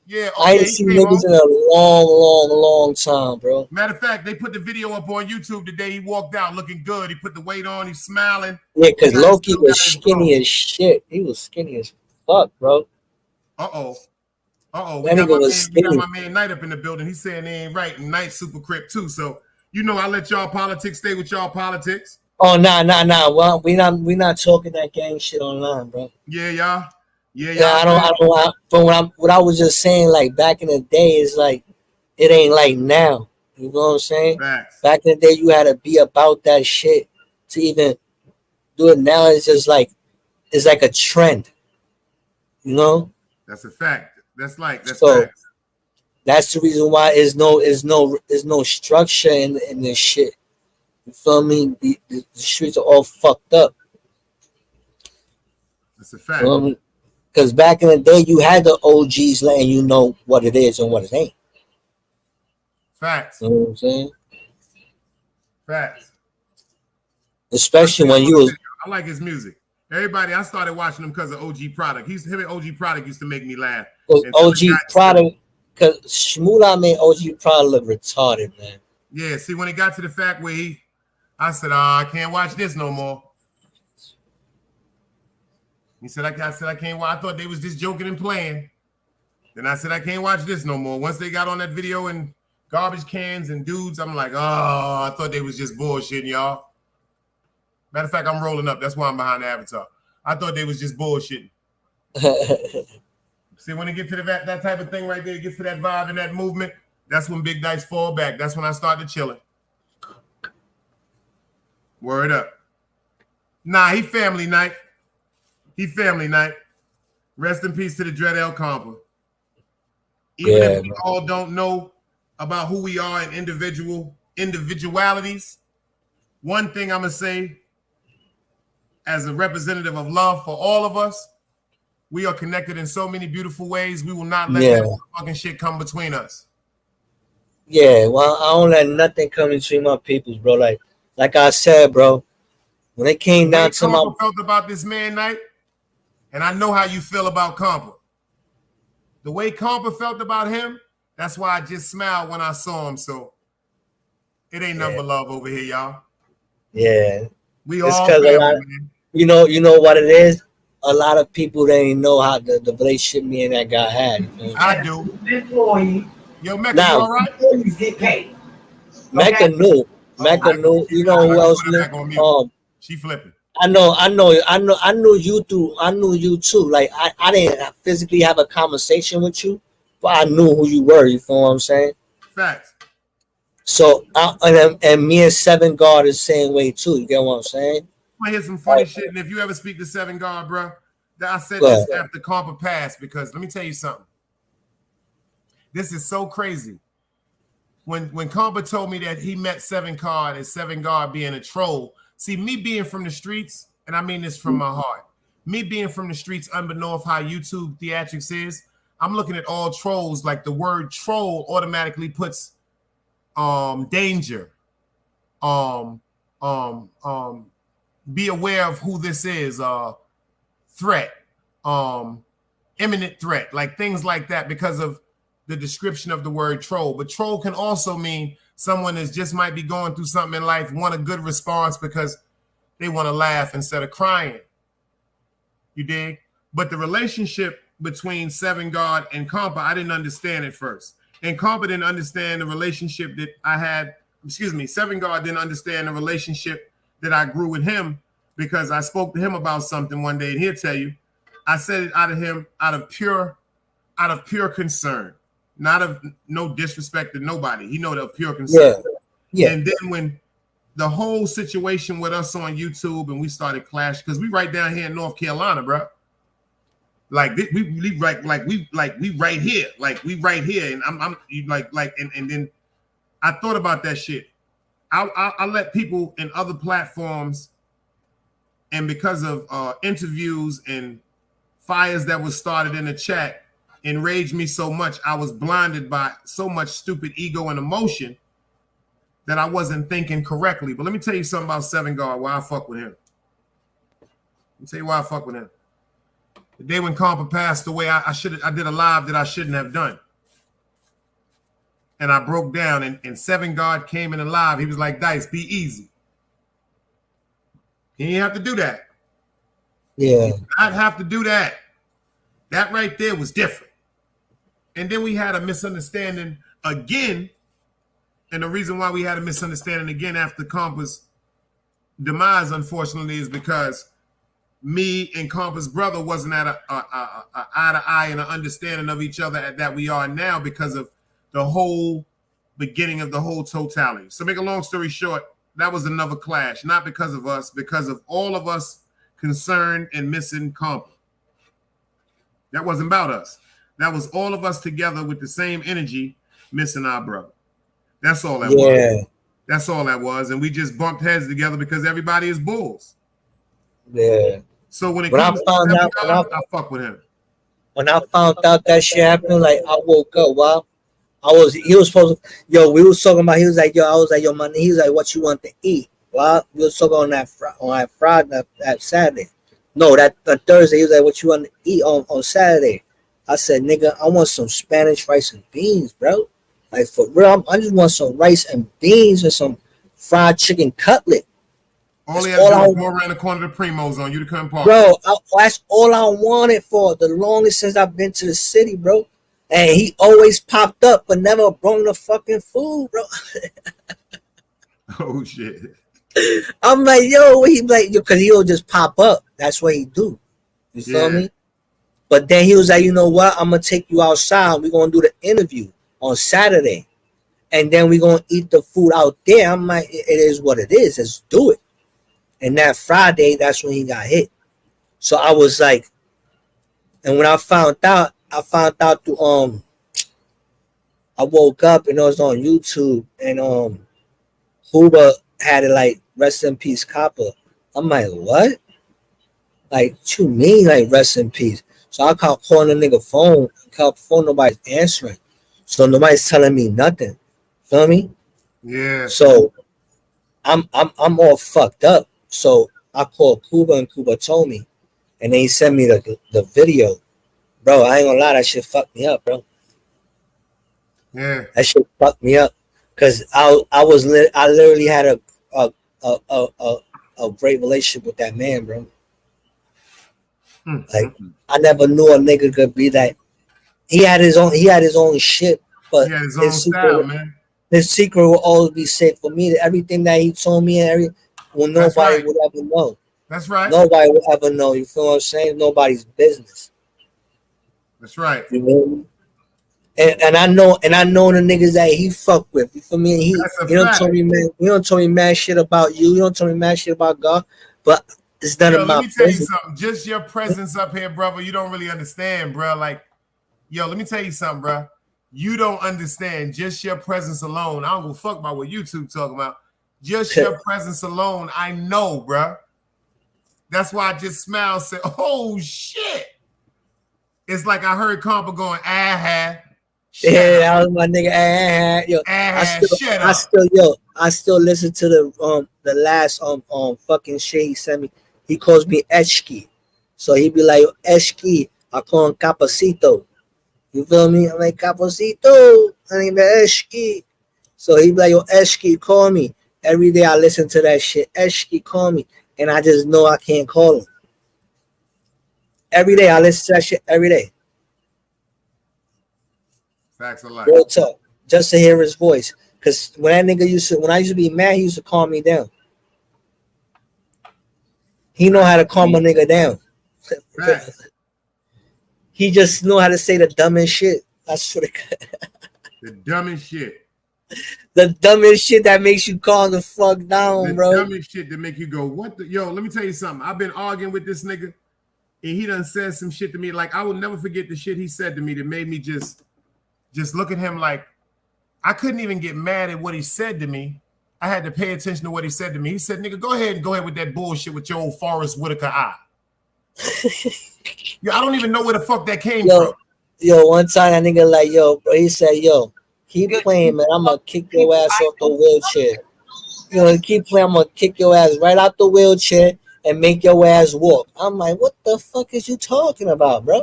Yeah, I ain't seen niggas in a long time, bro. Matter of fact, they put the video up on YouTube today. He walked out looking good. He put the weight on. He's smiling. Yeah, because Loki was skinny as shit. He was skinny as fuck, bro. Uh-oh. That nigga was We got skinny. my man Knight up in the building. He's saying they ain't right. And Knight super crip too. So, you know, I let y'all politics stay with y'all politics. Oh, nah. Well, we not talking that gang shit online, bro. Yeah, y'all. Yeah, Yeah, I don't. But what I was just saying, like back in the day, is like it ain't like now. You know what I'm saying? Facts. Back in the day, you had to be about that shit to even do it. Now it's just like it's like a trend. You know? That's a fact. That's So facts. that's the reason why there's no structure in this shit. You feel me? The streets are all fucked up. That's a fact. Because back in the day, you had the OGs letting you know what it is and what it ain't. Facts. You know what I'm saying? Facts. Especially when you was I like his music. Everybody, I started watching him because of OG Product. Him and OG Product used to make me laugh. OG Product, because Shmoolah made OG Product look retarded, man. Yeah, see, when it got to the fact where I said, I can't watch this no more. He said, I can't watch. I thought they was just joking and playing. Then I said, I can't watch this no more. Once they got on that video and garbage cans and dudes, I'm like, I thought they was just bullshitting, y'all. Matter of fact, I'm rolling up. That's why I'm behind the avatar. I thought they was just bullshitting. See, when it gets to that type of thing right there, it gets to that vibe and that movement, that's when Big Dice fall back. That's when I started chilling. Word up. Nah, he family night. He family night. Rest in peace to the Dread El Compa. Even Yeah, if we all don't know about who we are in individualities, one thing I'm gonna say as a representative of love for all of us, we are connected in so many beautiful ways. We will not let yeah, that fucking shit come between us. yeah. Well, I don't let nothing come between my peoples, bro. Like I said, bro, when it came The way down to my Compa felt about this man night, and I know how you feel about Compa. The way Compa felt about him, that's why I just smiled when I saw him. So it ain't nothing but love over here, y'all. yeah, We it's all because a lot, family, man. you know what it is. A lot of people they ain't know how the relationship me and that guy had. You know? I do. Employee. Yo, Mecca, Now, you all right? Employees get paid. Mecca knew. Mecca knew. You know who else knew? She flipping. I knew you through. I knew you too. Like I didn't physically have a conversation with you, but I knew who you were. You feel what I'm saying? Facts. So and me and Seven Guard is the same way too. You get what I'm saying? I hear some funny shit, and if you ever speak to Seven Guard, bro, that I said Go this ahead. after Compa passed, because let me tell you something. This is so crazy. When Compa told me that he met Seven Guard and Seven Guard being a troll, see, me being from the streets, and I mean this from my heart, me being from the streets, unbeknown how YouTube theatrics is, I'm looking at all trolls like the word troll automatically puts danger, be aware of who this is, threat, imminent threat, like things like that, because of the description of the word troll. But troll can also mean someone that just might be going through something in life, want a good response because they want to laugh instead of crying. You dig? But the relationship between Seven Guard and Compa, I didn't understand at first. And Compa didn't understand the relationship that I had. Seven Guard didn't understand the relationship that I grew with him, because I spoke to him about something one day, and he'll tell you, I said it out of pure concern, not of no disrespect to nobody. He know that pure concern. Yeah. And then when the whole situation with us on YouTube and we started clashing, because we right down here in North Carolina, bro. Like we right here, and I'm like, and then I thought about that shit. I let people in other platforms, and because of interviews and fires that was started in the chat, enraged me so much, I was blinded by so much stupid ego and emotion that I wasn't thinking correctly. But let me tell you something about Seven Guard, why I fuck with him. Let me tell you why I fuck with him. The day when Compa passed away, I did a live that I shouldn't have done. And I broke down, and Seven Guard came in the live. He was like, Dice, be easy. He didn't have to do that. Yeah. I'd have to do that. That right there was different. And then we had a misunderstanding again. And the reason why we had a misunderstanding again after Compa's demise, unfortunately, is because me and Compa's brother wasn't at a eye to eye and an understanding of each other that we are now, because of the whole beginning of the whole totality. So make a long story short, that was another clash, not because of us, because of all of us concerned and missing Compa. That wasn't about us. That was all of us together with the same energy missing our brother. That's all that was. That's all that was. And we just bumped heads together because everybody is bulls. Yeah. So when it When I comes found to out, I fuck with him. When I found out that shit happened, like I woke up, wow. He was supposed to, we was talking about, he was like, I was like, man, he was like, what you want to eat? Well, we was talking on that Friday, that Saturday. No, that Thursday, he was like, what you want to eat on Saturday? I said, nigga, I want some Spanish rice and beans, bro. Like, for real, I just want some rice and beans and some fried chicken cutlet. All he had to do was go around the corner of the Primos on you to come park. Bro, that's all I wanted for the longest since I've been to the city, bro. And he always popped up, but never brought the fucking food, bro. Oh, shit. I'm like, yo, he like, because he'll just pop up. That's what he do. You feel me? But then he was like, you know what? I'm going to take you outside. We're going to do the interview on Saturday. And then we're going to eat the food out there. I'm like, it is what it is. Let's do it. And that Friday, that's when he got hit. So I was like, and when I found out through I woke up and it was on YouTube, and Huba had it like rest in peace, Copper. I'm like, what? Like, what you mean, like rest in peace? So I called calling the nigga phone. Nobody's answering. So nobody's telling me nothing. Feel me? Yeah. So I'm all fucked up. So I called Cuba and Cuba told me. And then he sent me the video. Bro, I ain't gonna lie, that shit fucked me up, bro. Yeah. That shit fucked me up. Cause I literally had a great relationship with that man, bro. Like I never knew a nigga could be that. He had his own shit, but he had his own style, man. His secret will always be safe for me. Everything that he told me and nobody would ever know. That's right. Nobody will ever know. You feel what I'm saying? Nobody's business. That's right. You know? And I know the niggas that he fucked with. You feel me? And you don't tell me, man. You don't tell me mad shit about you. You don't tell me mad shit about God. But it's none of my let me tell business. you something. Just your presence up here, brother. You don't really understand, bro. Like, yo, let me tell you something, bro. You don't understand. Just your presence alone. I don't give a fuck about what YouTube talking about. Just your presence alone. I know, bro. That's why I just smiled and said, "Oh shit!" It's like I heard Compa going, "Ah." Yeah, that was my nigga. Yo, I still listen to the last fucking shit he sent me. He calls me Eshki, so he be like Eshki. I call him Capacito. You feel me? I'm like Capacito. I name Eshki. So he be like, yo, Eshki, call me. Every day I listen to that shit. Eshki, call me, and I just know I can't call him. Every day I listen to that shit. Every day. Facts a lot. Real talk, just to hear his voice. Cause when I used to be mad, he used to calm me down. He know how to calm a nigga down. He just know how to say the dumbest shit. I swear to God. The dumbest shit. The dumbest shit that makes you calm the fuck down, bro. The dumbest shit that make you go, what the yo, let me tell you something. I've been arguing with this nigga, and he done said some shit to me. Like, I will never forget the shit he said to me that made me just look at him like I couldn't even get mad at what he said to me. I had to pay attention to what he said to me. He said, nigga, go ahead with that bullshit with your old Forrest Whitaker eye. Yo, I don't even know where the fuck that came from. Yo, one time that nigga like, yo, bro, he said, yo, keep playing, man. I'm gonna kick your ass off the wheelchair. You know, keep playing, I'm gonna kick your ass right out the wheelchair and make your ass walk. I'm like, what the fuck is you talking about, bro?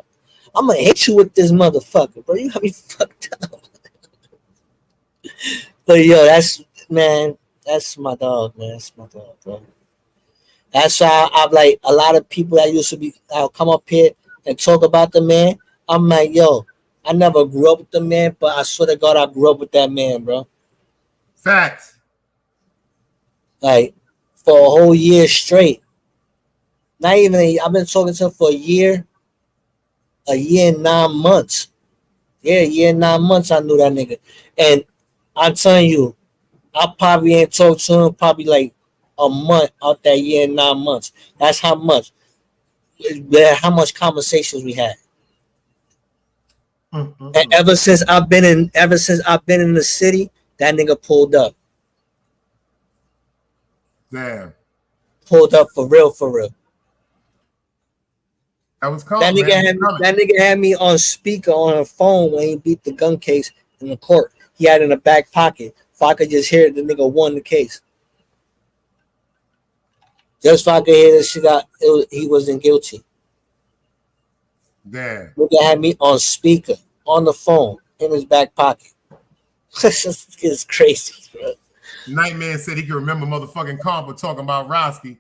I'm gonna hit you with this motherfucker, bro. You got me fucked up. But yo, that's my dog, man. That's my dog, bro. That's why I've like a lot of people that used to be I'll come up here and talk about the man. I'm like, yo, I never grew up with the man, but I swear to God, I grew up with that man, bro. Facts. Like for a whole year straight. Not even I've been talking to him for a year and 9 months. Yeah, a year and 9 months I knew that nigga. And I'm telling you, I probably ain't talked to him probably like a month out that year and 9 months. That's how much conversations we had. And ever since I've been in the city, that nigga pulled up. Damn. Pulled up for real. That was cold. That nigga had me on speaker on her phone when he beat the gun case in the court. He had it in the back pocket. If I could just hear it, the nigga won the case. Just if I could hear that he wasn't guilty. Damn. Nigga had me on speaker, on the phone, in his back pocket. It's crazy, bro. Nightman said he could remember motherfucking Compa talking about Roski,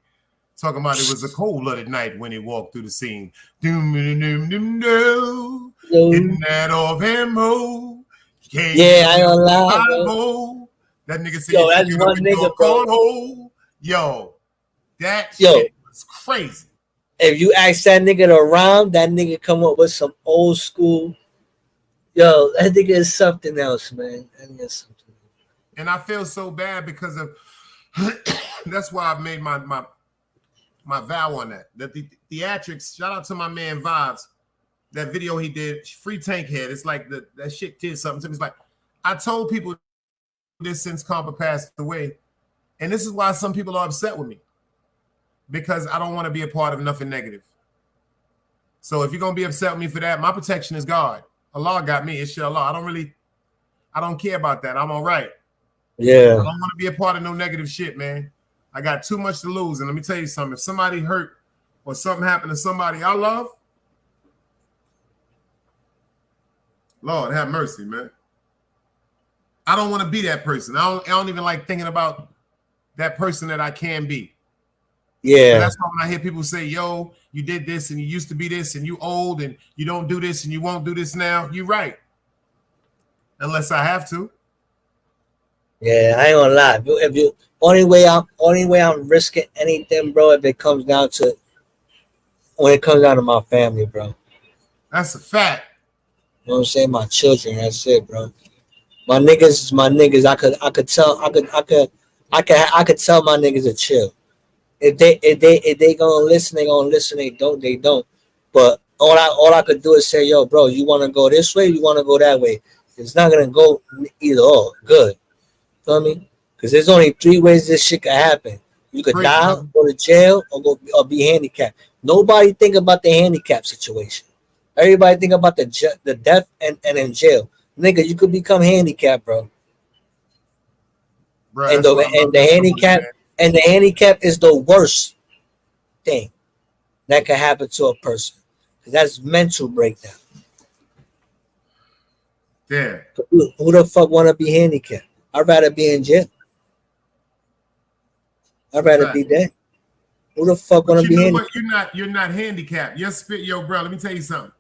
talking about it was a cold-blooded night when he walked through the scene. Doom, hitting that off ammo. Yeah, I don't lie, bro. That nigga said, yo, that's one nigga, bro. Yo, that shit was crazy. If you ask that nigga to rhyme, that nigga come up with some old school. Yo, that nigga is something else, man. That nigga is something. And I feel so bad because of that's why I've made my vow on that. That the theatrics, shout out to my man Vibes. That video he did, Free Tank Head. It's like that shit did something to me. It's like I told people this since Compa passed away, and this is why some people are upset with me, because I don't want to be a part of nothing negative. So if you're gonna be upset with me for that, my protection is God. Allah got me, inshallah. I don't care about that. I'm all right. Yeah. I don't want to be a part of no negative shit, man. I got too much to lose. And let me tell you something. If somebody hurt or something happened to somebody I love, Lord have mercy, man. I don't want to be that person. I don't even like thinking about that person that I can be. Yeah. And that's why when I hear people say, yo, you did this and you used to be this and you old and you don't do this and you won't do this now, you're right. Unless I have to. Yeah, I ain't gonna lie. If you only way I'm risking anything, bro, if it comes down to my family, bro. That's a fact. You know what I'm saying? My children, that's it, bro. My niggas is my niggas. I could tell my niggas to chill. If they gonna listen, they gonna listen. They don't. But all I could do is say, yo, bro, you wanna go this way, you wanna go that way. It's not gonna go either or. Good. You know what I mean? Because there's only 3 ways this shit can happen. You could die, go to jail, or be handicapped. Nobody think about the handicap situation. Everybody think about the death and in jail. Nigga, you could become handicapped, bro. And the handicap is the worst thing that can happen to a person. That's mental breakdown. Yeah. Who the fuck want to be handicapped? I'd rather be in jail. I'd rather be dead. Who the fuck want to be handicapped? You're not handicapped. Yo, bro, let me tell you something.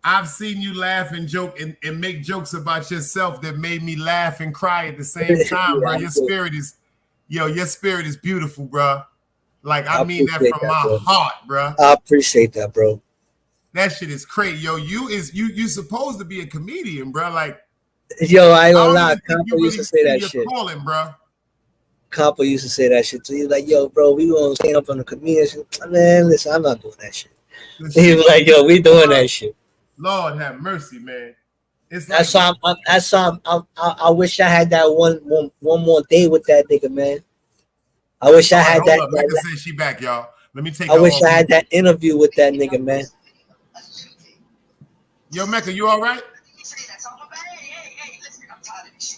I've seen you laugh and joke and make jokes about yourself that made me laugh and cry at the same time, bro. Your spirit is beautiful, bro. Like, I mean that from my heart, bro. I appreciate that, bro. That shit is crazy. Yo, you supposed to be a comedian, bro. Like, yo, I ain't gonna lie. Compa used to say that shit. Calling, bro. Compa used to say that shit too. He was like, yo, bro, we gonna stand up on the comedian. Man, listen, I'm not doing that shit. He was like, yo, we doing that shit. Lord have mercy, man. That's why I wish I had that one more day with that nigga, man. I wish I had that. Mecca said she back, y'all. Let me take. I wish I had that interview with that nigga, man. Yo, Mecca, you all right?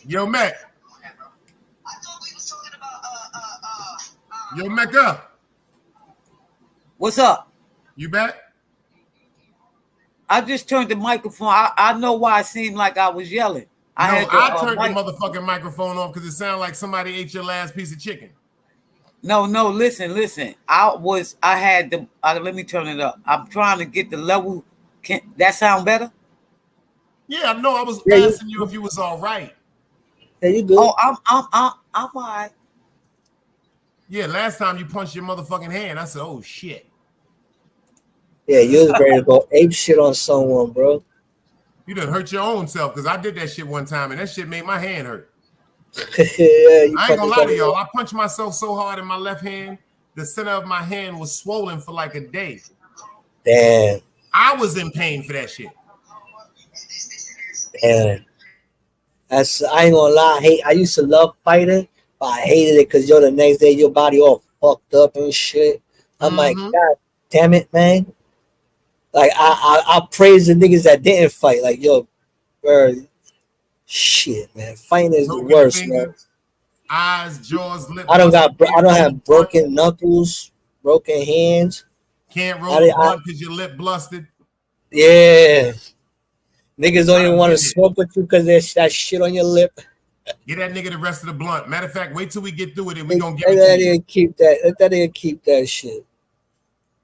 Yo, Mecca. Yo, Mecca. What's up? You back? I just turned the microphone. I know why it seemed like I was yelling. I turned the motherfucking microphone off because it sounded like somebody ate your last piece of chicken. No, listen. Let me turn it up. I'm trying to get the level. Can that sound better? Yeah, no, I was asking you if you was all right. Yeah, you good. Oh, I'm all right. Yeah, last time you punched your motherfucking hand, I said, oh shit. Yeah, you was ready to go ape shit on someone, bro. You done hurt your own self because I did that shit one time and that shit made my hand hurt. Yeah, I ain't gonna lie to y'all. I punched myself so hard in my left hand, the center of my hand was swollen for like a day. Damn. I was in pain for that shit. Damn. I ain't gonna lie. I used to love fighting, but I hated it because the next day your body all fucked up and shit. I'm like, God damn it, man. Like I praise the niggas that didn't fight. Like, yo, bro, shit, man. Fighting is the worst, man. Eyes, jaws, lips. I don't have broken knuckles, broken hands. Can't roll the blunt because your lip blusted. Yeah. Niggas don't even want to smoke with you because there's that shit on your lip. Get that nigga the rest of the blunt. Matter of fact, wait till we get through with it. We gonna give Let it that to you. nigga keep that. Let that nigga keep that shit.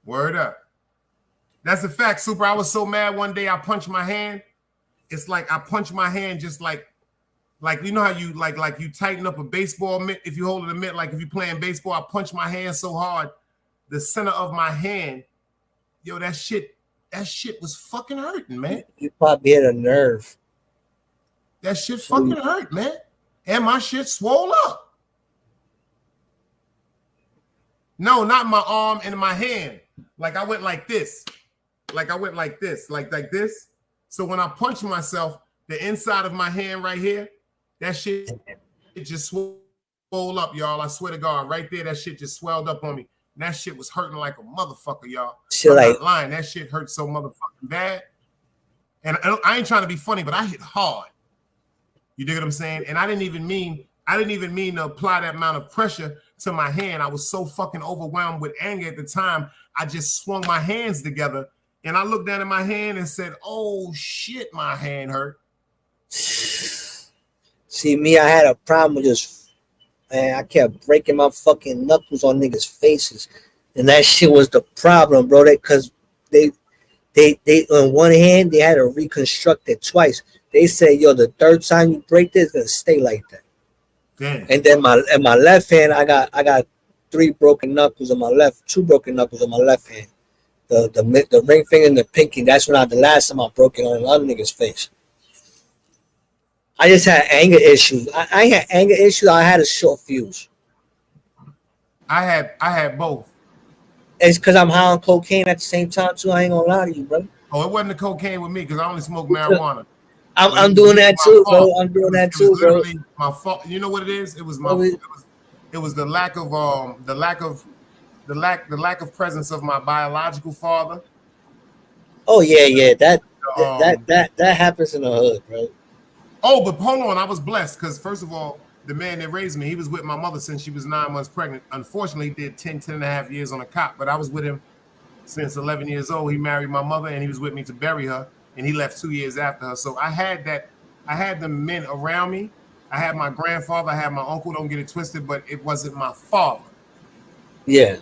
Word up. That's a fact, Super. I was so mad one day I punched my hand. It's like I punched my hand just like you know how you like you tighten up a baseball mitt if you hold it a mitt, like if you playing baseball. I punched my hand so hard, the center of my hand, yo, that shit was fucking hurting, man. You probably hit a nerve. That shit fucking hurt, man. And my shit swole up. No, not my arm and my hand. Like I went like this. Like this. So when I punched myself, the inside of my hand right here, that shit, it just swelled up, y'all. I swear to God, right there, that shit just swelled up on me. And that shit was hurting like a motherfucker, y'all. I'm not lying. That shit hurt so motherfucking bad. And I ain't trying to be funny, but I hit hard. You dig what I'm saying? And I didn't even mean to apply that amount of pressure to my hand. I was so fucking overwhelmed with anger at the time. I just swung my hands together and I looked down at my hand and said, "Oh shit, my hand hurt." See, me, I had a problem with just, man, I kept breaking my fucking knuckles on niggas' faces. And that shit was the problem, bro. Because they on one hand, they had to reconstruct it twice. They said, yo, the third time you break this, it's gonna stay like that. Damn. And then my left hand, I got 3 broken knuckles on my left, 2 broken knuckles on my left hand. The ring finger and the pinky, that's when the last time I broke it on another nigga's face. I just had anger issues. I had anger issues. I had a short fuse. I had both. It's because I'm high on cocaine at the same time too. I ain't gonna lie to you, bro. Oh, it wasn't the cocaine with me because I only smoke marijuana. I'm doing that too, bro. I'm doing that too, bro. My fault. You know what it is? It was it was the lack of presence of my biological father. Oh yeah. That happens in the hood, bro. Oh, but hold on. I was blessed because first of all, the man that raised me, he was with my mother since she was 9 months pregnant. Unfortunately, he did 10 and a half years on a cot, but I was with him since 11 years old. He married my mother and he was with me to bury her, and he left 2 years after her. So I had the men around me. I had my grandfather, I had my uncle, don't get it twisted, but it wasn't my father. Yeah.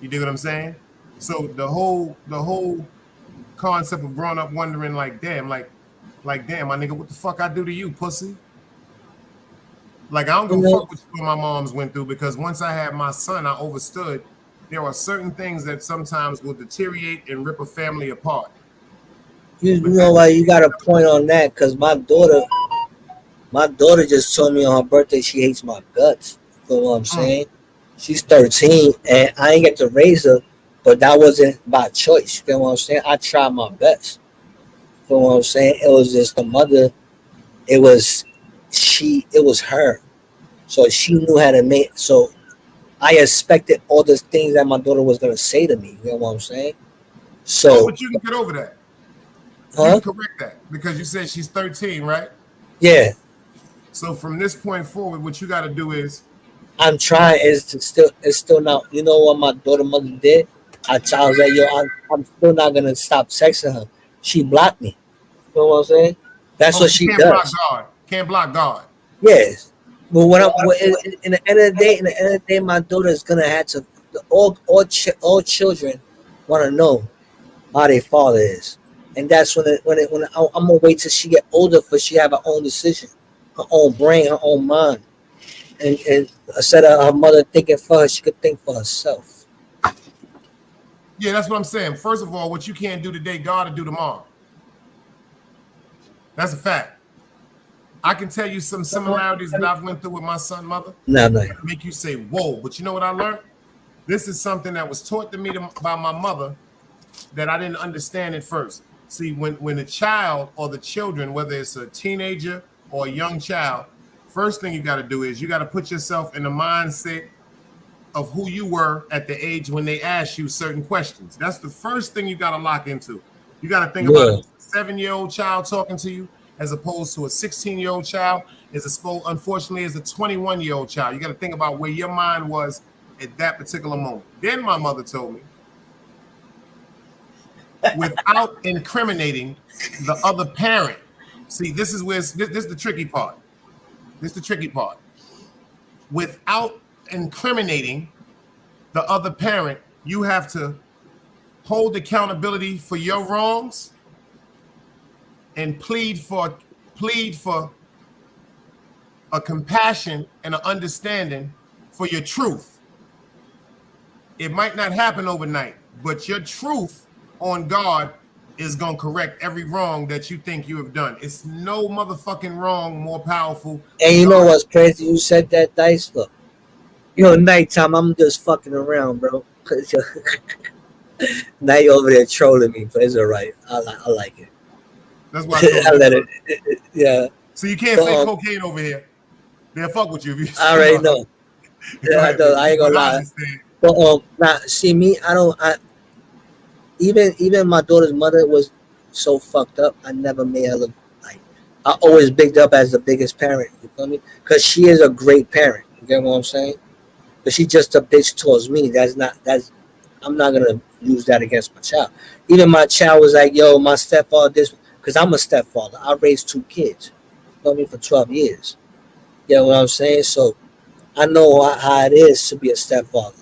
You dig what I'm saying? So the whole concept of growing up wondering like, damn, my nigga, what the fuck I do to you, pussy? Like, I don't give a fuck what my moms went through, because once I had my son, I understood there are certain things that sometimes will deteriorate and rip a family apart. You know why you got a point on that? Because my daughter just told me on her birthday she hates my guts. You know what I'm saying? She's 13 and I ain't get to raise her, but that wasn't by choice. You know what I'm saying? I tried my best. You know what I'm saying? It was just the mother. It was her. So she knew how to make. So I expected all the things that my daughter was gonna say to me. You know what I'm saying? So, but you can get over that. Huh? You can correct that because you said she's 13, right? Yeah. So from this point forward, what you got to do is, I'm trying. It's still not. You know what my mother did? I was like, yo, I'm still not gonna stop texting her. She blocked me. You know what I'm saying? That's what she does. Can't block God. Yes. But in the end of the day, my daughter is gonna have to. All children want to know how their father is, and that's when I'm gonna wait till she get older for she have her own decision, her own brain, her own mind, and instead of her mother thinking for her, she could think for herself. Yeah, that's what I'm saying. First of all, what you can't do today, God will do tomorrow. That's a fact. I can tell you some similarities that I've went through with my son, mother. No. Make you say, whoa. But you know what I learned? This is something that was taught to me by my mother that I didn't understand at first. See, when a child or the children, whether it's a teenager or a young child, first thing you got to do is you got to put yourself in the mindset of who you were at the age when they asked you certain questions. That's the first thing you got to lock into. You got to think about a 7-year-old child talking to you as opposed to a 16-year-old child, unfortunately, as a 21-year-old child. You got to think about where your mind was at that particular moment. Then my mother told me, without incriminating the other parent. See, this is the tricky part. Without incriminating the other parent, you have to hold accountability for your wrongs and plead for a compassion and an understanding for your truth. It might not happen overnight, but your truth on God is going to correct every wrong that you think you have done. It's no motherfucking wrong more powerful. And you know what's crazy? You said that, Dice. Look, nighttime, I'm just fucking around, bro. Now you're over there trolling me, but it's all right. I like it. That's why I told you. I let it. Yeah. So you can't say cocaine over here. They'll fuck with you if you say I already know. Yeah, I know. I ain't gonna lie. But now see me, even my daughter's mother was so fucked up. I never made her look like. I always bigged up as the biggest parent. You feel me? Because she is a great parent. You get what I'm saying? But she's just a bitch towards me. I'm not gonna use that against my child. Even my child was like, "Yo, my stepfather this," because I'm a stepfather. I raised 2 kids. You feel me? For 12 years. You know what I'm saying? So I know how it is to be a stepfather.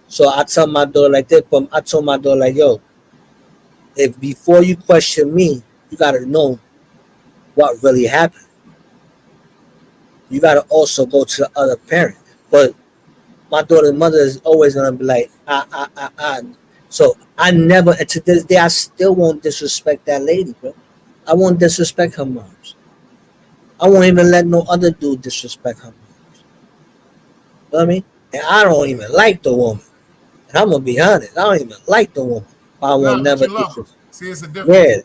So I tell my daughter like this, but I told my daughter like, yo, if before you question me, you gotta know what really happened. You gotta also go to the other parent. But my daughter's mother is always gonna be like, So I never, and to this day, I still won't disrespect that lady, bro. I won't disrespect her moms. I won't even let no other dude disrespect her moms. You know what I mean? And I don't even like the woman. And I'm gonna be honest, I don't even like the woman. I will never disrespect. See, it's a difference. Yeah.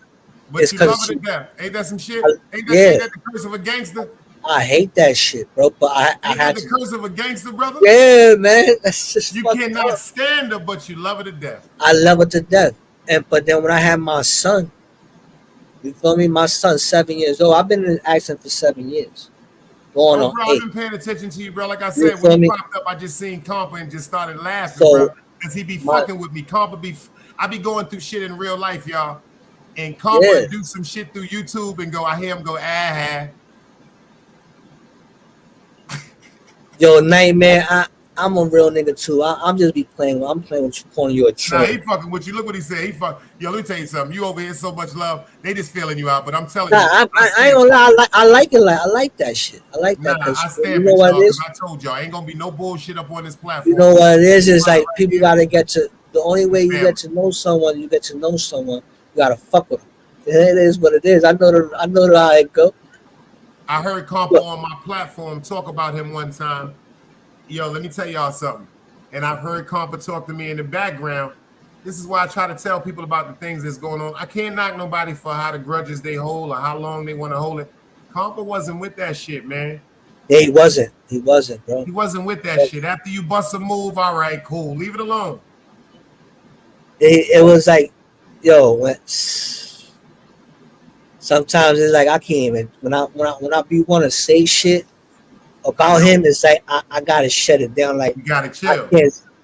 But It's you love because her to death. Ain't that some shit? Ain't yeah. that the curse of a gangster? I hate that shit, bro. But I Ain't had that the to. curse of a gangster, brother? Yeah, man. That's just You fucked cannot up. stand her, but you love her to death. I love her to death. But then when I had my son, you feel me? My son's 7 years old. I've been in accident for 7 years. Going Oh, on bro, 8. I've been paying attention to you, bro. Like I You said, feel when me? you popped up, I just seen Compa and just started laughing, So, bro. Because he be fucking with me. I be going through shit in real life, y'all. And Compa Yeah. would do some shit through YouTube and I hear him go, ah. Yo, Nightmare, I'm a real nigga too. I'm just be playing. I'm playing with you, calling you a Nah, troll. he fucking with you. Look what he said. Yo, let me tell you something. You over here so much love. They just feeling you out. But I'm telling Nah, you. I ain't gonna lie. I like it. I like that shit. I like that Nah, because I stand you know with what y'all it is. because I told y'all ain't gonna be no bullshit up on this platform. You know what it is? It's like Right people here. gotta get to. The only way you Family. get to know someone, you gotta fuck with them. It is what it is. I know how it go. I heard Compa on my platform talk about him one time. Yo, let me tell y'all something. And I've heard Compa talk to me in the background. This is why I try to tell people about the things that's going on. I can't knock nobody for how the grudges they hold or how long they want to hold it. Compa wasn't with that shit, man. Yeah, he wasn't, bro. He wasn't with that shit. After you bust a move, all right, cool. Leave it alone. It was like, yo, sometimes it's like I can't even when I be want to say shit about him. It's like I gotta shut it down. Like you gotta chill.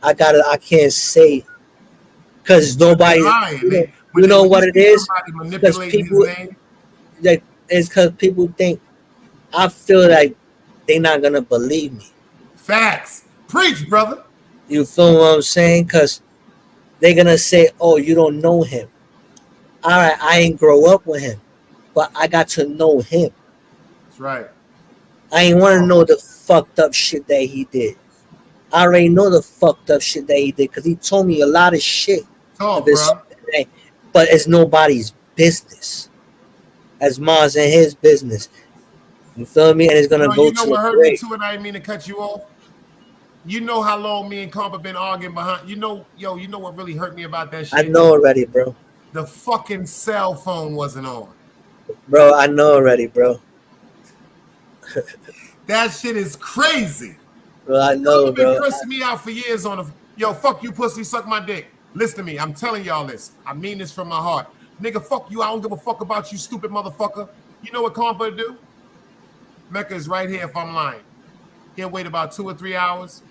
I can't say because nobody. You know what it is? Because people, like, it's because people think I feel like they're not gonna believe me. Facts. Preach, brother. You feel what I'm saying? Because they're gonna say, "Oh, you don't know him." All right, I ain't grow up with him, but I got to know him. That's right. I ain't want to know the fucked up shit that he did. I already know the fucked up shit that he did because he told me a lot of shit. Talk, bro. But it's nobody's business. As mine's in his business. You feel me? And it's gonna go you know to what the hurt me grave. too, and I didn't mean to cut you off. You know how long me and Compa been arguing behind. You know what really hurt me about that shit? I know already, bro. The fucking cell phone wasn't on. Bro, I know already, bro. That shit is crazy. Bro, I know, You've been bro. cursing me out for years on fuck you, pussy, suck my dick. Listen to me. I'm telling y'all this. I mean this from my heart. Nigga, fuck you. I don't give a fuck about you, stupid motherfucker. You know what Compa do? Mecca is right here if I'm lying. He'll wait about 2 or 3 hours.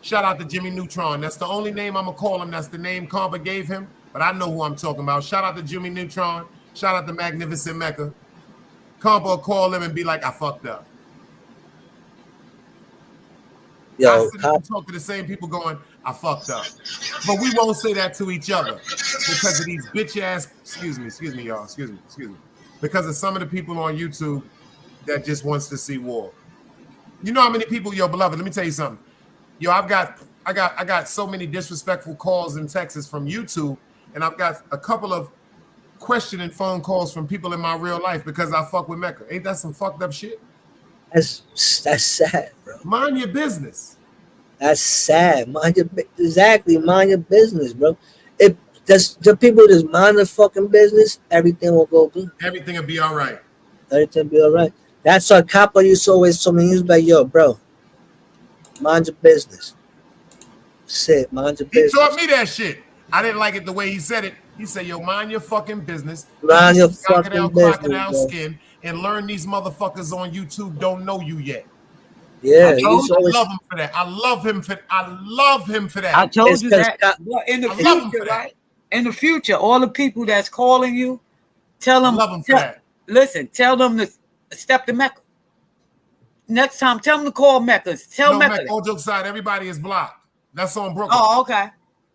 Shout out to Jimmy Neutron. That's the only name I'm going to call him. That's the name Compa gave him. But I know who I'm talking about. Shout out to Jimmy Neutron. Shout out to Magnificent Mecca. Compa will call him and be like, I fucked up. Yo, I sit and talk to the same people going, I fucked up. But we won't say that to each other because of these bitch ass, excuse me, y'all, excuse me. Because of some of the people on YouTube that just wants to see war. You know how many people, yo, beloved, let me tell you something. Yo, I got so many disrespectful calls and texts from YouTube, and I've got a couple of questioning phone calls from people in my real life because I fuck with Mecca. Ain't that some fucked up shit? That's sad, bro. Mind your business. That's sad. Mind your business, bro. just the people just mind their fucking business, everything will go good. Everything will be all right. Everything will be all right. That's what Kappa used to always tell me. He was like, yo, bro, mind your business. Shit, mind your He business. taught me that shit. I didn't like it the way he said it. He said, yo, mind your fucking business. Mind your crocodile, fucking business, crocodile bro. skin, and learn these motherfuckers on YouTube don't know you yet. Yeah, I he's love always. him for that. I love him for that. I told It's you 'cause that. Cap- But in the I love him future, for that. right? In the future, all the people that's calling you, tell them. love him for that. Listen, tell them to step to Mecca. Next time, tell them to call Mecca. Tell No, Mecca. Mac, all jokes aside, everybody is blocked. That's on Brooklyn. Oh, okay.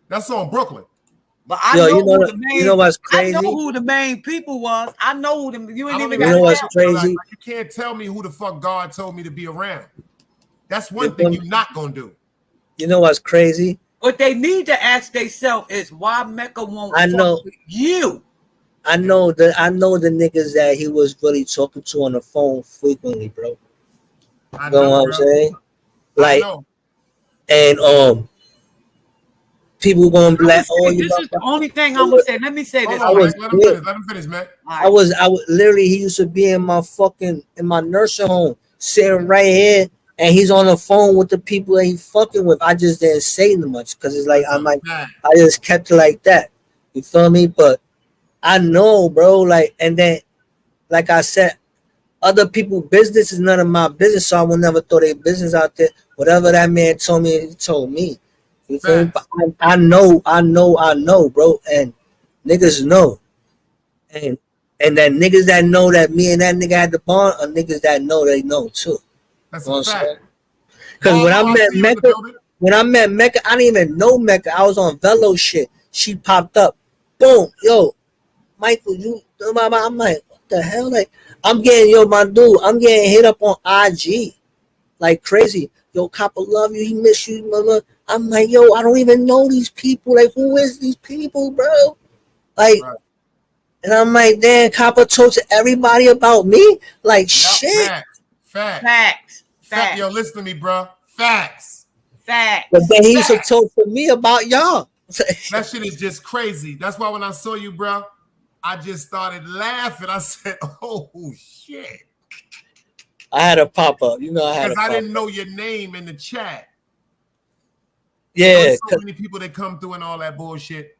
That's on Brooklyn. But I Yo, know you know who what- the main. you know what's I know crazy? who the main people was. I know who them. You I ain't don't even even You know got what's to tell you, crazy? like, you can't tell me who the fuck God told me to be around. That's one You thing feel you're not gonna do. You know what's crazy? What they need to ask themselves is why Mecca won't I fuck know. with you. I know the niggas that he was really talking to on the phone frequently, bro. I You know what I'm bro. saying? I Like, know. and people gonna be like, oh, you This is the only thing I'm gonna say. Let me say this. Hold on, was Mac. Let him good. finish. Let him finish, Mac. I was literally, he used to be in my nursing home, sitting right here, and he's on the phone with the people that he fucking with. I just didn't say much because it's like I just kept it like that. You feel me? But I know, bro. Like, and then, like I said, other people's business is none of my business, so I will never throw their business out there. Whatever that man told me, he told me. You feel me? But I know, bro, and niggas know, and that niggas that know that me and that nigga had the bond are niggas that know they know too. That's You know a what I'm fact. saying? Because when I I met see you in the Mecca, building. I didn't even know Mecca. I was on Velo shit. She popped up, boom, yo, Michael, you, I'm like, what the hell? Like, I'm getting hit up on IG like crazy. Yo, Copper love you, he miss you, mama. I'm like, yo, I don't even know these people. Like, who is these people, bro? Like, and I'm like, damn, Copper talks to everybody about me. Like, shit. Facts. Yo, listen to me, bro. Facts. But then he used to talk to me about y'all. That shit is just crazy. That's why when I saw you, bro, I just started laughing. I said, oh shit. I had a pop up. You know, I had a Because I pop didn't know your name in the chat. Yeah. There's so many people that come through and all that bullshit.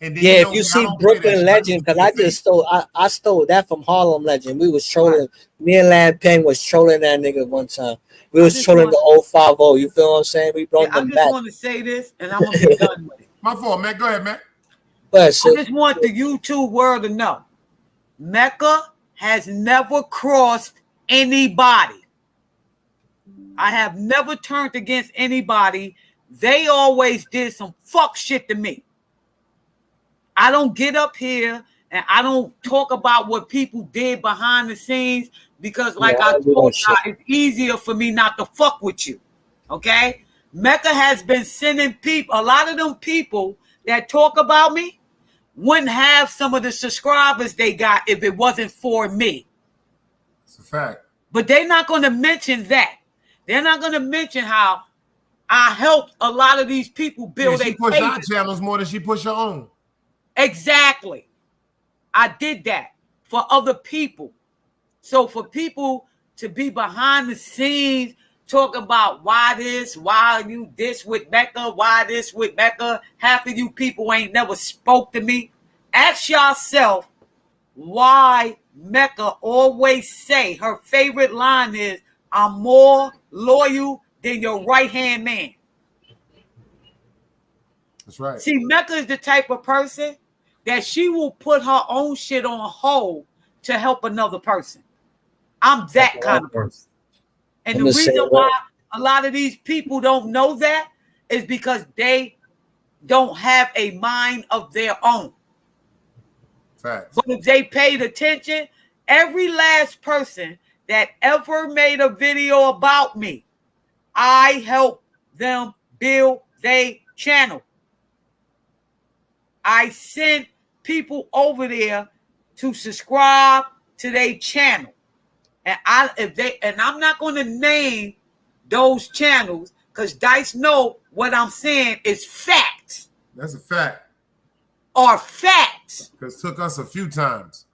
And then Yeah, know if me, you I see don't play that Brooklyn shit. Legend, because I stole that from Harlem Legend. We was trolling. Me and Lad Peng was trolling that nigga one time. We was trolling the 050. You feel what I'm saying? We brought I them just back. want to say this, and I'm gonna be done with it. My fault, man. Go ahead, man. But I just want the YouTube world to know Mecca has never crossed anybody. I have never turned against anybody. They always did some fuck shit to me. I don't get up here and I don't talk about what people did behind the scenes because, like I told you, it's easier for me not to fuck with you. Okay? Mecca has been sending people, a lot of them people that talk about me wouldn't have some of the subscribers they got if it wasn't for me. It's a fact. But they're not going to mention that. They're not going to mention how I helped a lot of these people build She a pushed our pages. channels more than she pushed her own. Exactly. I did that for other people. So for people to be behind the scenes, talk about why you this with Mecca, why this with Mecca, half of you people ain't never spoke to me. Ask yourself why Mecca always say her favorite line is, I'm more loyal than your right-hand man. That's right. See, Mecca is the type of person that she will put her own shit on hold to help another person. I'm that kind of person. And the reason why a lot of these people don't know that is because they don't have a mind of their own. Facts. But if they paid attention, every last person that ever made a video about me, I helped them build their channel. I sent people over there to subscribe to their channel. And I'm not going to name those channels because Dice know what I'm saying is facts. That's a fact. are facts. Because it took us a few times.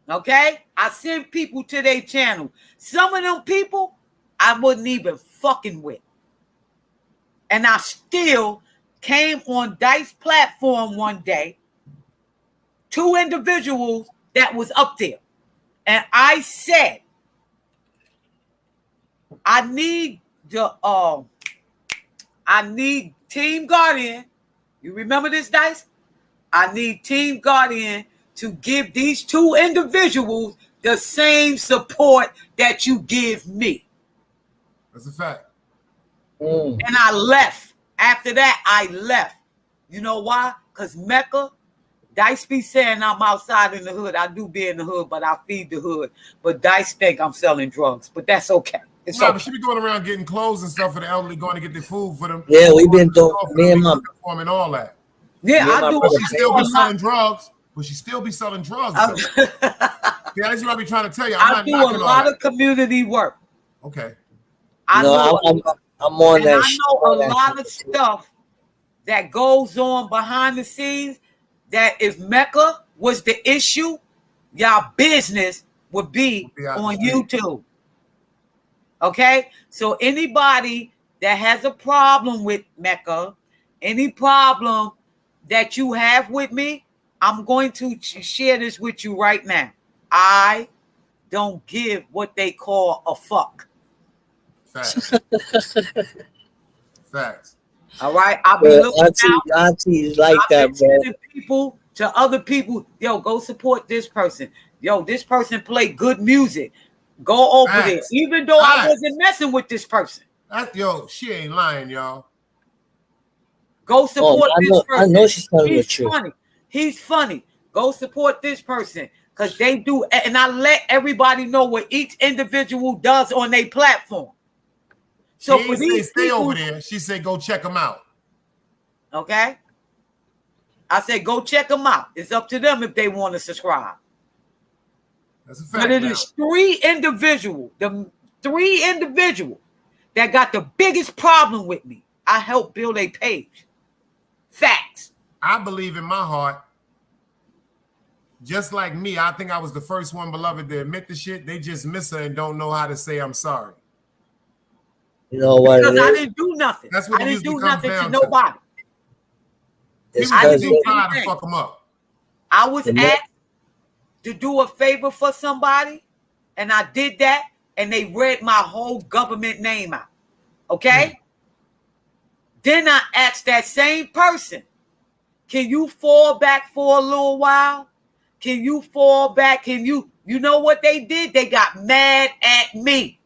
Okay? I send people to their channel. Some of them people I wasn't even fucking with. And I still came on Dice platform one day, 2 individuals that was up there. And I said, I need Team Guardian. You remember this, Dice? I need Team Guardian to give these 2 individuals the same support that you give me. That's a fact. And I left. After that, I left. You know why? Because Mecca, Dice be saying I'm outside in the hood. I do be in the hood, but I feed the hood. But Dice think I'm selling drugs. But that's okay. It's no, okay. but she be going around getting clothes and stuff for the elderly, going to get their food for them. Yeah, we've been doing me and my and all that. Yeah, I do. She still be selling drugs, but she still be selling drugs. Yeah, that's what I be trying to tell you. I do a lot of community work. Okay. I'm on that. I know a lot of stuff that goes on behind the scenes. That if Mecca was the issue, y'all business would be on YouTube. Okay, so anybody that has a problem with Mecca, any problem that you have with me, I'm going to share this with you right now. I don't give what they call a fuck. Facts. Facts. All right, I'll be looking out. Auntie is like that, bro. Sending people to other people. Yo, go support this person. Yo, this person play good music. Go over there. Even though I wasn't messing with this person. Yo, she ain't lying, y'all. Go support this person. I know she's telling the truth. Funny. He's funny. Go support this person. Because they do, and I let everybody know what each individual does on their platform. So she for didn't these say stay people, over there. She said go check them out. Okay. I said go check them out. It's up to them if they want to subscribe. That's a fact. But it is 3 individuals, the 3 individuals that got the biggest problem with me. I helped build a page. Facts. I believe in my heart. Just like me, I think I was the first one, beloved, to admit the shit. They just miss her and don't know how to say I'm sorry. You know what? Because I didn't do nothing. That's what I it didn't do usually comes nothing to down nobody. People just be trying to fuck them up. I was asked to do a favor for somebody, and I did that, and they read my whole government name out. Okay? Then I asked that same person, can you fall back for a little while? Can you fall back? Can you know what they did? They got mad at me.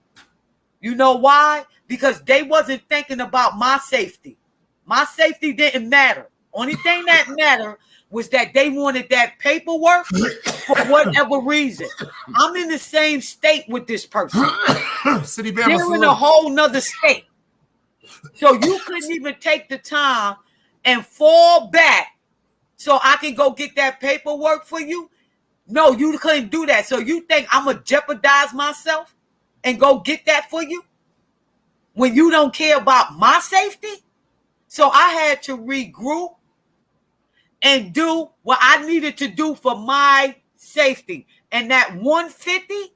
You know why? Because they wasn't thinking about my safety. My safety didn't matter. Only thing that mattered was that they wanted that paperwork for whatever reason. I'm in the same state with this person. City They're in a whole nother state. So you couldn't even take the time and fall back so I can go get that paperwork for you? No, you couldn't do that. So you think I'm going to jeopardize myself and go get that for you when you don't care about my safety? So I had to regroup and do what I needed to do for my safety. And that $150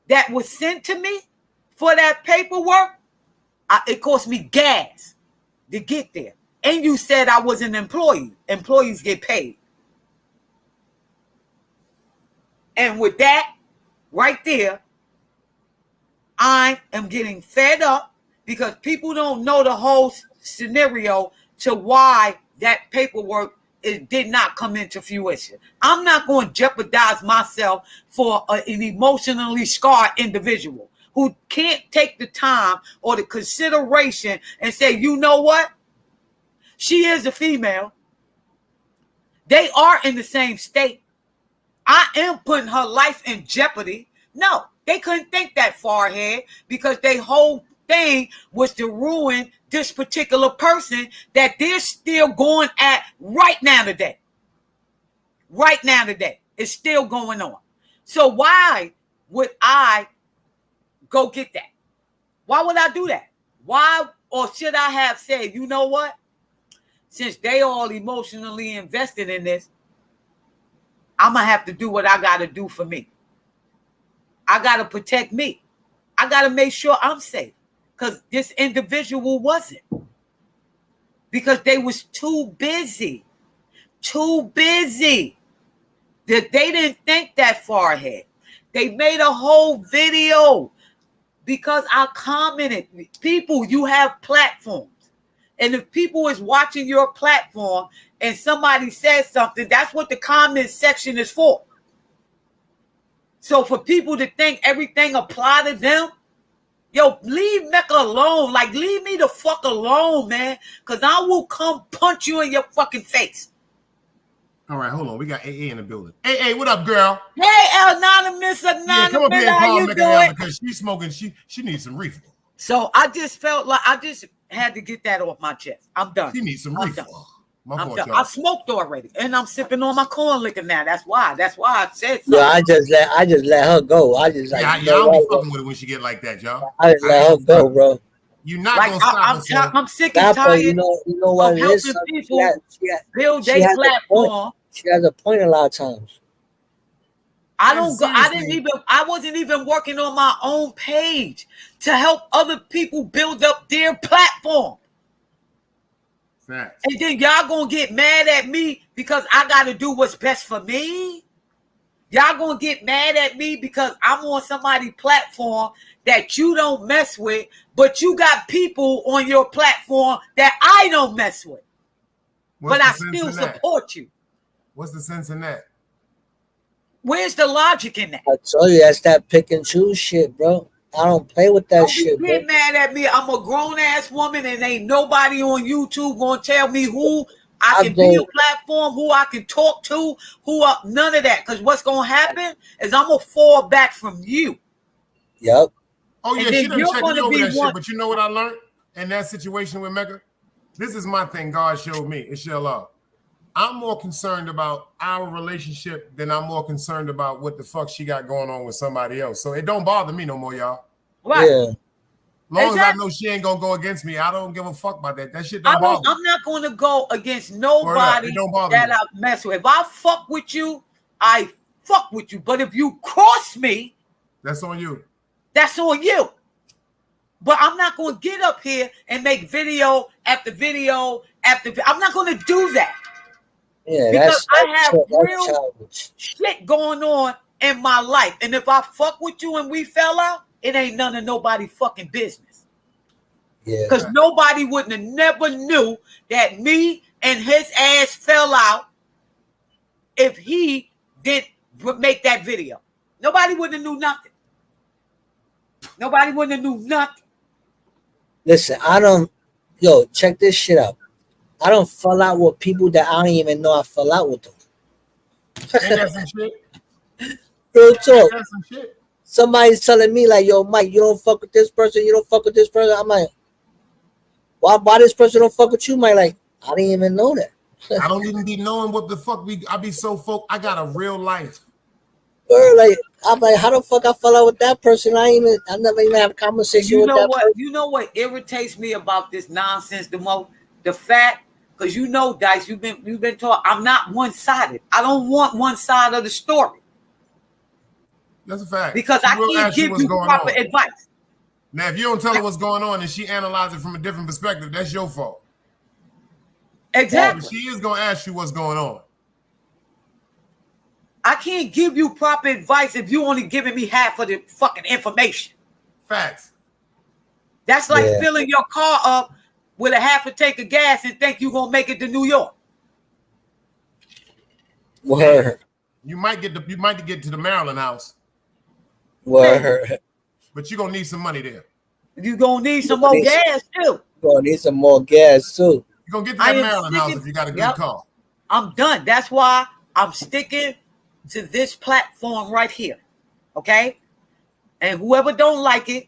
that was sent to me for that paperwork, it cost me gas to get there. And you said I was an employee. Employees get paid. And with that, right there, I am getting fed up because people don't know the whole scenario to why that paperwork did not come into fruition. I'm not going to jeopardize myself for an emotionally scarred individual who can't take the time or the consideration and say, you know what? She is a female. They are in the same state. I am putting her life in jeopardy. No, they couldn't think that far ahead because their whole thing was to ruin this particular person that they're still going at right now today. Right now today. It's still going on. So why would I go get that? Why would I do that? Why, or should I have said, you know what? Since they all emotionally invested in this, I'm going to have to do what I got to do for me. I got to protect me. I got to make sure I'm safe because this individual wasn't. Because they was too busy that they didn't think that far ahead. They made a whole video because I commented, people, you have platforms. And if people is watching your platform and somebody says something, that's what the comment section is for. So for people to think everything apply to them, yo, leave Mecca alone. Like, leave me the fuck alone, man. Because I will come punch you in your fucking face. All right, hold on. We got AA in the building. AA, what up, girl? Hey, Anonymous, Yeah, come up here and how call you Mecca doing? out because she's smoking. She needs some reefer. So I just felt like I just had to get that off my chest. I'm done. She needs some I'm reefer. done. My I'm fault, done. y'all. I smoked already, and I'm sipping on my corn liquor now. That's why I said something. Yo, I just let her go. I just like, Yeah, you y'all know don't be what? fucking with it when she get like that, y'all. I just let her go, bro. You're not Like, gonna stop us. So. I'm sick and Nah, but tired you know what of it is. helping son? people build she their has a point. platform. She has a point a lot of times. I wasn't even working on my own page to help other people build up their platform. Facts. And then y'all gonna get mad at me because I gotta do what's best for me. Y'all gonna get mad at me because I'm on somebody's platform that you don't mess with, but you got people on your platform that I don't mess with. What's but the I sense still in that? support you. What's the sense in that? Where's the logic in that? I told you that's that pick and choose shit, bro. I don't play with that Don't shit, be bro. getting mad at me. I'm a grown ass woman, and ain't nobody on YouTube gonna tell me who I can be a platform, who I can talk to, none of that. Because what's gonna happen is I'm gonna fall back from you. Yep. Oh yeah, And she then done you're checked me gonna over be that one. shit. But you know what I learned in that situation with Mecca? This is my thing. God showed me. Inshallah. I'm more concerned about our relationship than I'm more concerned about what the fuck she got going on with somebody else. So it don't bother me no more, y'all. Right. Yeah. Long as I know she ain't gonna go against me, I don't give a fuck about that. That shit I'm don't bother me. not gonna go against Word up. nobody It don't bother that me. I mess with. If I fuck with you, I fuck with you. But if you cross me, That's on you. that's on you. But I'm not gonna get up here and make video after video after. I'm not gonna do that. Yeah, Because I have that's real childish. shit going on in my life. And if I fuck with you and we fell out, it ain't none of nobody fucking business. Yeah. Because nobody wouldn't have never knew that me and his ass fell out if he didn't make that video. Nobody wouldn't have knew nothing. Nobody wouldn't have knew nothing. Listen, check this shit out. I don't fall out with people that I don't even know I fell out with them. Ain't that some shit? Real talk. Ain't that some shit? Somebody's telling me like, yo, Mike, you don't fuck with this person, you don't fuck with this person. I'm like, why this person don't fuck with you, Mike? Like, I didn't even know that. I don't even be knowing what the fuck I be so folk. I got a real life. Or like, I'm like, how the fuck I fell out with that person? I never even have a conversation with that person. You know what irritates me about this nonsense the most? The fact, because you know, Dice, you've been taught I'm not one-sided. I don't want one side of the story. That's a fact. Because She I will can't ask you give what's you going proper on. advice. Now, if you don't tell her what's going on and she analyzes it from a different perspective, that's your fault. Exactly. But she is gonna ask you what's going on. I can't give you proper advice if you only giving me half of the fucking information. Facts. That's like filling your car up with a half a tank of gas and think you're gonna make it to New York. Word. You might get to the Maryland house. Word. But you're gonna need some money there. You're gonna need some more gas too. You're gonna need some more gas too. You're gonna get to that Maryland house if you got a good car. I'm done. That's why I'm sticking to this platform right here. Okay? And whoever don't like it,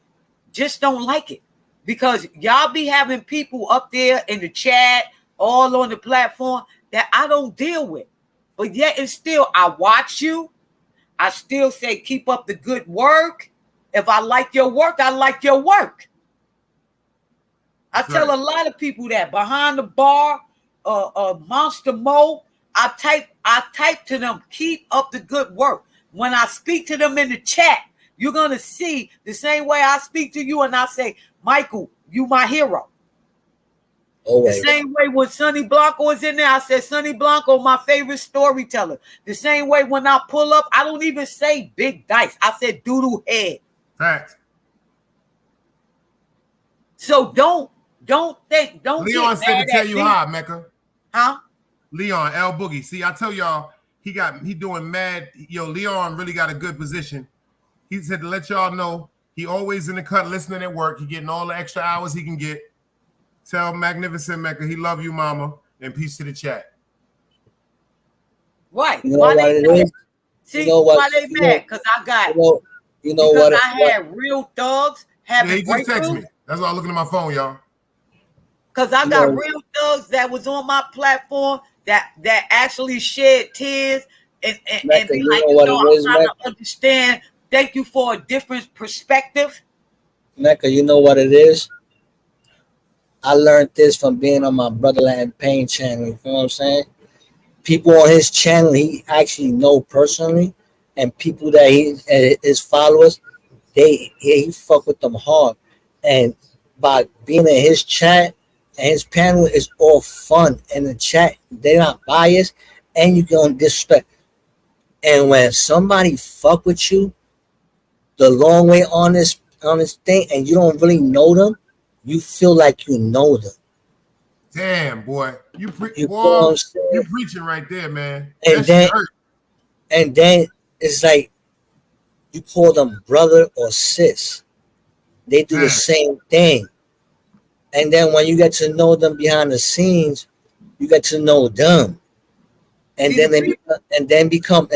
just don't like it. Because y'all be having people up there in the chat, all on the platform that I don't deal with. But yet and still, I watch you. I still say, keep up the good work. If I like your work, I like your work. I tell a lot of people that behind the bar, Monster Mo, I type to them, keep up the good work. When I speak to them in the chat, you're gonna see the same way I speak to you, and I say, Michael, you my hero. Always. The same way when Sonny Blanco was in there, I said, Sonny Blanco, my favorite storyteller. The same way when I pull up, I don't even say Big Dice. I said Doodle Head. Facts. So don't Leon said to tell you hi, Mecca. Huh? Leon, L Boogie. See, I tell y'all, he doing mad. Yo, Leon really got a good position. He said to let y'all know he always in the cut listening at work. He getting all the extra hours he can get. Tell Magnificent Mecca he love you, mama, and peace to the chat. Right. You know why what they it mad? is? See, You know what? why they mad? Because I got you know because what? I had real thugs having Yeah, he just texted me. breakthroughs. That's why I'm looking at my phone, y'all. Because I got real thugs that was on my platform that actually shed tears and Mecca, be you like, know you what know, it I'm is, trying Mecca? to understand. Thank you for a different perspective. Mecca, you know what it is? I learned this from being on my Brother Latin Pain channel. You know what I'm saying? People on his channel he actually know personally, and people that his followers, he fuck with them hard. And by being in his chat and his panel is all fun. In the chat, they're not biased, and you can disrespect. And when somebody fuck with you the long way on this thing, and you don't really know them, you feel like you know them. Damn, boy. You know what I'm saying? you preaching right there, man. And That then, shit hurt. and then it's like you call them brother or sis. They do the same thing. And then when you get to know them behind the scenes, you get to know them. And then they become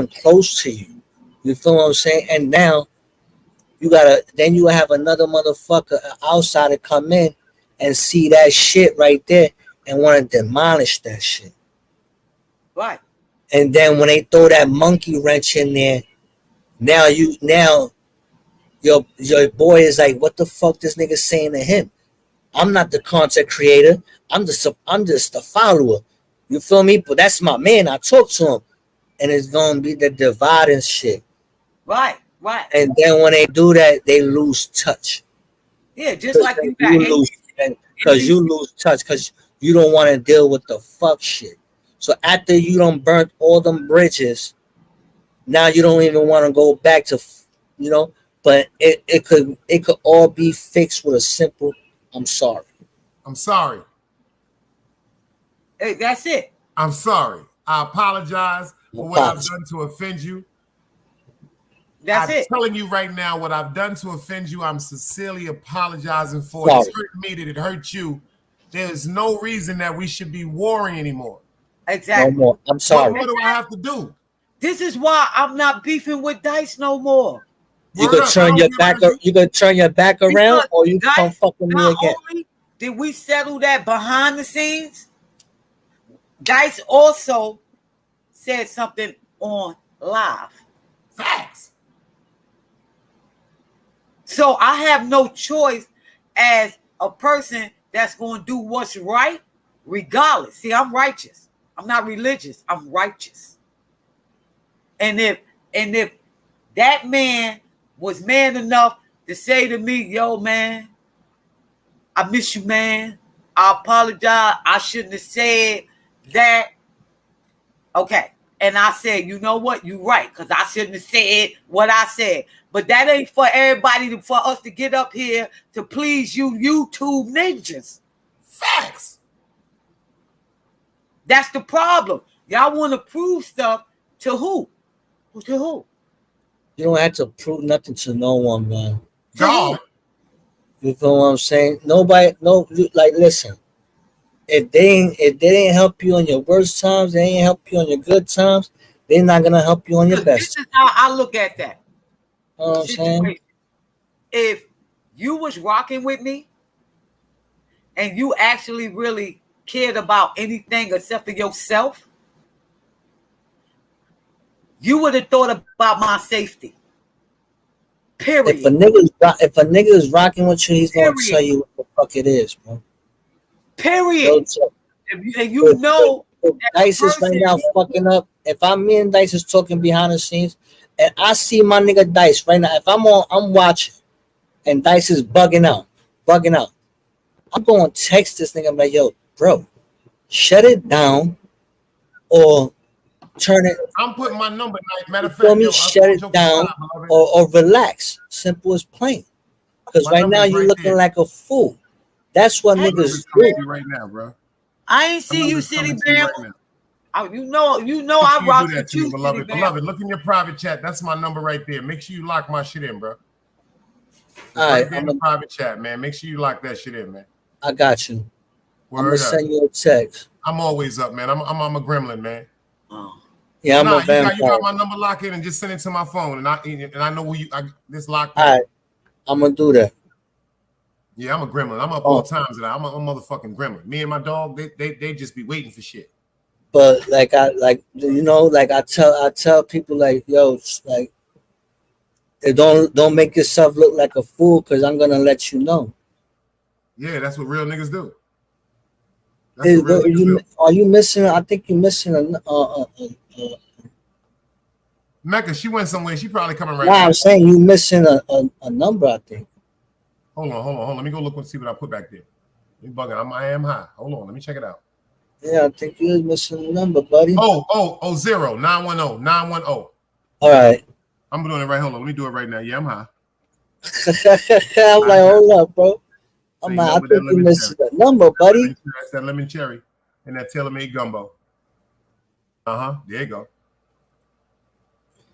close to you. You feel what I'm saying? And now you have another motherfucker outsider come in and see that shit right there and want to demolish that shit. Right. And then when they throw that monkey wrench in there, now your boy is like, what the fuck this nigga saying to him? I'm not the content creator. I'm just a follower. You feel me? But that's my man. I talk to him. And it's gonna be the dividing shit. Right, right. And then when they do that, they lose touch. Yeah, just like you got you lose touch because you don't want to deal with the fuck shit. So after you done burnt all them bridges, now you don't even want to go back to, but it could all be fixed with a simple, I'm sorry. I'm sorry. Hey, that's it. I'm sorry. I apologize for what I've done to offend you. That's I'm it. telling you right now, what I've done to offend you, I'm sincerely apologizing for. Sorry. It's hurt me that it hurt you. There's no reason that we should be warring anymore. Exactly. No more. I'm sorry. What do I have to do? This is why I'm not beefing with Dice no more. You could turn your back. You could turn your back around, or you come fuck with me again. Not only did we settle that behind the scenes, Dice also said something on live. Facts. So I have no choice as a person that's going to do what's right, regardless. See, I'm righteous. I'm not religious. I'm righteous. And if that man was man enough to say to me, yo, man, I miss you, man. I apologize. I shouldn't have said that. Okay. And I said, you know what? You're right, because I shouldn't have said what I said. But that ain't for everybody, for us to get up here to please you YouTube ninjas. Facts. That's the problem. Y'all want to prove stuff to who? To who? You don't have to prove nothing to no one, man. God. You feel what I'm saying? Listen. If they didn't help you on your worst times, they ain't help you on your good times, they're not gonna help you on your best. This is how I look at that. You know what I'm saying? If you was rocking with me and you actually really cared about anything except for yourself, you would have thought about my safety. Period. If a nigga is rocking with you, he's gonna tell you what the fuck it is, bro. Period. and you know if Dice is right now fucking up. If me and Dice is talking behind the scenes, and I see my nigga Dice right now, if I'm watching, and Dice is bugging out, I'm going to text this nigga. I'm like, yo, bro, shut it down, or turn it. I'm putting my number. Matter of fact, Feel me? Shut it down, or relax. Simple as plain. Because right now you're looking like a fool. That's what niggas do right now, bro. I ain't see you, City Bam. You know, I rock with you, beloved. Beloved, look in your private chat. That's my number right there. Make sure you lock my shit in, bro. All right, I'm in the private chat, man. Make sure you lock that shit in, man. I got you. Word I'm gonna send you a text. I'm always up, man. I'm a gremlin, man. Yeah, I'm a vampire. You got my number locked in and just send it to my phone, and I know who you. This locked in. All right, I'm gonna do that. Yeah, I'm a gremlin. I'm up all times. I'm a motherfucking gremlin. Me and my dog, they just be waiting for shit. But I tell people like, yo, like, don't make yourself look like a fool, because I'm gonna let you know. Yeah, that's what real niggas do. Are you missing? I think you're missing Mecca. She went somewhere. She probably coming right now. now. I'm saying you missing a number, I think. Hold on. Let me go look and see what I put back there. You bugging? I am high. Hold on. Let me check it out. Yeah, I think you're missing a number, buddy. 0 910 910. All right. I'm doing it right. Hold on. Let me do it right now. Yeah, I'm high. I'm like, hold up, bro. I think you missing a number, buddy. That's that lemon cherry and that tailor-made gumbo. There you go.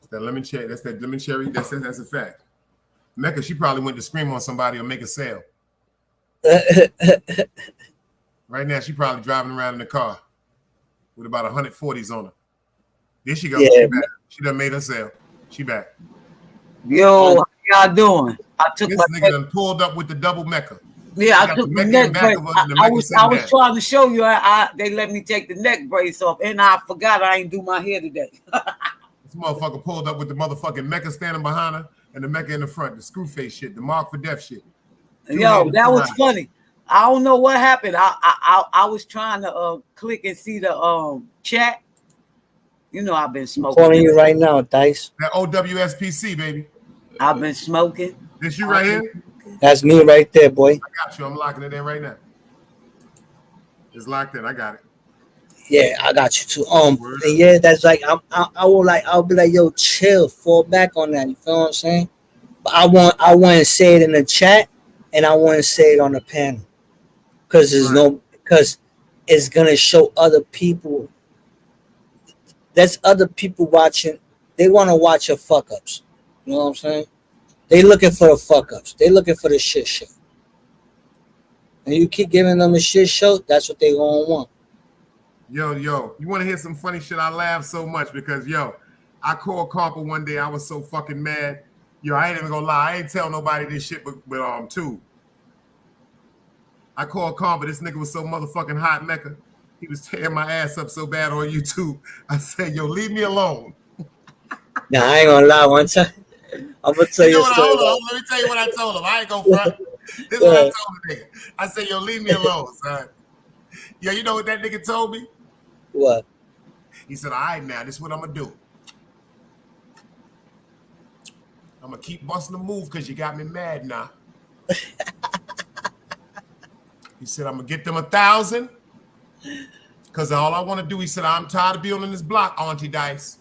That lemon cherry. That's that lemon cherry. That's a fact. Mecca, she probably went to scream on somebody or make a sale. Right now, she probably driving around in the car with about 140s on her. There she go. Yeah. She back. She done made her sale. She back. Yo, how y'all doing? I took this my nigga done pulled up with the double Mecca. Yeah, I took the neck brace. I was trying to show you. They let me take the neck brace off, and I forgot I ain't do my hair today. This motherfucker pulled up with the motherfucking Mecca standing behind her and the Mecca in the front, the screw face shit, the mark for death shit. Yo, that was funny. I don't know what happened. I was trying to click and see the chat. You know, I've been smoking. I'm calling you right now, Dice. That OWSPC, baby. I've been smoking. This you right here? That's me right there, boy. I got you. I'm locking it in right now. It's locked in. I got it. Yeah, I got you too. And yeah, that's like I'll be like, yo, chill, fall back on that. You feel what I'm saying? But I want to say it in the chat, and I want to say it on the panel, because because it's gonna show other people. There's other people watching. They want to watch your fuck ups. You know what I'm saying? They looking for the fuck ups. They looking for the shit show. And you keep giving them a shit show, that's what they gonna want. Yo, you want to hear some funny shit? I laugh so much because, I called Carper one day. I was so fucking mad. I ain't even gonna lie. I ain't tell nobody this shit but too. I called Carper. This nigga was so motherfucking hot, Mecca. He was tearing my ass up so bad on YouTube. I said, yo, leave me alone. Nah, I ain't gonna lie. One time, I'm gonna tell you a story. Let me tell you what I told him. I ain't gonna front. This is what I told the nigga. I said, yo, leave me alone, son. Yo, you know what that nigga told me? What? He said, all right, now, this is what I'm gonna do. I'm gonna keep busting the move because you got me mad now. He said, I'm gonna get them 1,000. Because all I want to do, he said, I'm tired of being on this block, Auntie Dice.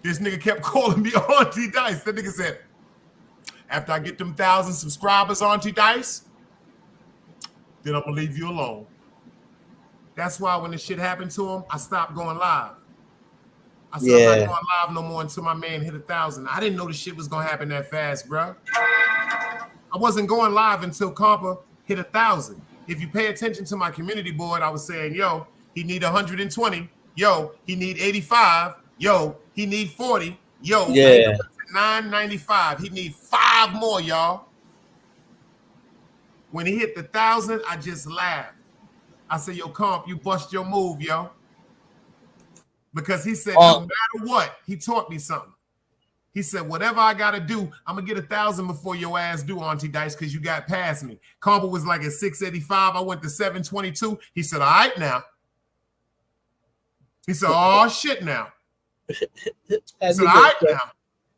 This nigga kept calling me Auntie Dice. That nigga said, after I get them 1,000 subscribers, Auntie Dice, then I'm gonna leave you alone. That's why when this shit happened to him, I stopped going live. I said, I'm not going live no more until my man hit 1,000. I didn't know the shit was gonna happen that fast, bro. I wasn't going live until Compa hit 1,000. If you pay attention to my community board, I was saying, yo, he need 120. Yo, he need 85. Yo, he need 40. Yo, 995. He need 5 more, y'all. When he hit the 1,000, I just laughed. I said, yo, Comp, you bust your move, yo. Because he said, no matter what, he taught me something. He said, whatever I got to do, I'm going to get 1,000 before your ass do, Auntie Dice, because you got past me. Combo was like at 685. I went to 722. He said, all right now. He said, oh, shit now. He said, all right now.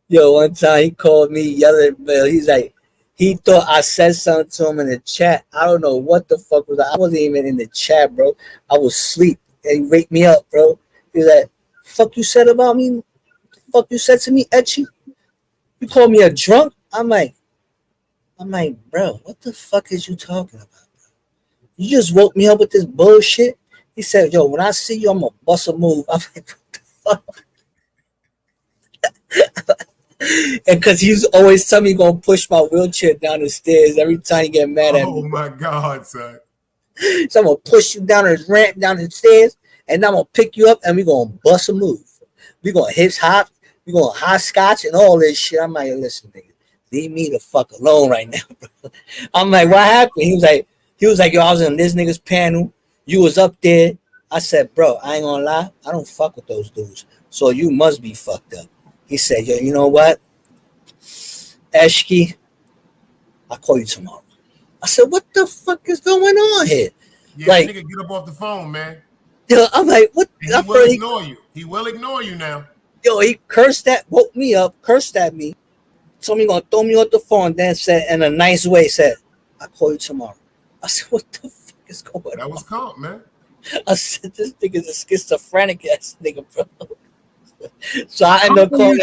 Yo, one time he called me yelling, man. He's like, he thought I said something to him in the chat. I don't know what the fuck was that. I wasn't even in the chat, bro. I was asleep. And he waked me up, bro. He was like, fuck you said about me? Fuck you said to me, Etchy? You called me a drunk? I'm like, bro, what the fuck is you talking about, bro? You just woke me up with this bullshit? He said, yo, when I see you, I'm gonna bust a move. I'm like, what the fuck? And because he's always telling me he's gonna push my wheelchair down the stairs every time he get mad at me. Oh my God, son. So I'm gonna push you down the ramp, down the stairs, and I'm gonna pick you up and we're gonna bust a move. We're gonna hip hop, we're gonna hopscotch and all this shit. I'm like, listen, nigga, leave me the fuck alone right now, bro. I'm like, what happened? He was like, yo, I was in this nigga's panel. You was up there. I said, bro, I ain't gonna lie, I don't fuck with those dudes. So you must be fucked up. He said, yo, you know what? Eshki, I'll call you tomorrow. I said, what the fuck is going on here? Yeah, like, nigga, get up off the phone, man. Yo, I'm like, what? He will ignore you. He will ignore you now. Yo, he cursed at, woke me up, cursed at me, told me he's gonna throw me off the phone, then said in a nice way, said, I'll call you tomorrow. I said, what the fuck is going on? That was calm, man. I said, this nigga's a schizophrenic ass nigga, bro. So I ended up calling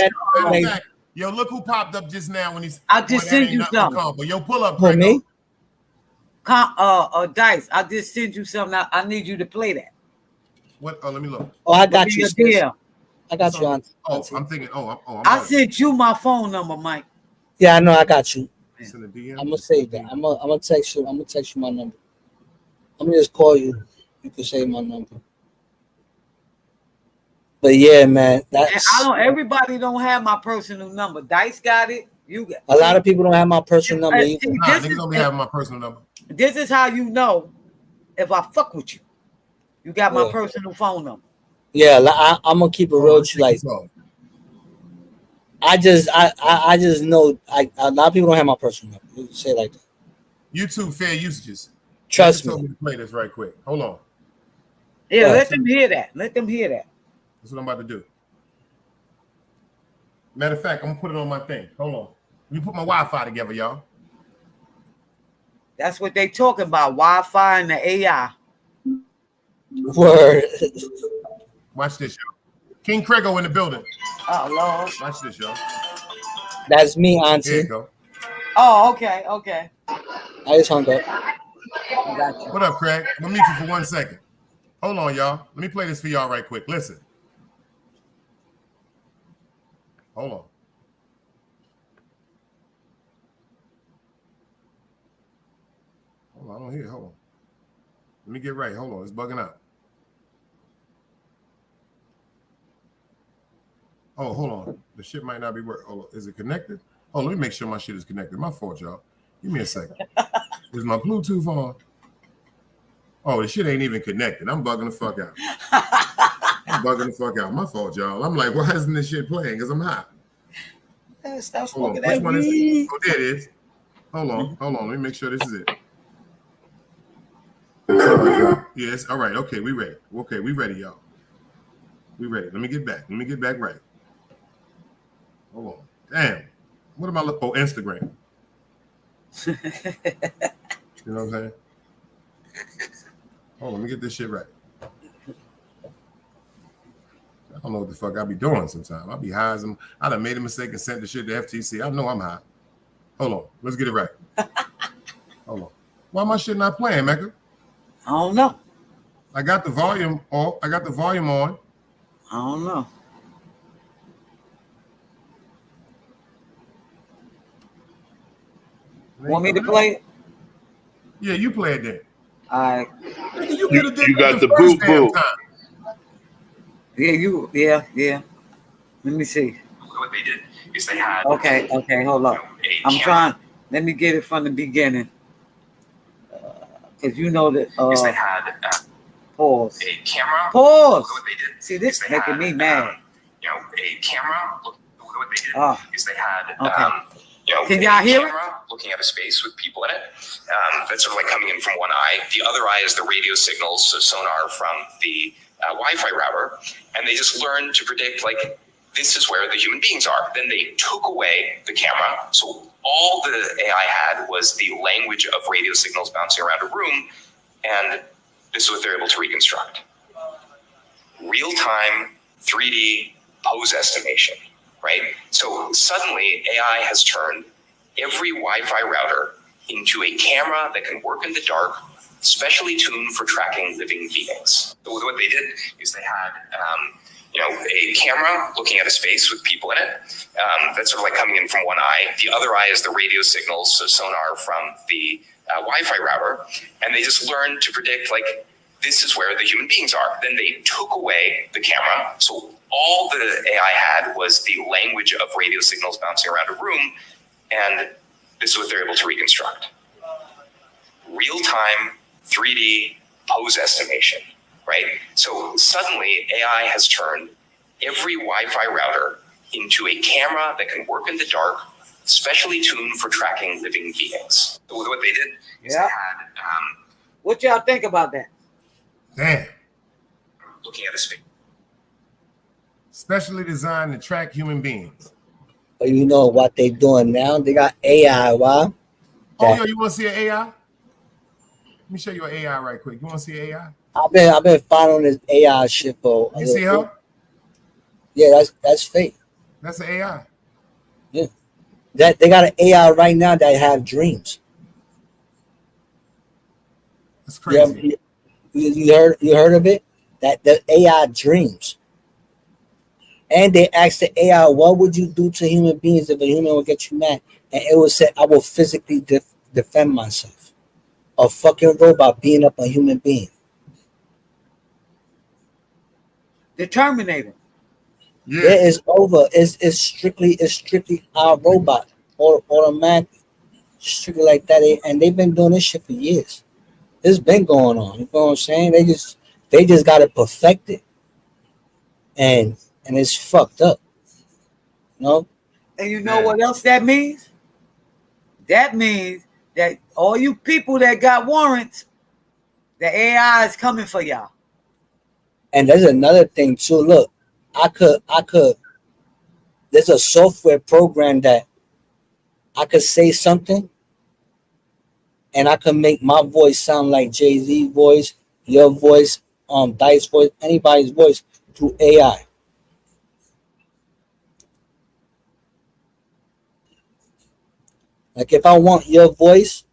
that. Yo, look who popped up just now when he's. I just sent you something. Yo, pull up, For me? Dice, I just sent you something. I need you to play that. What? Oh, let me look. Oh, I got you. Yeah. I got you on. Oh, I'm thinking. I sent you my phone number, Mike. Yeah, I know. I got you. Send a DM. I'm gonna save that. I'm gonna text you. I'm gonna text you my number. I'm gonna just call you. You can save my number. But yeah, man, that's. Everybody don't have my personal number. Dice got it. You got. A lot of people don't have my personal number. Niggas don't be having my personal number. This is how you know if I fuck with you. You got my personal phone number. Yeah, I'm gonna keep it real with you. Like, I just know a lot of people don't have my personal number. You say it like that. YouTube fair usages. Trust me. Told me to play this right quick. Hold on. Yeah, let them hear that. Let them hear that. That's what I'm about to do. Matter of fact, I'm gonna put it on my thing. Hold on. Let me put my Wi-Fi together, y'all. That's what they talking about. Wi-Fi and the AI. Word. Watch this, y'all. King Crego in the building. Oh Lord. Watch this, y'all. That's me, Auntie. Here you go. Oh, okay. I just hung up. What up, Craig? I'm gonna mute you for 1 second. Hold on, y'all. Let me play this for y'all right quick. Listen. Hold on. Hold on, I don't hear. Hold on. Let me get right. Hold on. It's bugging out. Oh, hold on. The shit might not be working. Hold on. Is it connected? Oh, let me make sure my shit is connected. My fault, y'all. Give me a second. Is my Bluetooth on? Oh, the shit ain't even connected. I'm bugging the fuck out. My fault, y'all. I'm like, why isn't this shit playing? Because I'm hot. Stop Hold on. smoking Which that one is weed. it? Oh, there it is. Hold on. Let me make sure this is it. Yes. All right. Okay, we ready. Okay, we ready, y'all. We ready. Let me get back right. Hold on. Damn. What am I looking for? Instagram. You know what I'm saying? Hold on, let me get this shit right. I don't know what the fuck I be doing sometimes. I be high as them. I done made a mistake and sent the shit to FTC. I know I'm high. Hold on. Let's get it right. Hold on. Why my shit not playing, Mecca? I don't know. I got the volume on. I don't know. Want me to play it? Yeah, you play it then. All right. You got the boo boo. Yeah. Let me see. What they did is they had. Okay, hold up. I'm trying. Let me get it from the beginning. Because you know that. Is they had pause. A camera. Pause. What they did. See, this is making me mad. A camera what they did Oh. is they had, Okay. a Can y'all hear it? camera looking at a space with people in it. That's sort of like coming in from one eye. The other eye is the radio signals, so sonar from the Wi-Fi router, and they just learned to predict like this is where the human beings are. Then they took away the camera, so all the AI had was the language of radio signals bouncing around a room, and this is what they're able to reconstruct. Real-time 3D pose estimation, right? So suddenly AI has turned every Wi-Fi router into a camera that can work in the dark, specially tuned for tracking living beings. So what they did is they had, a camera looking at a space with people in it. That's sort of like coming in from one eye. The other eye is the radio signals, so sonar from the Wi-Fi router, and they just learned to predict like this is where the human beings are. Then they took away the camera, so all the AI had was the language of radio signals bouncing around a room, and this is what they're able to reconstruct. Real-time 3D pose estimation, right? So suddenly AI has turned every Wi-Fi router into a camera that can work in the dark, specially tuned for tracking living beings. So what they did is they had... what y'all think about that? Damn. Looking at a space. Specially designed to track human beings. But you know what they doing now? They got AI, wow. Oh, yo, you want to see an AI? Let me show you an AI right quick. You want to see AI? I've been following this AI shit for. You see her? Yeah, that's fake. That's an AI. Yeah, that they got an AI right now that have dreams. That's crazy. You heard of it? That the AI dreams. And they asked the AI, what would you do to human beings if a human would get you mad? And it would say, I will physically defend myself. A fucking robot beating up a human being. The Terminator. Yeah, it's over. It's strictly our robot or automatic. Strictly like that. And they've been doing this shit for years. It's been going on. You know what I'm saying? They just got it perfected. And it's fucked up. No? And you know what else that means? That means that all you people that got warrants, the AI is coming for y'all. And there's another thing too. Look, I could there's a software program that I could say something and I could make my voice sound like Jay-Z voice, your voice, Dice voice, anybody's voice through AI. Like if I want your voice,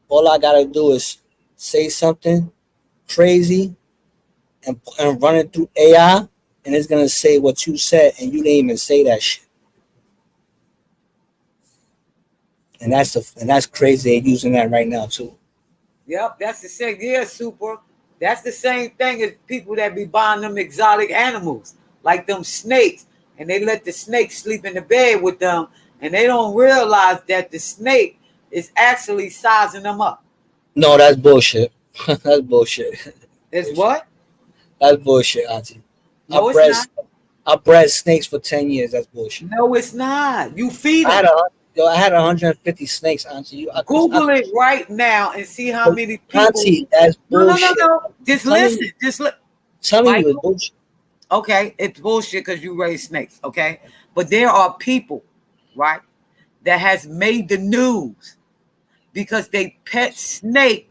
all I gotta do is say something crazy and run it through AI, and it's gonna say what you said, and you didn't even say that shit. And that's crazy. They're using that right now too. Yep, that's the same. Yeah, super. That's the same thing as people that be buying them exotic animals, like them snakes, and they let the snake sleep in the bed with them, and they don't realize that the snake is actually sizing them up. No, that's bullshit. That's bullshit. It's what? That's bullshit, Auntie. No, I bred snakes for 10 years. That's bullshit. No, it's not. You feed them. I had 150 snakes, Auntie. Google it right now and see how many people. Auntie, that's bullshit. No. Just listen. Tell me it's bullshit. Okay, it's bullshit because you raise snakes. Okay, but there are people, right, that has made the news because they pet snake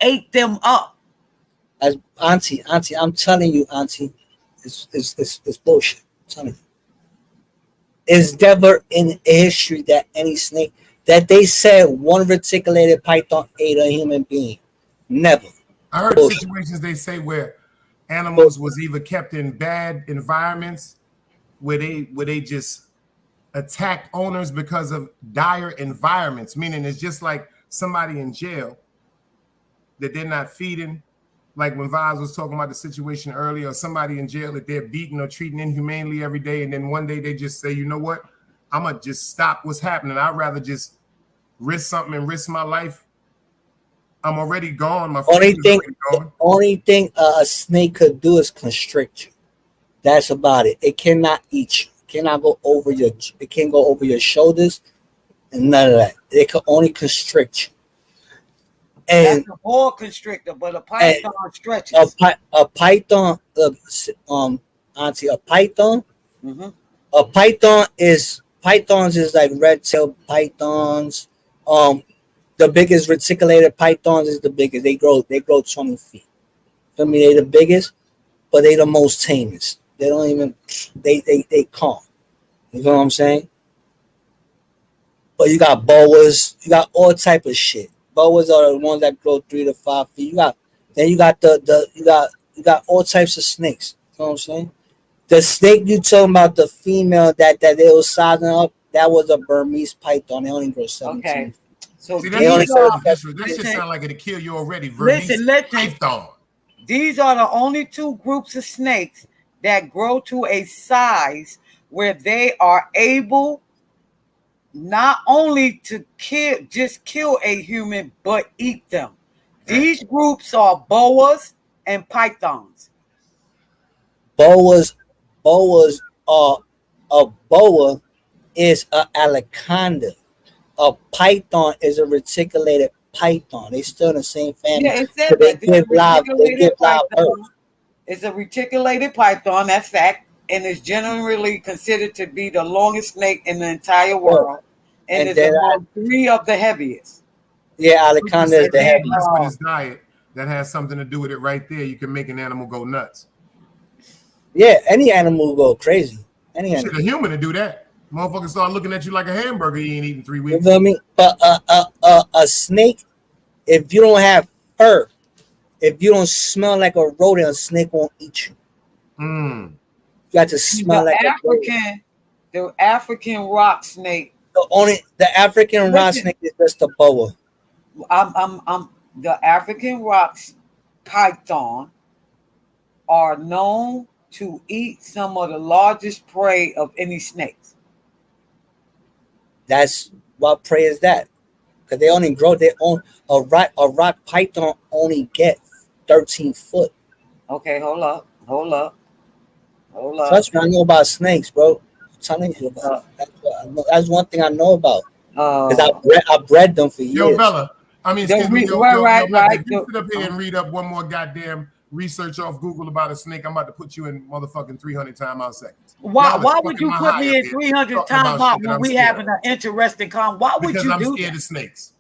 ate them up. As Auntie, I'm telling you, Auntie, it's bullshit. I'm telling you. It's never in history that any snake that they said one reticulated python ate a human being. Never. I heard situations they say where animals was either kept in bad environments where they just attack owners because of dire environments, meaning it's just like somebody in jail that they're not feeding. Like when Vaz was talking about the situation earlier, or somebody in jail that they're beating or treating inhumanely every day, and then one day they just say, you know what, I'm gonna just stop what's happening. I'd rather just risk something and risk my life. I'm already gone. My only thing a snake could do is constrict you. That's about it. It cannot eat you. cannot go over your. It can't go over your shoulders, and none of that. It can only constrict you. And That's a boa constrictor, but a python stretches. a python, auntie, a python. Mm-hmm. A pythons is like red-tailed pythons. The biggest reticulated pythons is the biggest. They grow 20 feet. I mean, they the biggest, but they the most tamest. They don't even they calm. You know what I'm saying? But you got boas, you got all type of shit. Boas are the ones that grow 3 to 5 feet. You got you got all types of snakes. You know what I'm saying? The snake you talking about, the female that they was sizing up, that was a Burmese python. They only grow 17. Okay. So See, that shit sound like it'll kill you already. Listen. Python. These are the only 2 groups of snakes that grow to a size where they are able not only to kill a human, but eat them. These groups are boas and pythons. Boas are a boa is a anaconda. A python is a reticulated python. They still in the same family. Yeah, it said So they that. give live birth. It's a reticulated python, that's fact, and it's generally considered to be the longest snake in the entire world, and it's among 3 of the heaviest. Yeah, anaconda is the heaviest. With his diet, that has something to do with it right there. You can make an animal go nuts. Yeah, any animal will go crazy. Any Shit, animal. a human to do that. Motherfuckers start looking at you like a hamburger you ain't eating 3 You weeks. feel me? But a snake, if you don't have fur, if you don't smell like a rodent, a snake won't eat you. You got to smell like the African rock snake. The African rock snake is just a boa. I'm the African rock python are known to eat some of the largest prey of any snakes. That's what prey is that? Because they only grow their own. A rock python only get 13 foot. Okay, hold up. Trust me, I know about snakes, bro. I'm telling you about. That's one thing I know about. Because I bred them for years. Yo, Bella. I mean, excuse me. Yo, right. If you sit up here and read up one more goddamn research off Google about a snake, I'm about to put you in motherfucking 300 timeout seconds. Why would you put me in 300 timeout when we having an interesting conversation? Why would because you I'm do scared that? of snakes.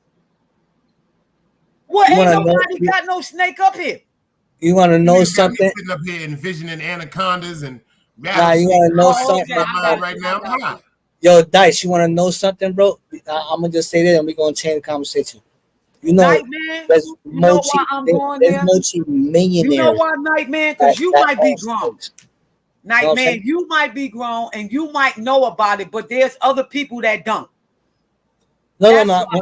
What? Ain't nobody got no snake up here. You want to know something? Sitting up here envisioning anacondas and Nah, you want to know something? right now? Nah. Yo, Dice, you want to know something, bro? I'm gonna just say that, and we're gonna change the conversation. You know, Nightman, there's you know why I'm going there? multi-millionaires. You know why, Nightman? Because you that might be own grown. snakes. You know what I'm Nightman, saying? you might be grown and you might know about it, but there's other people that don't. No. I'm talking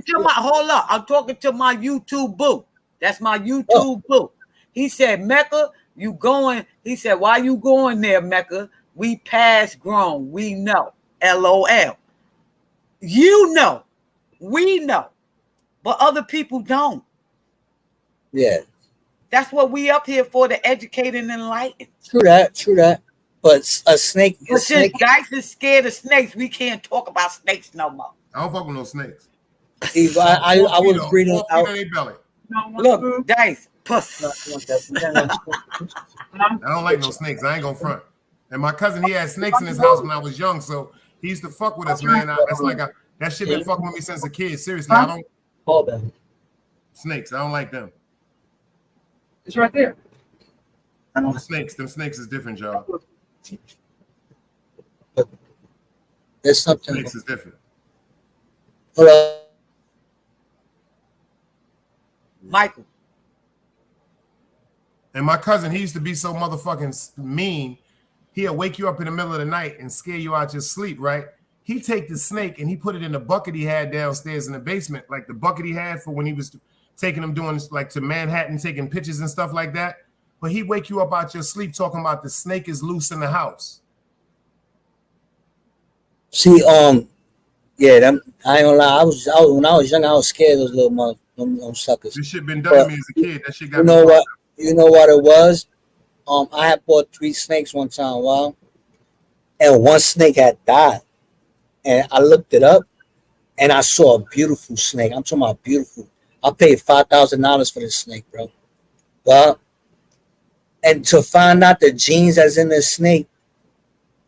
to my hold up. I'm talking to my YouTube boo. That's my YouTube boo. He said, Mecca, you going? He said, why you going there, Mecca? We past grown. We know. LOL. You know. We know. But other people don't. Yeah. That's what we up here for, to educate and enlighten. True that. But a snake. But since guys is scared of snakes, we can't talk about snakes no more. I don't fuck with no snakes. I was breeding out. Look, Dice, puss. I don't like no snakes. I ain't gonna front. And my cousin, he had snakes in his house when I was young, so he used to fuck with us, man. That shit been fucking with me since a kid. Seriously, I don't. Hold on. Snakes, I don't like them. It's right there. Them snakes is different, y'all. There's something. Snakes is different. Hello. Michael. And my cousin, he used to be so motherfucking mean. He'll wake you up in the middle of the night and scare you out your sleep, right? He take the snake and he put it in the bucket he had downstairs in the basement, like the bucket he had for when he was taking them doing like to Manhattan, taking pictures and stuff like that. But he wake you up out your sleep talking about the snake is loose in the house. See, yeah, them, I ain't gonna lie. I was when I was young, I was scared of those little them suckers. This shit been done to me as a kid. That shit got You know what it was? I had bought 3 snakes one time, wow, and one snake had died, and I looked it up, and I saw a beautiful snake. I'm talking about beautiful. I paid $5,000 for this snake, bro. Well, and to find out the genes that's in this snake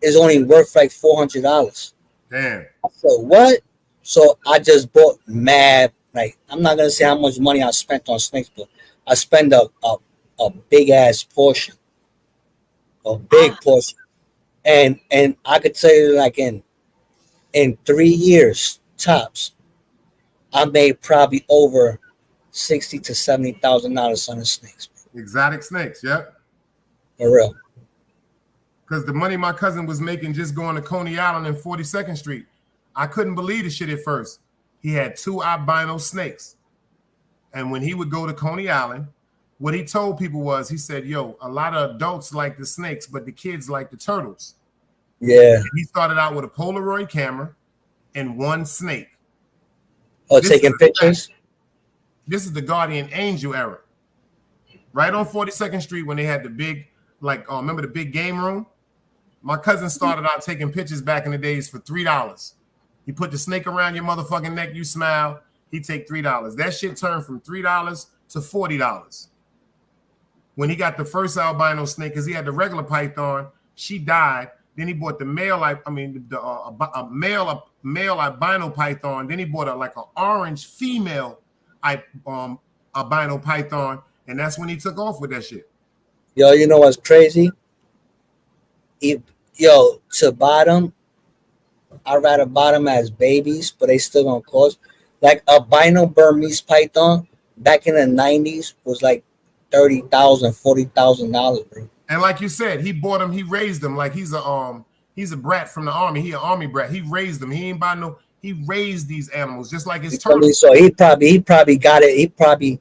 is only worth like $400. Damn. So what? So I just bought mad. Like, I'm not gonna say how much money I spent on snakes, but I spent a big ass portion, a big portion, and I could tell you, like, in 3 years tops, I made probably over $60,000 to $70,000 on the snakes. Exotic snakes, yep. For real. Because the money my cousin was making just going to Coney Island and 42nd Street, I couldn't believe the shit at first. He had 2 albino snakes. And when he would go to Coney Island, what he told people was, he said, yo, a lot of adults like the snakes, but the kids like the turtles. Yeah. And he started out with a Polaroid camera and 1 snake. Oh, taking pictures? This is the Guardian Angel era. Right on 42nd Street when they had the big, like, remember the big game room? My cousin started out taking pictures back in the days for $3. He put the snake around your motherfucking neck, you smile, he take $3. That shit turned from $3 to $40. When he got the first albino snake, because he had the regular python, she died. Then he bought the male, a male albino python. Then he bought an orange female albino python, and that's when he took off with that shit. Yo, you know what's crazy? To buy them, I'd rather buy them as babies, but they still gonna cost. Like albino Burmese python back in the 90s was like $30,000, $40,000, bro. And like you said, he bought him, he raised him like he's a brat from the army. He an army brat. He raised them. He ain't buy no. He raised these animals just like his turtles. So he probably got it. He probably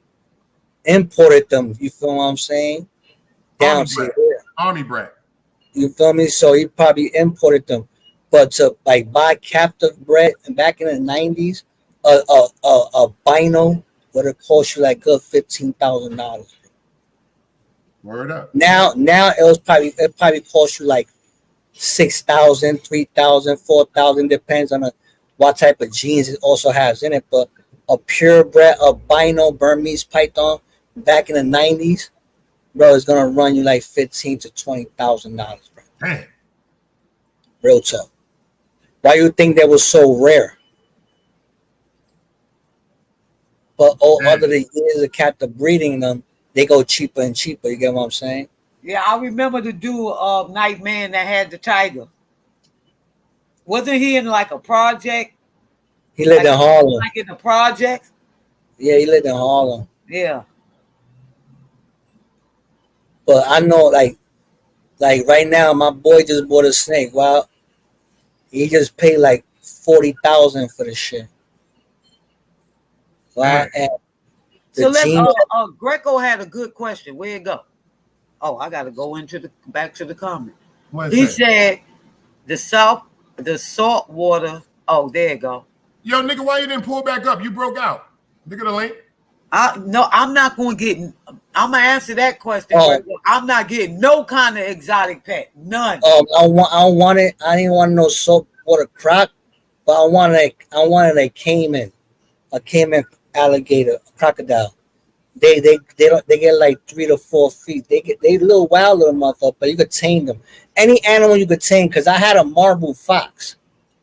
imported them. You feel what I'm saying? Down to here. Army brat. You feel me? So he probably imported them. But to like buy captive bred and back in the 90s, a bino would have cost you like good $15,000. Word up. Now it probably cost you like $6,000, $3,000, $4,000, depends on what type of genes it also has in it. But a purebred albino Burmese python back in the 90s, bro, is gonna run you like $15,000 to $20,000, bro. Damn. Real tough. Why you think they were so rare? But over the years of captive breeding them, they go cheaper and cheaper. You get what I'm saying? Yeah, I remember the dude, Nightman, that had the tiger. Wasn't he in like a project? He lived in Harlem. Like in the project? Yeah, he lived in Harlem. Yeah. But I know, like right now, my boy just bought a snake. Well, he just paid like $40,000 for the shit. Wow. And so Greco had a good question. Where'd it go? Oh, I gotta go back to the comment. He said the salt water. Oh, there you go. Yo, nigga, why you didn't pull back up? You broke out. Look at the link. No, I'm not gonna get. I'm gonna answer that question. I'm not getting no kind of exotic pet. None. I wanted. I didn't want no salt water croc, but I wanted a caiman, alligator, crocodile. They get like 3 to 4 feet. They a little wild little motherfucker, but you could tame them. Any animal you could tame, because I had a marble fox.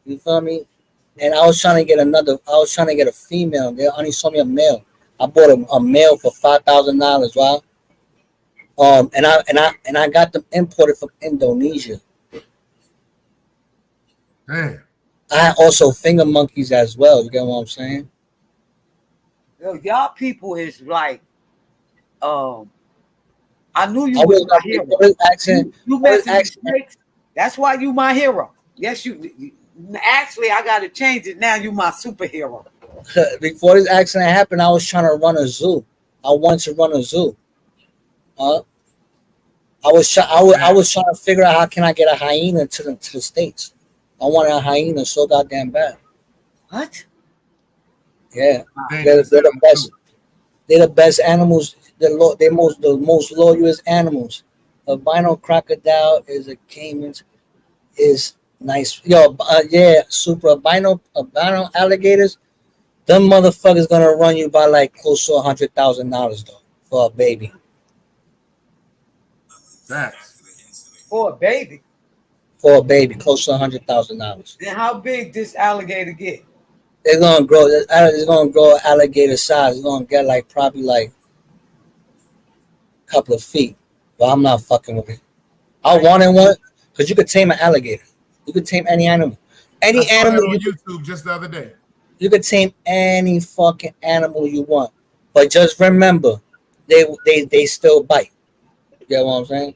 You feel me? And I was trying to get a female. They only sold me a male. I bought a male for $5,000, wow. And I got them imported from Indonesia. Damn. I had also finger monkeys as well. You get what I'm saying? Yo, y'all people is like, I knew you was my hero. You messing snakes. That's why you my hero. Yes, you. Actually, I got to change it now. You my superhero. Before this accident happened, I was trying to run a zoo. I wanted to run a zoo. I was trying to figure out how can I get a hyena to the States. I wanted a hyena so goddamn bad. What? Yeah, they're the best. They're the best animals. The most loyalest animals. albino crocodile is a caiman is nice. Yo, yeah, super albino alligators. Them motherfuckers gonna run you by like close to $100,000 though for a baby. Facts. For a baby. For a baby, close to $100,000. Then how big this alligator get? They're gonna grow. It's gonna grow alligator size. It's gonna get like probably like a couple of feet. But I'm not fucking with it. I wanted one because you could tame an alligator. You could tame any animal. Any I saw animal that on you YouTube just the other day. You could tame any fucking animal you want, but just remember, they still bite. You get what I'm saying?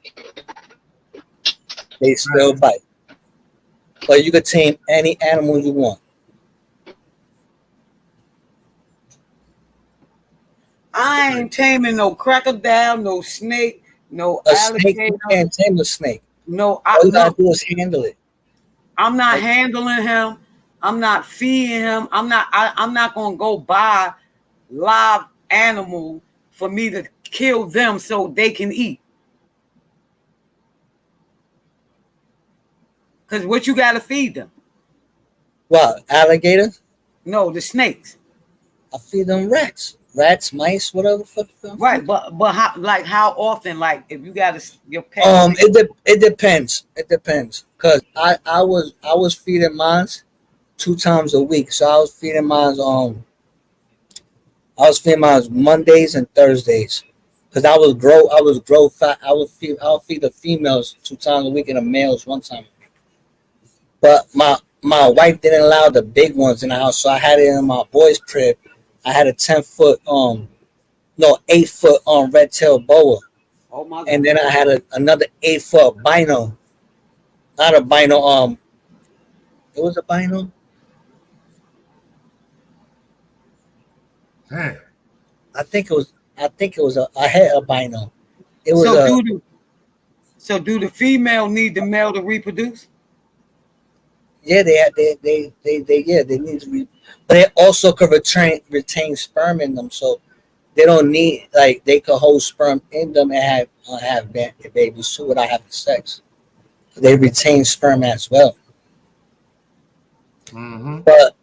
They still bite. But you could tame any animal you want. I ain't taming no crocodile, no snake, no A snake, alligator. you can't tame a snake. No, All you gotta do is handle it. I'm not handling him. I'm not feeding him. I'm not gonna go buy live animal for me to kill them so they can eat. Cause what you gotta feed them? What, alligators? No, the snakes. I feed them rats, mice, whatever the fuck. Right, but how often? Like if you got your pet. It depends. It depends. Cause I was feeding mine 2 times a week. So I was feeding mine Mondays and Thursdays. Cause I was grow fat. I'll feed the females 2 times a week and the males 1 time. But my wife didn't allow the big ones in the house, so I had it in my boy's crib. I had a 10-foot 8-foot red-tailed boa. Oh my God. And then I had another 8-foot albino. Not albino, it was albino. Man. I think it was a head albino. It was so do the female need the male to reproduce? Yeah, they need to be, but they also could retain sperm in them, so they don't need, like, they could hold sperm in them and have babies too without having sex. They retain sperm as well. Mm-hmm. But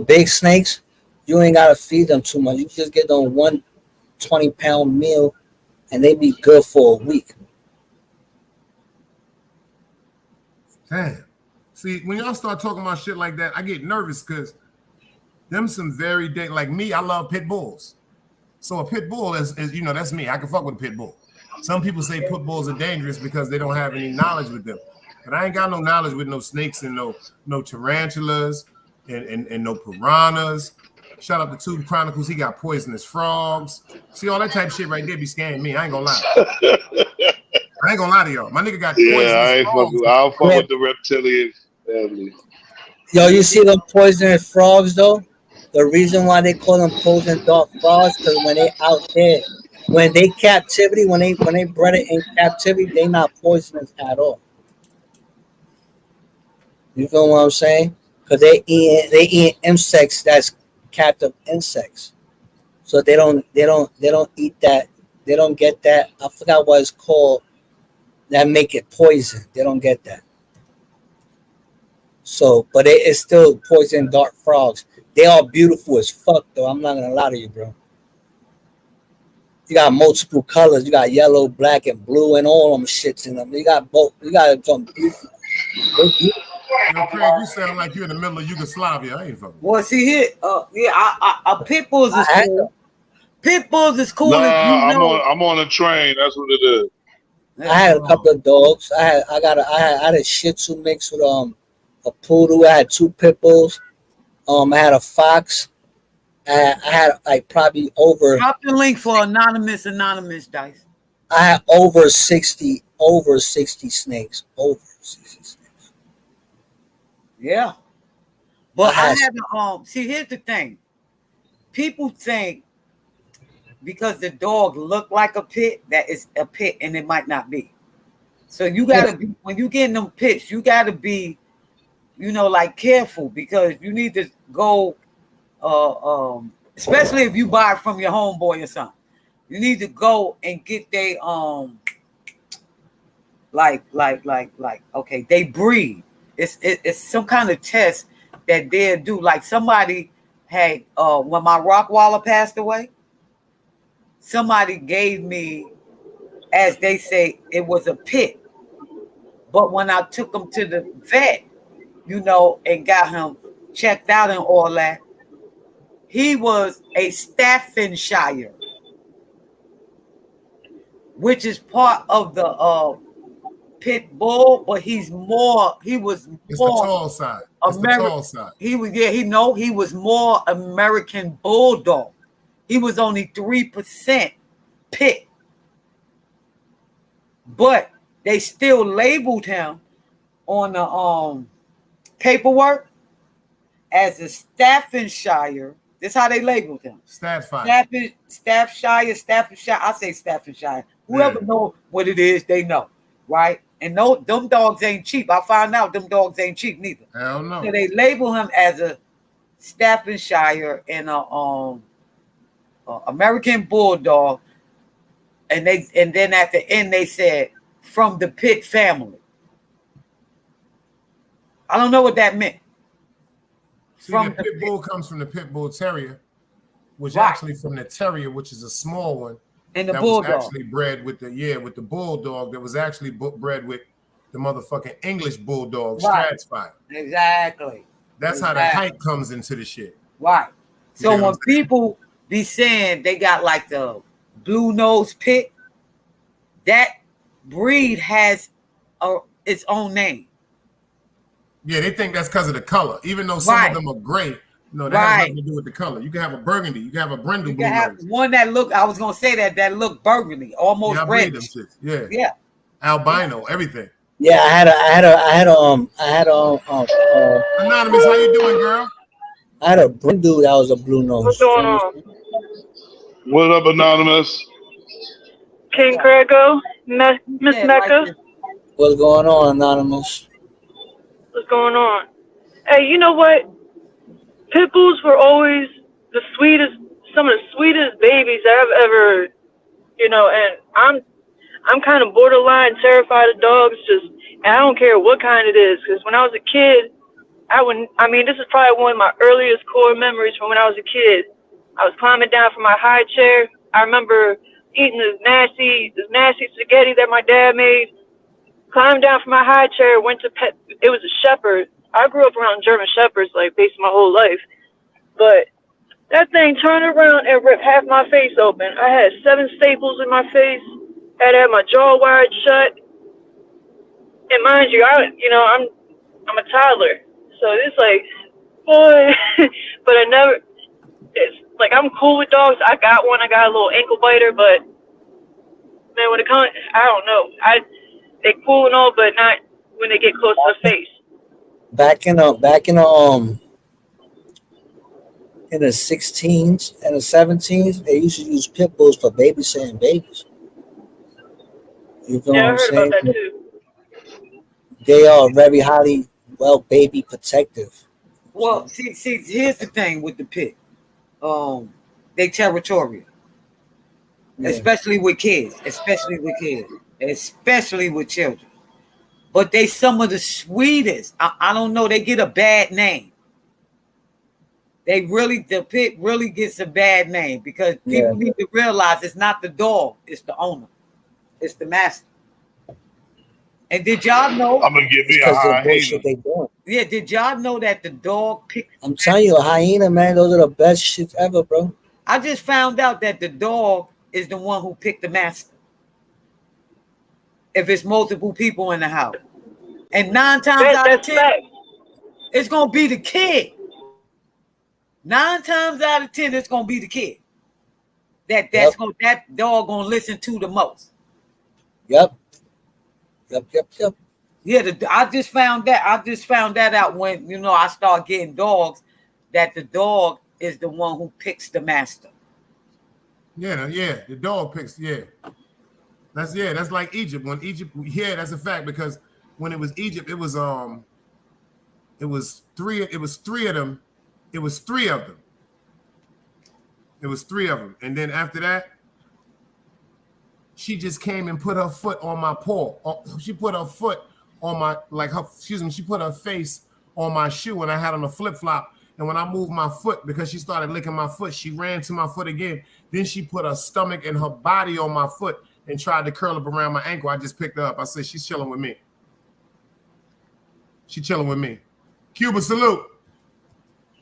big snakes, you ain't gotta feed them too much. You just get them 1 20-pound meal, and they be good for a week. Damn. See, when y'all start talking about shit like that, I get nervous because them some very like me, I love pit bulls. So a pit bull is that's me. I can fuck with a pit bull. Some people say pit bulls are dangerous because they don't have any knowledge with them. But I ain't got no knowledge with no snakes and no tarantulas and no piranhas. Shout out to Tube Chronicles. He got poisonous frogs. See, all that type of shit right there be scaring me. I ain't gonna lie. I ain't gonna lie to y'all. My nigga got poisonous frogs. I'll fuck with the reptilian family. Yo, you see them poisonous frogs though? The reason why they call them poison dart frogs, because when they out there, when they captivity, when they bred it in captivity, they not poisonous at all. You feel what I'm saying? Because they eat insects that's captive insects. So they don't eat that. They don't get that. I forgot what it's called. That make it poison. They don't get that. So, but it's still poison dart frogs. They are beautiful as fuck, though. I'm not gonna lie to you, bro. You got multiple colors. You got yellow, black, and blue, and all them shits in them. You got both. You got some beautiful. Yo, Craig, you sound like you're in the middle of Yugoslavia. I ain't fucking. Well, see here, a pit bulls is cool. Pit bulls is cool. Nah, I'm on a train. That's what it is. I had a couple of dogs. I had a Shih Tzu mix with a poodle. I had 2 pit bulls. I had a fox. I had like probably over. Drop the link for anonymous dice. I had over 60 snakes. Over 60 snakes. Yeah, but I haven't. See, here's the thing. People think because the dog look like a pit that it's a pit, and it might not be. So you gotta be, when you get in them pits, you gotta be, like careful, because you need to go. Especially if you buy it from your homeboy or something, you need to go and get Okay, they breed. It's some kind of test that they'll do. Like somebody had when my Rottweiler passed away, somebody gave me, as they say, it was a pit. But when I took him to the vet, you know, and got him checked out and all that, he was a Staffordshire, which is part of the pit bull, but he was more It's the tall side. It's the tall side. He was more American bulldog. He was only 3% pit. But they still labeled him on the paperwork as a Staffordshire. This is how they labeled him. Staffordshire. I say Staffordshire. Whoever knows what it is, they know, right? And no, them dogs ain't cheap. I found out them dogs ain't cheap neither. Hell no. So they label him as a Staffordshire and a American Bulldog, and then at the end they said from the Pitt family. I don't know what that meant. See, the pit bull comes from the pit bull terrier, which actually from the terrier, which is a small one, and the that bulldog was actually bred with the bulldog that was actually bred with the motherfucking English bulldog, Stratford. Exactly. That's how the height comes into the shit. Right. So You know when people be saying they got like the blue nose pit, that breed has its own name. Yeah, they think that's because of the color, even though some of them are gray. No, that has nothing to do with the color. You can have a burgundy, you can have a brindle blue nose. One that look, I was gonna say that look burgundy, almost red. Yeah, albino, everything. Yeah, I had a Anonymous, how you doing, girl? I had a brindle that was a blue nose. What's going on? What up, Anonymous? King Grego, Miss Mecca. What's going on, Anonymous? What's going on? Hey, you know what? Pit bulls were always the sweetest, some of the sweetest babies I've ever, you know, and I'm kind of borderline terrified of dogs, and I don't care what kind it is, because when I was a kid, this is probably one of my earliest core memories from when I was a kid. I was climbing down from my high chair. I remember eating this nasty spaghetti that my dad made. Climbed down from my high chair, went to pet. It was a shepherd. I grew up around German shepherds, like, basically my whole life. But that thing turned around and ripped half my face open. I had 7 staples in my face. Had to have my jaw wired shut. And mind you, I'm a toddler, so it's like, boy. But it's like, I'm cool with dogs. I got one. I got a little ankle biter, but man, when it comes, I don't know. They cool and all, but not when they get close to the face. Back in the 16s and the 17s, they used to use pit bulls for babysitting babies. You know what I'm saying? About that too. They are very highly baby protective. Well, see, here's the thing with the pit. They territorial. Yeah. Especially with kids, especially with children. But they some of the sweetest. I don't know, they get a bad name. The pit really gets a bad name because people need to realize it's not the dog, it's the owner. It's the master. And did y'all know? I'm gonna give me a hyena. Yeah, did y'all know that the dog picked? I'm telling you, a hyena, man, those are the best shit ever, bro. I just found out that the dog is the one who picked the master. If it's multiple people in the house. And 9 times out of 10, it's gonna be the kid. 9 times out of 10, it's gonna be the kid. That dog gonna listen to the most. Yep. Yeah, I just found that out when I start getting dogs, that the dog is the one who picks the master. Yeah, the dog picks. That's like Egypt. When Egypt, that's a fact, because when it was Egypt, it was 3 of them. It was three of them, and then after that, she just came and put her foot on my paw. She put her foot on my, she put her face on my shoe, and I had on a flip-flop. And when I moved my foot, because she started licking my foot, she ran to my foot again. Then she put her stomach and her body on my foot and tried to curl up around my ankle. I just picked her up. I said, she's chilling with me. She chilling with me. Cuba, salute.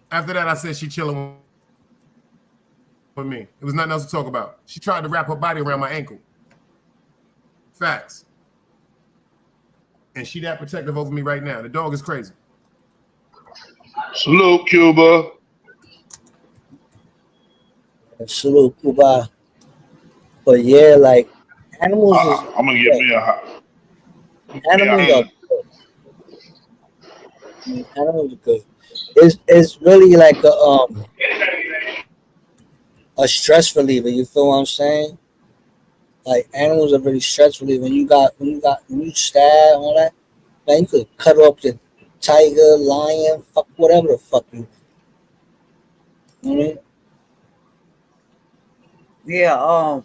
After that, I said, she chilling with me. It was nothing else to talk about. She tried to wrap her body around my ankle. Facts. And she that protective over me right now. The dog is crazy. Salute, Cuba. Salute, Cuba. But yeah, like animals. I'm gonna get me a hot. Animals are good. Animals are good. It's really like a stress reliever. You feel what I'm saying? Like animals are really stress reliever. When you stab all that, man, you could cut up the tiger, lion, fuck whatever the fuck you. You know what I mean?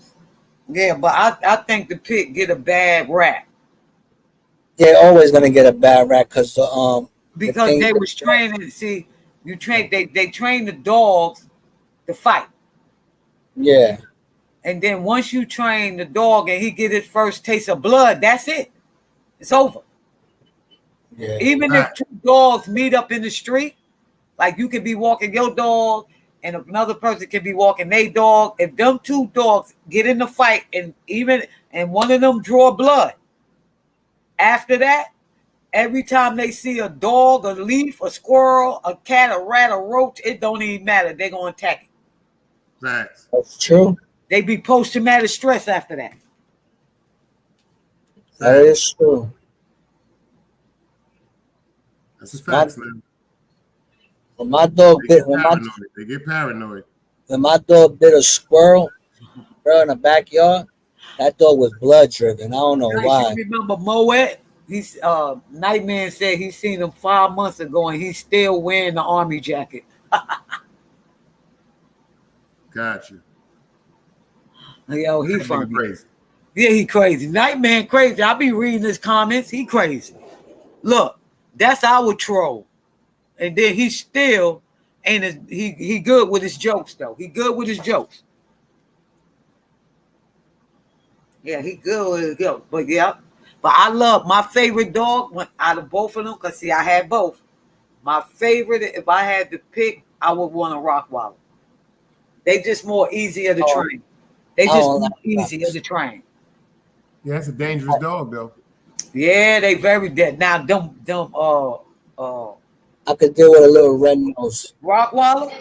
Yeah, but I think the pig get a bad rap. They're always gonna get a bad rap because they was training. See, they train the dogs to fight. Yeah. And then once you train the dog and he get his first taste of blood, that's it. It's over. Yeah. Even if two dogs meet up in the street, like you could be walking your dog and another person could be walking their dog. If them two dogs get in the fight and one of them draw blood, after that, every time they see a dog, a leaf, a squirrel, a cat, a rat, a roach, it don't even matter. They're going to attack it. Facts. That's true. They be post-traumatic stress after that. That is true. That's a fact, man. When my dog bit, they get paranoid. When my dog bit a squirrel, bro, in the backyard, that dog was blood driven. I don't know why. You remember Moet? He's Nightman said he seen him 5 months ago and he's still wearing the army jacket. Got you. Yo, he funny. Crazy. Yeah, he crazy. Nightman crazy. I be reading his comments. He crazy. Look, that's our troll. And then he still ain't he good with his jokes though. He good with his jokes. Yeah, he good with his jokes. But yeah. But I love my favorite dog out of both of them, because see, I had both. My favorite, if I had to pick, I would want a Rottweiler. They just more easier to train. They just more easier to train. Yeah, it's a dangerous dog, though. Yeah, they very dead. Now, I could deal with a little red nose. Rottweiler?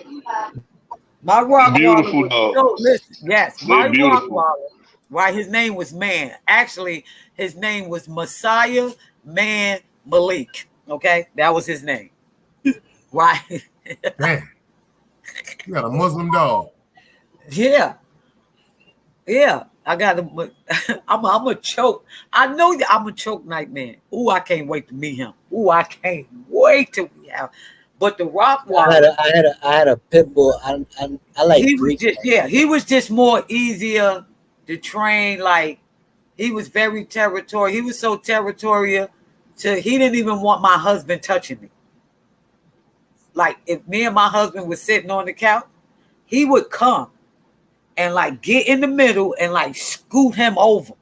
My Rottweiler. Beautiful dog. So, listen, yes, my beautiful. Rottweiler, right? His name was Man. Actually, his name was Messiah Man Malik. Okay, that was his name. Right? Man, you got a Muslim dog. Yeah. I got him. I'm a choke. I know that I'm a choke Nightman. Ooh, I can't wait to meet him. Ooh, I can't wait to meet him. But the Rottweiler, I had a pit bull. I like. He was just more easier to train. Like he was very territorial. He was so territorial. He didn't even want my husband touching me. Like if me and my husband was sitting on the couch, he would come and like get in the middle and like scoot him over.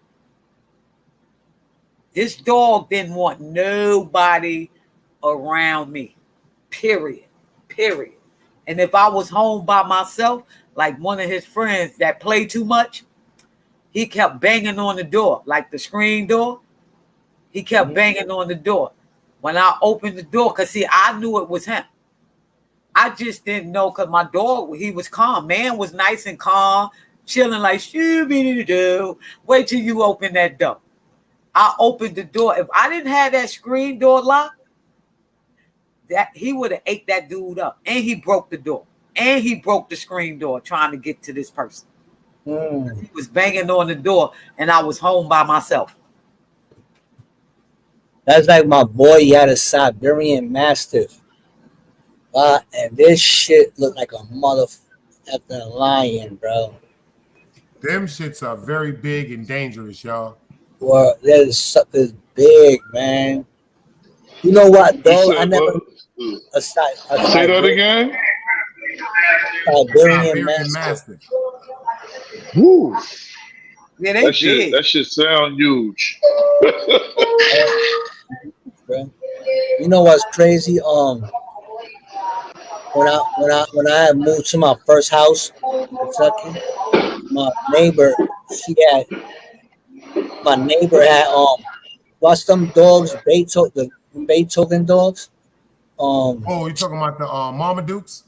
This dog didn't want nobody around me. Period. And if I was home by myself, like one of his friends that played too much, he kept banging on the door, like the screen door. He kept banging on the door. When I opened the door, because see, I knew it was him. I just didn't know, because my dog, he was calm. Man was nice and calm, chilling like, shoo-be-doo-doo. Wait till you open that door. I opened the door. If I didn't have that screen door locked, that he would have ate that dude up. And he broke the door. And he broke the screen door trying to get to this person. He was banging on the door, and I was home by myself. That's like my boy. He had a Siberian Mastiff. And this shit looked like a motherfucking lion, bro. Them shits are very big and dangerous, y'all. Well, there's something big, man. You know what, though? I never. Say that again. Siberian Mastiff. Woo. Yeah, that shit sound huge. You know what's crazy? When I had moved to my first house in Kentucky, my neighbor had watch them dogs, the Beethoven dogs. Oh, you talking about the Marmadukes?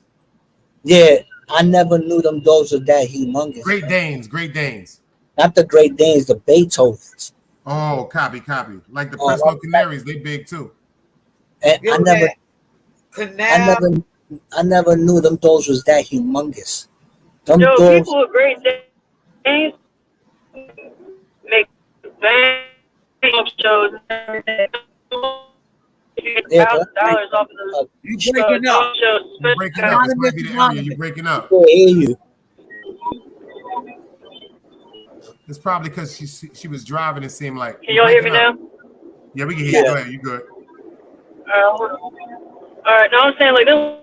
Yeah, I never knew them dogs were that humongous. Great Danes. Not the Great Danes, the Beethovens. Oh, copy. Like the Fresno Canaries, they big too. And I never knew them dogs was that humongous. Them dogs, people with Great Danes make bang shows and everything. Yeah, $1,000 off of the you breaking up. shows. You're breaking up. This might be the area you're breaking up. I hear you. It's probably because she was driving. It seemed like. Can y'all hear me now? Yeah, we can hear you. Go ahead. You good? All right. Now I'm saying like this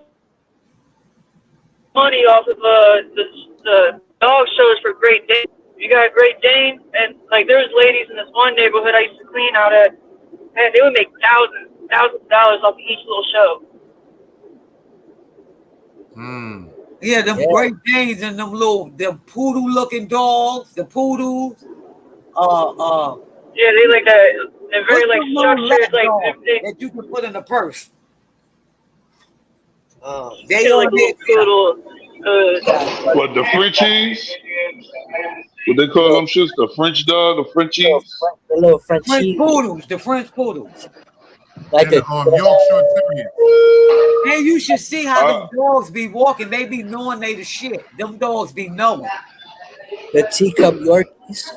money off of the dog shows for Great Dane. You got Great Dane, and like there's ladies in this one neighborhood I used to clean out at, and they would make thousands of dollars off each little show. Yeah, them Great Danes and them poodle looking dogs, the poodles. Yeah, they like that. They're very like structured, like that you can put in a purse. They like little what, the Frenchies? What they call them shits? The French dog, the Frenchies? The little French poodles, the French poodles. Like the Yorkshire Terrier. Hey, you should see how them dogs be walking. They be knowing they the shit. Them dogs be knowing. The teacup Yorkies.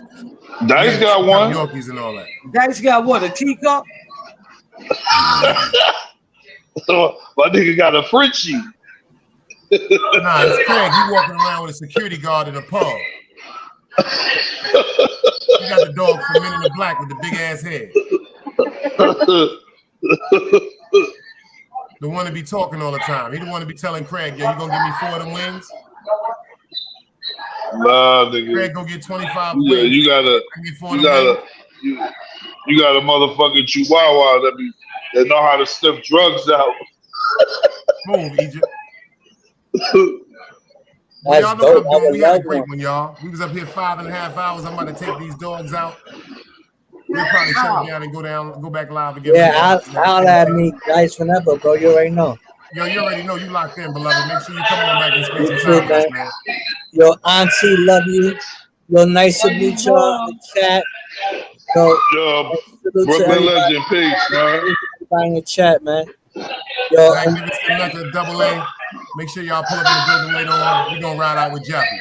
Dice got one. Yorkies and all that. Dice got what? A teacup? My nigga got a Frenchie. Nah, it's Craig. He walking around with a security guard in a pub. You got the dog from Men in the Black with the big ass head. The one to be talking all the time. He the one to be telling Craig, yo, you gonna give me 4 of them wings? Nah, nigga. Craig gonna get 25 yeah, wings. you got a motherfucking chihuahua that know how to sniff drugs out. Move, Egypt. Well, y'all know what I'm doing. We had a great one, y'all. We was up here 5.5 hours. I'm about to take these dogs out. We'll probably shut it down and go back live again. Yeah, I'll add me guys whenever, bro. You already know. Yo, you already know you locked in, beloved. Make sure you come on back and spend some time with us, man. Yo, auntie, love you. Yo, nice to meet you on the chat. Yo, Brooklyn Legend, peace, man. In the chat, man. Yo, Magnificent Double A. Make sure y'all pull up in the building later on. We're gonna ride out with Jeffy.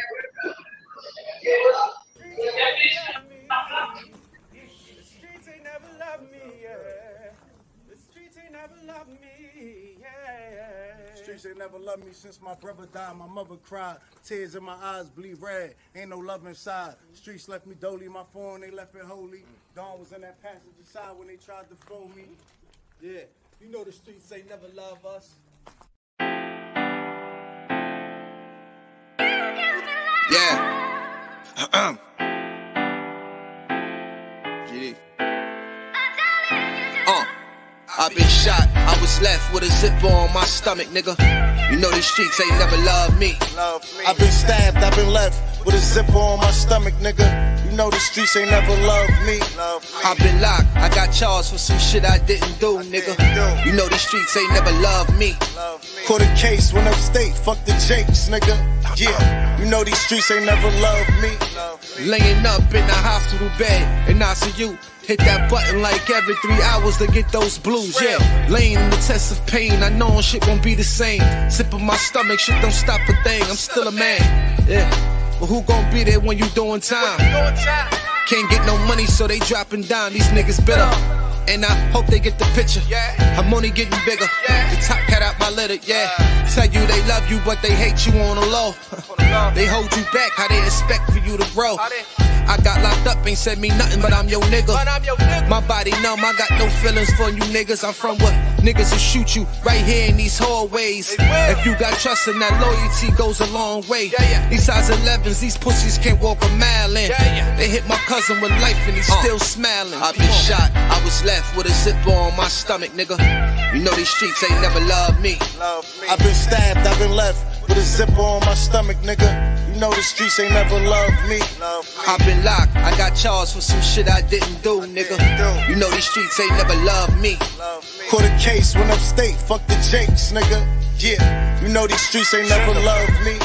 Streets ain't never loved me since my brother died. My mother cried, tears in my eyes bleed red. Ain't no love inside. Streets left me dolly, my phone they left it holy. Dawn was in that passenger side when they tried to phone me. Yeah, you know the streets ain't never love us. Yeah. GD. I've been shot, I was left with a zipper on my stomach, nigga. You know these streets ain't never loved me. I've been stabbed, I've been left with a zipper on my stomach, nigga. You know the streets ain't never loved me. I've been locked, I got charged for some shit I didn't do, nigga. You know the streets ain't never loved me. Caught a case, went upstate, fuck the Jakes, nigga. Yeah, you know these streets ain't never loved me. Laying up in the hospital bed in ICU. Hit that button like every 3 hours to get those blues, yeah. Laying in the test of pain, I know shit won't be the same. Sipping my stomach, shit don't stop a thing, I'm still a man, yeah. But who gon' be there when you doing time? Can't get no money, so they dropping down, these niggas bitter. And I hope they get the picture. I'm only getting bigger. The top cat out my litter, yeah. Tell you they love you, but they hate you on the low. They hold you back, how they expect for you to grow. I got locked up, ain't said me nothing, but I'm your nigga. My body numb, I got no feelings for you niggas. I'm from what niggas will shoot you right here in these hallways. If you got trust in that loyalty goes a long way. These size 11s, these pussies can't walk a mile in. They hit my cousin with life and he's still smiling. I been shot, I was left with a zipper on my stomach, nigga. You know these streets ain't never loved me. I've been stabbed, I've been left with a zipper on my stomach, nigga. You know the streets ain't never loved me. I've been locked, I got charged for some shit I didn't do, nigga. You know these streets ain't never loved me. Caught a case, went upstate, fuck the Jakes, nigga. Yeah, you know these streets ain't never loved me.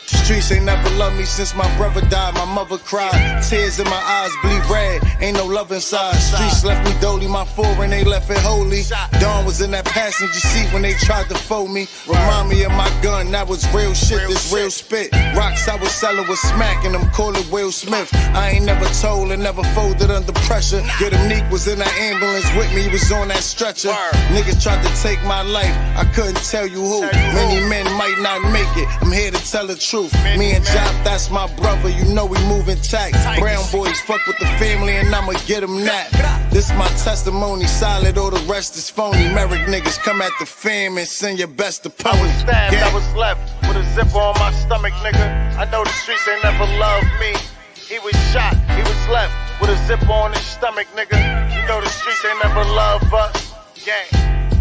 Streets ain't never loved me since my brother died. My mother cried, tears in my eyes bleed red. Ain't no love inside. Streets left me dolly, my foreign they left it holy. Dawn was in that passenger seat when they tried to fold me. Remind me of my gun, that was real shit, this real spit. Rocks I was selling was smacking them, call it Will Smith. I ain't never told and never folded under pressure. Yeah, the Neek was in that ambulance with me, he was on that stretcher. Niggas tried to take my life, I couldn't tell you who. Many men might not make it, I'm here to tell the truth. Me and Jop, that's my brother, you know we moving tax. Brown boys fuck with the family and I'ma get them that. This my testimony, solid, all the rest is phony. Merrick niggas come at the fam and send your best opponent. I was stabbed, I was left with a zipper on my stomach, nigga. I know the streets ain't never loved me. He was shot, he was left with a zipper on his stomach, nigga. You know the streets ain't never loved us. Gang.